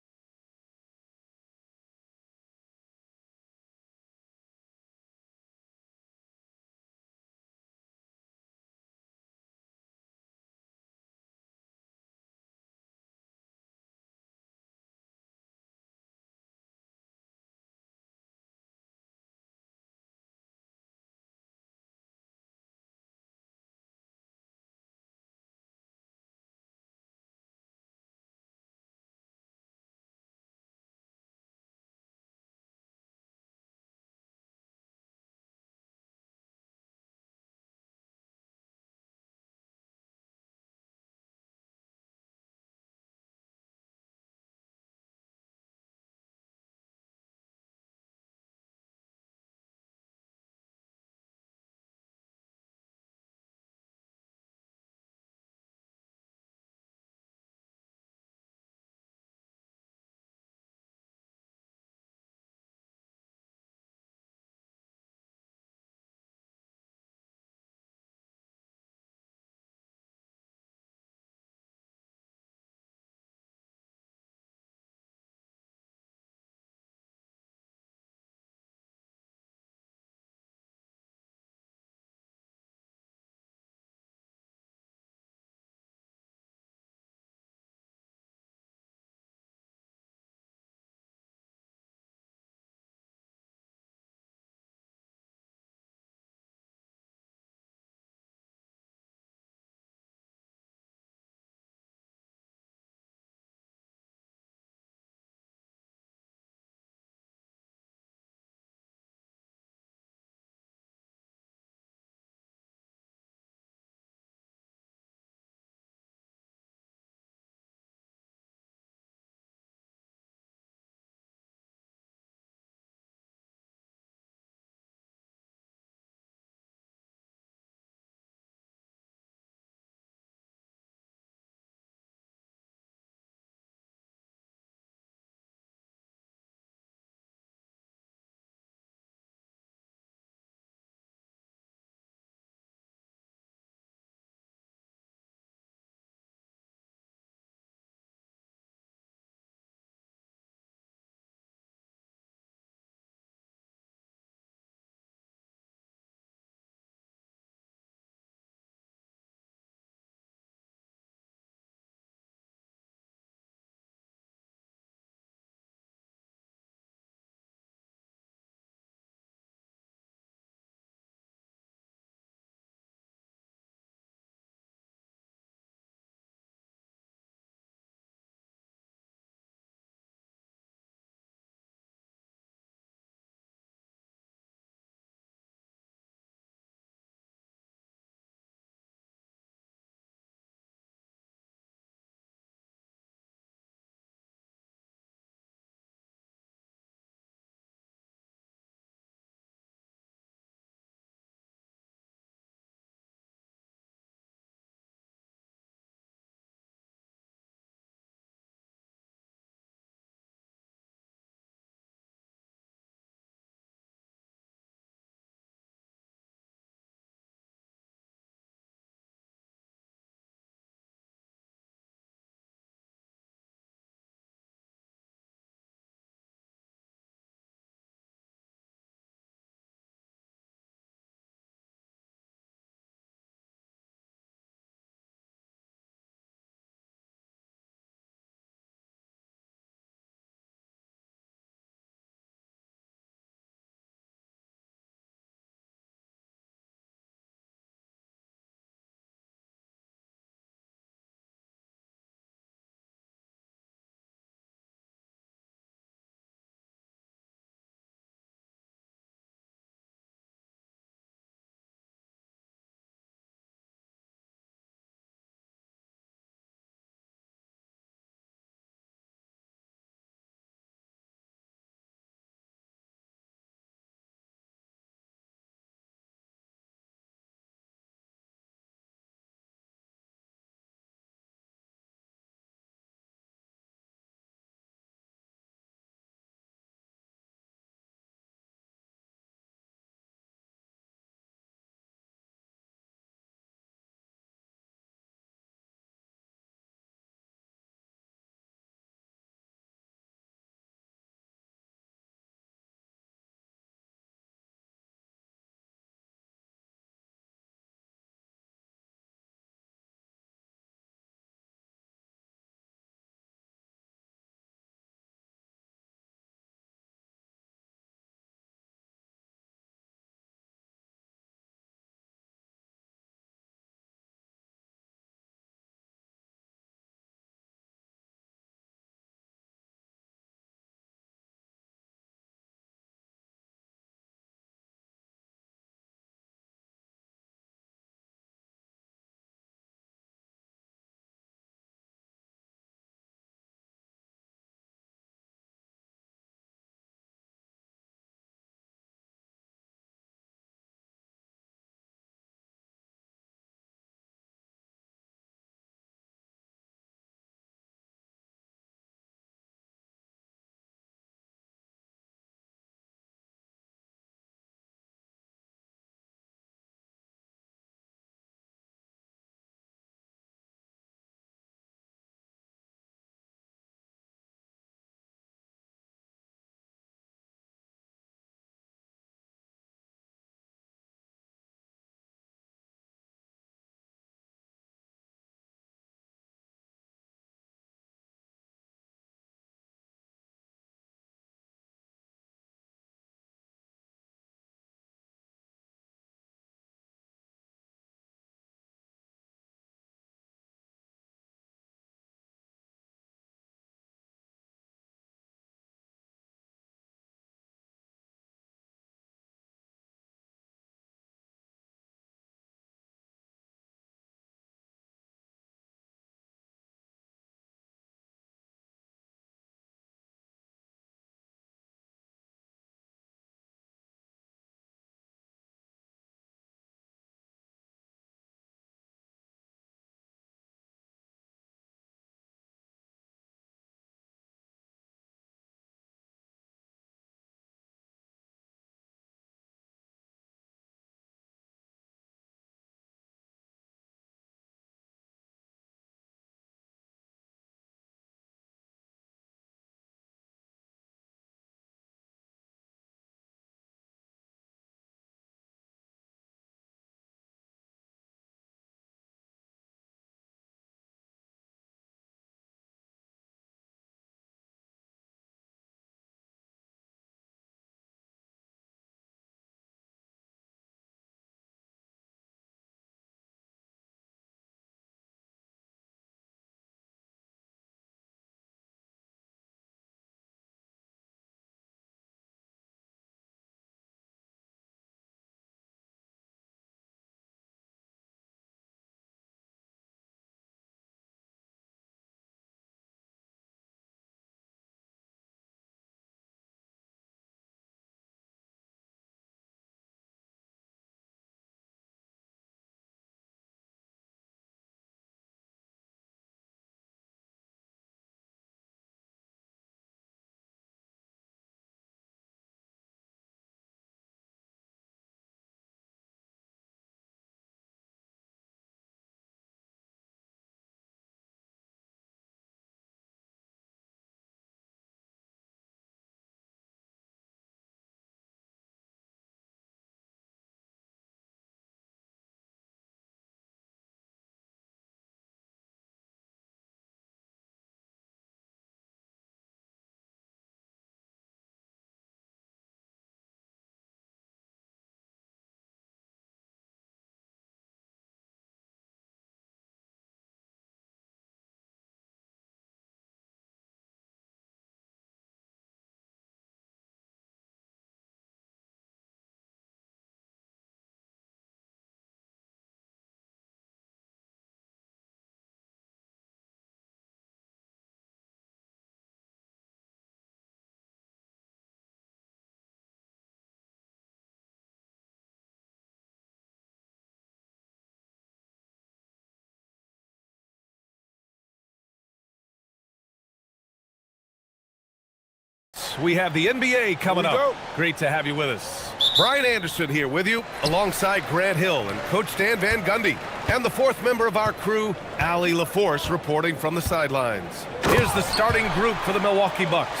we have the NBA coming up. Great to have you with us. Brian Anderson here with you, alongside Grant Hill and Coach Dan Van Gundy. And the fourth member of our crew, Allie LaForce, reporting from the sidelines. Here's the starting group for the Milwaukee Bucks.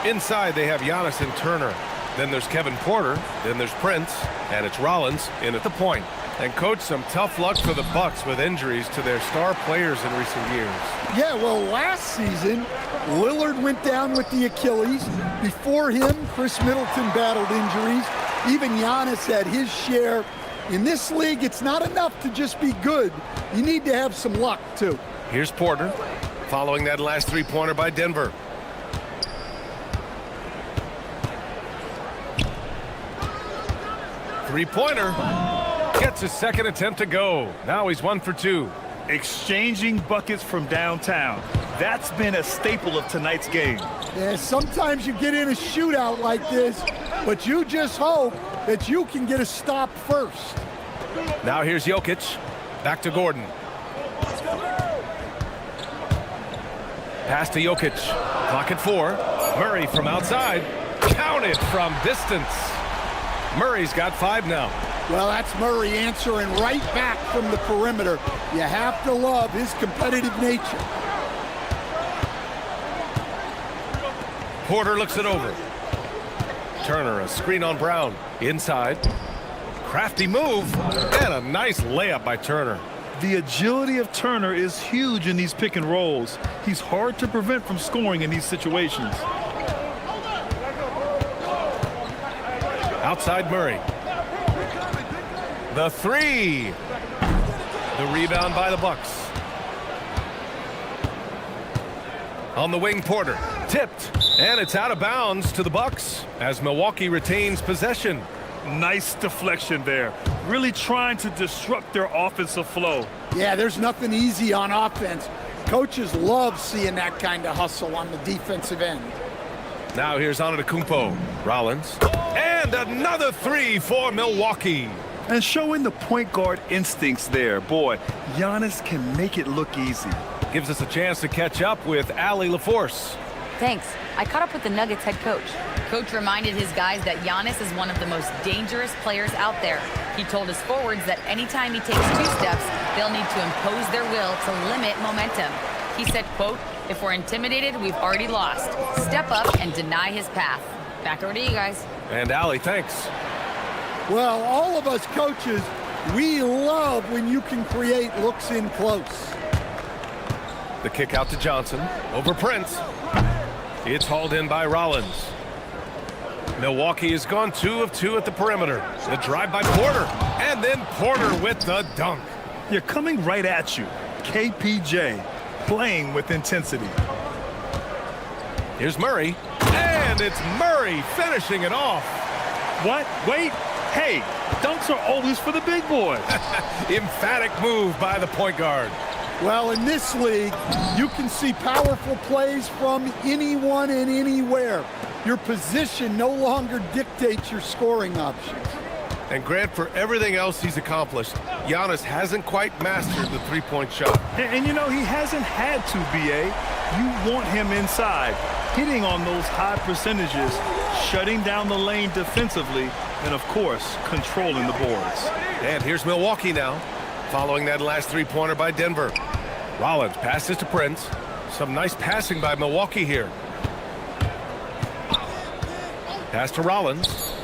Inside, they have Giannis and Turner. Then there's Kevin Porter. Then there's Prince. And it's Rollins in at the point. And, Coach, some tough luck for the Bucks with injuries to their star players in recent years. Yeah, well, last season, Lillard went down with the Achilles. Before him, Chris Middleton battled injuries. Even Giannis had his share. In this league, it's not enough to just be good. You need to have some luck, too. Here's Porter, following that last three-pointer by Denver. Three-pointer. Gets his second attempt to go. Now he's 1 for 2. Exchanging buckets from downtown. That's been a staple of tonight's game. Yeah, sometimes you get in a shootout like this, but you just hope that you can get a stop first. Now here's Jokic. Back to Gordon. Pass to Jokic. Clock at 4. Murray from outside. Counted from distance. Murray's got 5 now. Well, that's Murray answering right back from the perimeter. You have to love his competitive nature. Porter looks it over. Turner, a screen on Brown. Inside. Crafty move. And a nice layup by Turner. The agility of Turner is huge in these pick and rolls. He's hard to prevent from scoring in these situations. Outside Murray. The three. The rebound by the Bucks. On the wing, Porter. Tipped. And it's out of bounds to the Bucks as Milwaukee retains possession. Nice deflection there. Really trying to disrupt their offensive flow. Yeah, there's nothing easy on offense. Coaches love seeing that kind of hustle on the defensive end. Now here's Antetokounmpo. Rollins. And another three for Milwaukee. And showing the point guard instincts there. Boy, Giannis can make it look easy. Gives us a chance to catch up with Allie LaForce. Thanks. I caught up with the Nuggets head coach. Coach reminded his guys that Giannis is one of the most dangerous players out there. He told his forwards that anytime he takes 2 steps, they'll need to impose their will to limit momentum. He said, quote, "If we're intimidated, we've already lost. Step up and deny his path." Back over to you guys. And Allie, thanks. Well, all of us coaches, we love when you can create looks in close. The kick out to Johnson. Over Prince. It's hauled in by Rollins. Milwaukee has gone 2 of 2 at the perimeter. The drive by Porter. And then Porter with the dunk. You're coming right at you. KPJ playing with intensity. Here's Murray. And it's Murray finishing it off. What? Wait. Hey, dunks are always for the big boys. Emphatic move by the point guard. Well, in this league, you can see powerful plays from anyone and anywhere. Your position no longer dictates your scoring options. And Grant, for everything else he's accomplished, Giannis hasn't quite mastered the three-point shot. And you know, he hasn't had to, B.A. You want him inside, hitting on those high percentages, shutting down the lane defensively, and, of course, controlling the boards. And here's Milwaukee now, following that last three-pointer by Denver. Rollins passes to Prince. Some nice passing by Milwaukee here. Pass to Rollins.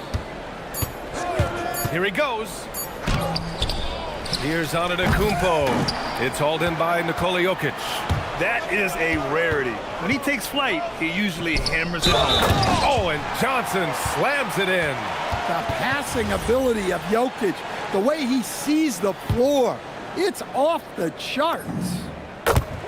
Here he goes. Here's Antetokounmpo. It's hauled in by Nikola Jokic. That is a rarity. When he takes flight, he usually hammers it home. Oh, and Johnson slams it in. The passing ability of Jokic, the way he sees the floor, it's off the charts.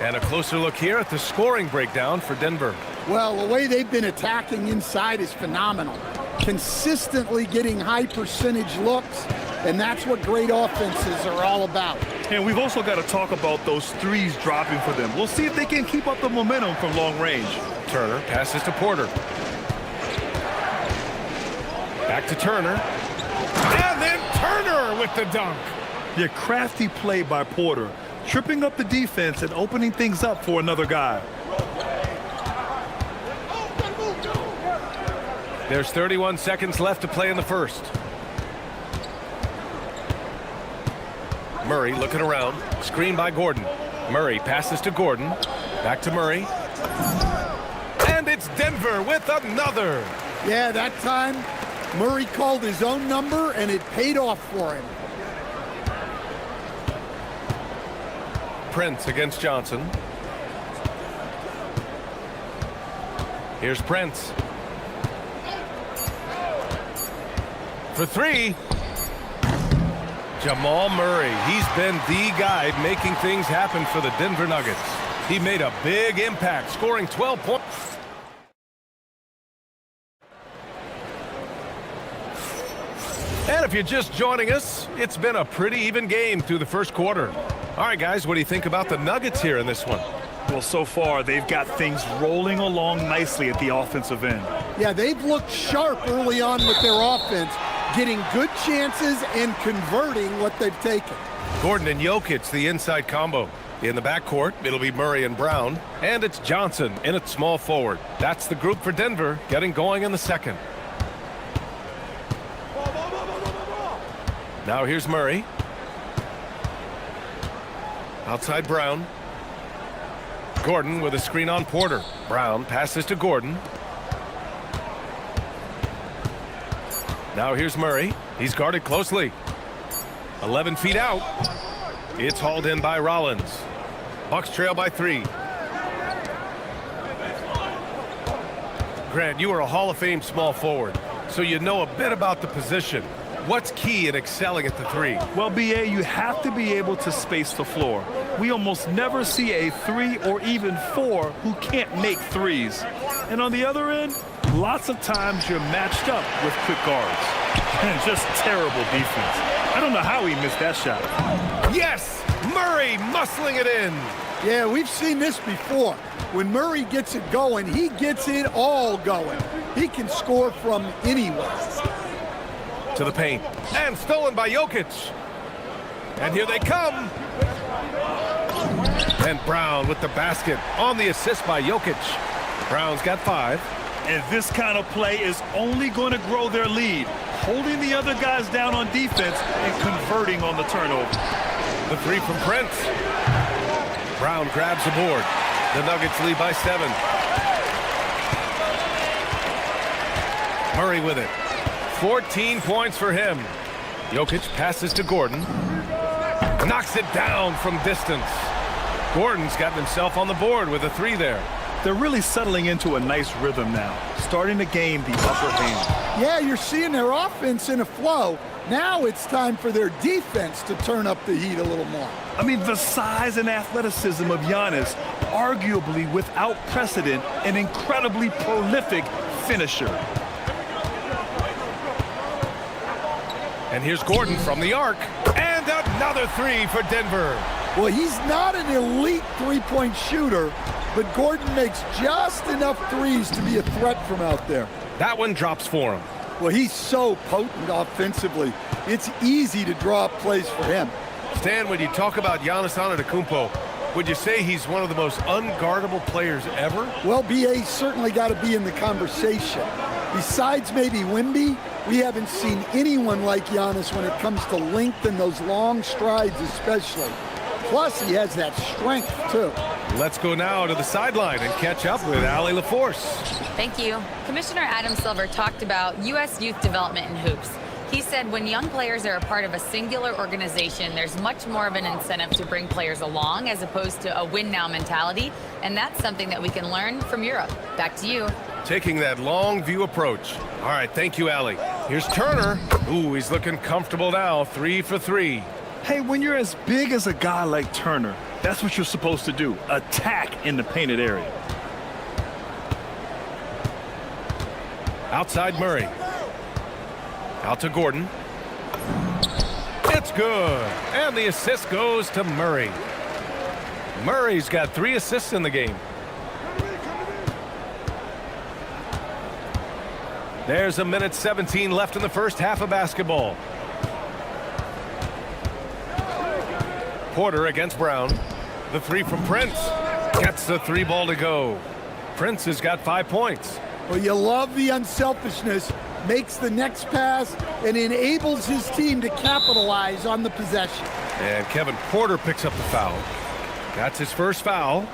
And a closer look here at the scoring breakdown for Denver. Well, the way they've been attacking inside is phenomenal. Consistently getting high percentage looks, and that's what great offenses are all about. And we've also got to talk about those threes dropping for them. We'll see if they can keep up the momentum from long range. Turner passes to Porter. Back to Turner. And then Turner with the dunk. Yeah, crafty play by Porter, tripping up the defense and opening things up for another guy. There's 31 seconds left to play in the first. Murray looking around. Screen by Gordon. Murray passes to Gordon. Back to Murray. And it's Denver with another. Yeah, that time Murray called his own number, and it paid off for him. Prince against Johnson. Here's Prince. For three. Jamal Murray. He's been the guy making things happen for the Denver Nuggets. He made a big impact, scoring 12 points. And if you're just joining us, it's been a pretty even game through the first quarter. All right, guys, what do you think about the Nuggets here in this one? Well, so far, they've got things rolling along nicely at the offensive end. Yeah, they've looked sharp early on with their offense, getting good chances and converting what they've taken. Gordon and Jokic, the inside combo. In the backcourt, it'll be Murray and Brown. And it's Johnson in at small forward. That's the group for Denver, getting going in the second. Now here's Murray. Outside Brown. Gordon with a screen on Porter. Brown passes to Gordon. Now here's Murray. He's guarded closely. 11 feet out. It's hauled in by Rollins. Bucks trail by 3. Grant, you are a Hall of Fame small forward, so you know a bit about the position. What's key in excelling at the 3? Well, BA, you have to be able to space the floor. We almost never see a 3 or even 4 who can't make threes. And on the other end, lots of times you're matched up with quick guards. And just terrible defense. I don't know how he missed that shot. Yes! Murray muscling it in. Yeah, we've seen this before. When Murray gets it going, he gets it all going. He can score from anywhere. To the paint. And stolen by Jokic. And here they come. And Brown with the basket on the assist by Jokic. Brown's got 5. And this kind of play is only going to grow their lead, holding the other guys down on defense and converting on the turnover. The 3 from Prince. Brown grabs the board. The Nuggets lead by 7. Murray with it. 14 points for him. Jokic passes to Gordon. Knocks it down from distance. Gordon's got himself on the board with a 3 there. They're really settling into a nice rhythm now, starting to gain the upper hand. Yeah, you're seeing their offense in a flow. Now it's time for their defense to turn up the heat a little more. I mean, the size and athleticism of Giannis, arguably without precedent, an incredibly prolific finisher. And here's Gordon from the arc. And another 3 for Denver. Well, he's not an elite three-point shooter, but Gordon makes just enough threes to be a threat from out there. That one drops for him. Well, he's so potent offensively. It's easy to draw up plays for him. Stan, when you talk about Giannis Antetokounmpo, would you say he's one of the most unguardable players ever? Well, BA's certainly got to be in the conversation. Besides maybe Wemby, we haven't seen anyone like Giannis when it comes to length and those long strides especially. Plus, he has that strength, too. Let's go now to the sideline and catch up with Allie LaForce. Thank you. Commissioner Adam Silver talked about U.S. youth development in hoops. He said when young players are a part of a singular organization, there's much more of an incentive to bring players along as opposed to a win-now mentality, and that's something that we can learn from Europe. Back to you. Taking that long view approach. All right, thank you, Allie. Here's Turner. Ooh, he's looking comfortable now. 3 for 3. Hey, when you're as big as a guy like Turner, that's what you're supposed to do. Attack in the painted area. Outside Murray. Out to Gordon. It's good. And the assist goes to Murray. Murray's got 3 assists in the game. There's 1:17 left in the first half of basketball. Porter against Brown. The 3 from Prince. Gets the 3 ball to go. Prince has got 5 points. Well, you love the unselfishness, makes the next pass, and enables his team to capitalize on the possession. And Kevin Porter picks up the foul. That's his first foul.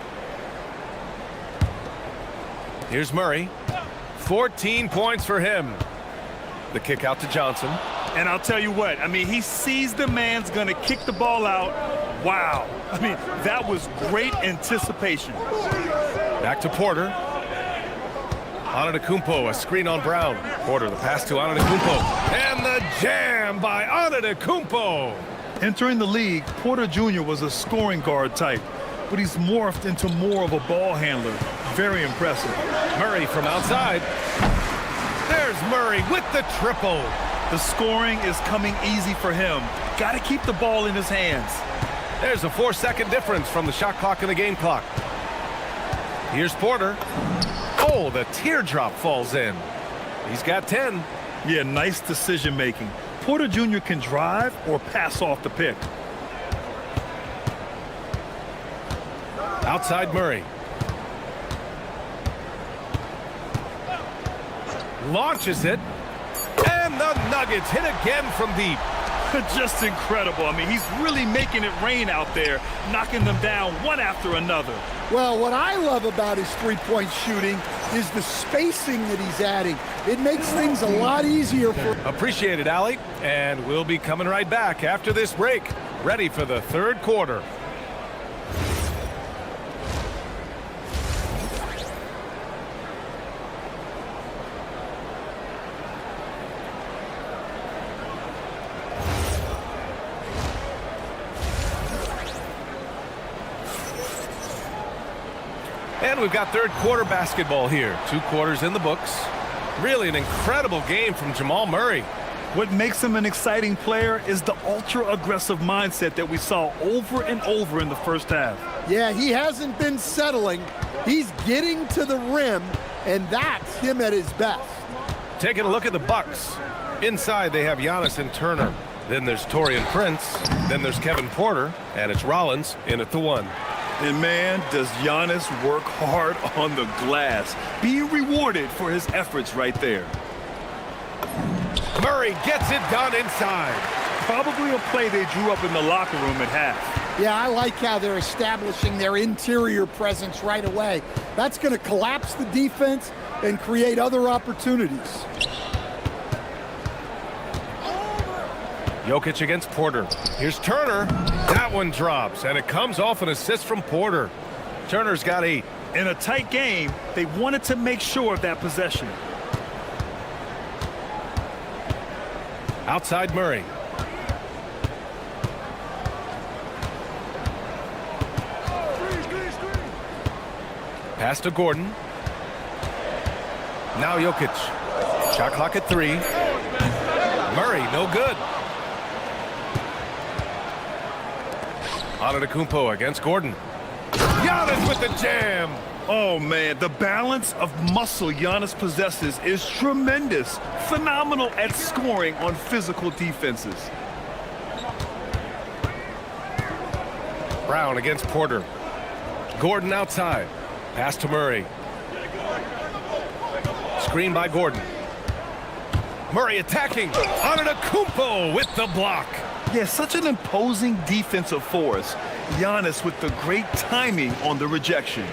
Here's Murray. 14 points for him. The kick out to Johnson. And I'll tell you what, I mean, he sees the man's going to kick the ball out. Wow. I mean, that was great anticipation. Back to Porter. Antetokounmpo, a screen on Brown. Porter, the pass to Antetokounmpo. And the jam by Antetokounmpo. Entering the league, Porter Jr. was a scoring guard type, but he's morphed into more of a ball handler. Very impressive. Murray from outside. There's Murray with the triple. The scoring is coming easy for him. Got to keep the ball in his hands. There's a 4-second difference from the shot clock and the game clock. Here's Porter. Oh, the teardrop falls in. He's got 10. Yeah, nice decision making. Porter Jr. can drive or pass off the pick. Outside Murray. Launches it. And the Nuggets hit again from deep. Just incredible. I mean, he's really making it rain out there, knocking them down one after another. Well, what I love about his three-point shooting is the spacing that he's adding. It makes things a lot easier for... Appreciate it, Allie. And we'll be coming right back after this break, ready for the third quarter. And we've got third quarter basketball here. 2 quarters in the books. Really an incredible game from Jamal Murray. What makes him an exciting player is the ultra-aggressive mindset that we saw over and over in the first half. Yeah, he hasn't been settling. He's getting to the rim, and that's him at his best. Taking a look at the Bucks. Inside, they have Giannis and Turner. Then there's Taurean Prince. Then there's Kevin Porter. And it's Rollins in at the 1. And man, does Giannis work hard on the glass. Being rewarded for his efforts right there. Murray gets it done inside. Probably a play they drew up in the locker room at half. Yeah, I like how they're establishing their interior presence right away. That's going to collapse the defense and create other opportunities. Jokic against Porter. Here's Turner. That one drops, and it comes off an assist from Porter. Turner's got 8. In a tight game, they wanted to make sure of that possession. Outside Murray. Pass to Gordon. Now Jokic. Shot clock at 3. Murray, no good. Antetokounmpo against Gordon. Giannis with the jam. Oh, man, the balance of muscle Giannis possesses is tremendous. Phenomenal at scoring on physical defenses. Brown against Porter. Gordon outside. Pass to Murray. Screen by Gordon. Murray attacking. Antetokounmpo with the block. Yeah, such an imposing defensive force. Giannis with the great timing on the rejection.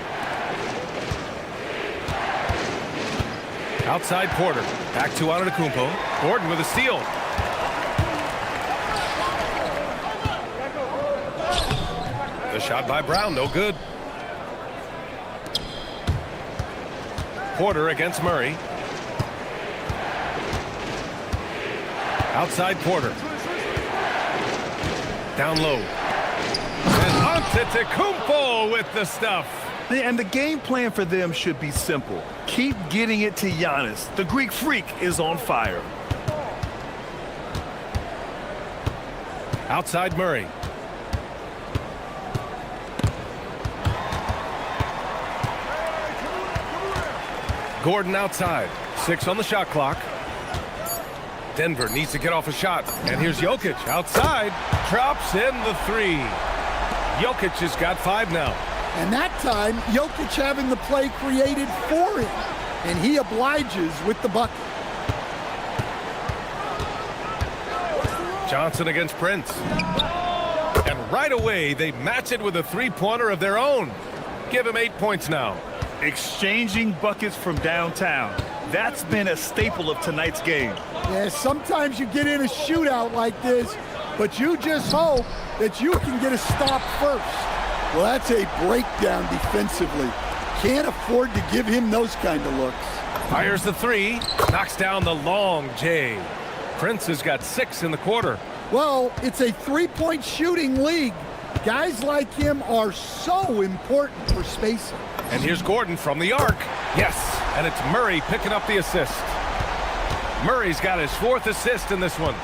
Outside Porter. Back to Antetokounmpo. Gordon with a steal. The shot by Brown, no good. Porter against Murray. Outside Porter. Down low. And Antetokounmpo with the stuff. And the game plan for them should be simple. Keep getting it to Giannis. The Greek freak is on fire. Outside Murray. Gordon outside. 6 on the shot clock. Denver needs to get off a shot. And here's Jokic outside. Drops in the 3. Jokic has got 5 now. And that time, Jokic having the play created for him. and he obliges with the bucket. Johnson against Prince. And right away, they match it with a three-pointer of their own. Give him 8 points now. Exchanging buckets from downtown. That's been a staple of tonight's game. Yeah, sometimes you get in a shootout like this, but you just hope that you can get a stop first. Well, that's a breakdown defensively. Can't afford to give him those kind of looks. Fires the three, knocks down the long J. Prince has got 6 in the quarter. Well, it's a three-point shooting league. Guys like him are so important for spacing. And here's Gordon from the arc. Yes, and it's Murray picking up the assist. Murray's got his 4th assist in this one.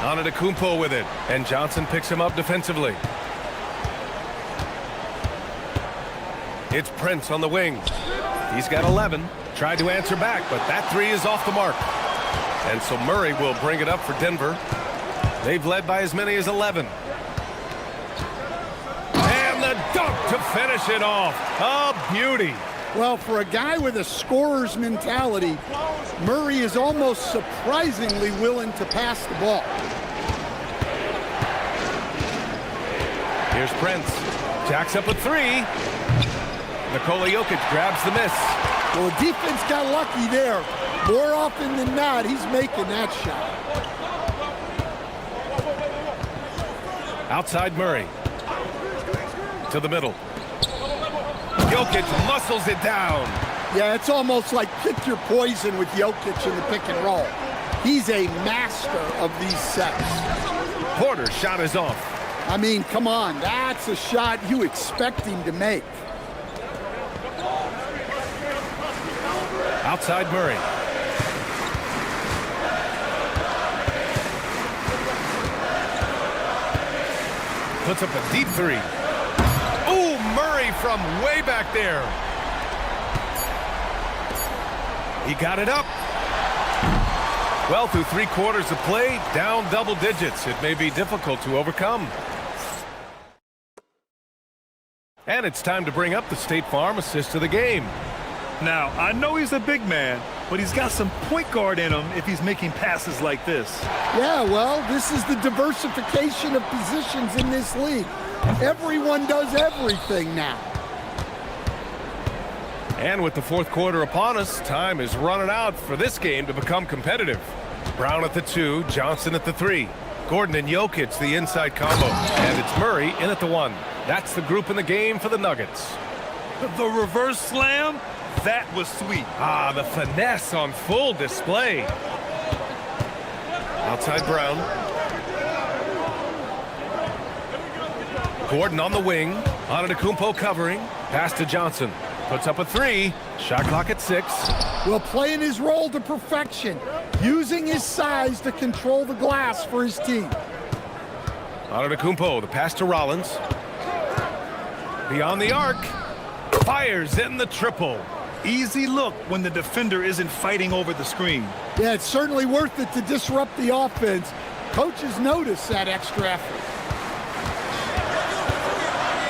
Antetokounmpo with it, and Johnson picks him up defensively. It's Prince on the wing. He's got 11. Tried to answer back, but that 3 is off the mark. And so Murray will bring it up for Denver. They've led by as many as 11. And the dunk to finish it off. A beauty. Well, for a guy with a scorer's mentality, Murray is almost surprisingly willing to pass the ball. Here's Prince. Jacks up a 3. Nikola Jokic grabs the miss. Well, the defense got lucky there. More often than not, he's making that shot. Outside Murray. To the middle. Jokic muscles it down. Yeah, it's almost like pick your poison with Jokic in the pick and roll. He's a master of these sets. Porter's shot is off. I mean, come on, that's a shot you expect him to make. Outside Murray. Puts up a deep 3. Ooh, Murray from way back there. He got it up. Well, through 3 quarters of play, down double digits. It may be difficult to overcome. And it's time to bring up the State Farm assist of the game. Now, I know he's a big man, but he's got some point guard in him if he's making passes like this. Yeah, well, this is the diversification of positions in this league. Everyone does everything now. And with the 4th quarter upon us, time is running out for this game to become competitive. Brown at the 2, Johnson at the 3. Gordon and Jokic the inside combo. And it's Murray in at the 1. That's the group in the game for the Nuggets. The reverse slam? That was sweet. Ah, the finesse on full display. Outside Brown. Gordon on the wing. Antetokounmpo covering. Pass to Johnson. Puts up a 3. Shot clock at 6. Well, playing his role to perfection. Using his size to control the glass for his team. Antetokounmpo, the pass to Rollins. Beyond the arc. Fires in the triple. Easy look when the defender isn't fighting over the screen. Yeah, it's certainly worth it to disrupt the offense. Coaches notice that extra effort.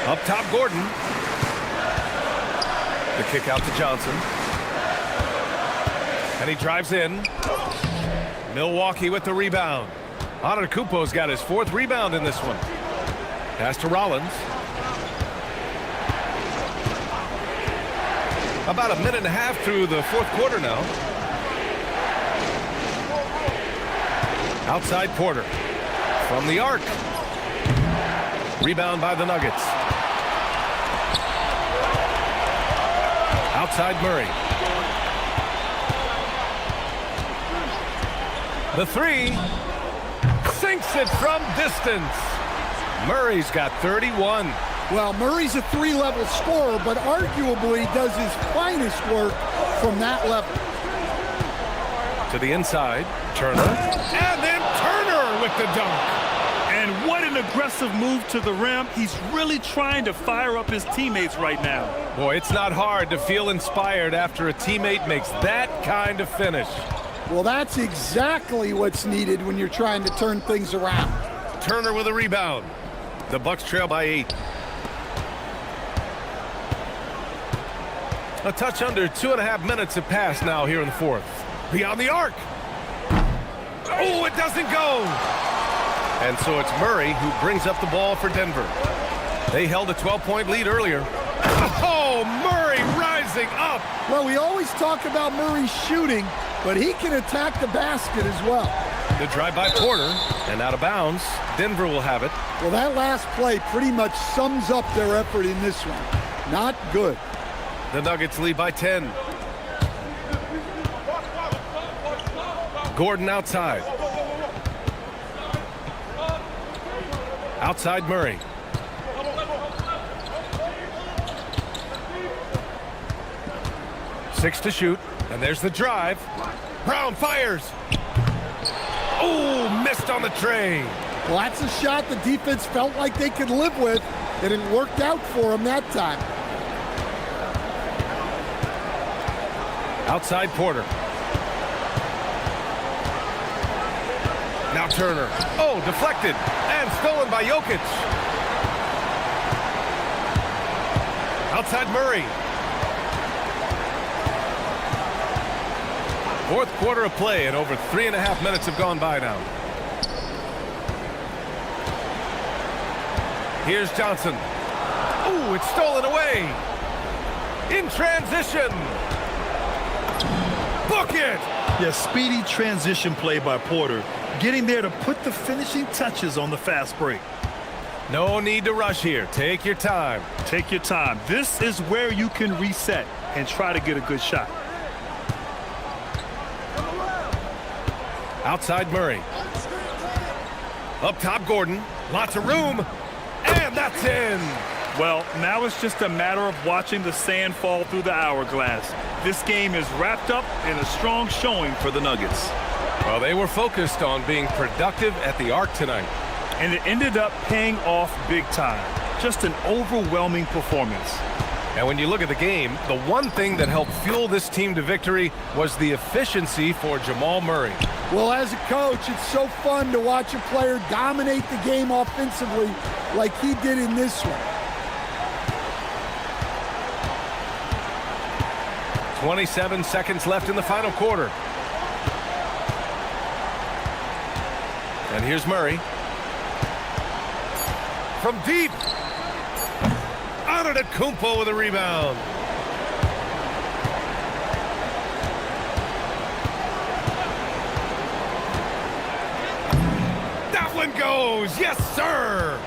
Up top, Gordon. The kick out to Johnson. And he drives in. Milwaukee with the rebound. Antetokounmpo's got his 4th rebound in this one. Pass to Rollins. About a minute and a half through the 4th quarter now. Outside Porter. From the arc. Rebound by the Nuggets. Outside Murray. The 3. Sinks it from distance. Murray's got 31. Well, Murray's a 3-level scorer, but arguably does his finest work from that level. To the inside, Turner. And then Turner with the dunk. And what an aggressive move to the rim. He's really trying to fire up his teammates right now. Boy, it's not hard to feel inspired after a teammate makes that kind of finish. Well, that's exactly what's needed when you're trying to turn things around. Turner with a rebound. The Bucks trail by 8. A touch under 2.5 minutes have passed now here in the fourth. Beyond the arc. Oh, it doesn't go. And so it's Murray who brings up the ball for Denver. They held a 12-point lead earlier. Oh, Murray rising up. Well, we always talk about Murray shooting, but he can attack the basket as well. The drive by Porter, and out of bounds. Denver will have it. Well, that last play pretty much sums up their effort in this one. Not good. The Nuggets lead by 10. Gordon outside. Outside Murray. Six to shoot, and there's the drive. Brown fires. Oh, missed on the tray. Well, that's a shot the defense felt like they could live with, and it worked out for them that time. Outside Porter. Now Turner. Oh, deflected and stolen by Jokic. Outside Murray. Fourth quarter of play, and over 3.5 minutes have gone by now. Here's Johnson. Ooh, it's stolen away. In transition. Book it. Yeah, speedy transition play by Porter, getting there to put the finishing touches on the fast break. No need to rush here. Take your time. Take your time. This is where you can reset and try to get a good shot. Outside Murray. Up top Gordon. Lots of room. And that's in. Well, now it's just a matter of watching the sand fall through the hourglass. This game is wrapped up in a strong showing for the Nuggets. Well, they were focused on being productive at the arc tonight. And it ended up paying off big time. Just an overwhelming performance. And when you look at the game, the one thing that helped fuel this team to victory was the efficiency for Jamal Murray. Well, as a coach, it's so fun to watch a player dominate the game offensively like he did in this one. 27 seconds left in the final quarter. And here's Murray. From deep. Antetokounmpo with a rebound. That one goes. Yes, sir.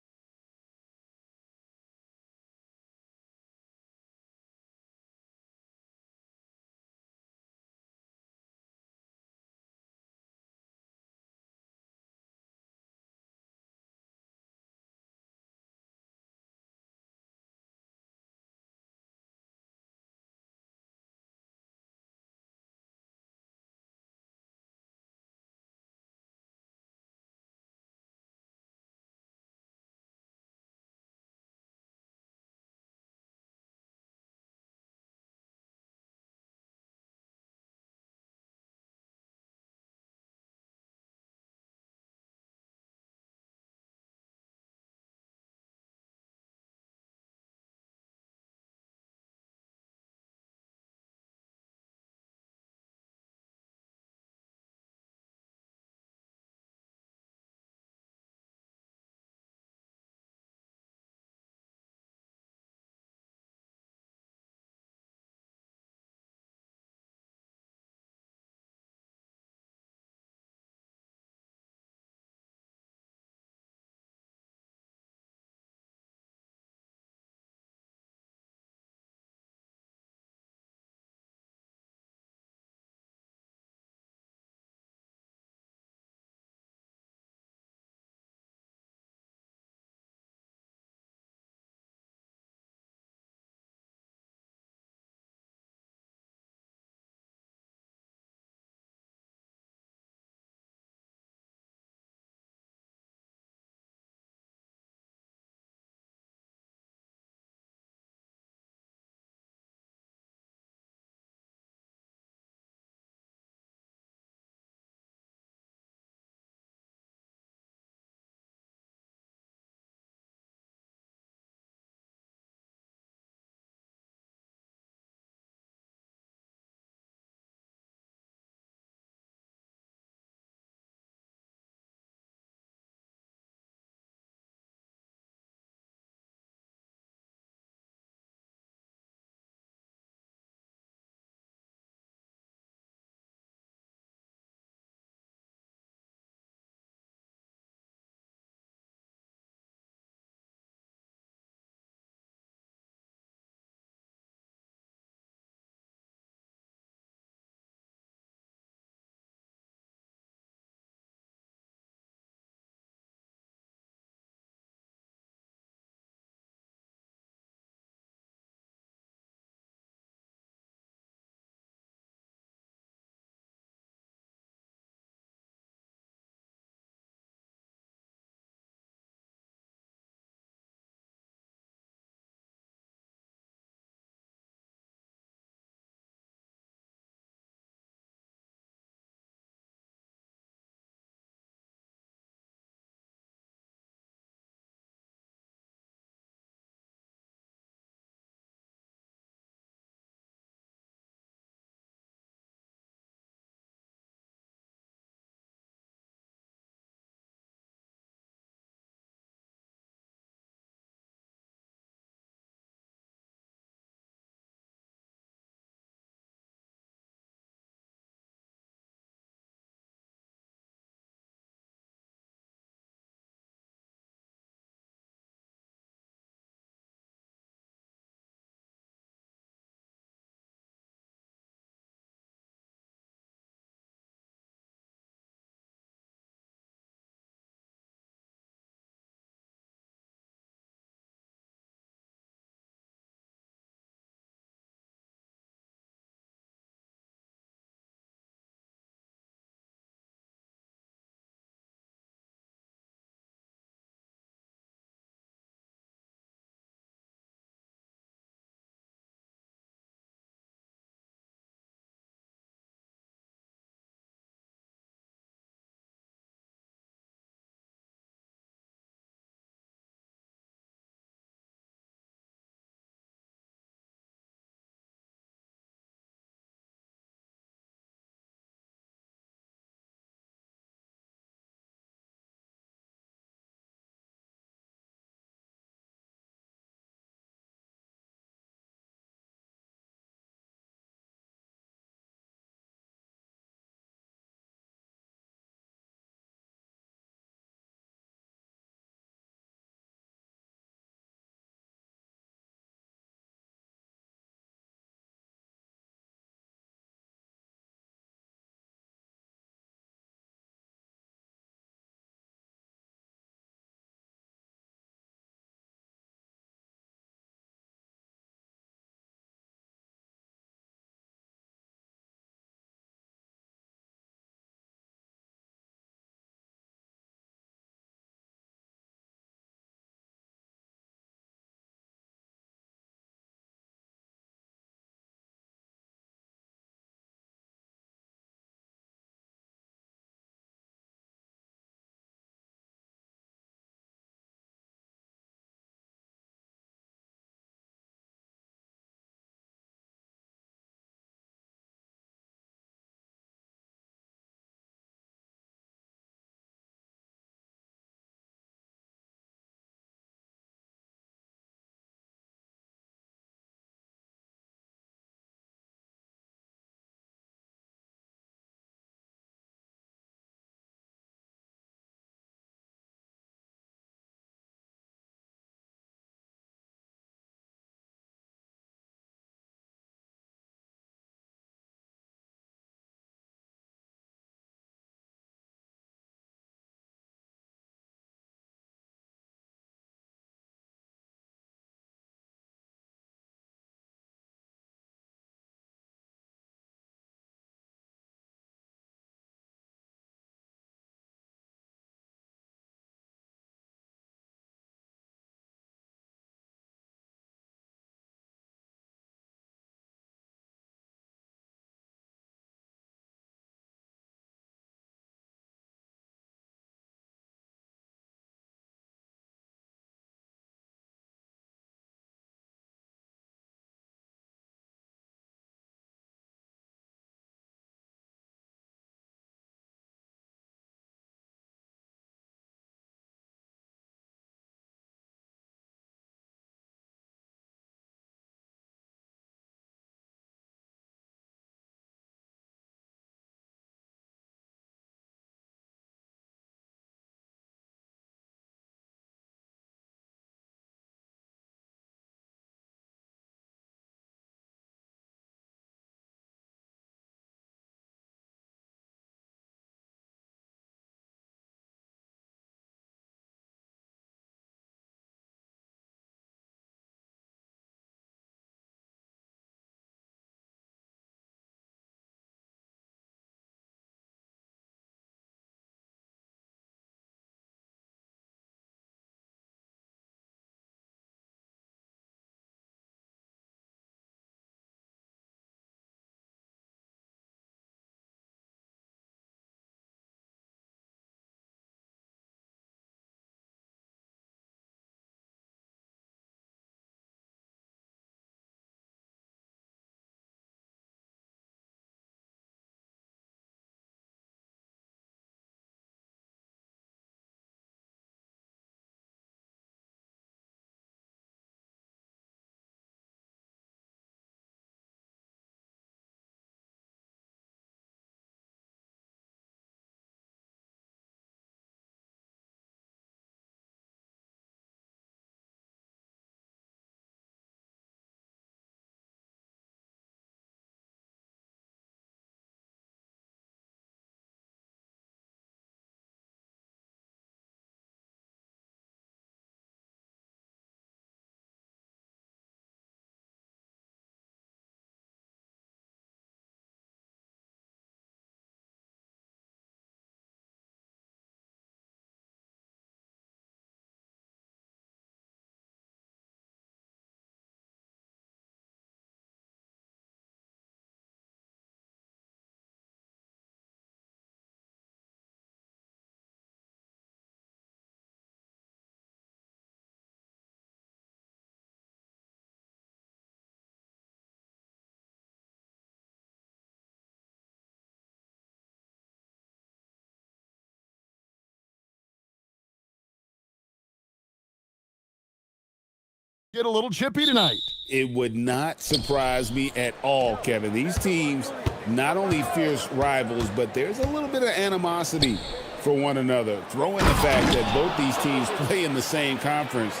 get a little chippy tonight. It would not surprise me at all, Kevin. These teams, not only fierce rivals, but there's a little bit of animosity for one another. Throw in the fact that both these teams play in the same conference.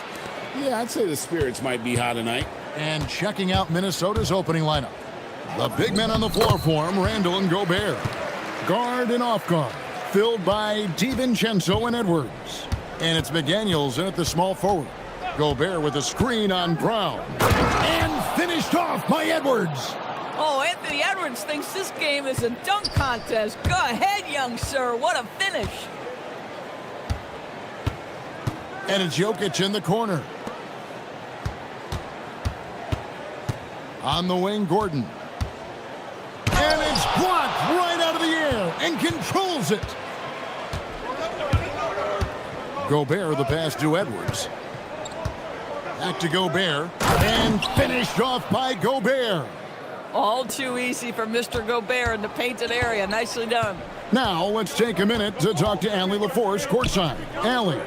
Yeah, I'd say the spirits might be high tonight. And checking out Minnesota's opening lineup. The big men on the floor for him, Randall and Gobert. Guard and off guard, filled by DiVincenzo and Edwards. And it's McDaniels in at the small forward. Gobert with a screen on Brown. And finished off by Edwards. Oh, Anthony Edwards thinks this game is a dunk contest. Go ahead, young sir. What a finish. And it's Jokic in the corner. On the wing, Gordon. And it's blocked right out of the air and controls it. Gobert, the pass to Edwards. Back to Gobert. And finished off by Gobert. All too easy for Mr. Gobert in the painted area. Nicely done. Now, let's take a minute to talk to Allie LaForce courtside. Allie.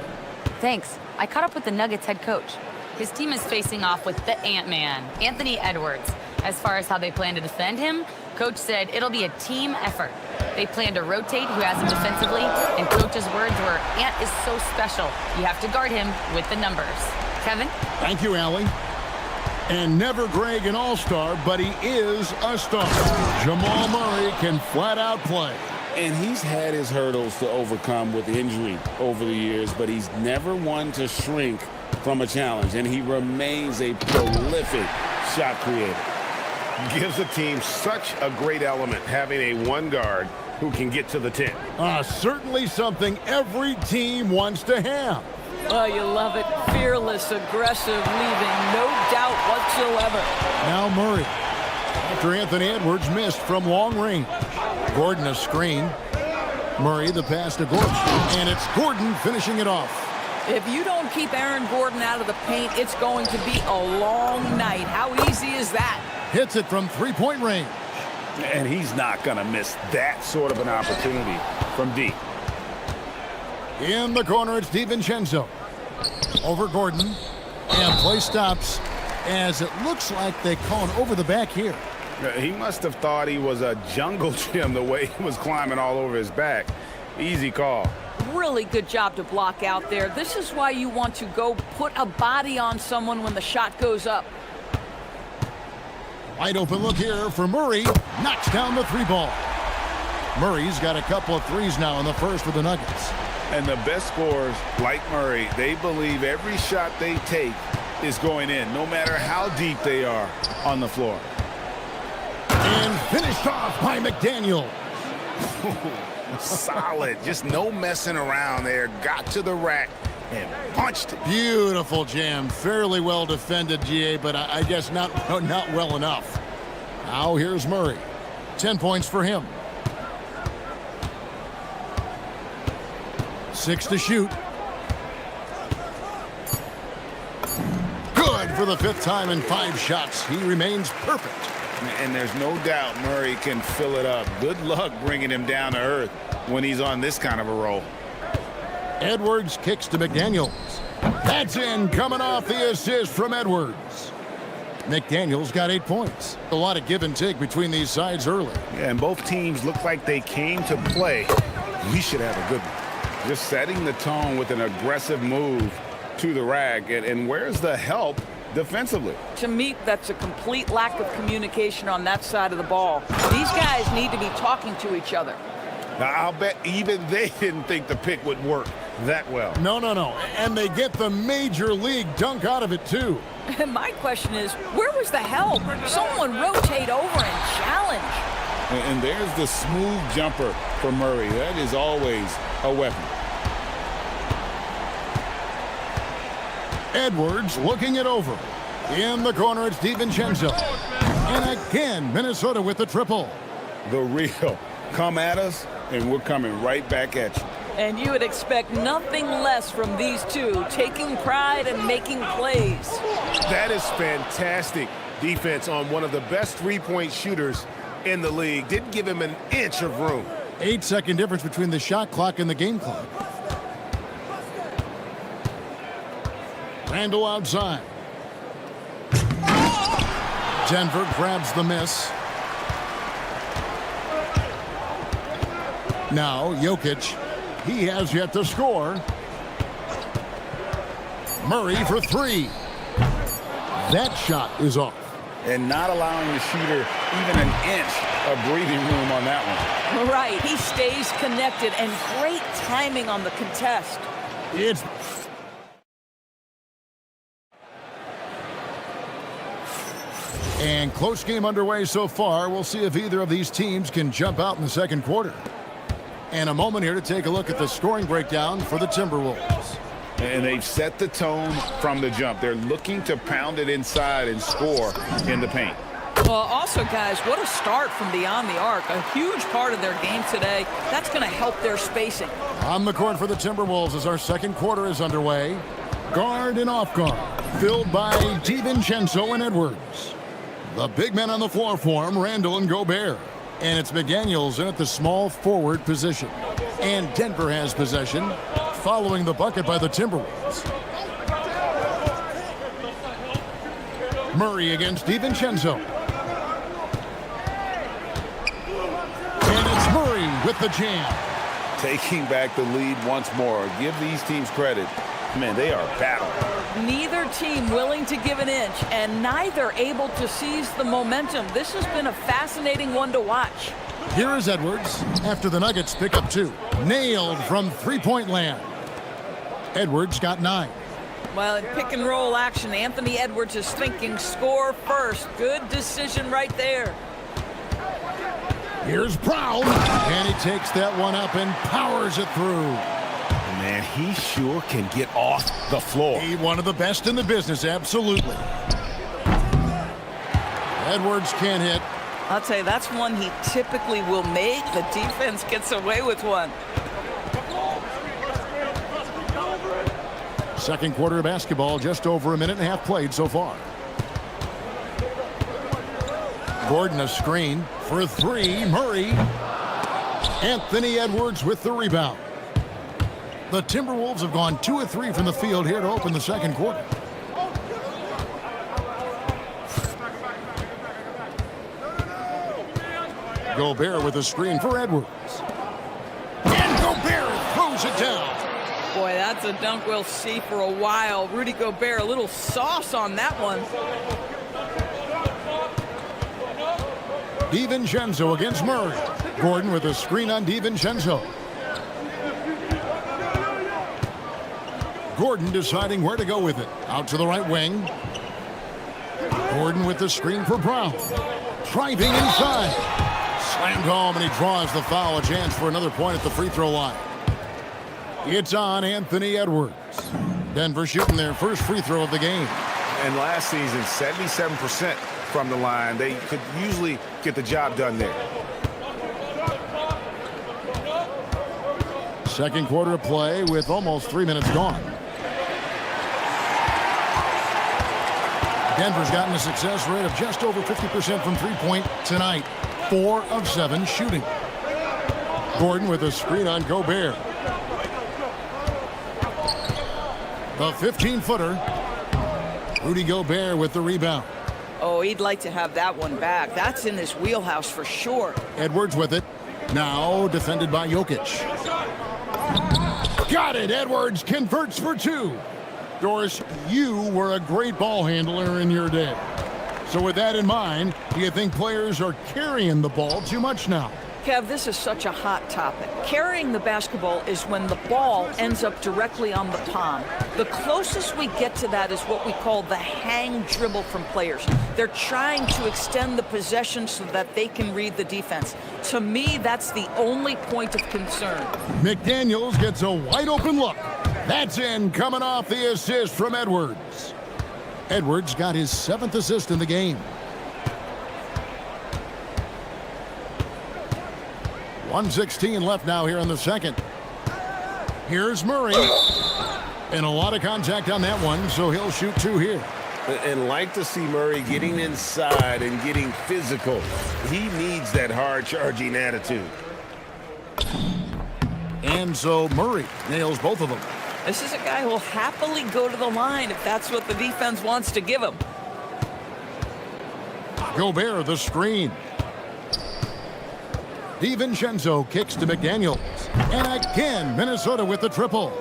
Thanks. I caught up with the Nuggets head coach. His team is facing off with the Ant-Man, Anthony Edwards. As far as how they plan to defend him, coach said it'll be a team effort. They plan to rotate who has him defensively, and coach's words were, Ant is so special. You have to guard him with the numbers. Kevin? Thank you, Allie. And never Greg an all-star, but he is a star. Jamal Murray can flat out play. And he's had his hurdles to overcome with injury over the years, but he's never one to shrink from a challenge, and he remains a prolific shot creator. Gives a team such a great element having a one guard who can get to the 10. Certainly something every team wants to have. Oh, you love it. Fearless, aggressive, leaving no doubt whatsoever. Now Murray. After Anthony Edwards missed from long range. Gordon a screen. Murray the pass to Gordon. And it's Gordon finishing it off. If you don't keep Aaron Gordon out of the paint, it's going to be a long night. How easy is that? Hits it from three-point range. And he's not going to miss that sort of an opportunity from deep. In the corner, it's DiVincenzo. Over Gordon. And play stops as it looks like they call it over the back here. He must have thought he was a jungle gym the way he was climbing all over his back. Easy call. Really good job to block out there. This is why you want to go put a body on someone when the shot goes up. Wide open look here for Murray. Knocks down the three ball. Murray's got a couple of threes now in the first for the Nuggets. And the best scorers, like Murray, they believe every shot they take is going in, no matter how deep they are on the floor. And finished off by McDaniel. Solid. Just no messing around there. Got to the rack and punched it. Beautiful jam. Fairly well defended, GA, but I guess not well enough. Now here's Murray. 10 points for him. 6 to shoot. Good for the 5th time in 5 shots. He remains perfect. And there's no doubt Murray can fill it up. Good luck bringing him down to earth when he's on this kind of a roll. Edwards kicks to McDaniels. That's in, coming off the assist from Edwards. McDaniels got 8 points. A lot of give and take between these sides early. Yeah, and both teams look like they came to play. We should have a good one. Just setting the tone with an aggressive move to the rack. And where's the help defensively? To me, that's a complete lack of communication on that side of the ball. These guys need to be talking to each other. Now, I'll bet even they didn't think the pick would work that well. No. And they get the major league dunk out of it, too. And my question is, where was the help? Someone rotate over and challenge. And there's the smooth jumper for Murray. That is always a weapon. Edwards looking it over. In the corner, it's DiVincenzo. And again, Minnesota with the triple. The real. Come at us, and we're coming right back at you. And you would expect nothing less from these two, taking pride and making plays. That is fantastic defense on one of the best three-point shooters in the league. Didn't give him an inch of room. 8-second difference between the shot clock and the game clock. Randall outside. Denver grabs the miss. Now Jokic, he has yet to score. Murray for three. That shot is off. And not allowing the shooter even an inch of breathing room on that one. Right, he stays connected, and great timing on the contest. It's... And close game underway so far. We'll see if either of these teams can jump out in the second quarter. And a moment here to take a look at the scoring breakdown for the Timberwolves. And they've set the tone from the jump. They're looking to pound it inside and score in the paint. Well, also, guys, what a start from beyond the arc. A huge part of their game today. That's going to help their spacing. On the court for the Timberwolves as our second quarter is underway. Guard and off guard, filled by DiVincenzo and Edwards. The big men on the floor for him, Randall and Gobert. And it's McDaniels in at the small forward position. And Denver has possession, following the bucket by the Timberwolves. Murray against DiVincenzo. And it's Murray with the jam. Taking back the lead once more. Give these teams credit. Man, they are battling. Neither team willing to give an inch, and neither able to seize the momentum. This has been a fascinating one to watch. Here is Edwards after the Nuggets pick up two. Nailed from three-point land. Edwards got 9. Well, in pick and roll action, Anthony Edwards is thinking score first. Good decision right there. Here's Brown, and he takes that one up and powers it through. Man, he sure can get off the floor. He one of the best in the business, absolutely. Edwards can't hit. I'll tell you, that's one he typically will make. The defense gets away with one. Second quarter of basketball, just over a minute and a half played so far. Gordon a screen for three. Murray. Anthony Edwards with the rebound. The Timberwolves have gone 2 of 3 from the field here to open the second quarter. Gobert with a screen for Edwards. And Gobert throws it down. Boy, that's a dunk we'll see for a while. Rudy Gobert, a little sauce on that one. DiVincenzo against Murray. Gordon with a screen on DiVincenzo. Gordon deciding where to go with it. Out to the right wing. Gordon with the screen for Brown. Driving inside. Slammed home, and he draws the foul. A chance for another point at the free throw line. It's on Anthony Edwards. Denver shooting their first free throw of the game. And last season, 77% from the line. They could usually get the job done there. Second quarter of play with almost 3 minutes gone. Denver's gotten a success rate of just over 50% from three-point tonight. 4 of 7 shooting. Gordon with a screen on Gobert. The 15-footer. Rudy Gobert with the rebound. Oh, he'd like to have that one back. That's in his wheelhouse for sure. Edwards with it. Now defended by Jokic. Got it. Edwards converts for 2. Doris, you were a great ball handler in your day. So with that in mind, do you think players are carrying the ball too much now? Kev, this is such a hot topic. Carrying the basketball is when the ball ends up directly on the palm. The closest we get to that is what we call the hang dribble from players. They're trying to extend the possession so that they can read the defense. To me, that's the only point of concern. McDaniels gets a wide open look. That's in, coming off the assist from Edwards. Edwards got his 7th assist in the game. .116 left now here in the second. Here's Murray. And a lot of contact on that one, so he'll shoot 2 here. And like to see Murray getting inside and getting physical. He needs that hard-charging attitude. And so Murray nails both of them. This is a guy who will happily go to the line if that's what the defense wants to give him. Gobert the screen. DiVincenzo kicks to McDaniels. And again, Minnesota with the triple.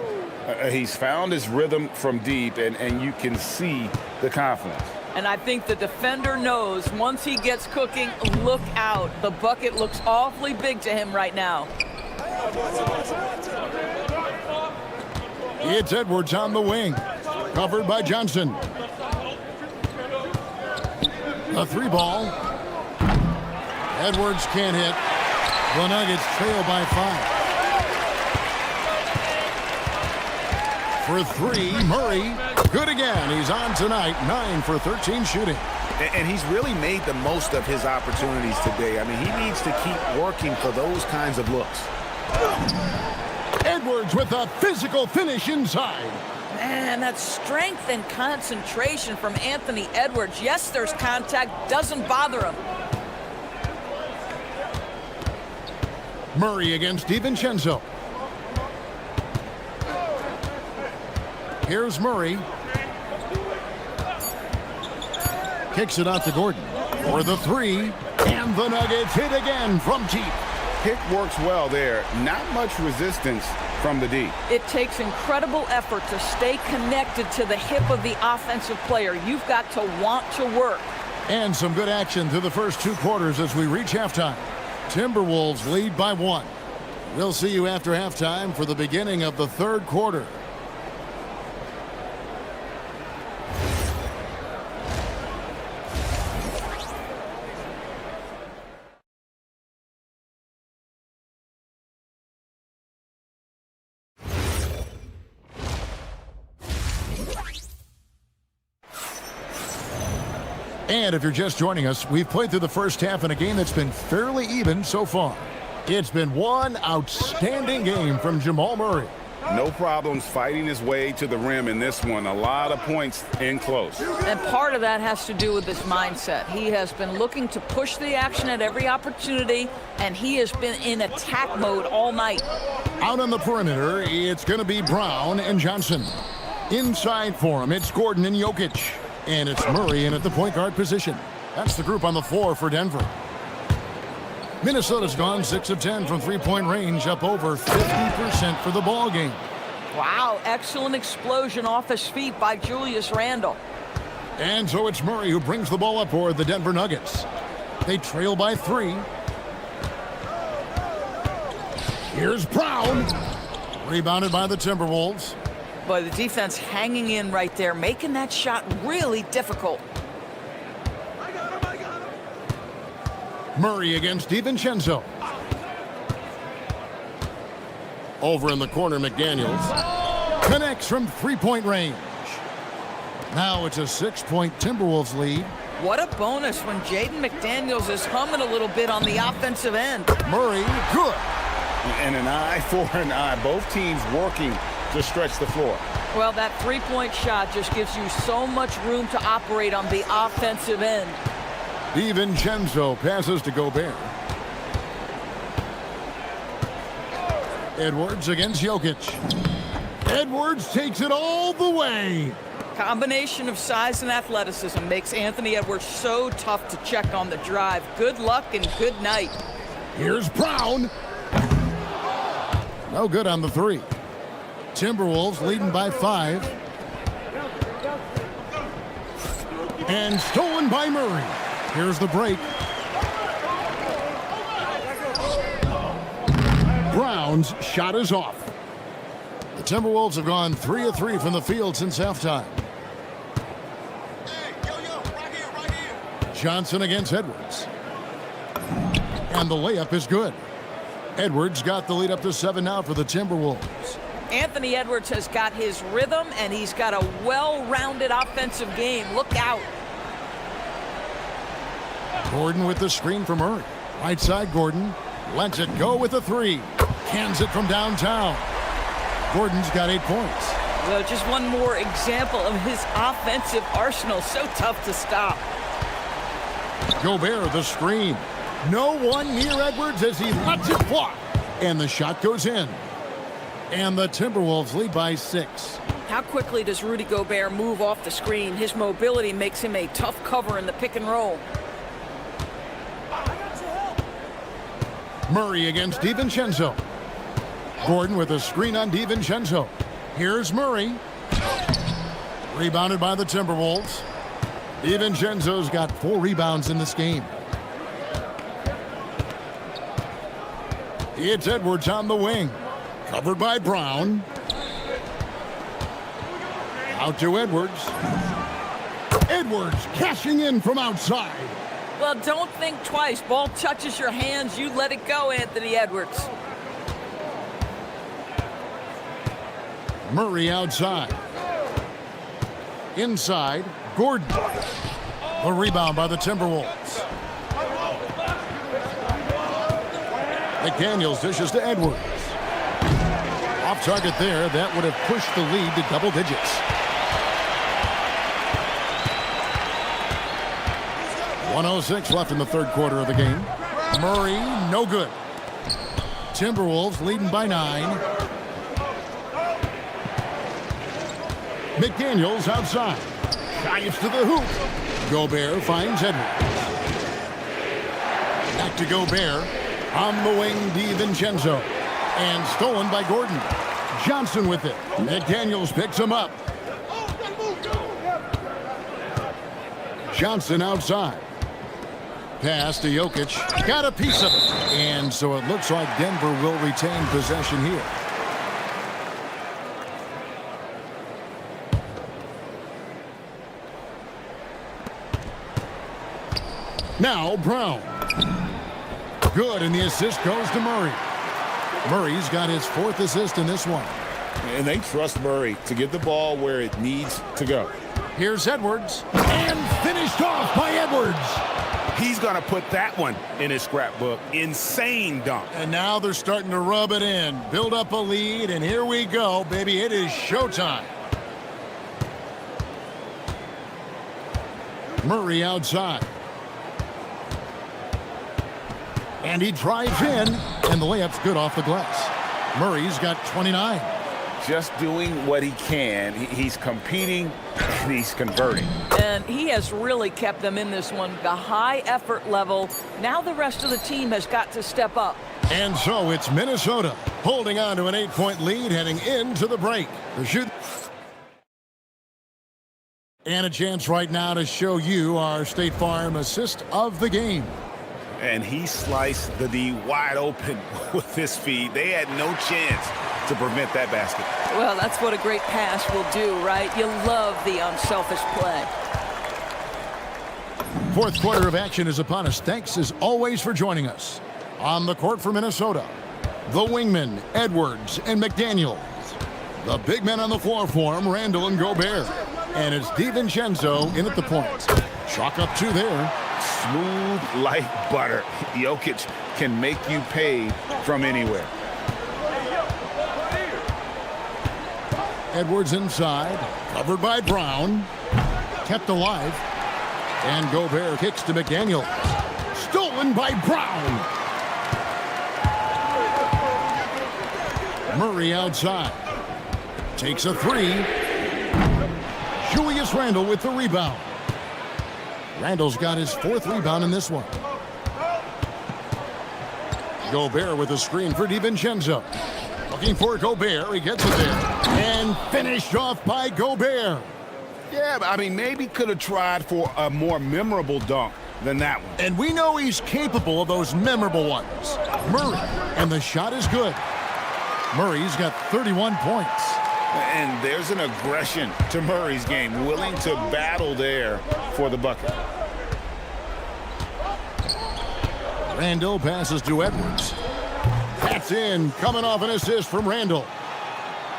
He's found his rhythm from deep, and you can see the confidence. And I think the defender knows once he gets cooking, look out. The bucket looks awfully big to him right now. It's Edwards on the wing. Covered by Johnson. A three ball. Edwards can't hit. The Nuggets trail by 5. For 3, Murray. Good again. He's on tonight. 9 for 13 shooting. And he's really made the most of his opportunities today. I mean, he needs to keep working for those kinds of looks. Edwards with a physical finish inside. Man, that strength and concentration from Anthony Edwards. Yes, there's contact. Doesn't bother him. Murray against DiVincenzo. Here's Murray. Kicks it out to Gordon for the 3. And the Nuggets hit again from deep. Pick works well there. Not much resistance from the D. It takes incredible effort to stay connected to the hip of the offensive player. You've got to want to work. And some good action through the first 2 quarters as we reach halftime. Timberwolves lead by 1. We'll see you after halftime for the beginning of the 3rd quarter. And if you're just joining us, we've played through the first half in a game that's been fairly even so far. It's been one outstanding game from Jamal Murray. No problems fighting his way to the rim in this one. A lot of points in close. And part of that has to do with his mindset. He has been looking to push the action at every opportunity, and he has been in attack mode all night. Out on the perimeter, it's going to be Brown and Johnson. Inside for him, it's Gordon and Jokic. And it's Murray in at the point guard position. That's the group on the floor for Denver. Minnesota's gone 6 of 10 from three-point range, up over 50% for the ball game. Wow, excellent explosion off his feet by Julius Randle. And so it's Murray who brings the ball up for the Denver Nuggets. They trail by 3. Here's Brown. Rebounded by the Timberwolves. But the defense hanging in right there, making that shot really difficult. Murray against DiVincenzo. Over in the corner, McDaniels. Connects from three-point range. Now it's a 6-point Timberwolves lead. What a bonus when Jaden McDaniels is humming a little bit on the offensive end. Murray, good. And an eye for an eye. Both teams working to stretch the floor. Well, that three-point shot just gives you so much room to operate on the offensive end. DiVincenzo passes to Gobert. Edwards against Jokic. Edwards takes it all the way. Combination of size and athleticism makes Anthony Edwards so tough to check on the drive. Good luck and good night. Here's Brown. No good on the 3. Timberwolves leading by 5. And stolen by Murray. Here's the break. Brown's shot is off. The Timberwolves have gone 3 of 3 from the field since halftime. Johnson against Edwards. And the layup is good. Edwards got the lead up to 7 now for the Timberwolves. Anthony Edwards has got his rhythm, and he's got a well-rounded offensive game. Look out. Gordon with the screen for Murray. Right side, Gordon. Lets it go with a 3. Cans it from downtown. Gordon's got 8 points. Well, just one more example of his offensive arsenal. So tough to stop. Gobert the screen. No one near Edwards as he lets it fly. And the shot goes in. And the Timberwolves lead by 6. How quickly does Rudy Gobert move off the screen? His mobility makes him a tough cover in the pick and roll. Murray against DiVincenzo. Gordon with a screen on DiVincenzo. Here's Murray. Rebounded by the Timberwolves. DiVincenzo's got 4 rebounds in this game. It's Edwards on the wing. Covered by Brown. Out to Edwards. Edwards cashing in from outside. Well, don't think twice. Ball touches your hands, you let it go, Anthony Edwards. Murray outside. Inside, Gordon. The rebound by the Timberwolves. McDaniels dishes to Edwards. Off target there. That would have pushed the lead to double digits. 1:06 left in the third quarter of the game. Murray, no good. Timberwolves leading by 9. McDaniels outside. Dives to the hoop. Gobert finds Edwards. Back to Gobert. On the wing, DiVincenzo. And stolen by Gordon. Johnson with it. McDaniels picks him up. Johnson outside. Pass to Jokic. Got a piece of it. And so it looks like Denver will retain possession here. Now Brown. Good, and the assist goes to Murray. Murray's got his 4th assist in this one. And they trust Murray to get the ball where it needs to go. Here's Edwards. And finished off by Edwards. He's going to put that one in his scrapbook. Insane dunk. And now they're starting to rub it in. Build up a lead, and here we go, baby. It is showtime. Murray outside. And he drives in, and the layup's good off the glass. Murray's got 29. Just doing what he can. He's competing, and he's converting. And he has really kept them in this one. The high effort level. Now the rest of the team has got to step up. And so it's Minnesota holding on to an 8-point lead heading into the break. And a chance right now to show you our State Farm assist of the game. And he sliced the D wide open with his feet. They had no chance to prevent that basket. Well, that's what a great pass will do, right? You love the unselfish play. Fourth quarter of action is upon us. Thanks as always for joining us. On the court for Minnesota, the wingmen, Edwards and McDaniels. The big men on the floor for him, Randall and Gobert. And it's DiVincenzo in at the point. Chalk up 2 there. Smooth like butter. Jokic can make you pay from anywhere. Edwards inside, covered by Brown. Kept alive. And Gobert kicks to McDaniels. Stolen by Brown. Murray outside. Takes a 3. Julius Randle with the rebound. Randall's got his 4th rebound in this one. Gobert with a screen for DiVincenzo. Looking for Gobert. He gets it there. And finished off by Gobert. Yeah, I mean, maybe could have tried for a more memorable dunk than that one. And we know he's capable of those memorable ones. Murray. And the shot is good. Murray's got 31 points. And there's an aggression to Murray's game, willing to battle there for the bucket. Randall passes to Edwards. That's in, coming off an assist from Randall.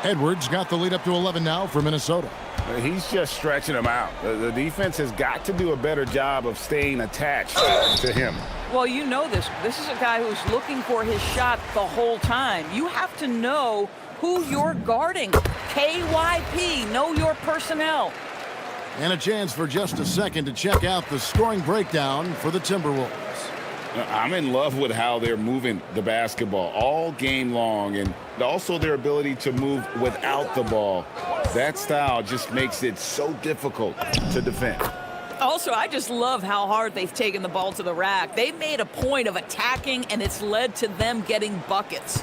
Edwards got the lead up to 11 now for Minnesota. He's just stretching them out. The defense has got to do a better job of staying attached to him. Well, you know this. This is a guy who's looking for his shot the whole time. You have to know who you're guarding. KYP, know your personnel. And a chance for just a second to check out the scoring breakdown for the Timberwolves. I'm in love with how they're moving the basketball all game long, and also their ability to move without the ball. That style just makes it so difficult to defend. Also, I just love how hard they've taken the ball to the rack. They've made a point of attacking, and it's led to them getting buckets.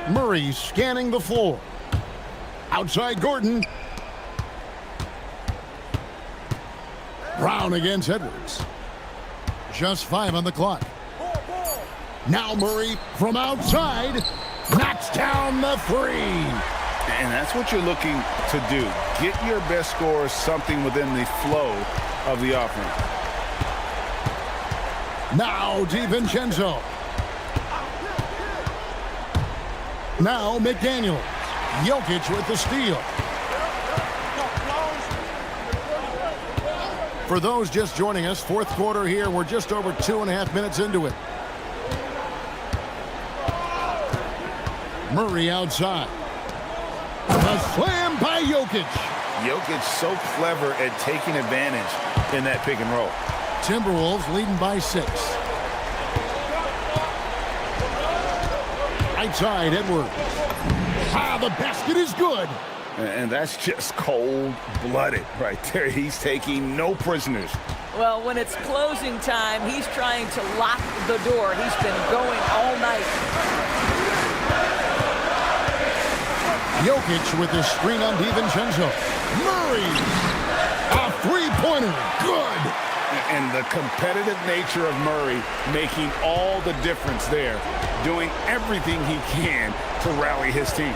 Murray scanning the floor. Outside Gordon. Brown against Edwards. Just 5 on the clock. Now Murray from outside knocks down the 3. And that's what you're looking to do. Get your best scorers something within the flow of the offense. Now DiVincenzo. Now McDaniel. Jokic with the steal. For those just joining us, fourth quarter here. We're just over 2.5 minutes into it. Murray outside. A slam by Jokic. Jokic so clever at taking advantage in that pick and roll. Timberwolves leading by 6. Right side, Edwards. The basket is good. And that's just cold-blooded right there. He's taking no prisoners. Well, when it's closing time, he's trying to lock the door. He's been going all night. Jokic with the screen on DiVincenzo. Murray! A three-pointer. Good! And the competitive nature of Murray making all the difference there, doing everything he can to rally his team.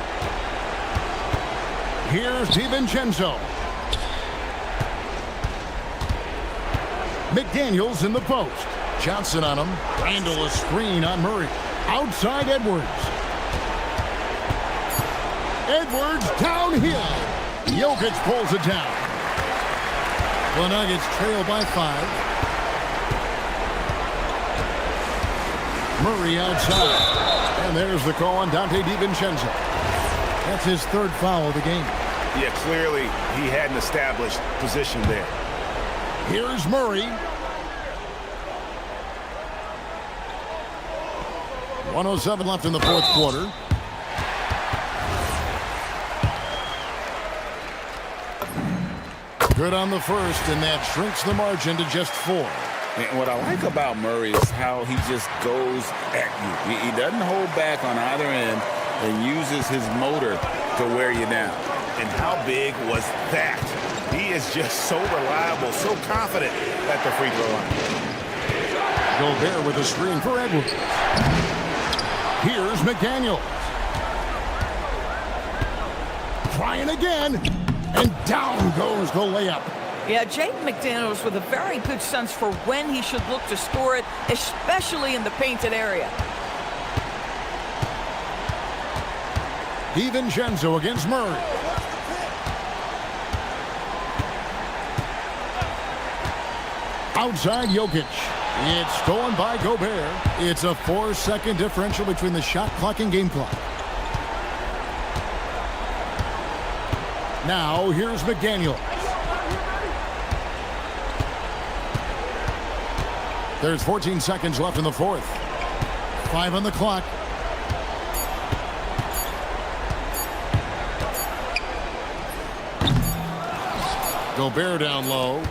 Here's DiVincenzo. McDaniels in the post. Johnson on him. Handle a screen on Murray. Outside Edwards. Edwards downhill. Jokic pulls it down. The Nuggets trail by 5. Murray outside. And there's the call on Dante DiVincenzo. That's his 3rd foul of the game. Yeah, clearly he had an established position there. Here's Murray. 1:07 left in the fourth quarter. Good on the first, and that shrinks the margin to just 4. And what I like about Murray is how he just goes at you. He doesn't hold back on either end and uses his motor to wear you down. And how big was that? He is just so reliable, so confident at the free throw line. Gobert with a screen for Edwards. Here's McDaniel. Trying again, and down goes the layup. Yeah, Jaden McDaniels with a very good sense for when he should look to score it, especially in the painted area. DiVincenzo against Murray. Outside Jokic. It's stolen by Gobert. It's a 4-second differential between the shot clock and game clock. Now here's McDaniel. There's 14 seconds left in the fourth. 5 on the clock. Gobert down low.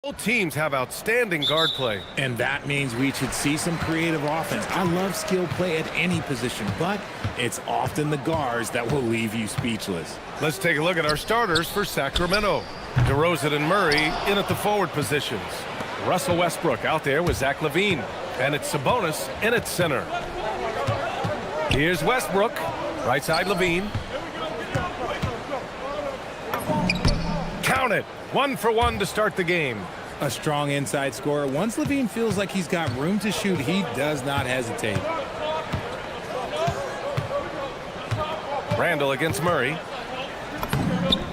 Both teams have outstanding guard play. And that means we should see some creative offense. I love skill play at any position, but it's often the guards that will leave you speechless. Let's take a look at our starters for Sacramento. DeRozan and Murray in at the forward positions. Russell Westbrook out there with Zach LaVine. And it's Sabonis in at center. Here's Westbrook. Right side LaVine. Count it. 1 for 1 to start the game. A strong inside scorer. Once LaVine feels like he's got room to shoot, he does not hesitate. Randall against Murray.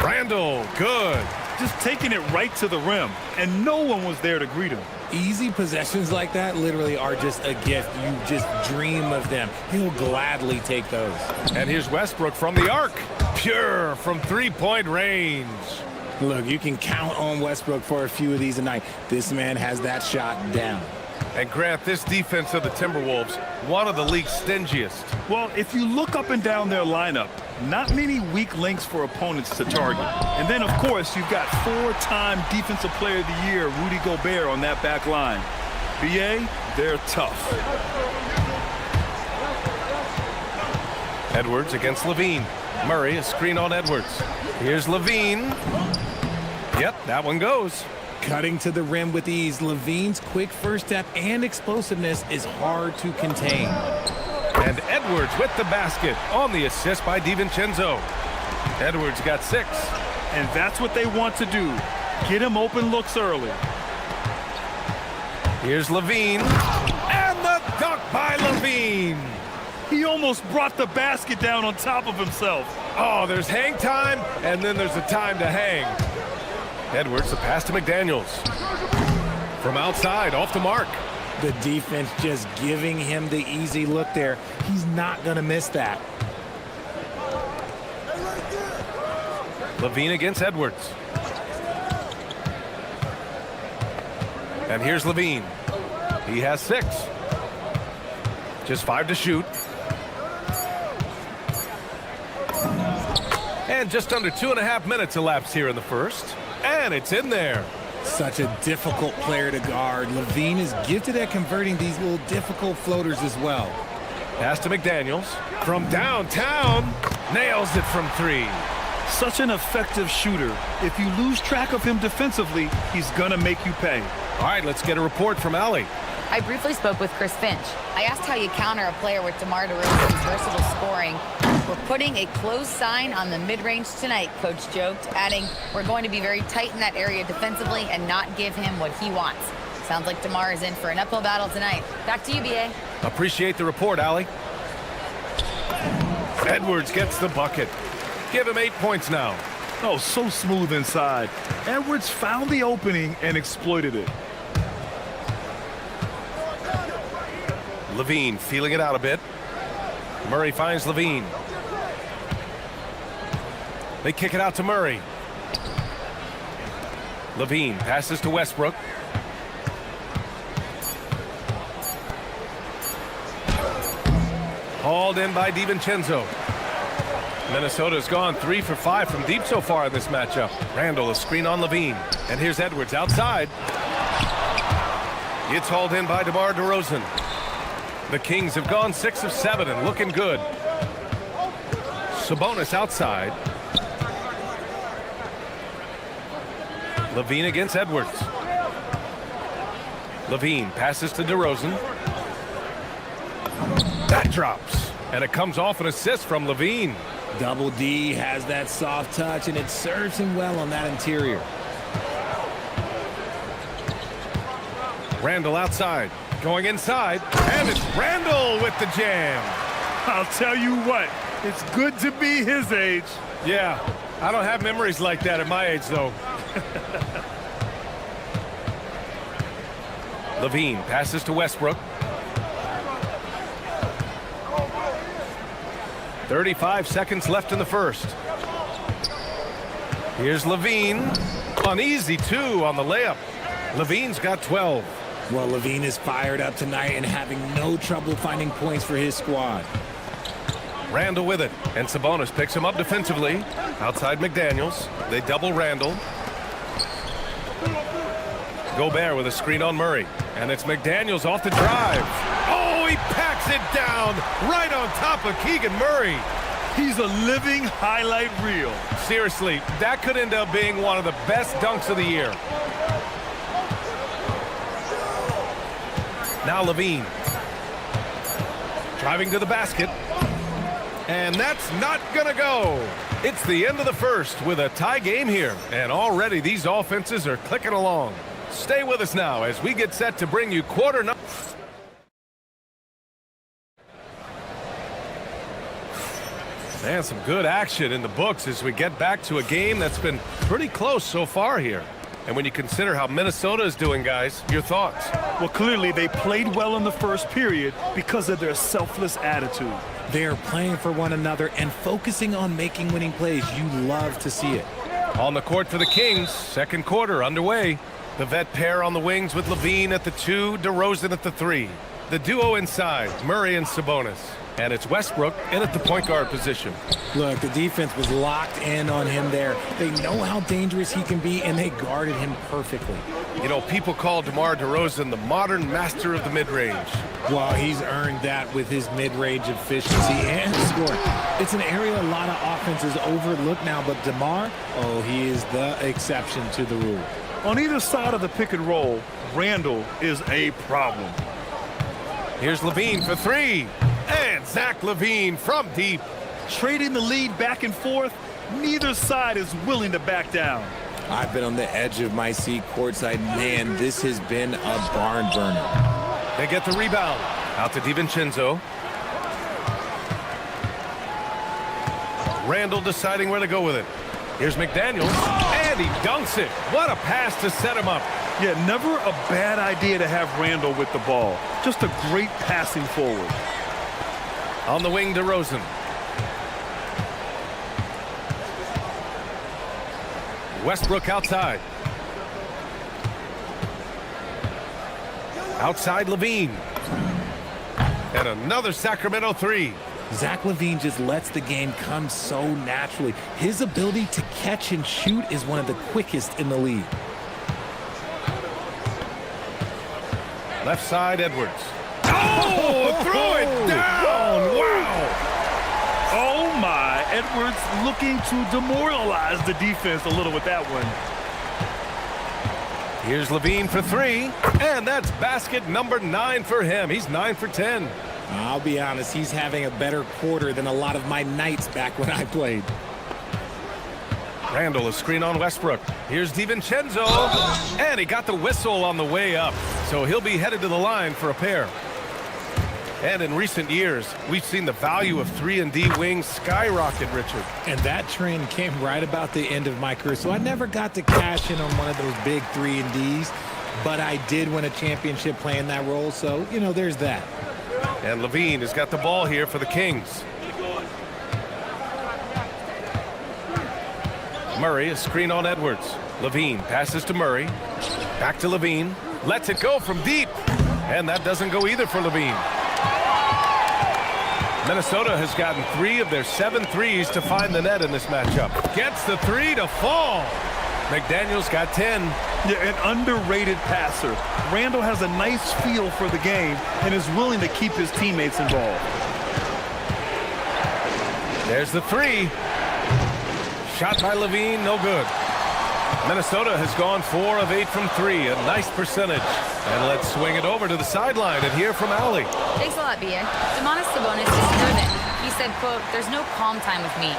Randall, good. Just taking it right to the rim, and no one was there to greet him. Easy possessions like that literally are just a gift. You just dream of them. He'll gladly take those. And here's Westbrook from the arc. Pure from three-point range. Look, you can count on Westbrook for a few of these tonight. This man has that shot down. And Grant, this defense of the Timberwolves, one of the league's stingiest. Well, if you look up and down their lineup, not many weak links for opponents to target. And then, of course, you've got 4-time Defensive Player of the Year, Rudy Gobert, on that back line. BA, they're tough. Edwards against LaVine. Murray, a screen on Edwards. Here's LaVine. Yep, that one goes. Cutting to the rim with ease, LaVine's quick first step and explosiveness is hard to contain. And Edwards with the basket on the assist by DiVincenzo. Edwards got 6. And that's what they want to do. Get him open looks early. Here's LaVine. And the dunk by LaVine. He almost brought the basket down on top of himself. Oh, there's hang time, and then there's the time to hang. Edwards, the pass to McDaniels. From outside, off the mark. The defense just giving him the easy look there. He's not going to miss that. LaVine against Edwards. And here's LaVine. He has 6. Just 5 to shoot. And just under 2.5 minutes elapsed here in the first. And it's in there. Such a difficult player to guard. LaVine is gifted at converting these little difficult floaters as well. Pass to McDaniels. From downtown. Nails it from 3. Such an effective shooter. If you lose track of him defensively, he's going to make you pay. All right, let's get a report from Allie. I briefly spoke with Chris Finch. I asked how you counter a player with DeMar DeRozan's versatile scoring. We're putting a close sign on the mid-range tonight, Coach joked, adding, we're going to be very tight in that area defensively and not give him what he wants. Sounds like DeMar is in for an uphill battle tonight. Back to you, BA. Appreciate the report, Allie. Edwards gets the bucket. Give him 8 points now. Oh, so smooth inside. Edwards found the opening and exploited it. LaVine feeling it out a bit. Murray finds LaVine. They kick it out to Murray. LaVine passes to Westbrook. Hauled in by DiVincenzo. Minnesota's gone 3 for 5 from deep so far in this matchup. Randall, a screen on LaVine. And here's Edwards outside. It's hauled in by DeMar DeRozan. The Kings have gone 6 of 7 and looking good. Sabonis outside. LaVine against Edwards. LaVine passes to DeRozan. That drops. And it comes off an assist from LaVine. Double D has that soft touch, and it serves him well on that interior. Randall outside. Going inside. And it's Randall with the jam. I'll tell you what, it's good to be his age. Yeah, I don't have memories like that at my age, though. LaVine passes to Westbrook. 35 seconds left in the first. Here's LaVine. An easy 2 on the layup. LaVine's got 12. Well, LaVine is fired up tonight and having no trouble finding points for his squad. Randall with it. And Sabonis picks him up defensively. Outside McDaniels. They double Randall. Gobert with a screen on Murray. And it's McDaniels off the drive. Oh, he packs it down right on top of Keegan Murray. He's a living highlight reel. Seriously, that could end up being one of the best dunks of the year. Now Levine. Driving to the basket. And that's not gonna go. It's the end of the first with a tie game here. And already these offenses are clicking along. Stay with us now as we get set to bring you quarter number. And some good action in the books as we get back to a game that's been pretty close so far here. And when you consider how Minnesota is doing, guys, your thoughts? Well, clearly they played well in the first period because of their selfless attitude. They're playing for one another and focusing on making winning plays. You love to see it. On the court for the Kings, second quarter underway. The vet pair on the wings with Levine at the 2, DeRozan at the 3. The duo inside, Murray and Sabonis. And it's Westbrook in at the point guard position. Look, the defense was locked in on him there. They know how dangerous he can be, and they guarded him perfectly. You know, people call DeMar DeRozan the modern master of the mid-range. Well, he's earned that with his mid-range efficiency and scoring. It's an area a lot of offenses overlook now, but DeMar, oh, he is the exception to the rule. On either side of the pick and roll, Randall is a problem. Here's Levine for 3. And Zach LaVine from deep. Trading the lead back and forth, neither side is willing to back down. I've been on the edge of my seat courtside. Man, this has been a barn burner. They get the rebound. Out to DiVincenzo. Randall deciding where to go with it. Here's McDaniels. And he dunks it. What a pass to set him up. Yeah, never a bad idea to have Randall with the ball. Just a great passing forward. On the wing, DeRozan. Westbrook outside. Outside Levine. And another Sacramento 3. Zach LaVine just lets the game come so naturally. His ability to catch and shoot is one of the quickest in the league. Left side, Edwards. Oh, throw it down! Wow! Oh my, Edwards looking to demoralize the defense a little with that one. Here's Levine for 3, and that's basket number 9 for him. He's 9 for 10. I'll be honest, he's having a better quarter than a lot of my nights back when I played. Randall, a screen on Westbrook. Here's DiVincenzo, and he got the whistle on the way up, so he'll be headed to the line for a pair. And in recent years, we've seen the value of 3-and-D wings skyrocket, Richard. And that trend came right about the end of my career, so I never got to cash in on one of those big 3-and-Ds, but I did win a championship playing that role, so, you know, there's that. And Levine has got the ball here for the Kings. Murray, a screen on Edwards. Levine passes to Murray. Back to Levine. Lets it go from deep. And that doesn't go either for Levine. Minnesota has gotten 3 of their 7 threes to find the net in this matchup. Gets the 3 to fall. McDaniels got 10. Yeah, an underrated passer. Randall has a nice feel for the game and is willing to keep his teammates involved. There's the 3. Shot by Levine, no good. Minnesota has gone 4 of 8 from 3, a nice percentage. And let's swing it over to the sideline and hear from Allie. Thanks a lot, B.A. Domantas Sabonis is driven. He said, quote, "There's no calm time with me.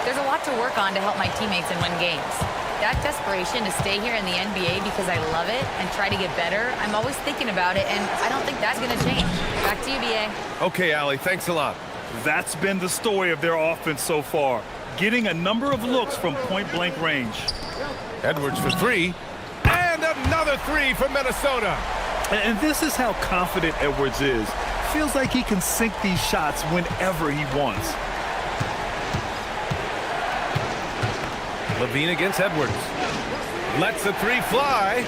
There's a lot to work on to help my teammates and win games. That desperation to stay here in the NBA because I love it and try to get better, I'm always thinking about it, and I don't think that's going to change." Back to you, B.A. Okay, Allie, thanks a lot. That's been the story of their offense so far, getting a number of looks from point-blank range. Edwards for 3, and another 3 for Minnesota. And this is how confident Edwards is. Feels like he can sink these shots whenever he wants. Levine against Edwards. Lets the 3 fly.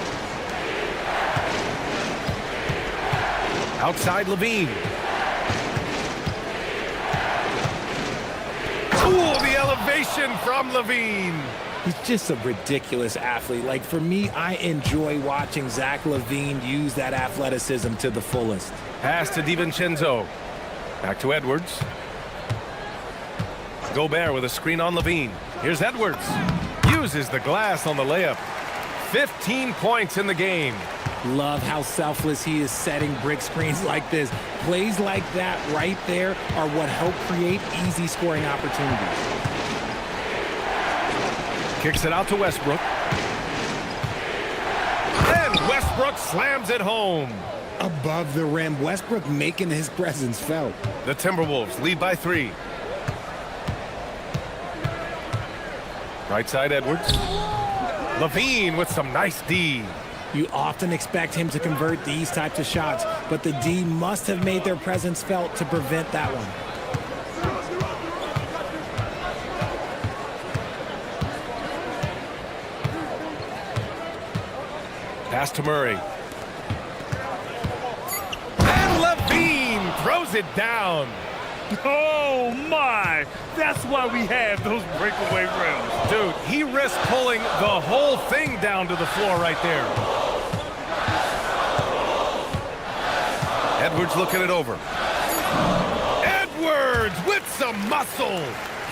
Outside Levine. Ooh, the elevation from Levine. He's just a ridiculous athlete. Like, for me, I enjoy watching Zach LaVine use that athleticism to the fullest. Pass to DiVincenzo. Back to Edwards. Gobert with a screen on LaVine. Here's Edwards. Uses the glass on the layup. 15 points in the game. Love how selfless he is setting brick screens like this. Plays like that right there are what help create easy scoring opportunities. Kicks it out to Westbrook. And Westbrook slams it home. Above the rim, Westbrook making his presence felt. The Timberwolves lead by 3. Right side, Edwards. LaVine with some nice D. You often expect him to convert these types of shots, but the D must have made their presence felt to prevent that one. Pass to Murray. And LaVine throws it down. Oh, my. That's why we have those breakaway rims. Dude, he risked pulling the whole thing down to the floor right there. Edwards looking it over. Edwards with some muscle.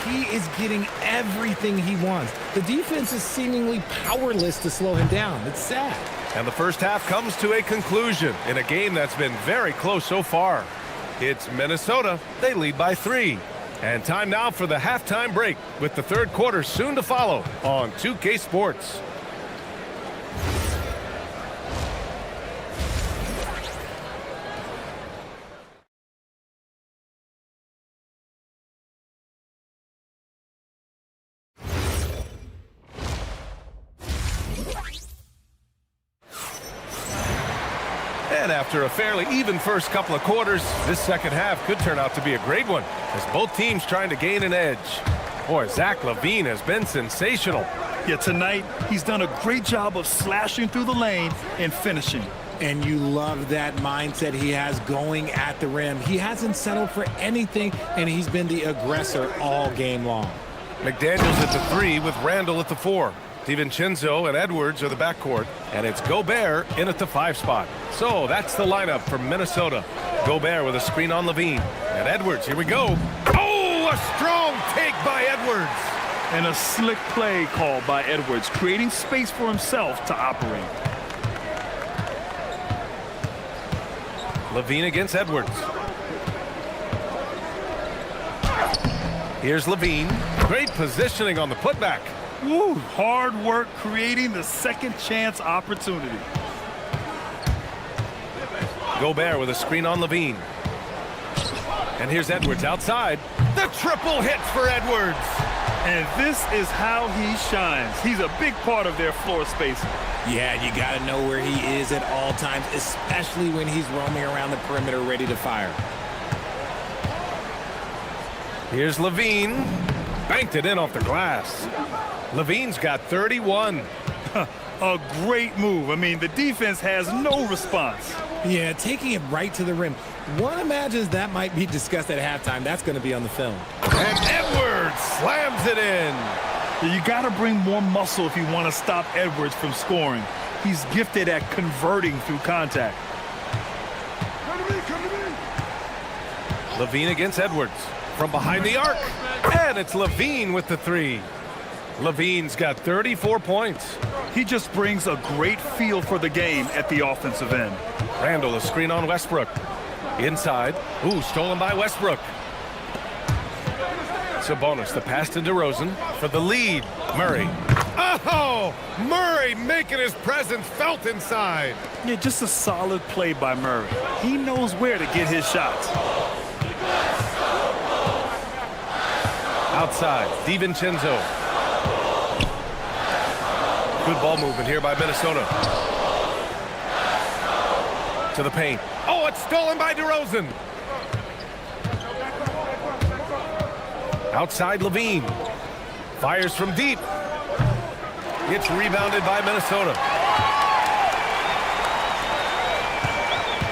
He is getting everything he wants. The defense is seemingly powerless to slow him down. It's sad. And the first half comes to a conclusion in a game that's been very close so far. It's Minnesota. They lead by 3. And time now for the halftime break with the third quarter soon to follow on 2K Sports. And after a fairly even first couple of quarters, this second half could turn out to be a great one as both teams trying to gain an edge. Boy, Zach LaVine has been sensational. Yeah, tonight he's done a great job of slashing through the lane and finishing. And you love that mindset he has going at the rim. He hasn't settled for anything, and he's been the aggressor all game long. McDaniels at the 3 with Randall at the 4. DiVincenzo and Edwards are the backcourt, and it's Gobert in at the 5 spot. So that's the lineup for Minnesota. Gobert with a screen on LaVine. And Edwards, here we go. Oh, a strong take by Edwards. And a slick play called by Edwards, creating space for himself to operate. LaVine against Edwards. Here's LaVine. Great positioning on the putback. Woo, hard work creating the second chance opportunity. Gobert with a screen on LaVine. And here's Edwards outside. The triple hit for Edwards. And this is how he shines. He's a big part of their floor space. Yeah, you got to know where he is at all times, especially when he's roaming around the perimeter ready to fire. Here's LaVine. Banked it in off the glass. LaVine's got 31. A great move. I mean, the defense has no response. Yeah, taking it right to the rim. One imagines that might be discussed at halftime. That's going to be on the film. And Edwards slams it in. You got to bring more muscle if you want to stop Edwards from scoring. He's gifted at converting through contact. LaVine against Edwards. From behind the arc. And it's LaVine with the 3. LaVine's got 34 points. He just brings a great feel for the game at the offensive end. Randall, a screen on Westbrook. Inside. Ooh, stolen by Westbrook. Sabonis, the pass to DeRozan for the lead. Murray. Oh! Murray making his presence felt inside. Yeah, just a solid play by Murray. He knows where to get his shots. Outside, DiVincenzo. Good ball movement here by Minnesota. To the paint. Oh, it's stolen by DeRozan. Outside LaVine. Fires from deep. It's rebounded by Minnesota.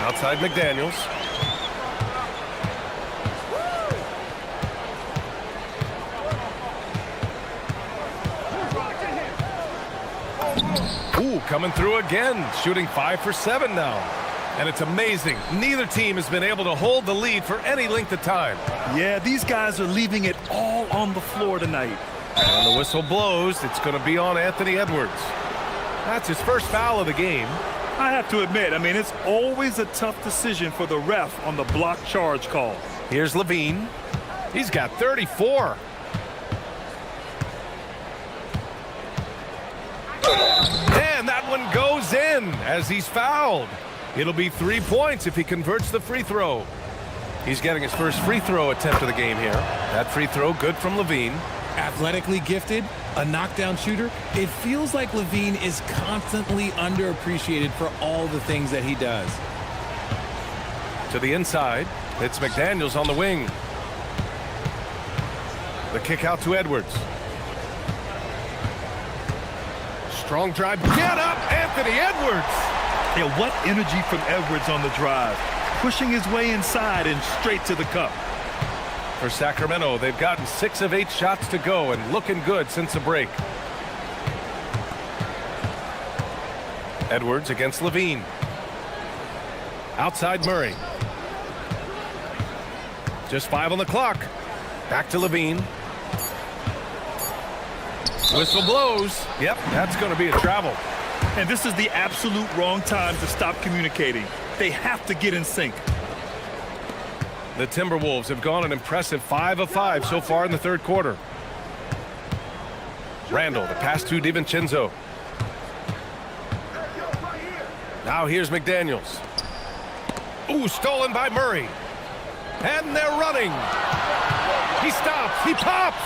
Outside McDaniels. Ooh, coming through again, shooting 5 for 7 now. And it's amazing. Neither team has been able to hold the lead for any length of time. Yeah, these guys are leaving it all on the floor tonight. And the whistle blows. It's going to be on Anthony Edwards. That's his first foul of the game. I have to admit, I mean, it's always a tough decision for the ref on the block charge call. Here's Levine. He's got 34. And that one goes in as he's fouled. It'll be 3 points if he converts the free throw. He's getting his first free throw attempt of the game here. That free throw good from Levine. Athletically gifted, a knockdown shooter. It feels like Levine is constantly underappreciated for all the things that he does. To the inside, it's McDaniels on the wing. The kick out to Edwards. Strong drive. Get up, Anthony Edwards! Yeah, what energy from Edwards on the drive. Pushing his way inside and straight to the cup. For Sacramento, they've gotten 6 of 8 shots to go and looking good since the break. Edwards against Levine. Outside Murray. Just 5 on the clock. Back to Levine. Whistle blows. Yep, that's going to be a travel. And this is the absolute wrong time to stop communicating. They have to get in sync. The Timberwolves have gone an impressive 5 of 5 so far in the third quarter. Randall, the pass to DiVincenzo. Now here's McDaniels. Ooh, stolen by Murray. And they're running. He stops. He pops.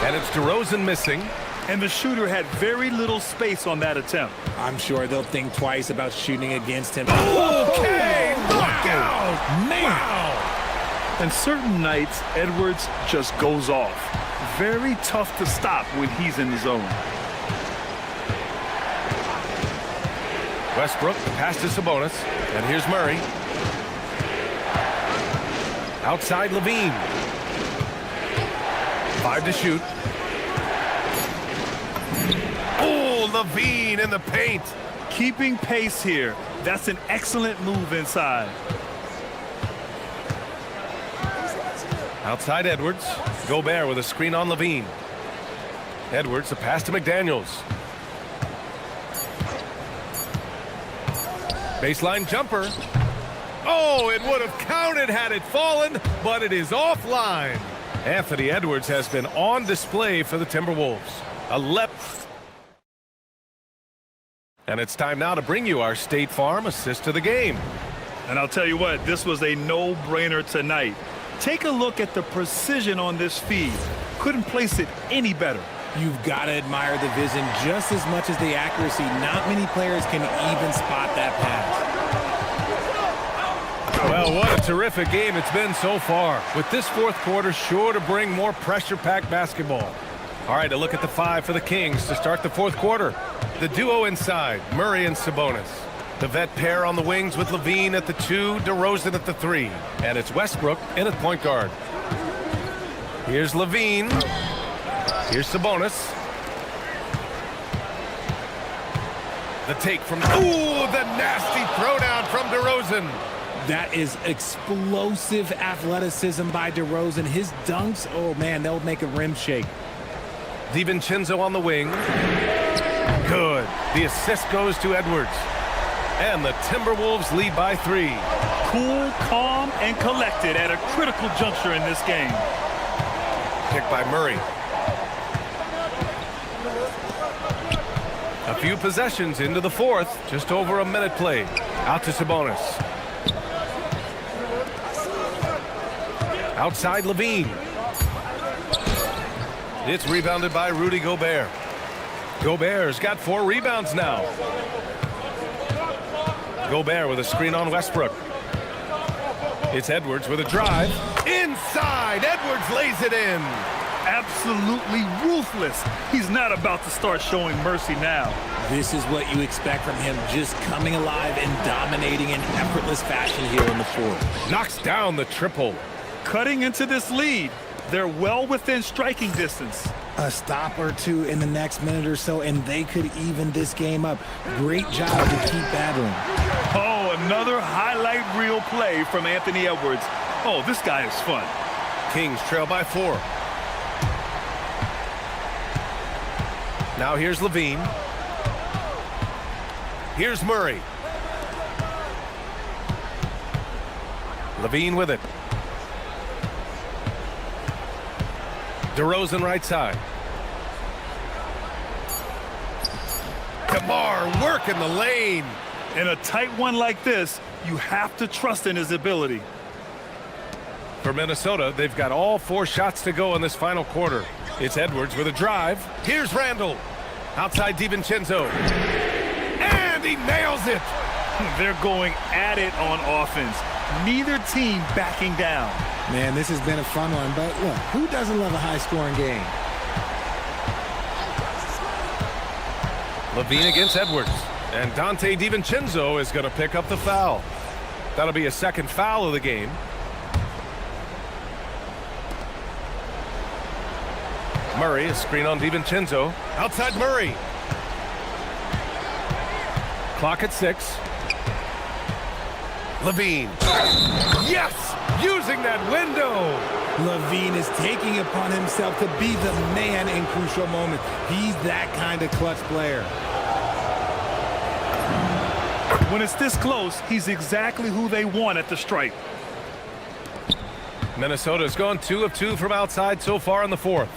And it's DeRozan missing. And the shooter had very little space on that attempt. I'm sure they'll think twice about shooting against him. Okay, knockout! Man! Wow! And certain nights, Edwards just goes off. Very tough to stop when he's in the zone. Westbrook, the pass to Sabonis. And here's Murray. Outside Levine. 5 to shoot. Oh, Levine in the paint. Keeping pace here. That's an excellent move inside. Outside Edwards. Gobert with a screen on Levine. Edwards, the pass to McDaniels. Baseline jumper. Oh, it would have counted had it fallen, but it is offline. Anthony Edwards has been on display for the Timberwolves. 11. And it's time now to bring you our State Farm assist of the game. And I'll tell you what, this was a no-brainer tonight. Take a look at the precision on this feed. Couldn't place it any better. You've got to admire the vision just as much as the accuracy. Not many players can even spot that pass. Well, what a terrific game it's been so far. With this fourth quarter sure to bring more pressure-packed basketball. All right, a look at the 5 for the Kings to start the fourth quarter. The duo inside, Murray and Sabonis. The vet pair on the wings with Levine at the 2, DeRozan at the 3. And it's Westbrook in at point guard. Here's Levine. Here's Sabonis. The take from... Ooh, the nasty throwdown from DeRozan. That is explosive athleticism by DeRozan. His dunks, oh man, they'll make a rim shake. DiVincenzo on the wing. Good. The assist goes to Edwards. And the Timberwolves lead by 3. Cool, calm, and collected at a critical juncture in this game. Pick by Murray. A few possessions into the fourth. Just over a minute played. Out to Sabonis. Outside Levine. It's rebounded by Rudy Gobert. Gobert's got 4 rebounds now. Gobert with a screen on Westbrook. It's Edwards with a drive. Inside, Edwards lays it in. Absolutely ruthless. He's not about to start showing mercy now. This is what you expect from him, just coming alive and dominating in effortless fashion here in the fourth. Knocks down the triple. Cutting into this lead. They're well within striking distance. A stop or two in the next minute or so, and they could even this game up. Great job to keep battling. Oh, another highlight reel play from Anthony Edwards. Oh, this guy is fun. Kings trail by 4. Now here's Levine. Here's Murray. Levine with it. DeRozan right side. DeMar working the lane. In a tight one like this, you have to trust in his ability. For Minnesota, they've got all 4 shots to go in this final quarter. It's Edwards with a drive. Here's Randall. Outside DiVincenzo. And he nails it. They're going at it on offense. Neither team backing down. Man, this has been a fun one, but look, who doesn't love a high-scoring game? Levine against Edwards. And Dante DiVincenzo is going to pick up the foul. That'll be a second foul of the game. Murray, a screen on DiVincenzo. Outside Murray. Clock at 6. Levine. Yes! Using that window. Levine is taking upon himself to be the man in crucial moments. He's that kind of clutch player. When it's this close, he's exactly who they want at the stripe. Minnesota's gone 2 of 2 from outside so far in the 4th.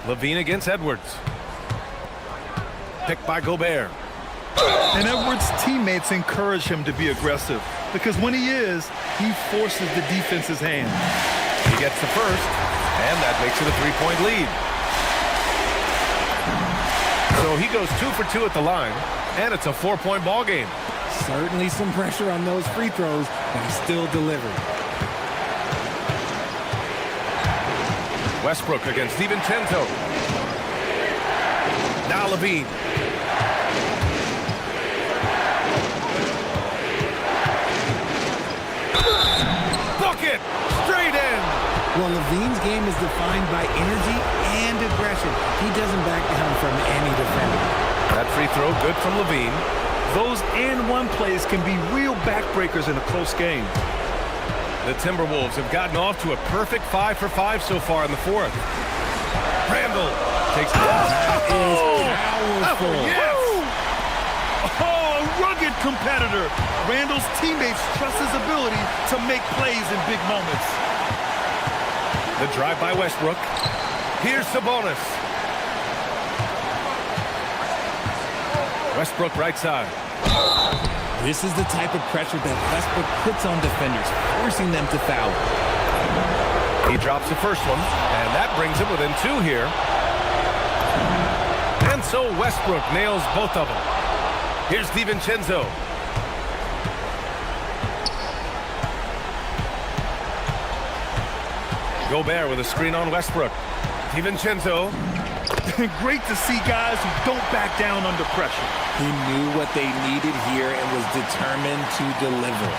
Levine against Edwards. Picked by Gobert. And Edwards' teammates encourage him to be aggressive because when he is, he forces the defense's hand. He gets the first, and that makes it a 3-point lead. So he goes 2 for 2 at the line, and it's a 4-point ball game. Certainly some pressure on those free throws, but he still delivered. Westbrook against DiVincenzo. Now Levine. Bucket! Straight in! Well, Levine's game is defined by energy and aggression. He doesn't back down from any defender. That free throw good from Levine. Those and-one plays can be real backbreakers in a close game. The Timberwolves have gotten off to a perfect 5 for 5 so far in the 4th. Randall takes That is powerful. Yes! Oh, a rugged competitor. Randall's teammates trust his ability to make plays in big moments. The drive by Westbrook. Here's Sabonis. Westbrook right side. This is the type of pressure that Westbrook puts on defenders, forcing them to foul. He drops the first one, and that brings him within 2 here. And so Westbrook nails both of them. Here's DiVincenzo. Gobert with a screen on Westbrook. DiVincenzo. Great to see guys who don't back down under pressure. He knew what they needed here and was determined to deliver.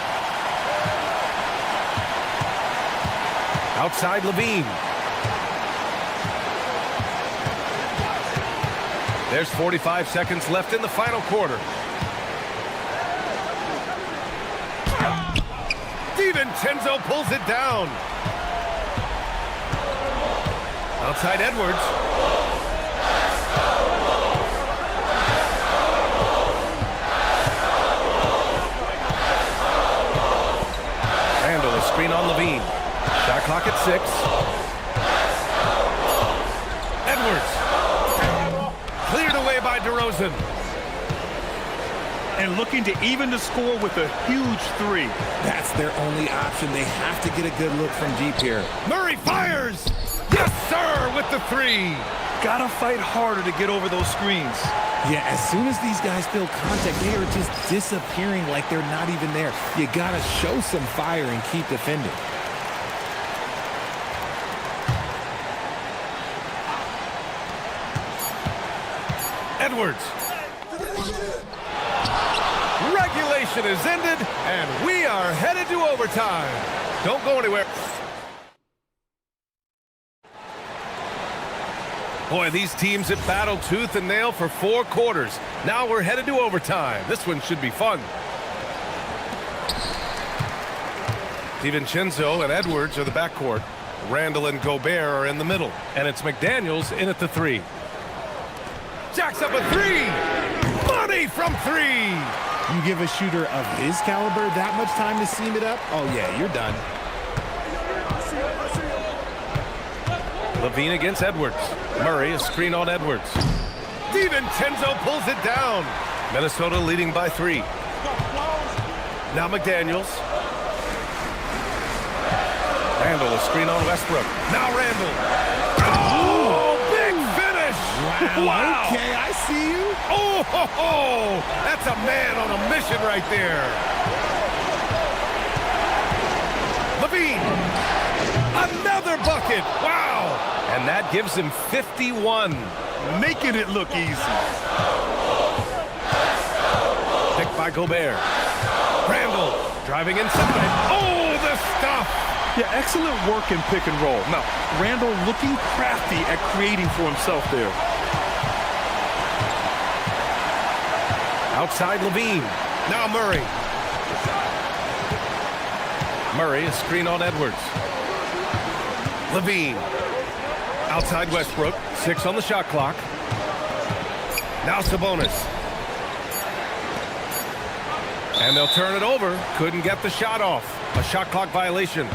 Outside Levine. There's 45 seconds left in the final quarter. DiVincenzo pulls it down. Outside Edwards. Randall, a screen on Levine. Shot clock at 6. Edwards. Cleared away by DeRozan. And looking to even the score with a huge 3. That's their only option. They have to get a good look from deep here. Murray fires. Yes, sir, with the 3. Gotta fight harder to get over those screens. Yeah, as soon as these guys feel contact, they are just disappearing like they're not even there. You gotta show some fire and keep defending. Edwards. Regulation is ended, and we are headed to overtime. Don't go anywhere. Boy, these teams have battled tooth and nail for 4 quarters. Now we're headed to overtime. This one should be fun. DiVincenzo and Edwards are the backcourt. Randall and Gobert are in the middle. And it's McDaniels in at the 3. Jacks up a 3! Money from 3! You give a shooter of his caliber that much time to seam it up? Oh, yeah, you're done. Levine against Edwards. Murray is screen on Edwards. DiVincenzo pulls it down. Minnesota leading by 3. Now McDaniels. Randall a screen on Westbrook. Now Randall. Oh, big finish! Wow. Okay, I see you. Oh, ho, ho. That's a man on a mission right there. Levine. Another bucket. Wow. And that gives him 51. Making it look easy. Picked by Gobert. Randall driving inside. Oh, the stuff. Yeah, excellent work in pick and roll. Now, Randall looking crafty at creating for himself there. Outside Levine. Now Murray. Murray, a screen on Edwards. Levine. Outside Westbrook. 6 on the shot clock. Now Sabonis. And they'll turn it over. Couldn't get the shot off. A shot clock violation.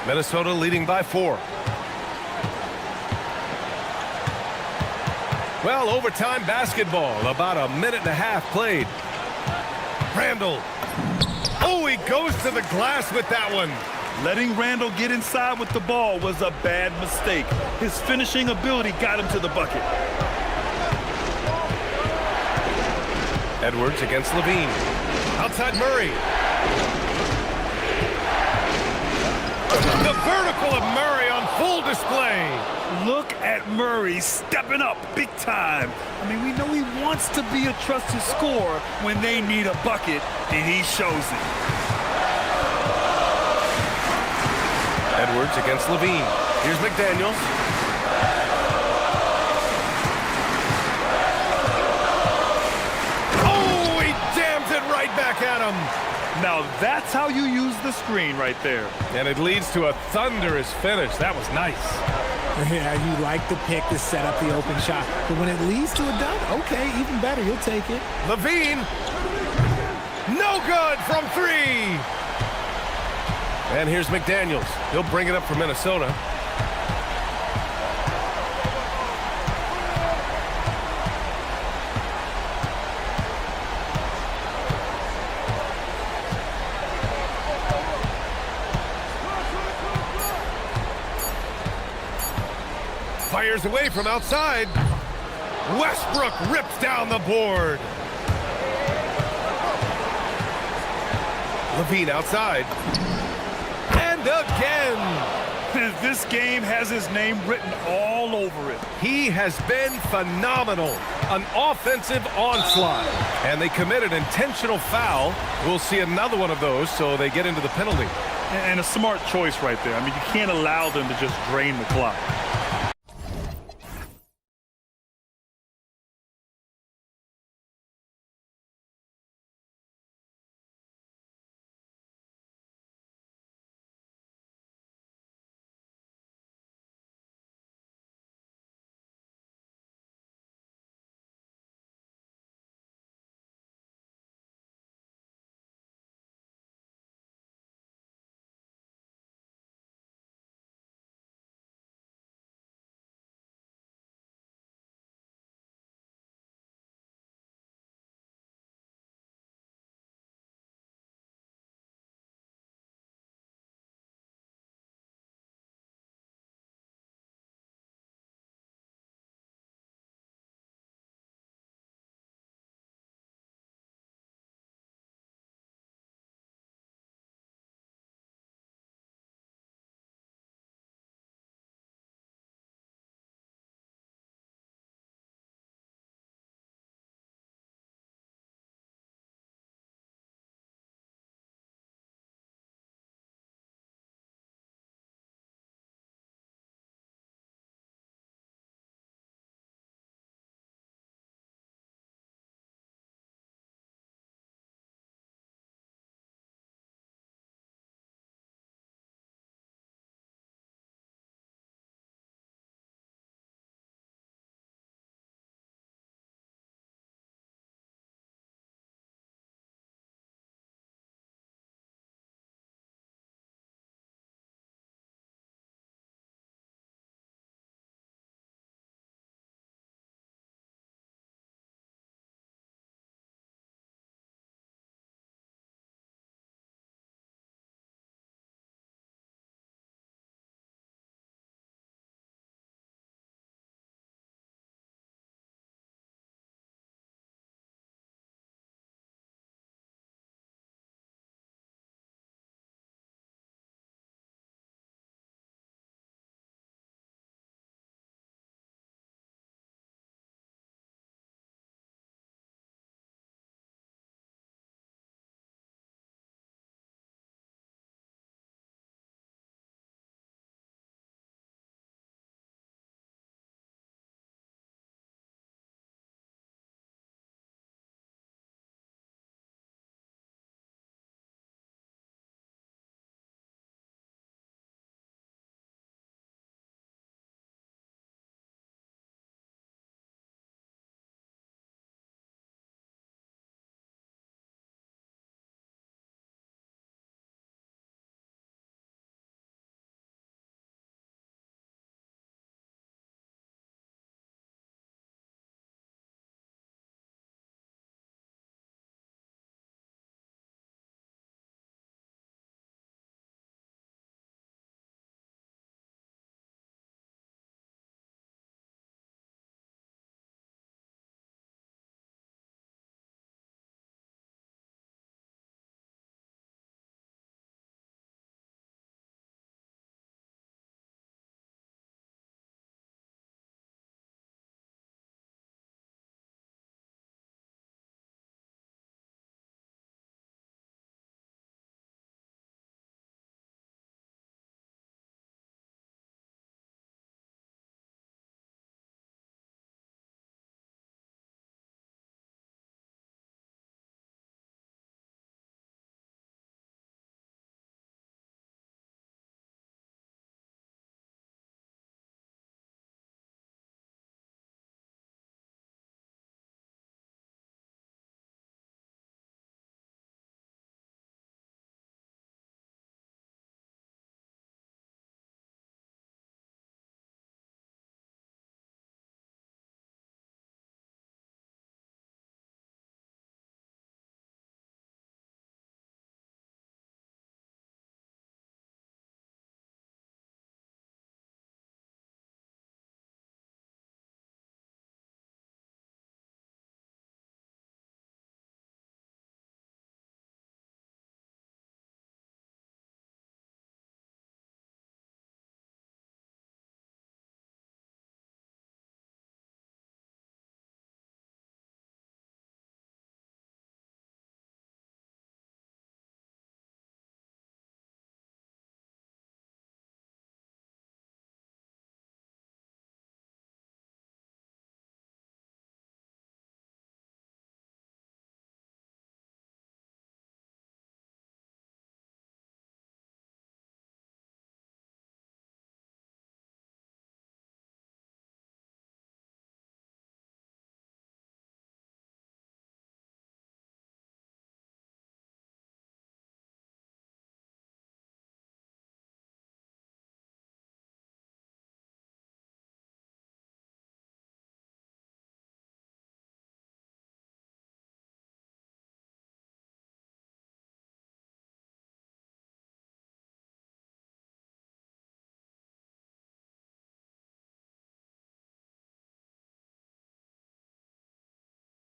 Minnesota leading by 4. Well, overtime basketball. About a minute and a half played. Randall. Oh, he goes to the glass with that one. Letting Randall get inside with the ball was a bad mistake. His finishing ability got him to the bucket. Edwards against Levine. Outside Murray. The vertical of Murray on full display. Look at Murray stepping up big time. I mean, we know he wants to be a trusted scorer when they need a bucket, and he shows it. Edwards against Levine. Here's McDaniels. Oh, he jams it right back at him. Now that's how you use the screen right there. And it leads to a thunderous finish. That was nice. Yeah, you like the pick to set up the open shot. But when it leads to a dunk, okay, even better, you'll take it. Levine. No good from 3. And here's McDaniels. He'll bring it up for Minnesota. Fires away from outside. Westbrook rips down the board. Levine outside. And again. This game has his name written all over it. He has been phenomenal. An offensive onslaught. And they commit an intentional foul. We'll see another one of those, so they get into the penalty. And a smart choice right there. I mean, you can't allow them to just drain the clock.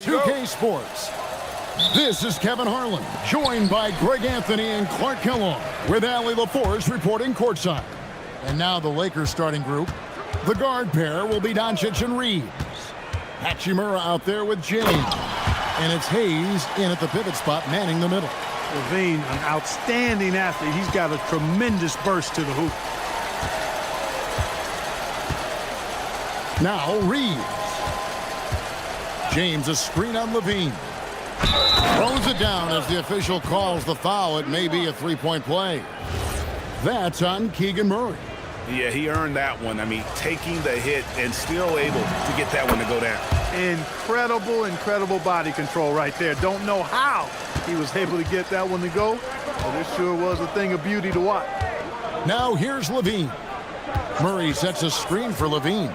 2K Sports. This is Kevin Harlan, joined by Greg Anthony and Clark Kellogg, with Allie LaForce reporting courtside. And now the Lakers starting group. The guard pair will be Doncic and Reeves. Hachimura out there with James. And it's Hayes in at the pivot spot, manning the middle. Levine, an outstanding athlete. He's got a tremendous burst to the hoop. Now Reeves. James, a screen on Levine. Throws it down as the official calls the foul. It may be a three-point play. That's on Keegan Murray. Yeah, he earned that one. I mean, taking the hit and still able to get that one to go down. Incredible body control right there. Don't know how he was able to get that one to go, but it sure was a thing of beauty to watch. Now here's Levine. Murray sets a screen for Levine.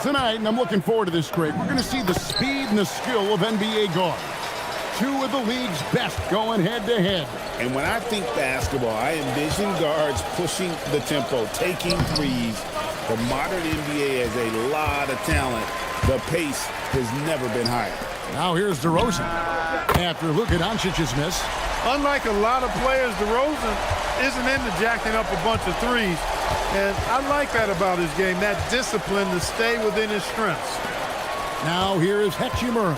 Tonight, and I'm looking forward to this, Greg, we're going to see the speed and the skill of NBA guards. Two of the league's best going head-to-head. And when I think basketball, I envision guards pushing the tempo, taking threes. The modern NBA has a lot of talent. The pace has never been higher. Now here's DeRozan. After Luka Doncic's miss. Unlike a lot of players, DeRozan isn't into jacking up a bunch of threes. And I like that about his game, that discipline to stay within his strengths. Now here is Hachimura.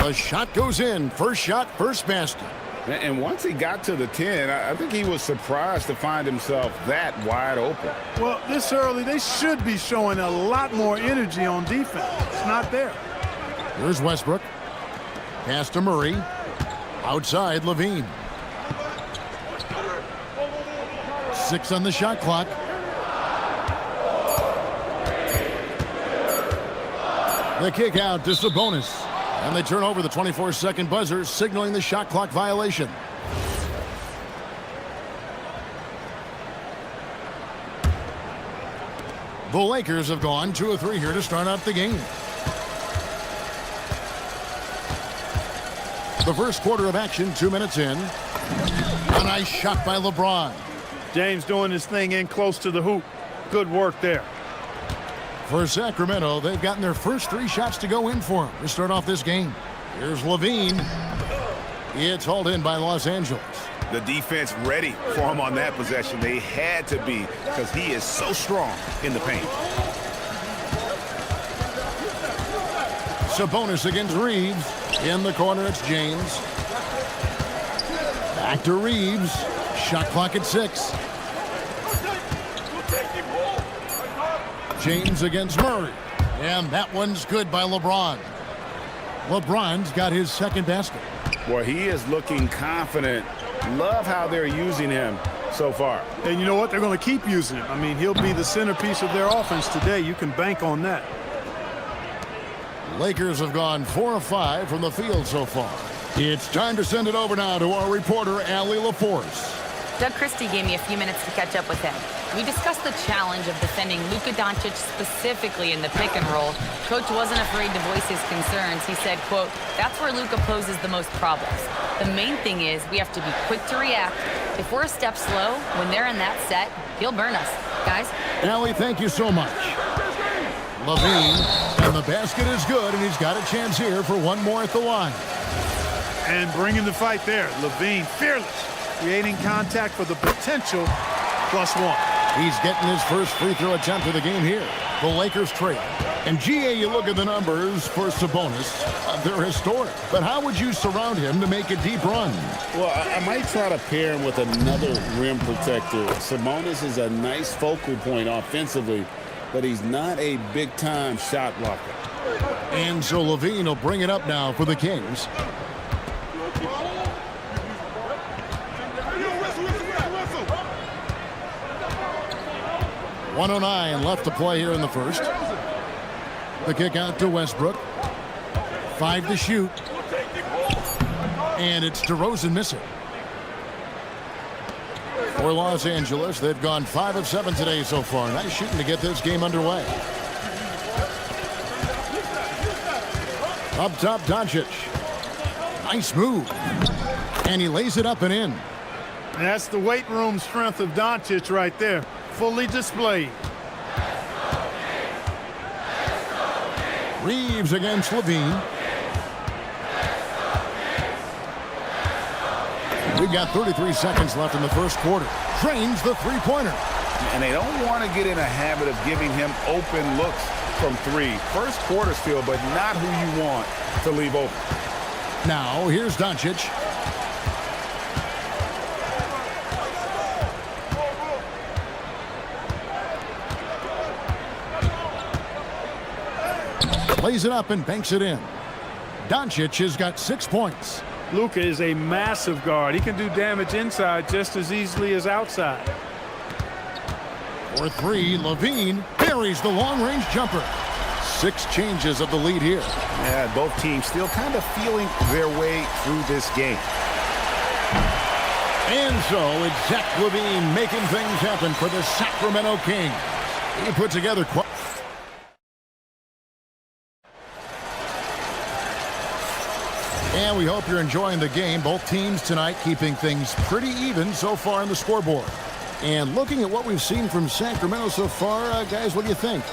The shot goes in. First shot, first basket. And once he got to the 10, I think he was surprised to find himself that wide open. Well, this early, they should be showing a lot more energy on defense. It's not there. Here's Westbrook. Pass to Murray. Outside, Levine. 6 on the shot clock. The kick out to Sabonis. And they turn over the 24-second buzzer, signaling the shot clock violation. The Lakers have gone 2 of 3 here to start out the game. The first quarter of action, 2 minutes in. A nice shot by LeBron. James doing his thing in close to the hoop. Good work there. For Sacramento, they've gotten their first 3 shots to go in for them to start off this game. Here's Levine. It's hauled in by Los Angeles. The defense ready for him on that possession. They had to be because he is so strong in the paint. Sabonis against Reeves. In the corner, it's James. Back to Reeves. Shot clock at 6. James against Murray. And that one's good by LeBron. LeBron's got his second basket. Boy, he is looking confident. Love how they're using him so far. And you know what? They're going to keep using him. I mean, he'll be the centerpiece of their offense today. You can bank on that. Lakers have gone 4 of 5 from the field so far. It's time to send it over now to our reporter, Allie LaForce. Doug Christie gave me a few minutes to catch up with him. We discussed the challenge of defending Luka Doncic specifically in the pick and roll. Coach wasn't afraid to voice his concerns. He said, quote, that's where Luka poses the most problems. The main thing is we have to be quick to react. If we're a step slow, when they're in that set, he'll burn us. Guys? Allie, thank you so much. Levine, and the basket is good, and he's got a chance here for one more at the line. And bringing the fight there. Levine, fearless, creating contact for the potential +1. He's getting his first free throw attempt of the game here. The Lakers trail. And GA, you look at the numbers for Sabonis. They're historic. But how would you surround him to make a deep run? Well, I might try to pair him with another rim protector. Sabonis is a nice focal point offensively, but he's not a big-time shot blocker. And so Levine will bring it up now for the Kings. .109 left to play here in the first. The kick out to Westbrook. 5 to shoot. And it's DeRozan missing. For Los Angeles, they've gone 5 of 7 today so far. Nice shooting to get this game underway. Up top, Doncic. Nice move. And he lays it up and in. That's the weight room strength of Doncic right there, fully displayed. Reeves against Levine. We've got 33 seconds left in the first quarter. Drains the three-pointer. And they don't want to get in a habit of giving him open looks from three. First quarter still, but not who you want to leave open. Now, here's Doncic. Plays it up and banks it in. Doncic has got 6 points. Luka is a massive guard. He can do damage inside just as easily as outside. For three, Levine buries the long-range jumper. 6 changes of the lead here. Yeah, both teams still kind of feeling their way through this game. And so it's Zach Levine making things happen for the Sacramento Kings. He put together and we hope you're enjoying the game. Both teams tonight keeping things pretty even so far in the scoreboard. And looking at what we've seen from Sacramento so far, guys, what do you think?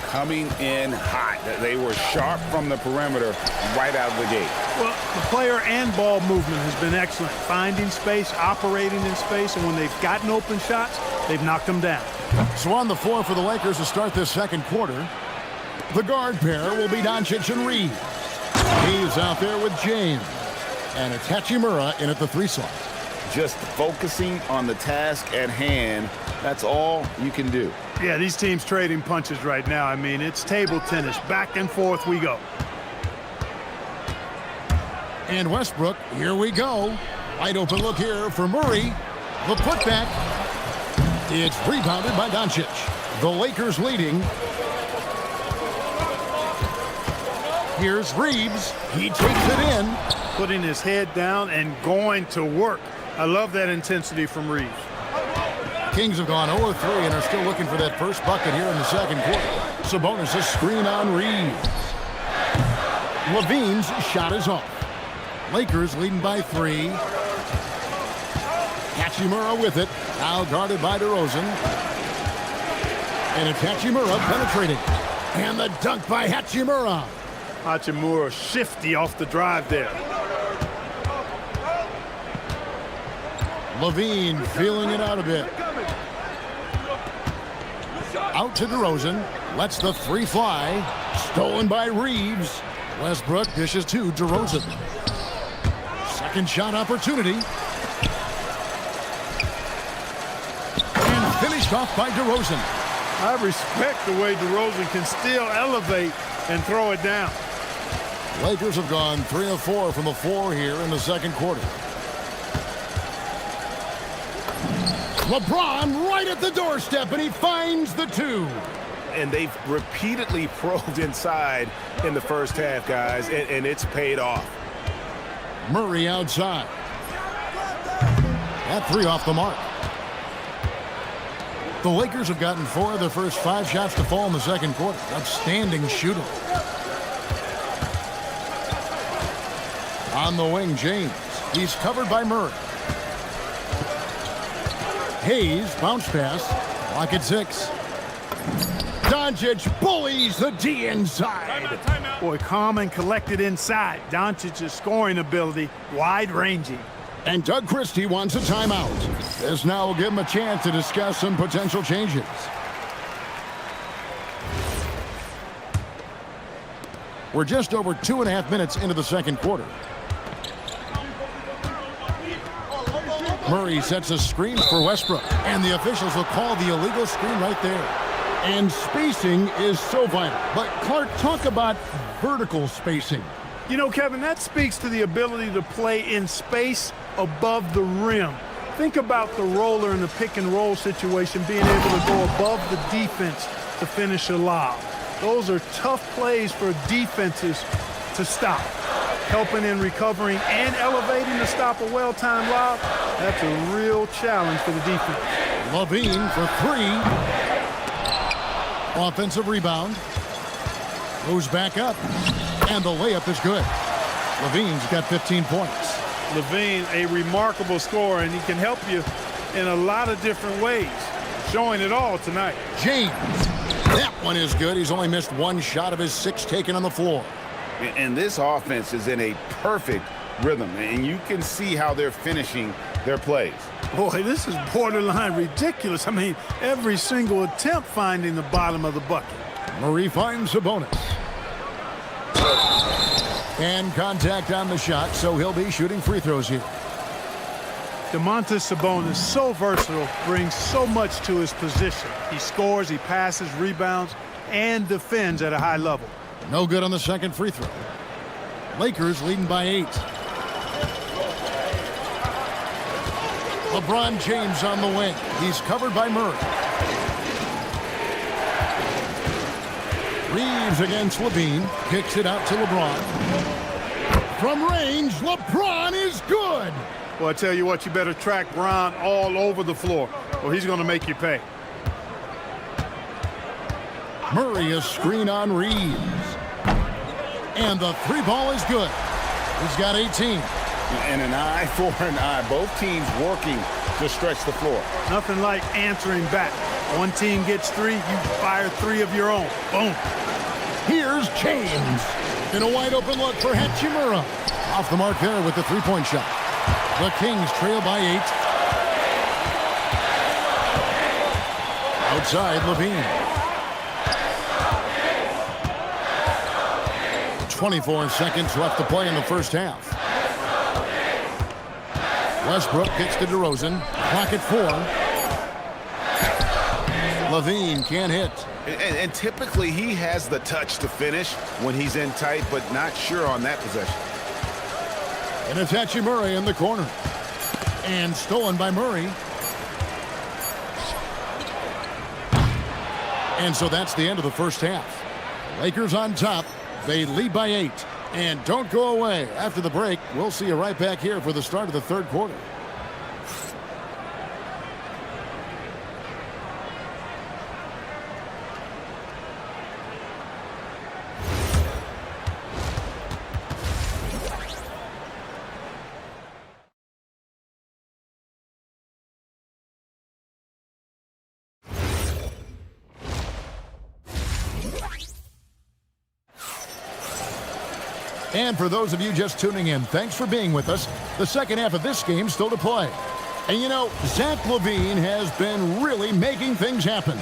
Coming in hot. They were sharp from the perimeter right out of the gate. Well, the player and ball movement has been excellent. Finding space, operating in space, and when they've gotten open shots, they've knocked them down. So on the floor for the Lakers to start this second quarter, the guard pair will be Doncic and Reeves. He's out there with James. And it's Hachimura in at the 3 slot. Just focusing on the task at hand. That's all you can do. Yeah, these teams trading punches right now. I mean, it's table tennis. Back and forth we go. And Westbrook, here we go. Wide open look here for Murray. The putback. It's rebounded by Doncic. The Lakers leading. Here's Reeves. He takes it in. Putting his head down and going to work. I love that intensity from Reeves. Kings have gone 0-3 and are still looking for that first bucket here in the second quarter. Sabonis' screen on Reeves. Levine's shot is off. Lakers leading by 3. Hachimura with it. Now guarded by DeRozan. And it's Hachimura penetrating. And the dunk by Hachimura. Hachimura shifty off the drive there. Levine feeling it out a bit. Out to DeRozan. Lets the 3 fly. Stolen by Reeves. Westbrook dishes to DeRozan. Second shot opportunity. And finished off by DeRozan. I respect the way DeRozan can still elevate and throw it down. Lakers have gone 3 of 4 from the floor here in the second quarter. LeBron right at the doorstep, and he finds the 2. And they've repeatedly probed inside in the first half, guys, and it's paid off. Murray outside. That 3 off the mark. The Lakers have gotten 4 of their first 5 shots to fall in the second quarter. Outstanding shooting. On the wing, James. He's covered by Murray. Hayes, bounce pass. Lock at 6. Doncic bullies the D inside. Boy, calm and collected inside. Doncic's scoring ability, wide-ranging. And Doug Christie wants a timeout. This now will give him a chance to discuss some potential changes. We're just over 2.5 minutes into the second quarter. Murray sets a screen for Westbrook, and the officials will call the illegal screen right there. And spacing is so vital. But Clark, talk about vertical spacing. You know, Kevin, that speaks to the ability to play in space above the rim. Think about the roller in the pick and roll situation being able to go above the defense to finish a lob. Those are tough plays for defenses to stop. Helping in recovering and elevating to stop a well-timed lob, that's a real challenge for the defense. Levine for 3. Offensive rebound. Goes back up. And the layup is good. Levine's got 15 points. Levine, a remarkable scorer, and he can help you in a lot of different ways. Showing it all tonight. James. That one is good. He's only missed one shot of his 6 taken on the floor. And this offense is in a perfect rhythm, and you can see how they're finishing their plays. Boy, this is borderline ridiculous. I mean, every single attempt finding the bottom of the bucket. Murray finds Sabonis. And contact on the shot, so he'll be shooting free throws here. Domantas Sabonis, so versatile, brings so much to his position. He scores, he passes, rebounds, and defends at a high level. No good on the second free throw. Lakers leading by 8. LeBron James on the wing. He's covered by Murray. Reeves against Levine. Kicks it out to LeBron. From range, LeBron is good. Well, I tell you what, you better track Bron all over the floor, or he's going to make you pay. Murray a screen on Reeves. And the 3 ball is good. He's got 18. And an eye for an eye. Both teams working to stretch the floor. Nothing like answering back. One team gets 3, you fire 3 of your own. Boom. Here's James. In a wide open look for Hachimura. Off the mark there with the 3-point shot. The Kings trail by 8. Outside, Levine. 24 seconds left to play in the first half. Westbrook gets to DeRozan. Clock at 4. Levine can't hit. And typically he has the touch to finish when he's in tight, but not sure on that possession. And it's Hachimura in the corner. And stolen by Murray. And so that's the end of the first half. Lakers on top. They lead by 8. And don't go away. After the break, we'll see you right back here for the start of the third quarter. And for those of you just tuning in, thanks for being with us. The second half of this game still to play. And you know, Zach LaVine has been really making things happen.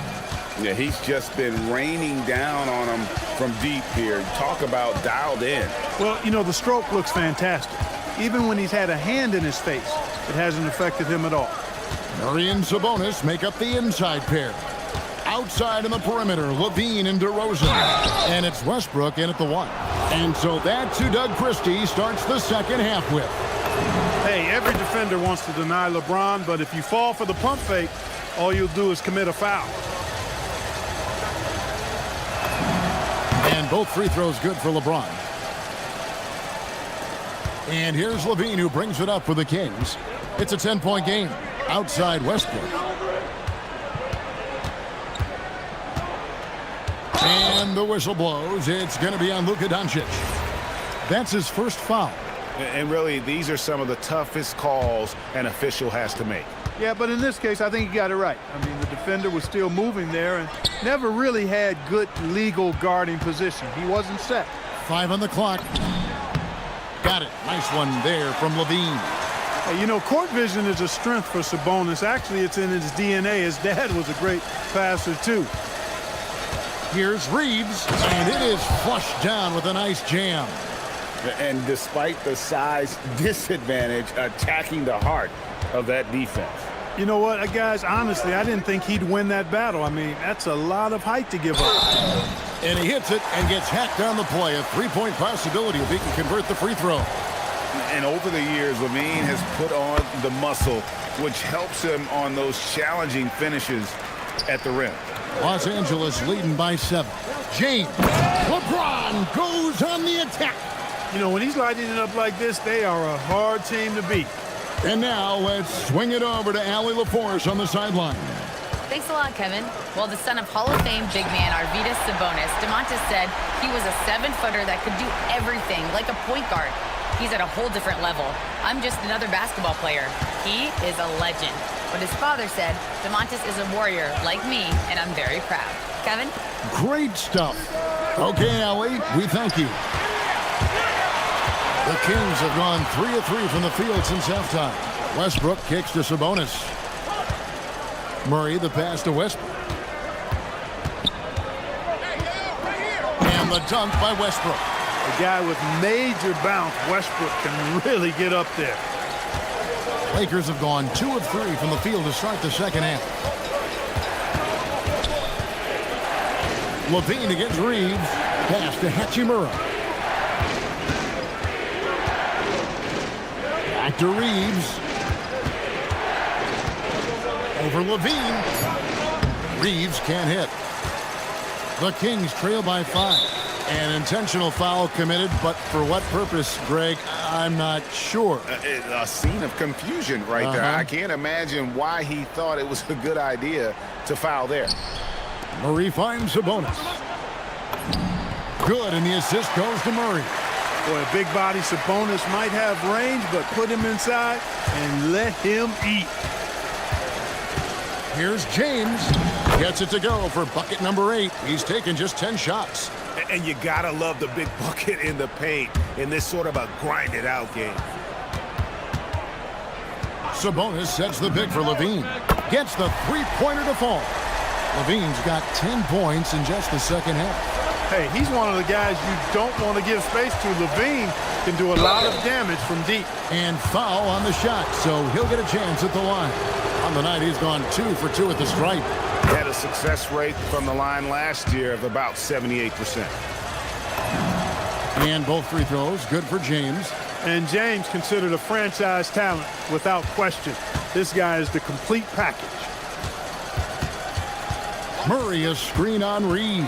Yeah, he's just been raining down on them from deep here. Talk about dialed in. Well, you know, the stroke looks fantastic. Even when he's had a hand in his face, it hasn't affected him at all. Murray and Sabonis make up the inside pair. Outside on the perimeter, Levine and DeRozan. And it's Westbrook in at the 1. And so that's who Doug Christie starts the second half with. Hey, every defender wants to deny LeBron, but if you fall for the pump fake, all you'll do is commit a foul. And both free throws good for LeBron. And here's Levine who brings it up for the Kings. It's a 10-point game. Outside Westbrook. And the whistle blows. It's going to be on Luka Doncic. That's his first foul. And really, these are some of the toughest calls an official has to make. Yeah, but in this case, I think he got it right. I mean, the defender was still moving there and never really had good legal guarding position. He wasn't set. 5 on the clock. Got it. Nice one there from Levine. Hey, you know, court vision is a strength for Sabonis. Actually, it's in his DNA. His dad was a great passer, too. Here's Reeves, and it is flushed down with a nice jam. And despite the size disadvantage, attacking the heart of that defense. You know what, guys, honestly, I didn't think he'd win that battle. I mean, that's a lot of height to give up. And he hits it and gets hacked on the play. A 3-point possibility if he can convert the free throw. And over the years, Levine has put on the muscle, which helps him on those challenging finishes at the rim. Los Angeles leading by 7. James. LeBron goes on the attack. You know, when he's lighting it up like this, they are a hard team to beat. And now let's swing it over to Allie LaForce on the sideline. Thanks a lot, Kevin. Well, the son of Hall of Fame big man Arvydas Sabonis, Domantas said he was a 7-footer that could do everything like a point guard. He's at a whole different level. I'm just another basketball player. He is a legend. But his father said, DeMontis is a warrior like me, and I'm very proud. Kevin? Great stuff. Okay, Allie, we thank you. The Kings have gone 3 of 3 from the field since halftime. Westbrook kicks to Sabonis. Murray the pass to Westbrook. And the dunk by Westbrook. A guy with major bounce, Westbrook, can really get up there. Lakers have gone 2 of 3 from the field to start the second half. Levine against Reeves. Pass to Hachimura. Back to Reeves. Over Levine. Reeves can't hit. The Kings trail by 5. An intentional foul committed, but for what purpose, Greg, I'm not sure. A scene of confusion right there. I can't imagine why he thought it was a good idea to foul there. Murray finds Sabonis. Good, and the assist goes to Murray. Boy, a big body Sabonis might have range, but put him inside and let him eat. Here's James. Gets it to go for bucket number 8. He's taken just 10 shots. And you gotta love the big bucket in the paint in this sort of a grinded out game. Sabonis sets the pick for Levine. Gets the three-pointer to fall. Levine's got 10 points in just the second half. Hey, he's one of the guys you don't want to give space to. Levine can do a lot of damage from deep. And foul on the shot, so he'll get a chance at the line. On the night, he's gone 2 for 2 at the stripe. Had a success rate from the line last year of about 78%. And both free throws, good for James. And James considered a franchise talent without question. This guy is the complete package. Murray a screen on Reeves.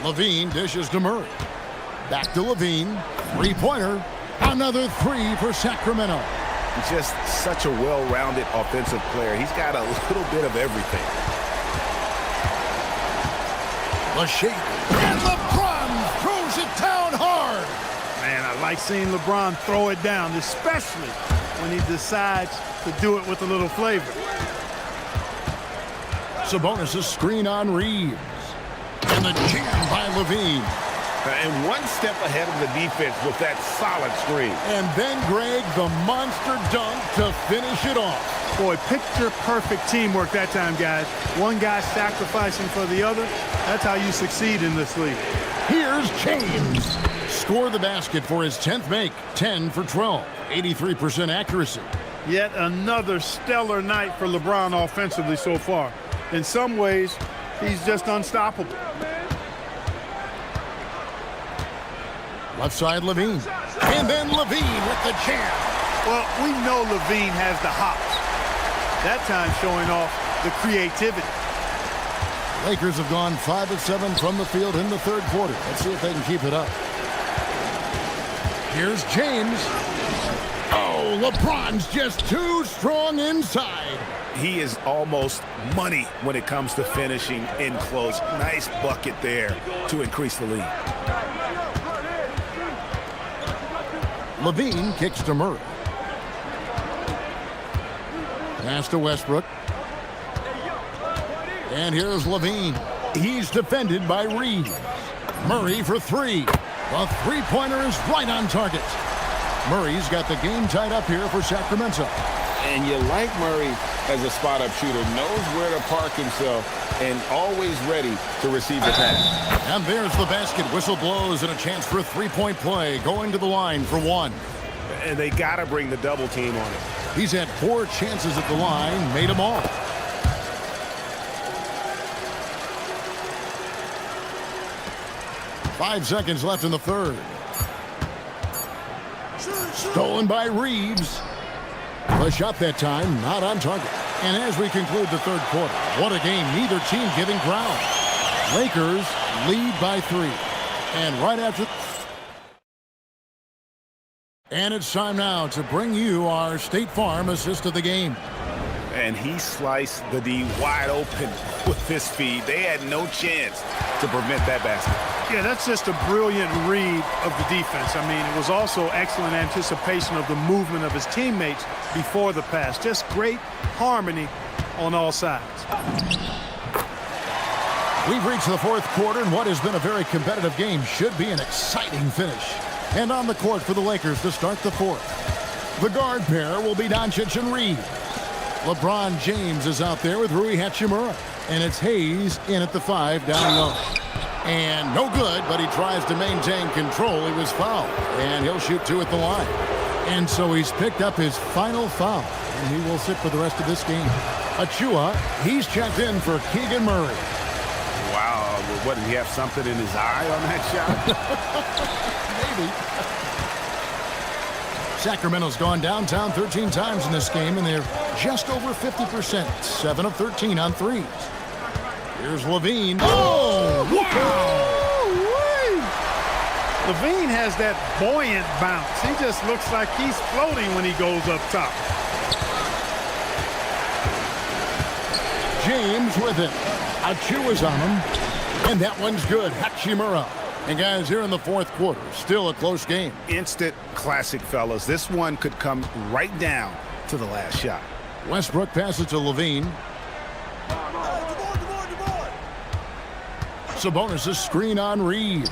Levine dishes to Murray. Back to Levine. Three-pointer. Another 3 for Sacramento. Just such a well-rounded offensive player. He's got a little bit of everything. The shake. And LeBron throws it down hard. Man, I like seeing LeBron throw it down, especially when he decides to do it with a little flavor. Sabonis' screen on Reeves. And the jam by Levine. And one step ahead of the defense with that solid screen. And then, Greg, the monster dunk to finish it off. Boy, picture-perfect teamwork that time, guys. One guy sacrificing for the other. That's how you succeed in this league. Here's James. Score the basket for his 10th make. 10 for 12. 83% accuracy. Yet another stellar night for LeBron offensively so far. In some ways, he's just unstoppable. Left side, Levine. And then Levine with the jam. Well, we know Levine has the hops. That time showing off the creativity. Lakers have gone 5 of 7 from the field in the third quarter. Let's see if they can keep it up. Here's James. Oh, LeBron's just too strong inside. He is almost money when it comes to finishing in close. Nice bucket there to increase the lead. Levine kicks to Murray. Pass to Westbrook. And here's Levine. He's defended by Reeves. Murray for 3. The three-pointer is right on target. Murray's got the game tied up here for Sacramento. And you like Murray as a spot-up shooter. Knows where to park himself and always ready to receive the pass. And there's the basket. Whistle blows and a chance for a three-point play. Going to the line for 1. And they got to bring the double team on it. He's had 4 chances at the line. Made them all. Five seconds left in the third. Stolen by Reeves. The shot that time, not on target. And as we conclude the third quarter, what a game. Neither team giving ground. Lakers lead by 3. And right after... And it's time now to bring you our State Farm assist of the game. And he sliced the D wide open with his feed. They had no chance to prevent that basket. Yeah, that's just a brilliant read of the defense. I mean, it was also excellent anticipation of the movement of his teammates before the pass. Just great harmony on all sides. We've reached the fourth quarter, and what has been a very competitive game should be an exciting finish. And on the court for the Lakers to start the fourth. The guard pair will be Doncic and Reed. LeBron James is out there with Rui Hachimura. And it's Hayes in at the 5 down low. And no good, but he tries to maintain control. He was fouled, and he'll shoot 2 at the line. And so he's picked up his final foul, and he will sit for the rest of this game. Achua, he's checked in for Keegan Murray. Wow, what, did he have something in his eye on that shot? Maybe. Sacramento's gone downtown 13 times in this game, and they're just over 50%, 7 of 13 on threes. Here's Levine. Oh, wow! Levine has that buoyant bounce. He just looks like he's floating when he goes up top. James with it. Achua's on him, and that one's good. Hachimura. And guys, here in the fourth quarter, still a close game. Instant classic, fellas. This one could come right down to the last shot. Westbrook passes to Levine. Sabonis' screen on Reeves.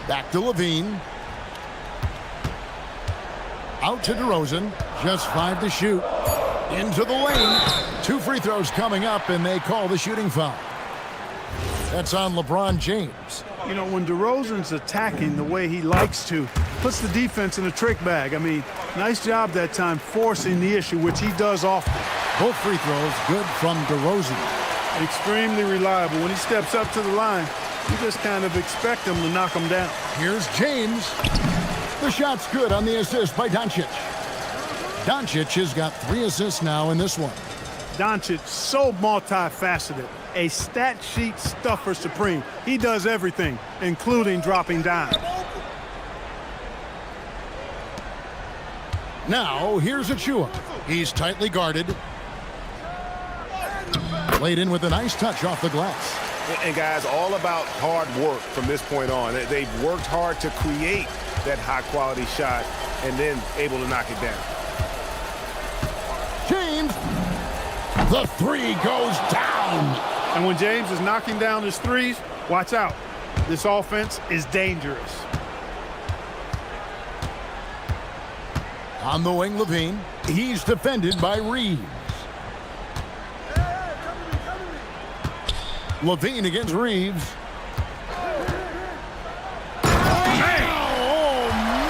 Back to Levine. Out to DeRozan. Just 5 to shoot. Into the lane. 2 free throws coming up, and they call the shooting foul. That's on LeBron James. You know, when DeRozan's attacking the way he likes to, puts the defense in a trick bag. I mean, nice job that time forcing the issue, which he does often. Both free throws good from DeRozan. Extremely reliable. When he steps up to the line, you just kind of expect him to knock him down. Here's James. The shot's good on the assist by Doncic. Doncic has got 3 assists now in this one. Doncic, so multifaceted. A stat sheet stuffer supreme. He does everything, including dropping dimes. Now, here's Achua. He's tightly guarded. Laid in with a nice touch off the glass. And guys, all about hard work from this point on. They've worked hard to create that high-quality shot and then able to knock it down. James. The 3 goes down. And when James is knocking down his threes, watch out. This offense is dangerous. On the wing, Levine. He's defended by Reeves. Levine against Reeves. Oh,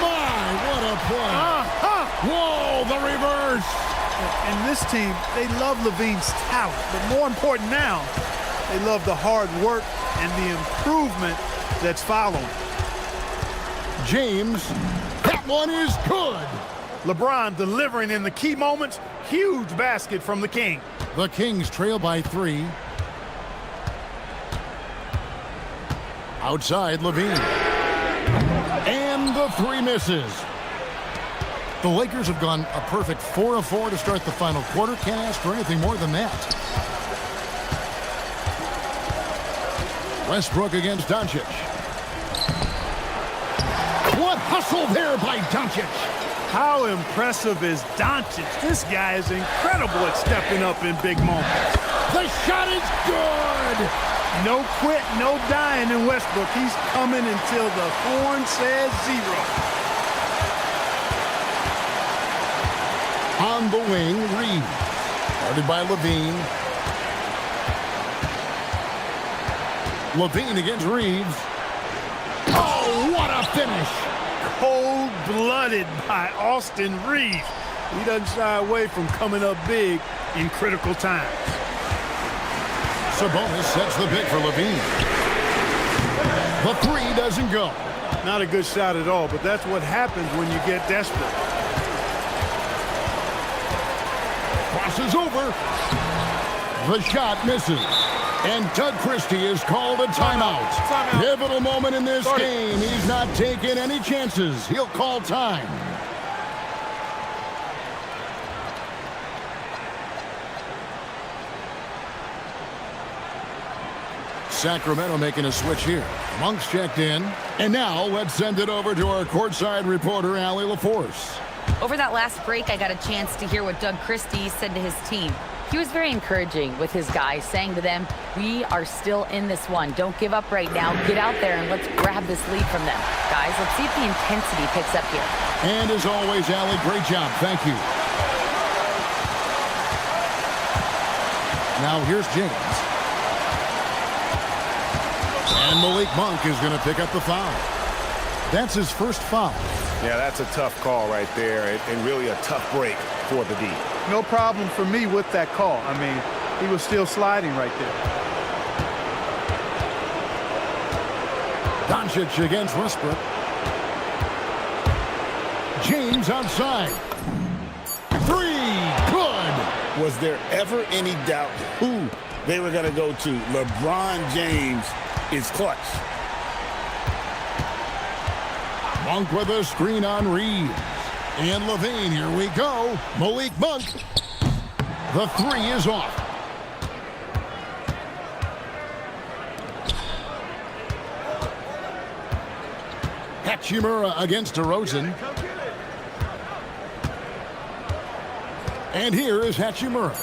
my, what a play. Whoa, the reverse. And this team, they love Levine's talent, but more important now, they love the hard work and the improvement that's following. James, that one is good. LeBron delivering in the key moments. Huge basket from the King. The Kings trail by 3. Outside, Levine. And the 3 misses. The Lakers have gone a perfect 4 of 4 to start the final quarter. Can't ask for anything more than that. Westbrook against Doncic. What hustle there by Doncic. How impressive is Doncic? This guy is incredible at stepping up in big moments. The shot is good. No quit, no dying in Westbrook. He's coming until the horn says 0. On the wing, Reed. Guarded by Levine. Levine against Reeves. Oh, what a finish. Cold-blooded by Austin Reeves. He doesn't shy away from coming up big in critical times. Sabonis sets the pick for Levine. The 3 doesn't go. Not a good shot at all, but that's what happens when you get desperate. Crosses over. The shot misses. And Doug Christie is called a timeout. Pivotal moment in this game. He's not taking any chances. He'll call time. Sacramento making a switch here. Monk's checked in. And now let's send it over to our courtside reporter, Allie LaForce. Over that last break, I got a chance to hear what Doug Christie said to his team. He was very encouraging with his guys, saying to them, we are still in this one. Don't give up right now. Get out there and let's grab this lead from them. Guys, let's see if the intensity picks up here. And as always, Allie, great job. Thank you. Now here's James. And Malik Monk is going to pick up the foul. That's his first foul. Yeah, that's a tough call right there, and really a tough break for the D. No problem for me with that call. I mean, he was still sliding right there. Doncic against Westbrook. James outside. Three, good. Was there ever any doubt who they were going to go to? LeBron James is clutch. Monk with a screen on Reeves. And Levine, here we go. Malik Monk. The three is off. Hachimura against DeRozan. And here is Hachimura.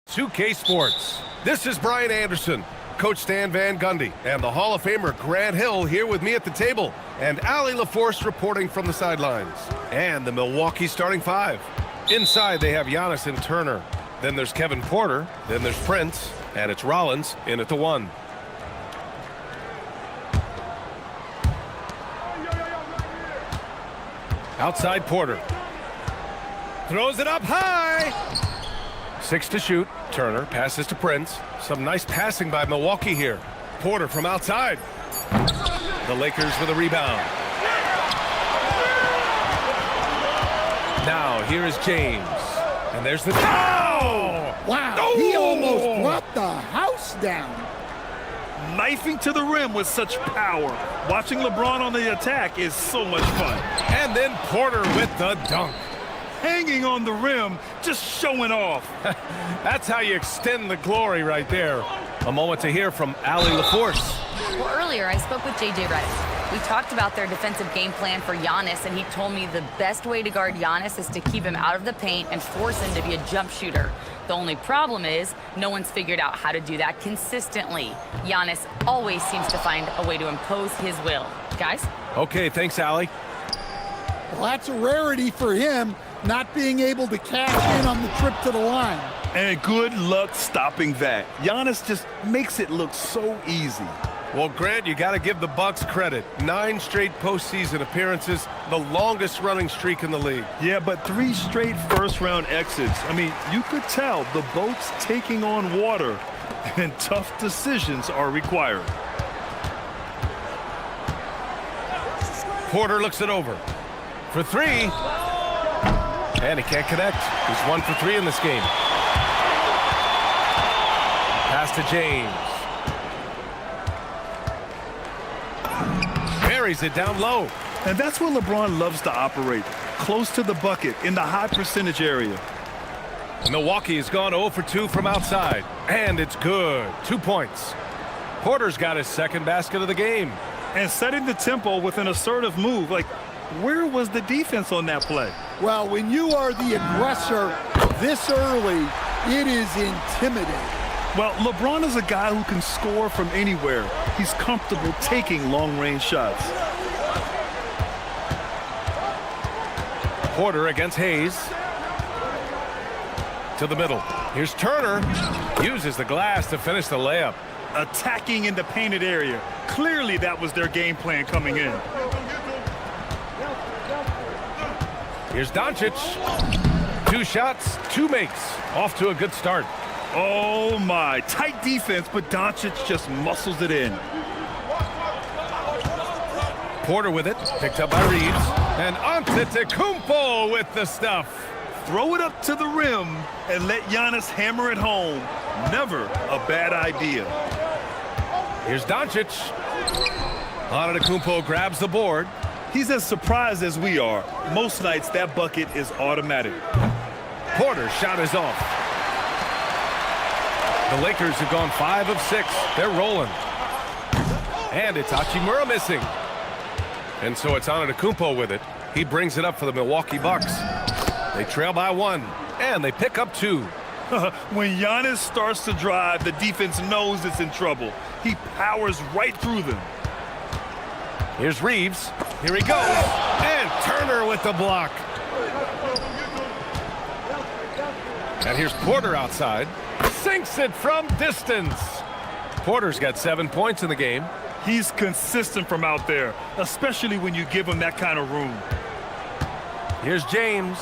2K Sports. This is Brian Anderson, Coach Stan Van Gundy, and the Hall of Famer Grant Hill here with me at the table, and Allie LaForce reporting from the sidelines. And the Milwaukee starting five. Inside, they have Giannis and Turner. Then there's Kevin Porter. Then there's Prince. And it's Rollins in at the one. Outside Porter. Throws it up high. 6 to shoot. Turner passes to Prince. Some nice passing by Milwaukee here. Porter from outside. The Lakers with a rebound. Now here is James. And there's the... Oh! Wow, Oh! he almost brought the house down. Knifing to the rim with such power. Watching LeBron on the attack is so much fun. And then Porter with the dunk. Hanging on the rim, just showing off. That's how you extend the glory right there. A moment to hear from Allie LaForce. Well, earlier I spoke with JJ Redick. We talked about their defensive game plan for Giannis, and he told me the best way to guard Giannis is to keep him out of the paint and force him to be a jump shooter. The only problem is no one's figured out how to do that consistently. Giannis always seems to find a way to impose his will. Guys? Okay, thanks, Allie. Well, that's a rarity for him, not being able to cash in on the trip to the line. And good luck stopping that. Giannis just makes it look so easy. Well, Grant, you got to give the Bucks credit. 9 straight postseason appearances, the longest running streak in the league. Yeah, but 3 straight first-round exits. I mean, you could tell the boat's taking on water, and tough decisions are required. Porter looks it over for 3. And he can't connect. He's 1 for 3 in this game. Pass to James. Buries it down low. And that's where LeBron loves to operate, close to the bucket in the high percentage area. Milwaukee has gone 0 for 2 from outside. And it's good. 2 points. Porter's got his second basket of the game. And setting the tempo with an assertive move. Like, where was the defense on that play? Well, when you are the aggressor this early, it is intimidating. Well, LeBron is a guy who can score from anywhere. He's comfortable taking long-range shots. Porter against Hayes. To the middle. Here's Turner. Uses the glass to finish the layup. Attacking in the painted area. Clearly that was their game plan coming in. Here's Doncic. 2 shots, 2 makes. Off to a good start. Oh my, tight defense, but Doncic just muscles it in. Porter with it, picked up by Reeves. And Antetokounmpo with the stuff. Throw it up to the rim and let Giannis hammer it home. Never a bad idea. Here's Doncic. Antetokounmpo grabs the board. He's as surprised as we are. Most nights that bucket is automatic. Porter's shot is off. The Lakers have gone 5 of 6. They're rolling. And it's Hachimura missing. And so it's Antetokounmpo with it. He brings it up for the Milwaukee Bucks. They trail by 1, and they pick up 2. When Giannis starts to drive, the defense knows it's in trouble. He powers right through them. Here's Reeves. Here he goes. And Turner with the block. And here's Porter outside. Sinks it from distance. Porter's got 7 points in the game. He's consistent from out there, especially when you give him that kind of room. Here's James.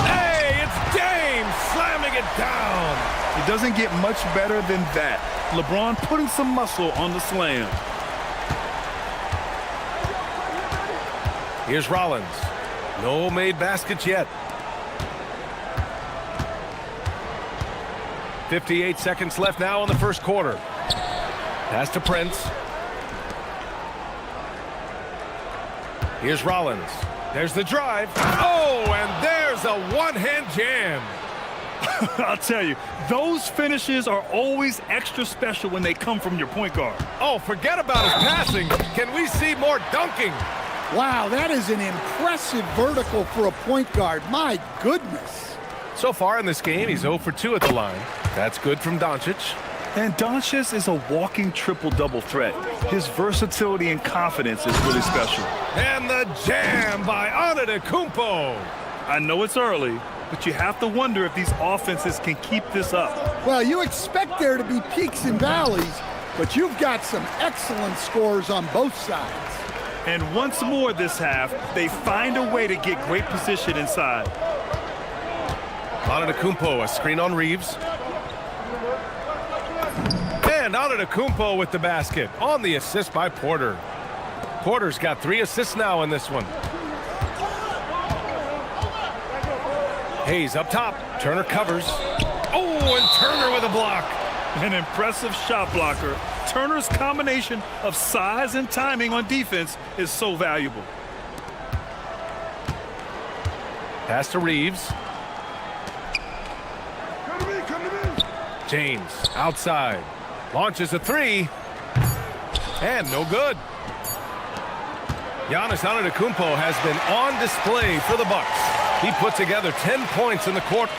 Hey, it's James slamming it down. It doesn't get much better than that. LeBron putting some muscle on the slam. Here's Rollins. No made baskets yet. 58 seconds left now in the first quarter. Pass to Prince. Here's Rollins. There's the drive. Oh, and there's a one-hand jam. I'll tell you, those finishes are always extra special when they come from your point guard. Oh, forget about his passing. Can we see more dunking? Wow, that is an impressive vertical for a point guard. My goodness. So far in this game, he's 0 for 2 at the line. That's good from Doncic. And Doncic is a walking triple-double threat. His versatility and confidence is really special. And the jam by Antetokounmpo. I know it's early, but you have to wonder if these offenses can keep this up. Well, you expect there to be peaks and valleys, but you've got some excellent scores on both sides. And once more this half, they find a way to get great position inside. Antetokounmpo, a screen on Reeves. And Antetokounmpo with the basket on the assist by Porter. Porter's got 3 assists now in this one. Hayes up top. Turner covers. Oh, and Turner with a block. An impressive shot blocker. Turner's combination of size and timing on defense is so valuable. Pass to Reeves. James outside. Launches a 3. And no good. Giannis Antetokounmpo has been on display for the Bucks. He put together 10 points in the quarter.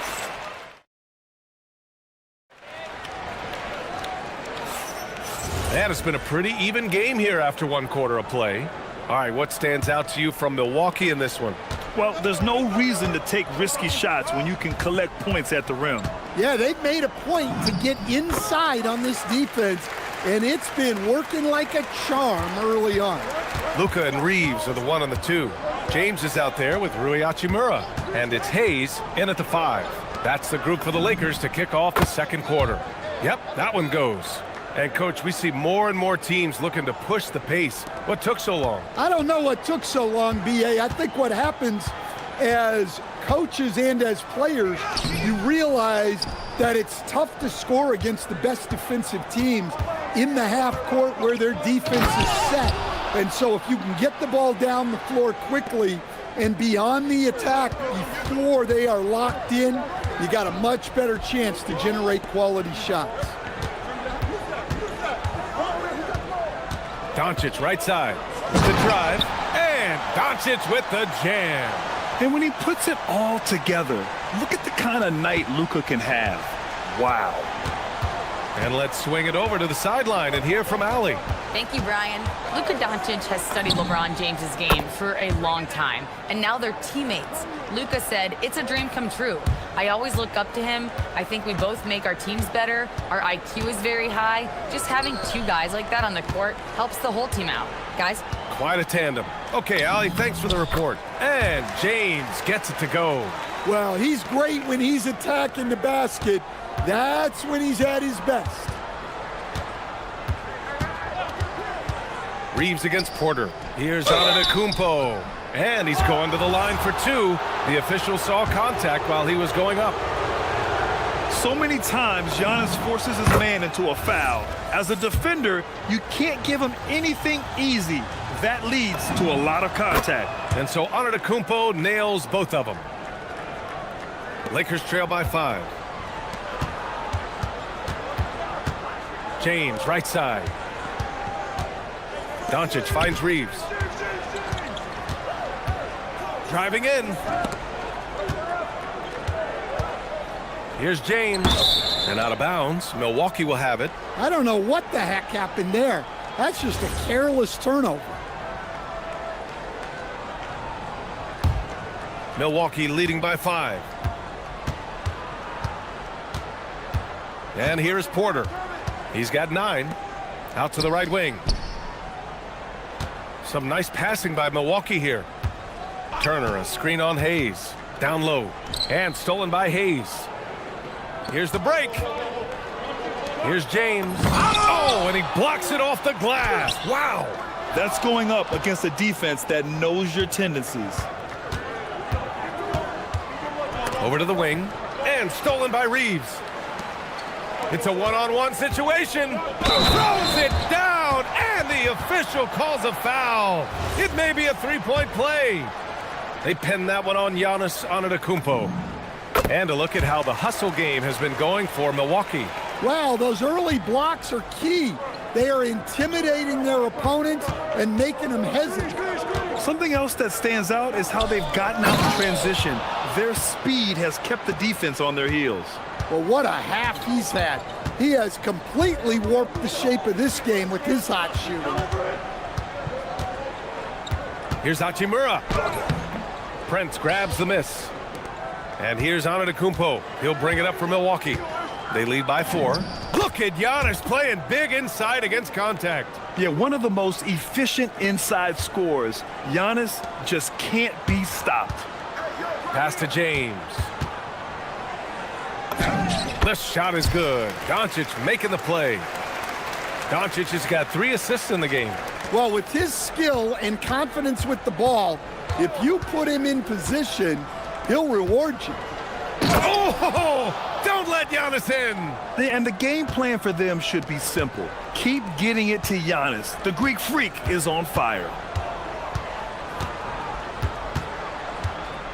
And it's been a pretty even game here after 1 quarter of play. All right, what stands out to you from Milwaukee in this one? Well, there's no reason to take risky shots when you can collect points at the rim. Yeah, they've made a point to get inside on this defense, and it's been working like a charm early on. Luka and Reeves are the 1 and the 2. James is out there with Rui Hachimura, and it's Hayes in at the 5. That's the group for the Lakers to kick off the second quarter. Yep, that one goes. And, Coach, we see more and more teams looking to push the pace. What took so long? I don't know what took so long, B.A. I think what happens as coaches and as players, you realize that it's tough to score against the best defensive teams in the half court where their defense is set. And so if you can get the ball down the floor quickly and be on the attack before they are locked in, you got a much better chance to generate quality shots. Doncic right side. The drive. And Doncic with the jam. And when he puts it all together, look at the kind of night Luka can have. Wow. And let's swing it over to the sideline and hear from Allie. Thank you, Brian. Luka Doncic has studied LeBron James's game for a long time, and now they're teammates. Luka said, "It's a dream come true. I always look up to him. I think we both make our teams better. Our IQ is very high. Just having 2 guys like that on the court helps the whole team out." Guys? Quite a tandem. Okay, Allie, thanks for the report. And James gets it to go. Well, he's great when he's attacking the basket. That's when he's at his best. Reeves against Porter. Here's Antetokounmpo. And he's going to the line for 2. The official saw contact while he was going up. So many times, Giannis forces his man into a foul. As a defender, you can't give him anything easy. That leads to a lot of contact. And so Antetokounmpo nails both of them. Lakers trail by 5. James, right side. Doncic finds Reeves. Driving in. Here's James. And out of bounds. Milwaukee will have it. I don't know what the heck happened there. That's just a careless turnover. Milwaukee leading by 5. And here's Porter. He's got 9. Out to the right wing. Some nice passing by Milwaukee here. Turner, a screen on Hayes. Down low. And stolen by Hayes. Here's the break. Here's James. Oh, and he blocks it off the glass. Wow. That's going up against a defense that knows your tendencies. Over to the wing. And stolen by Reeves. It's a one-on-one situation. Throws it down, and the official calls a foul. It may be a 3-point play. They pinned that one on Giannis Antetokounmpo. And a look at how the hustle game has been going for Milwaukee. Wow, those early blocks are key. They are intimidating their opponents and making them hesitate. Something else that stands out is how they've gotten out in transition. Their speed has kept the defense on their heels. Well, what a half he's had. He has completely warped the shape of this game with his hot shooting. Here's Hachimura. Prince grabs the miss. And here's Antetokounmpo. He'll bring it up for Milwaukee. They lead by 4. Look at Giannis playing big inside against contact. Yeah, one of the most efficient inside scorers. Giannis just can't be stopped. Pass to James. This shot is good. Doncic making the play. Doncic has got 3 assists in the game. Well, with his skill and confidence with the ball, if you put him in position, he'll reward you. Oh, don't let Giannis in. And the game plan for them should be simple. Keep getting it to Giannis. The Greek freak is on fire.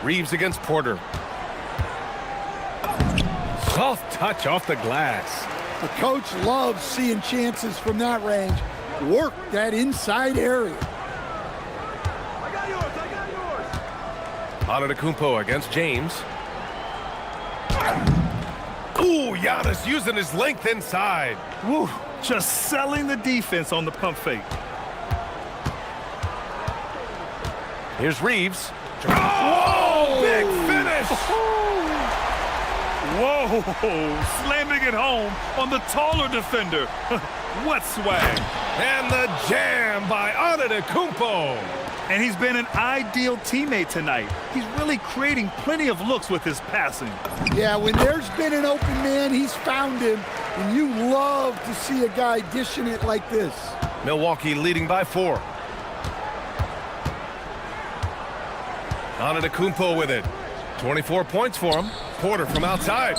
Reeves against Porter. Soft touch off the glass. The coach loves seeing chances from that range. Work that inside area. Antetokounmpo against James. Ooh, Giannis using his length inside. Woo, just selling the defense on the pump fake. Here's Reeves. Oh, big finish. Whoa, slamming it home on the taller defender. What swag. And the jam by Antetokounmpo. And he's been an ideal teammate tonight. He's really creating plenty of looks with his passing. Yeah, when there's been an open man, he's found him. And you love to see a guy dishing it like this. Milwaukee leading by 4. Antetokounmpo with it. 24 points for him. Porter from outside.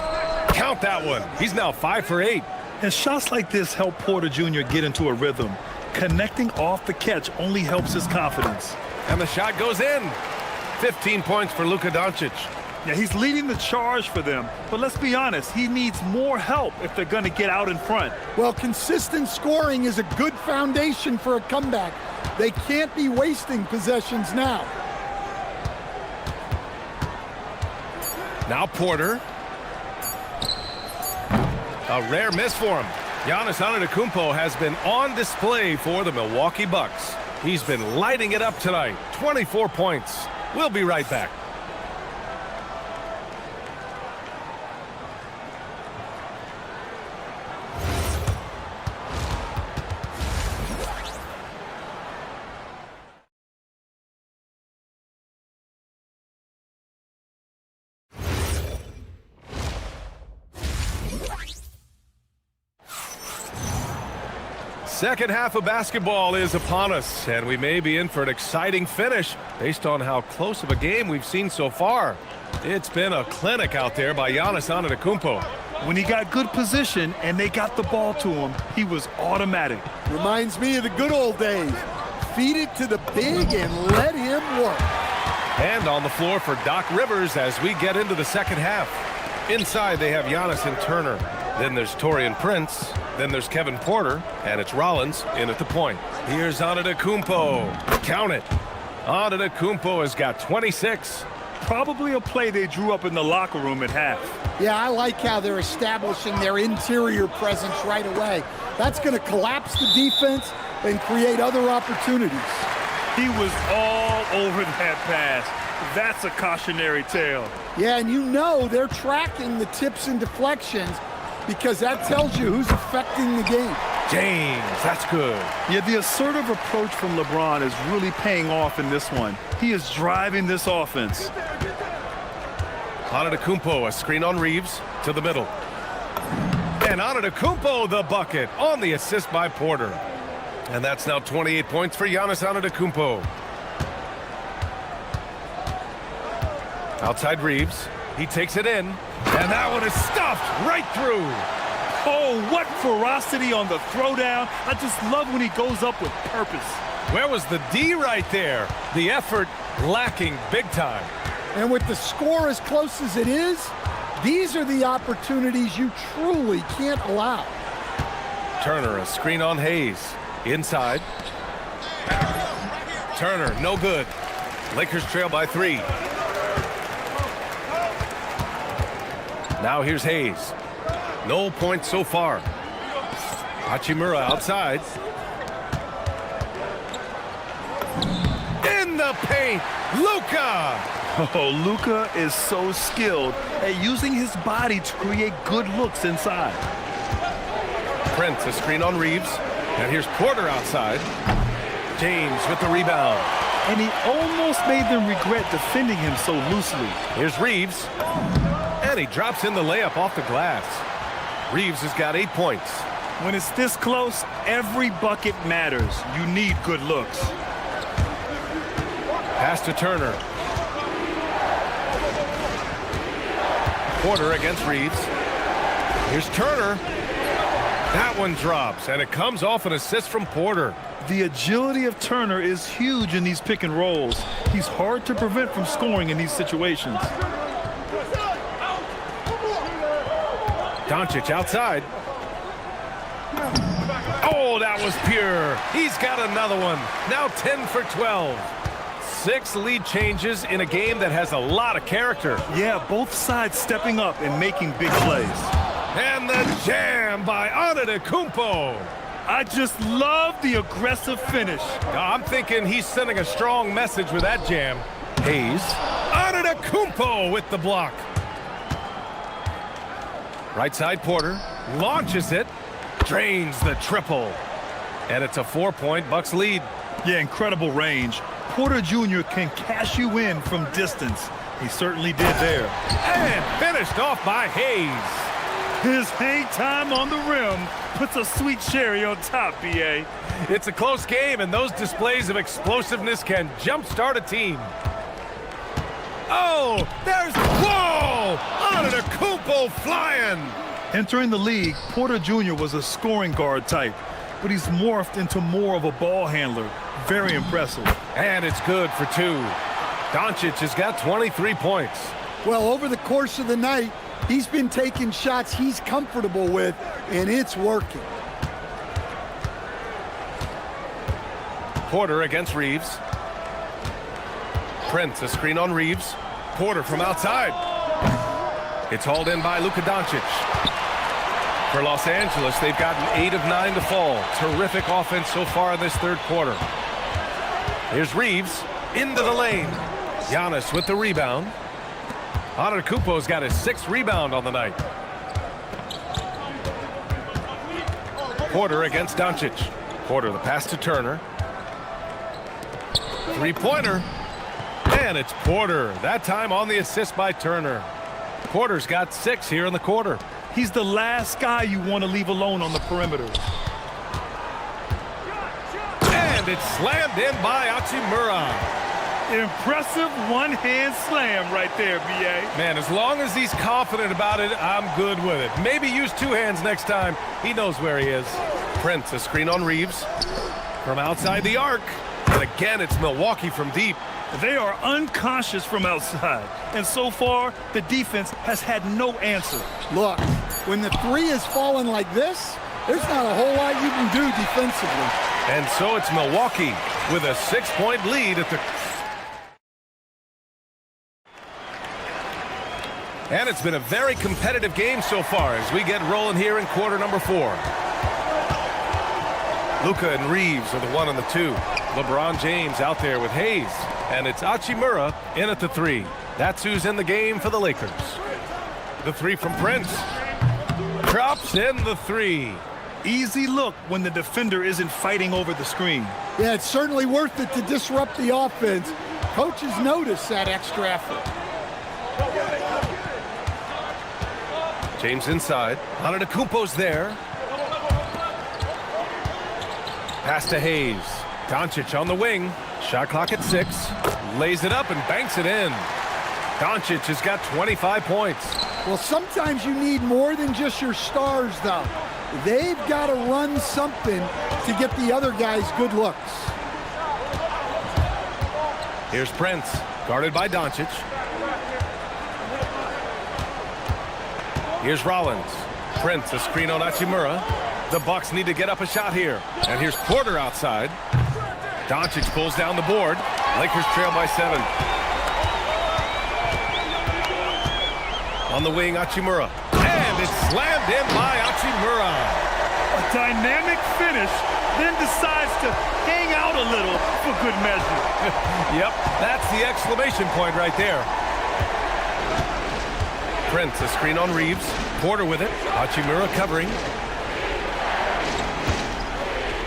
Count that one. He's now 5 for 8. And shots like this help Porter Jr. get into a rhythm. Connecting off the catch only helps his confidence. And the shot goes in. 15 points for Luka Doncic. Yeah, he's leading the charge for them. But let's be honest, he needs more help if they're going to get out in front. Well, consistent scoring is a good foundation for a comeback. They can't be wasting possessions now. Now Porter. A rare miss for him. Giannis Antetokounmpo has been on display for the Milwaukee Bucks. He's been lighting it up tonight. 24 points. We'll be right back. Second half of basketball is upon us, and we may be in for an exciting finish based on how close of a game we've seen so far. It's been a clinic out there by Giannis Antetokounmpo. When he got good position and they got the ball to him, he was automatic. Reminds me of the good old days. Feed it to the big and let him work. And on the floor for Doc Rivers as we get into the second half. Inside they have Giannis and Turner. Then there's Taurean Prince. Then there's Kevin Porter, and it's Rollins in at the point. Here's Antetokounmpo. Count it. Antetokounmpo has got 26. Probably a play they drew up in the locker room at half. Yeah, I like how they're establishing their interior presence right away. That's going to collapse the defense and create other opportunities. He was all over that pass. That's a cautionary tale. Yeah, and you know they're tracking the tips and deflections because that tells you who's affecting the game. James, that's good. Yeah, the assertive approach from LeBron is really paying off in this one. He is driving this offense. Antetokounmpo, a screen on Reeves to the middle. And Antetokounmpo, the bucket on the assist by Porter. And that's now 28 points for Giannis Antetokounmpo. Outside Reeves. He takes it in. And that one is stuffed right through. Oh, what ferocity on the throwdown. I just love when he goes up with purpose. Where was the D right there? The effort lacking big time. And with the score as close as it is, these are the opportunities you truly can't allow. Turner, a screen on Hayes. Inside. Turner, no good. Lakers trail by 3. Now here's Hayes. No points so far. Hachimura outside. In the paint, Luka! Oh, Luka is so skilled at using his body to create good looks inside. Prince, a screen on Reeves. And here's Porter outside. James with the rebound. And he almost made them regret defending him so loosely. Here's Reeves. And he drops in the layup off the glass. Reeves has got 8 points. When it's this close, every bucket matters. You need good looks. Pass to Turner. Porter against Reeves. Here's Turner. That one drops, and it comes off an assist from Porter. The agility of Turner is huge in these pick and rolls. He's hard to prevent from scoring in these situations. Doncic outside. Oh, that was pure. He's got another one. Now 10 for 12. 6 lead changes in a game that has a lot of character. Yeah, both sides stepping up and making big plays. And the jam by Antetokounmpo. I just love the aggressive finish. I'm thinking he's sending a strong message with that jam. Hayes. Antetokounmpo with the block. Right side Porter. Launches it. Drains the triple. And it's a 4-point Bucks lead. Yeah, incredible range. Porter Jr. can cash you in from distance. He certainly did there. And finished off by Hayes. His hang time on the rim puts a sweet cherry on top, B.A. It's a close game, and those displays of explosiveness can jumpstart a team. Oh, there's... Whoa! Antetokounmpo flying! Entering the league, Porter Jr. was a scoring guard type, but he's morphed into more of a ball handler. Very impressive. And it's good for 2. Doncic has got 23 points. Well, over the course of the night, he's been taking shots he's comfortable with, and it's working. Porter against Reeves. Prince, a screen on Reeves. Porter from outside. It's hauled in by Luka Doncic. For Los Angeles, they've gotten 8 of 9 to fall. Terrific offense so far in this third quarter. Here's Reeves into the lane. Giannis with the rebound. Antetokounmpo's got his 6th rebound on the night. Porter against Doncic. Porter, the pass to Turner. 3-pointer. And it's Porter. That time on the assist by Turner. Porter's got 6 here in the quarter. He's the last guy you want to leave alone on the perimeter. And it's slammed in by Hachimura. Impressive one-hand slam right there, B.A. Man, as long as he's confident about it, I'm good with it. Maybe use 2 hands next time. He knows where he is. Prince, a screen on Reeves. From outside the arc. And again, it's Milwaukee from deep. They are unconscious from outside. And so far, the defense has had no answer. Look, when the 3 is falling like this, there's not a whole lot you can do defensively. And so it's Milwaukee with a 6-point lead at the... And it's been a very competitive game so far as we get rolling here in quarter number 4. Luka and Reeves are the 1 and the 2. LeBron James out there with Hayes. And it's Hachimura in at the 3. That's who's in the game for the Lakers. The 3 from Prince. Drops in the 3. Easy look when the defender isn't fighting over the screen. Yeah, it's certainly worth it to disrupt the offense. Coaches notice that extra effort. James inside. Antetokounmpo's there. Pass to Hayes. Doncic on the wing. Shot clock at 6. Lays it up and banks it in. Doncic has got 25 points. Well, sometimes you need more than just your stars, though. They've got to run something to get the other guys good looks. Here's Prince, guarded by Doncic. Here's Rollins. Prince, a screen on Hachimura. The Bucks need to get up a shot here. And here's Porter outside. Doncic pulls down the board. Lakers trail by 7. On the wing, Hachimura. And it's slammed in by Hachimura. A dynamic finish, then decides to hang out a little for good measure. Yep, that's the exclamation point right there. Prince, a screen on Reeves. Porter with it. Hachimura covering.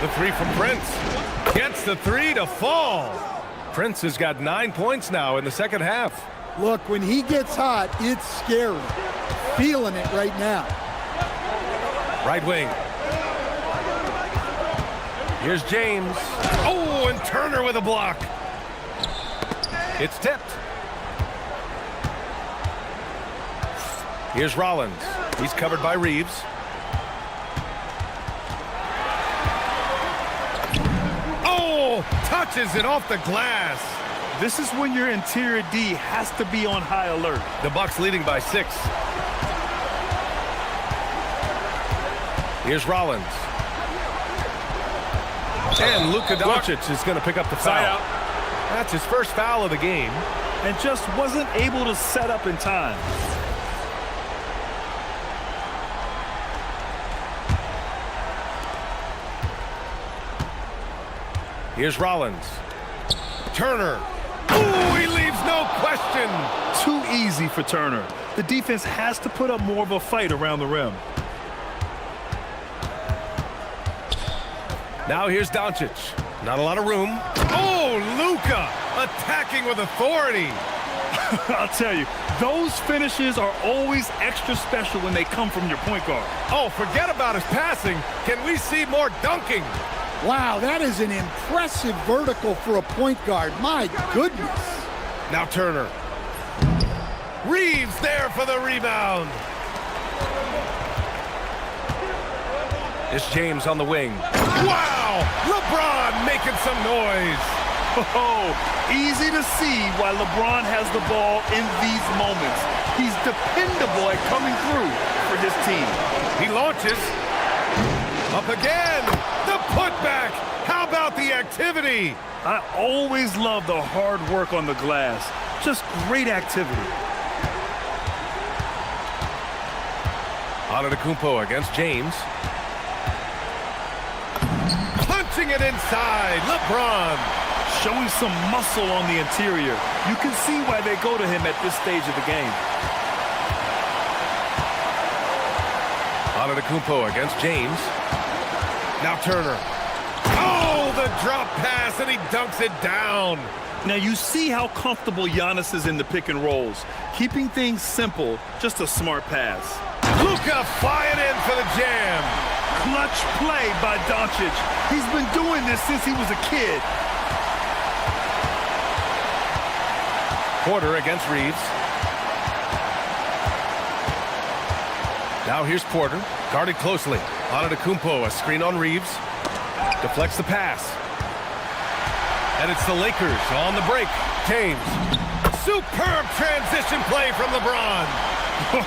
The three from Prince. Gets the three to fall. Prince has got 9 points now in the second half. Look, when he gets hot, it's scary. Feeling it right now. Right wing. Here's James. Oh, and Turner with a block. It's tipped. Here's Rollins. He's covered by Reeves. Oh, touches it off the glass. This is when your interior D has to be on high alert. The Bucks leading by 6. Here's Rollins. And Luka Doncic is going to pick up the foul. That's his first foul of the game. And just wasn't able to set up in time. Here's Rollins. Turner. Ooh, he leaves no question. Too easy for Turner. The defense has to put up more of a fight around the rim. Now here's Doncic. Not a lot of room. Oh, Luka attacking with authority. I'll tell you, those finishes are always extra special when they come from your point guard. Oh, forget about his passing. Can we see more dunking? Wow, that is an impressive vertical for a point guard. My goodness. Now Turner. Reeves there for the rebound. It's James on the wing. Wow! LeBron making some noise. Oh, easy to see why LeBron has the ball in these moments. He's dependable at coming through for his team. He launches. Up again. The putback. How about the activity? I always love the hard work on the glass. Just great activity. Antetokounmpo against James. Punching it inside. LeBron. Showing some muscle on the interior. You can see why they go to him at this stage of the game. Antetokounmpo against James. Now Turner. Oh, the drop pass, and he dunks it down. Now you see how comfortable Giannis is in the pick and rolls. Keeping things simple, just a smart pass. Luka flying in for the jam. Clutch play by Doncic. He's been doing this since he was a kid. Porter against Reeves. Now here's Porter, guarded closely. Antetokounmpo, a screen on Reeves. Deflects the pass. And it's the Lakers on the break. James. Superb transition play from LeBron.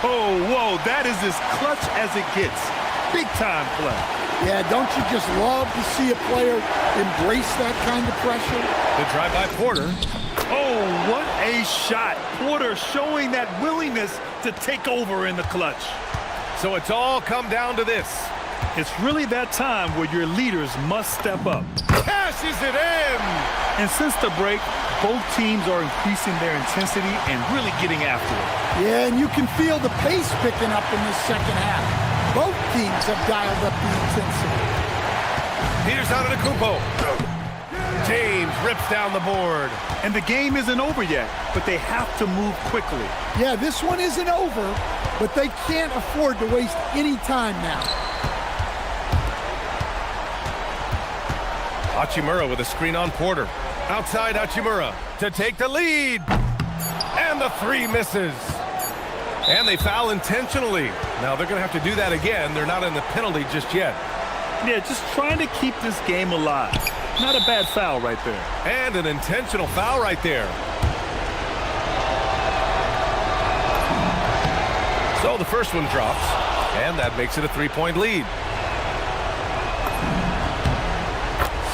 Whoa, that is as clutch as it gets. Big time play. Yeah, don't you just love to see a player embrace that kind of pressure? The drive by Porter. Oh, what a shot. Porter showing that willingness to take over in the clutch. So it's all come down to this. It's really that time where your leaders must step up. Cashes it in! And since the break, both teams are increasing their intensity and really getting after it. Yeah, and you can feel the pace picking up in this second half. Both teams have dialed up the intensity. Here's Antetokounmpo. James rips down the board. And the game isn't over yet, but they have to move quickly. Yeah, this one isn't over, but they can't afford to waste any time now. Hachimura with a screen on Porter. Outside Hachimura to take the lead. And the three misses. And they foul intentionally. Now they're going to have to do that again. They're not in the penalty just yet. Yeah, just trying to keep this game alive. Not a bad foul right there. And an intentional foul right there. So the first one drops, and that makes it a three-point lead.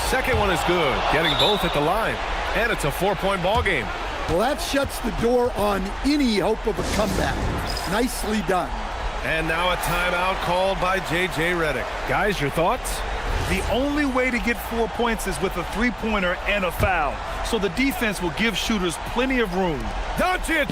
Second one is good, getting both at the line, and it's a four-point ball game. Well, that shuts the door on any hope of a comeback. Nicely done. And now a timeout called by J.J. Redick. Guys, your thoughts? The only way to get 4 points is with a three-pointer and a foul. So the defense will give shooters plenty of room. Doncic!